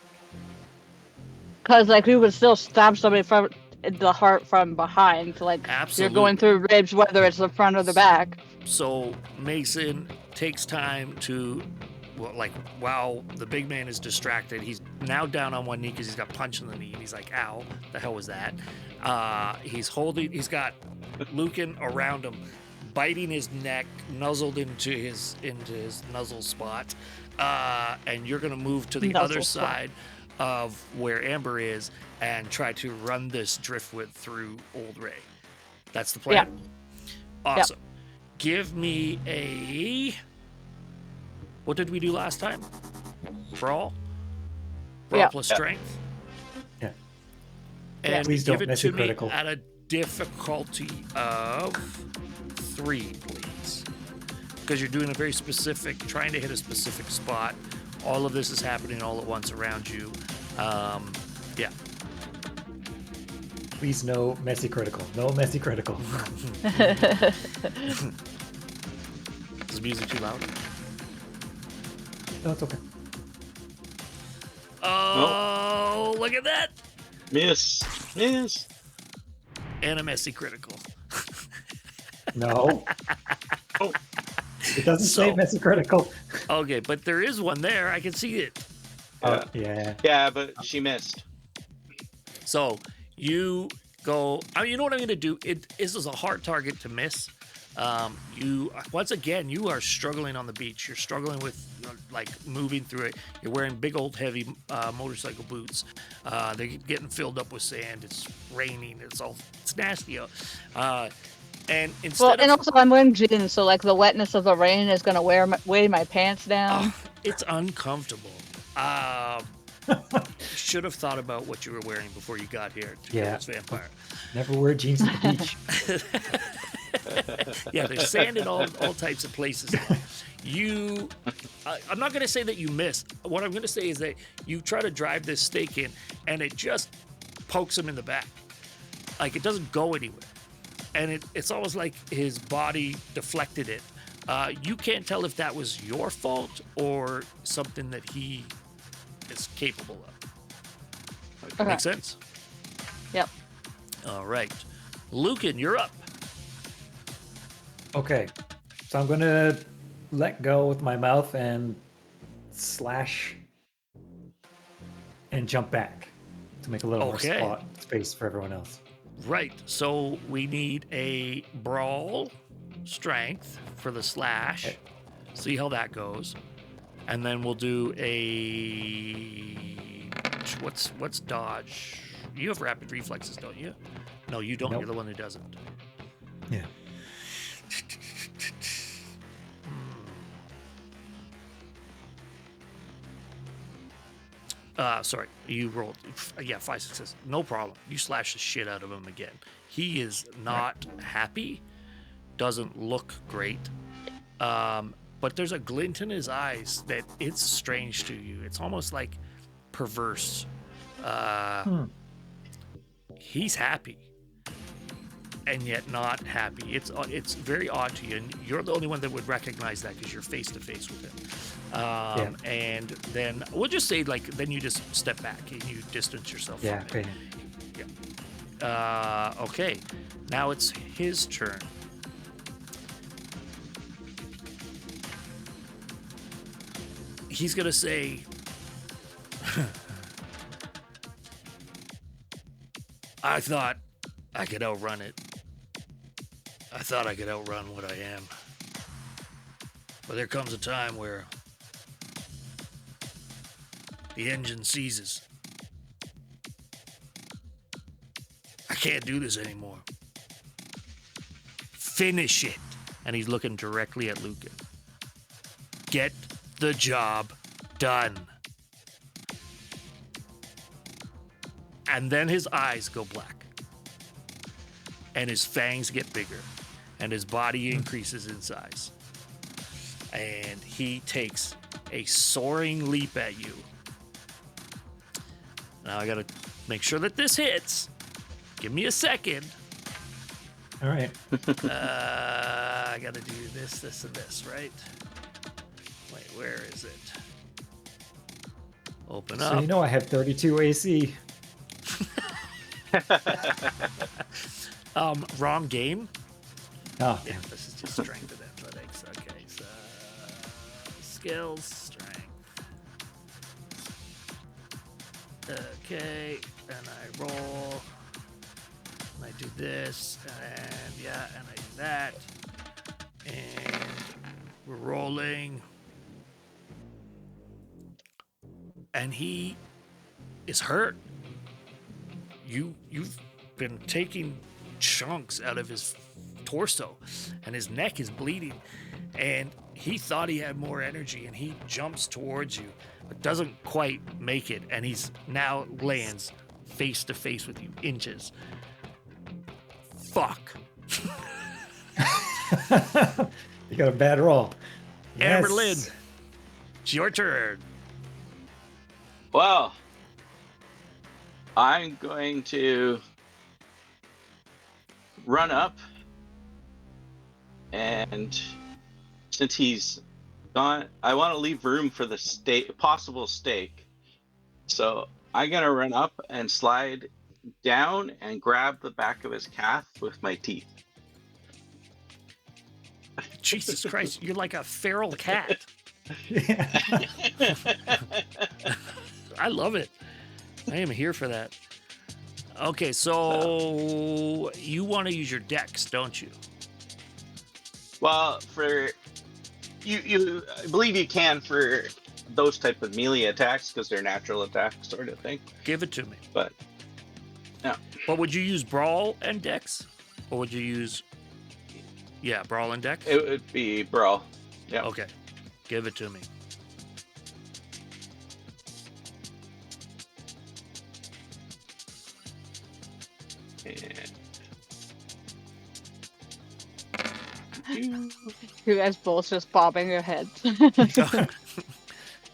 Because like you could still stab somebody from the heart from behind. Like Absolutely. you're going through ribs, whether it's the front or the back. So Mason takes time to, while the big man is distracted, he's now down on one knee because he's got punched in the knee. And he's like, "Ow, the hell was that?" He's got Lucan around him, biting his neck, nuzzled into his nuzzle spot, and you're gonna move to the Nuzzle other spot. side of where Amber is and try to run this driftwood through Old Ray. That's the plan. Awesome. Give me a. What did we do last time? Brawl? Brawl Yeah. plus Yeah. strength? Yeah. And Please give don't it miss to a me critical. at a difficulty of 3, please. Because you're doing a very specific, trying to hit a specific spot. All of this is happening all at once around you. Yeah. Please, no messy critical. No messy critical. Is the music too loud? No, it's okay. Oh, look at that! Miss. And a messy critical. No. Oh. It doesn't say So- messy critical. Okay, but there is one there. I can see it. Yeah. Yeah, but she missed. So you go. You know what I'm going to do? This is a hard target to miss. You once again, you are struggling on the beach. You're struggling with like moving through it. You're wearing big old heavy motorcycle boots. They're getting filled up with sand. It's raining. It's nasty out. And Well, instead and of also I'm wearing jeans, so like the wetness of the rain is gonna weigh my pants down. it's uncomfortable. Should have thought about what you were wearing before you got here to kill Yeah. this vampire. Never wear jeans at the beach. Yeah, there's sand in all types of places. I'm not going to say that you missed. What I'm going to say is that you try to drive this stake in, and it just pokes him in the back. Like, it doesn't go anywhere. And it's almost like his body deflected it. You can't tell if that was your fault or something that he is capable of. Okay. Make sense? Yep. All right. Lucan, you're up. Okay, so I'm gonna let go with my mouth and slash and jump back to make a little Okay. more space for everyone else. Right. So we need a brawl strength for the slash. Okay. See how that goes. And then we'll do a what's dodge? You have rapid reflexes, don't you? No, you don't. Nope. You're the one who doesn't. Yeah. Sorry, you rolled. Yeah, 5 successes. No problem. You slash the shit out of him again. He is not happy. Doesn't look great. But there's a glint in his eyes that it's strange to you. It's almost like perverse. He's happy, and yet not happy. It's very odd to you, and you're the only one that would recognize that because you're face to face with him. And then we'll just say then you just step back and you distance yourself Yeah. from it. Okay. Yeah. Okay. Now it's his turn. He's gonna say, I thought I could outrun it. I thought I could outrun what I am. But there comes a time where the engine seizes. I can't do this anymore. Finish it. And he's looking directly at Lucan. Get the job done. And then his eyes go black. And his fangs get bigger. And his body increases in size. And he takes a soaring leap at you. Now I gotta make sure that this hits. Give me a second. All right. I gotta do this, and this, right? Wait, where is it? Open So up. you know I have 32 AC. Wrong game. Oh, Yeah, damn. this is just strength and athletics. Okay, so skills, strength. Okay, and I roll. And I do this, and yeah, and I do that. And we're rolling. And he is hurt. You've been taking chunks out of his torso, and his neck is bleeding, and he thought he had more energy, and he jumps towards you but doesn't quite make it, and he's now lands face to face with you, inches. Fuck. You got a bad roll. Yes. Amberlynn, it's your turn. Well, I'm going to run up, and since he's gone, I want to leave room for the possible stake. So I'm gonna run up and slide down and grab the back of his calf with my teeth. Jesus Christ, you're like a feral cat. Yeah. I love it. I am here for that. Okay, so you want to use your dex, don't you? Well, for you, I believe you can for those type of melee attacks because they're natural attacks, sort of thing. Give it to me. But no, But would you use brawl and dex, or would you use Yeah, brawling deck. It would be brawl. Yeah. Okay, give it to me. And You guys both just bobbing your heads.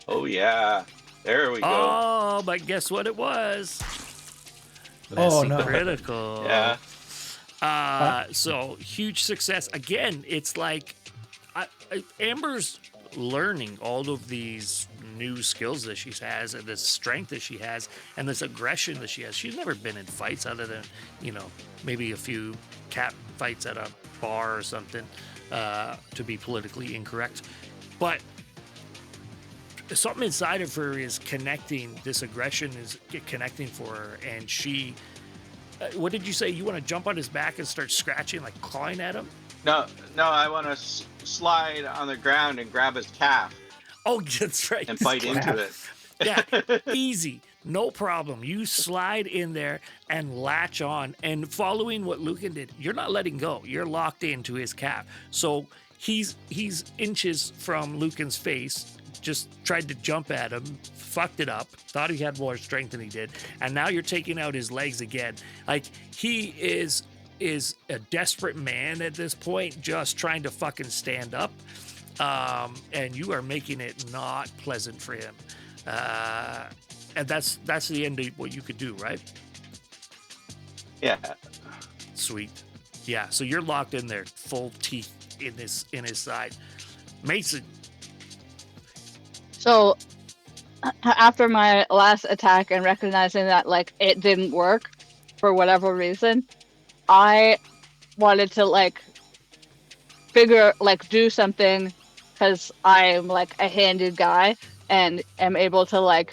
oh yeah, there we go. Oh, but guess what it was? Oh, Messy no. critical. Yeah. So huge success. Again, it's like Amber's learning all of these new skills that she has and this strength that she has and this aggression that she has. She's never been in fights other than, maybe a few cat fights at a bar or something, to be politically incorrect. But something inside of her is connecting. This aggression is connecting for her, and she. What did you say? You want to jump on his back and start scratching, like clawing at him? No, I want to slide on the ground and grab his calf Oh, that's right. and bite into it. Yeah, easy. No problem. You slide in there and latch on, and following what Lucan did, you're not letting go. You're locked into his calf. So he's inches from Lucan's face, just tried to jump at him, fucked it up, thought he had more strength than he did, and now you're taking out his legs again. Like, he is a desperate man at this point, just trying to fucking stand up, and you are making it not pleasant for him. And that's the end of what you could do, right? Yeah. Sweet. Yeah, so you're locked in there, full teeth in his side. Mason. So after my last attack and recognizing that like it didn't work for whatever reason, I wanted to do something, because I'm like a handed guy and am able to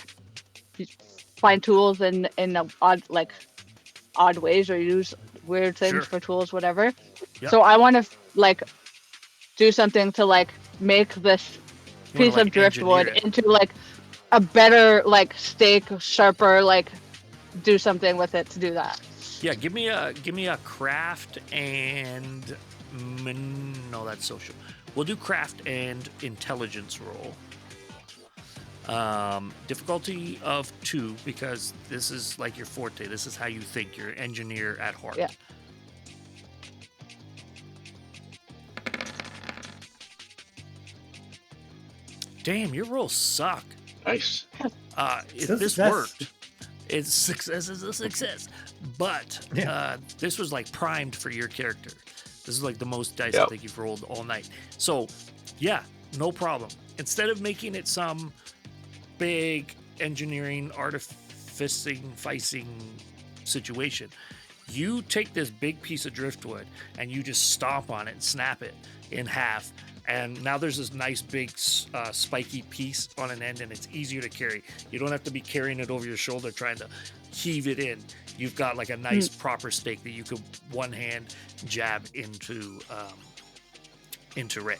find tools in odd ways, or use weird things Sure. for tools, whatever. Yep. So I want to do something to make this You wanna, piece of driftwood engineer it. into a better stake, sharper, do something with it to do that. Yeah, give me a craft and no, that's social. We'll do craft and intelligence roll. Difficulty of 2, because this is like your forte. This is how you think. You're an engineer at heart. Yeah. Damn, your rolls suck. Nice. If This- this that's- worked, it's success is a success. But Yeah. this was primed for your character. This is the most dice I Yep. think you've rolled all night. So, yeah, no problem. Instead of making it some big engineering, ficing situation, you take this big piece of driftwood and you just stomp on it and snap it in half. And now there's this nice big spiky piece on an end, and it's easier to carry. You don't have to be carrying it over your shoulder trying to heave it in. You've got a nice proper stake that you could one hand jab into Ray.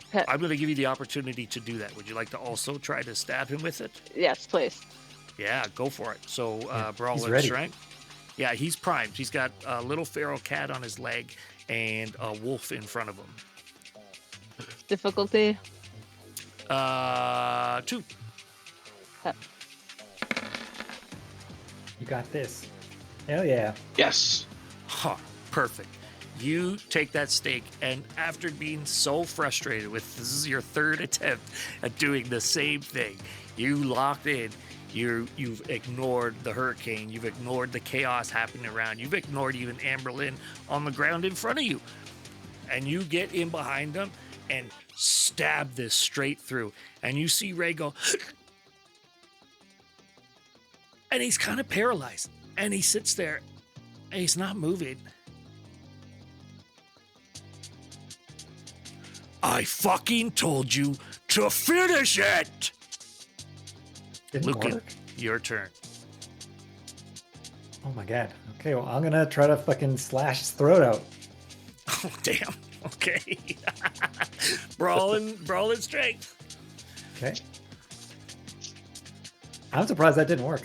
Okay. I'm going to give you the opportunity to do that. Would you like to also try to stab him with it? Yes, please. Yeah, go for it. So brawl he's and ready. strength. Yeah, he's primed. He's got a little feral cat on his leg and a wolf in front of him. Difficulty. 2. You got this. Hell yeah. Yes. Huh, perfect. You take that stake, and after being so frustrated with this is your 3rd attempt at doing the same thing, you locked in. You've ignored the hurricane. You've ignored the chaos happening around. You've ignored even Amberlynn on the ground in front of you. And you get in behind them and stab this straight through. And you see Ray go, and he's kind of paralyzed. And he sits there, and he's not moving. I fucking told you to finish it! Didn't Lucan, work. your turn. Oh my god. Okay, well, I'm gonna try to fucking slash his throat out. Oh, damn. Okay. brawling strength. Okay. I'm surprised that didn't work.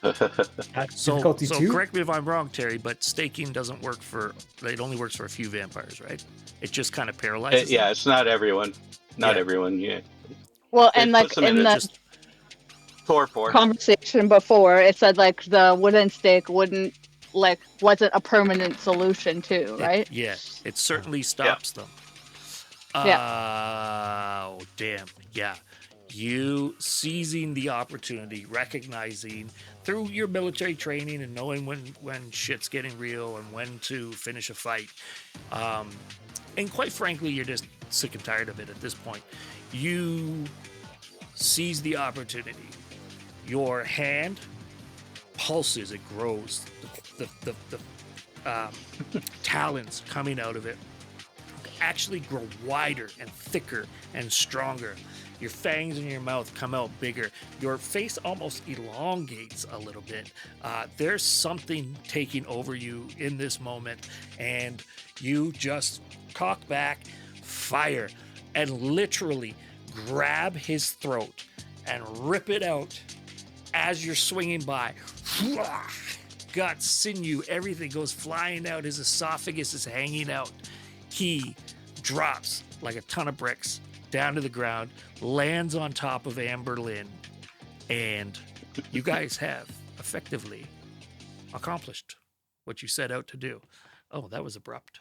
Difficulty So 2? correct me if I'm wrong, Terry, but staking doesn't work for. It only works for a few vampires, right? It just kind of paralyzes. Yeah, them. it's not everyone. Not Yeah. everyone. Yeah, Well, it and puts like them in in a the Just torpor. conversation before, it said like the wooden stake wasn't a permanent solution too, right? it certainly Yeah. stops them. Yeah. Oh damn, yeah. You seizing the opportunity, recognizing through your military training and knowing when shit's getting real and when to finish a fight. And quite frankly, you're just sick and tired of it at this point. You seize the opportunity. Your hand pulses, it grows. The talons coming out of it actually grow wider and thicker and stronger. Your fangs in your mouth come out bigger. Your face almost elongates a little bit. There's something taking over you in this moment, and you just cock back, fire, and literally grab his throat and rip it out as you're swinging by. Guts, sinew, everything goes flying out. His esophagus is hanging out. He drops like a ton of bricks down to the ground, lands on top of Amber Lynn, and you guys have effectively accomplished what you set out to do. Oh, that was abrupt.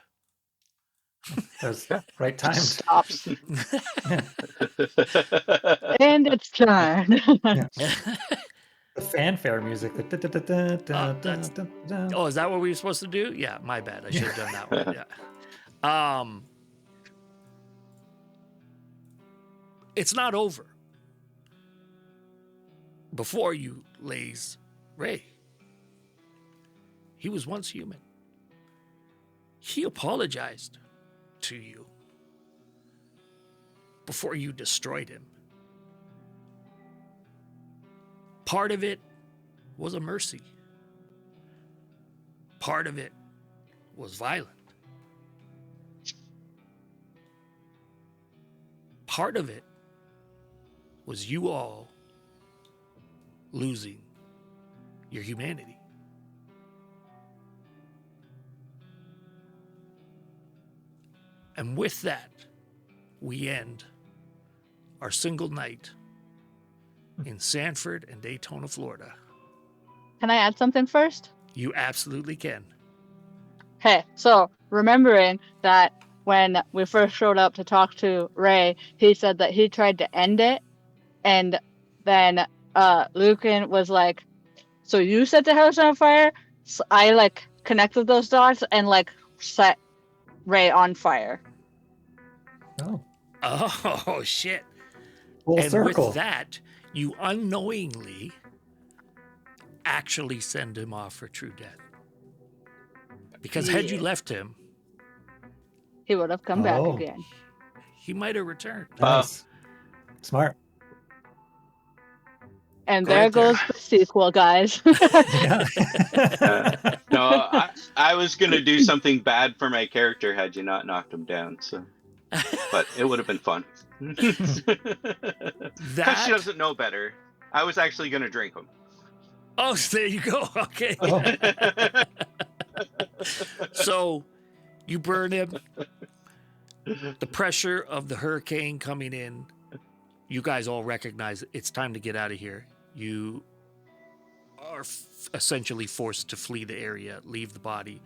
That was right timed. Stops. And it's time. Yeah. The fanfare music. Oh, is that what we were supposed to do? Yeah, my bad. I should have done that one. Yeah. It's not over. Before you lays Ray. He was once human. He apologized to you before you destroyed him. Part of it was a mercy. Part of it was violent. Part of it was you all losing your humanity. And with that, we end our single night in Sanford and Daytona, Florida. Can I add something first? You absolutely can. Hey, so remembering that when we first showed up to talk to Ray, he said that he tried to end it, and then Lucan was like, so you set the house on fire? So I like connected those dots and like set Ray on fire. Oh, Oh, shit. full And circle. with that, you unknowingly actually send him off for true death. Because had you Yeah. left him, He would have come back Oh. again. he might have returned. Nice. Smart. And Go there ahead, Terry. goes the sequel, guys. Yeah. No, I was gonna do something bad for my character had you not knocked him down. So, but it would have been fun. Because she doesn't know better. I was actually gonna drink him. Oh, there you go. Okay. Oh. So you burn him. The pressure of the hurricane coming in, you guys all recognize it's time to get out of here. You are essentially forced to flee the area, leave the body,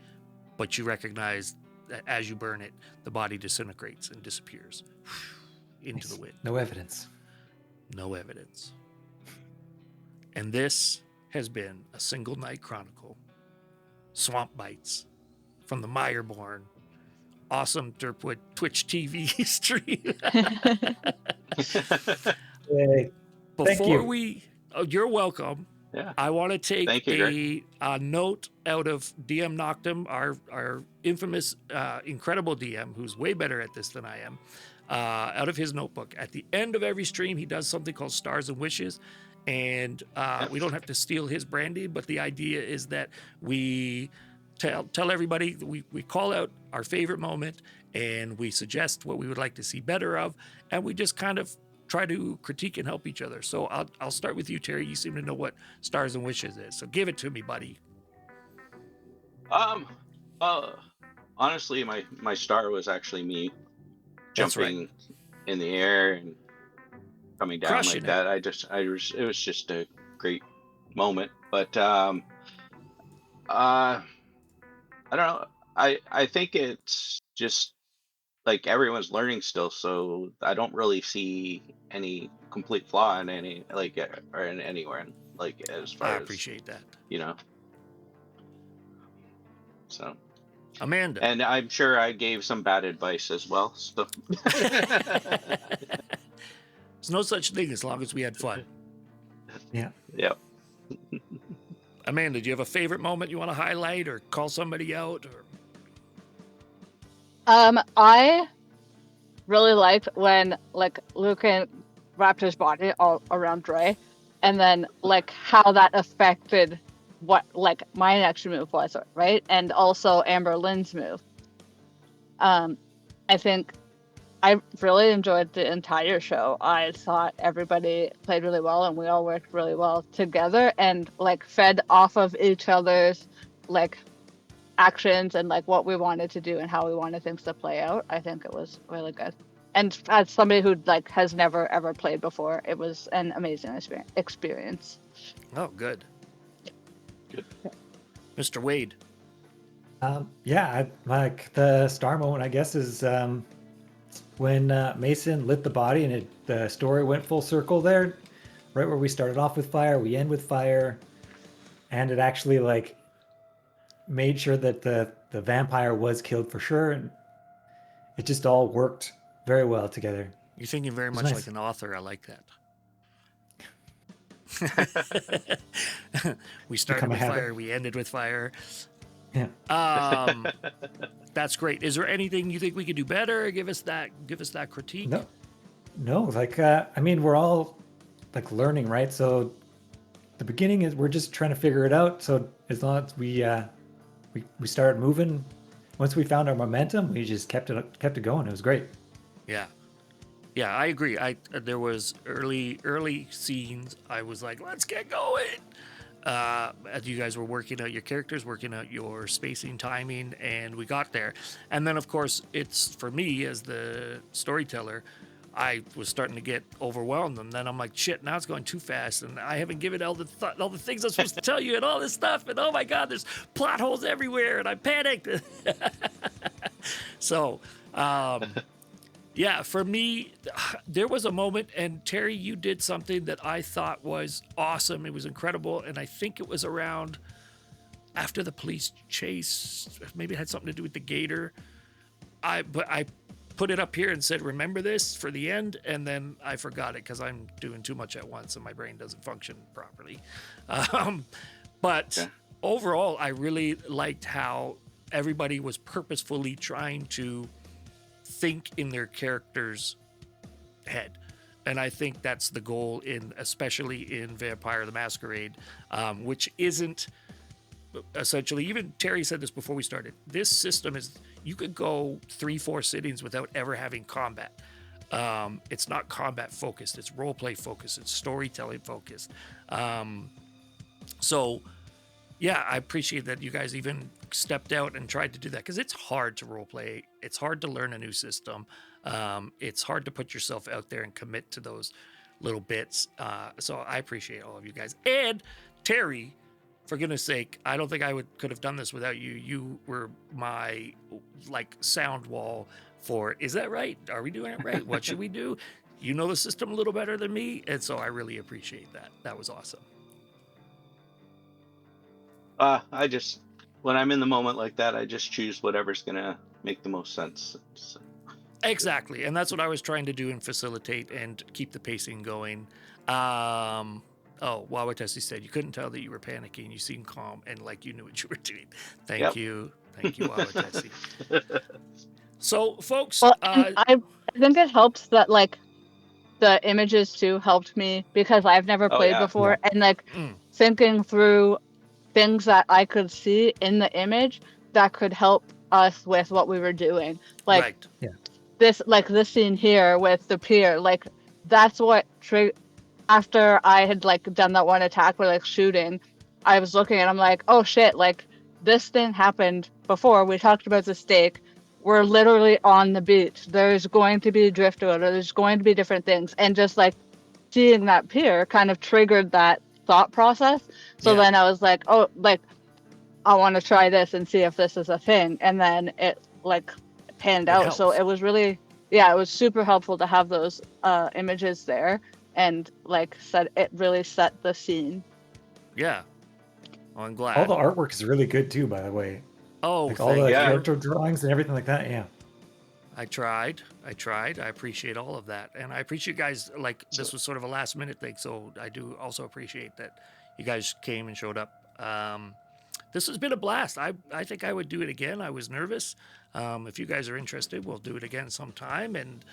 but you recognize that as you burn it, the body disintegrates and disappears into the wind. No evidence. No evidence. And this has been a single night chronicle. Swampbites from the Mireborn awesome Derpwood Twitch TV stream. Yay. Thank Before you. you're welcome. Yeah. I want to take Thank you, a note out of DM Noctum, our infamous, incredible DM, who's way better at this than I am, out of his notebook. At the end of every stream, he does something called Stars and Wishes, and we don't have to steal his branding, but the idea is that we tell everybody, we call out our favorite moment, and we suggest what we would like to see better of, and we just kind of try to critique and help each other. So I'll start with you, Terry. You seem to know what Stars and Wishes is, so give it to me, buddy. Uh, honestly, my star was actually me That's right. jumping in the air and coming down Crushing like it. that. It was just a great moment. But I don't know. I think it's just like everyone's learning still, so I don't really see any complete flaw in any or in anywhere, like as I far as appreciate that. you know. So, Amanda. and I'm sure I gave some bad advice as well. So, There's no such thing as long as we had fun. Yeah. yeah. Amanda, do you have a favorite moment you want to highlight or call somebody out? Or I really liked when like Lucan wrapped his body all around Dre, and then like how that affected what like my next move was, right? And also Amber Lynn's move. I think I really enjoyed the entire show. I thought everybody played really well and we all worked really well together and like fed off of each other's like actions and like what we wanted to do and how we wanted things to play out. I think it was really good. And as somebody who like has never ever played before, it was an amazing experience. oh, good. Good. Mr. Wade. Yeah, like the star moment, I guess, is when Mason lit the body and the story went full circle there. Right where we started off with fire, we end with fire, and it actually like made sure that the vampire was killed for sure, and it just all worked very well together. You're thinking very much nice. like an author. I like that. We started Become a with habit. fire. We ended with fire. Yeah. That's great. Is there anything you think we could do better? Give us that critique. No. Like I mean, we're all like learning, right? So the beginning is we're just trying to figure it out. So as long as we started moving, once we found our momentum, we just kept it going. It was great. Yeah, I agree. There was early scenes. I was like, let's get going. As you guys were working out your characters, working out your spacing, timing, and we got there. And then, of course, it's for me as the storyteller, I was starting to get overwhelmed, and then I'm like, shit, now it's going too fast, and I haven't given all the things I'm supposed to tell you, and all this stuff, and oh my god, there's plot holes everywhere, and I panicked. So, yeah, for me, there was a moment, and Terry, you did something that I thought was awesome. It was incredible, and I think it was around after the police chase. Maybe it had something to do with the gator. I put it up here and said, remember this for the end, and then I forgot it because I'm doing too much at once and my brain doesn't function properly. But overall, I really liked how everybody was purposefully trying to think in their character's head. And I think that's the goal especially in Vampire the Masquerade, which isn't essentially, even Terry said this before we started, this system is, you could go 3-4 sittings without ever having combat. It's not combat focused, it's roleplay focused, it's storytelling focused. So yeah, I appreciate that you guys even stepped out and tried to do that, because it's hard to roleplay. It's hard to learn a new system. It's hard to put yourself out there and commit to those little bits. So I appreciate all of you guys. And Terry, for goodness sake, I don't think I could have done this without you. You were my like sound wall for, is that right? Are we doing it right? What should we do? You know the system a little better than me. And so I really appreciate that. That was awesome. I just, when I'm in the moment like that, I just choose whatever's gonna make the most sense. So. Exactly, and that's what I was trying to do and facilitate and keep the pacing going. Wawatesi said you couldn't tell that you were panicking. You seemed calm and like you knew what you were doing. Thank you, Wawatesi. So, folks, Well, I think it helps that like the images too helped me because I've never played before, and like thinking through things that I could see in the image that could help us with what we were doing. Like right. this scene here with the pier, like that's what after I had like done that one attack with like shooting, I was looking and I'm like, oh shit, like this thing happened before. We talked about the stake. We're literally on the beach. There's going to be driftwood, or there's going to be different things, and just like seeing that pier kind of triggered that thought process. So Yeah. then I was like, oh, like I want to try this and see if this is a thing. And then it like panned It out. So helps. it was really, yeah, it was super helpful to have those images there, and like it really set the scene. Yeah. Well, I'm glad. All the artwork is really good too, by the way. Oh, Like all thank the you. character drawings and everything like that. Yeah. I tried. I appreciate all of that. And I appreciate you guys, like, this was sort of a last minute thing. So I do also appreciate that you guys came and showed up. This has been a blast. I think I would do it again. I was nervous. If you guys are interested, we'll do it again sometime. And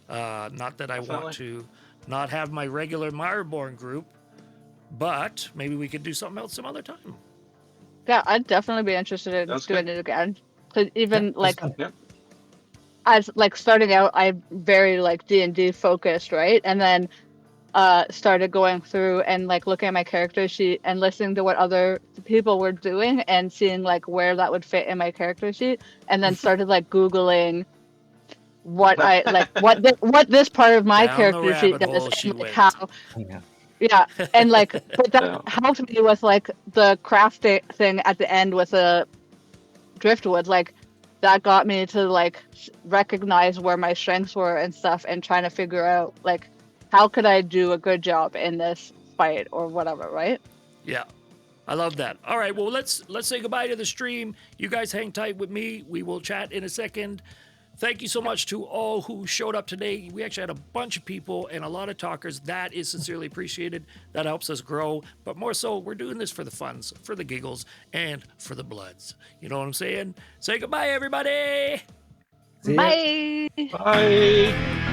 not that I want to not have my regular Mireborn group, but maybe we could do something else some other time. Yeah, I'd definitely be interested in That's doing good. it again. 'Cause even Yeah, like fun. Yep. as like starting out, I'm very like D&D focused, right? And then started going through and like looking at my character sheet and listening to what other people were doing and seeing like where that would fit in my character sheet, and then started like Googling what I like what this part of my Down the character sheet rabbit does, hole she and like went. how, Yeah. yeah, and like but that Yeah. helped me with like the crafting thing at the end with the driftwood. Like that got me to like recognize where my strengths were and stuff, and trying to figure out like how could I do a good job in this fight or whatever, right? Yeah. I love that. All right, well let's say goodbye to the stream. You guys hang tight with me. We will chat in a second. Thank you so much to all who showed up today. We actually had a bunch of people and a lot of talkers. That is sincerely appreciated. That helps us grow. But more so, we're doing this for the funs, for the giggles, and for the bloods. You know what I'm saying? Say goodbye, everybody. See ya. Bye. Bye.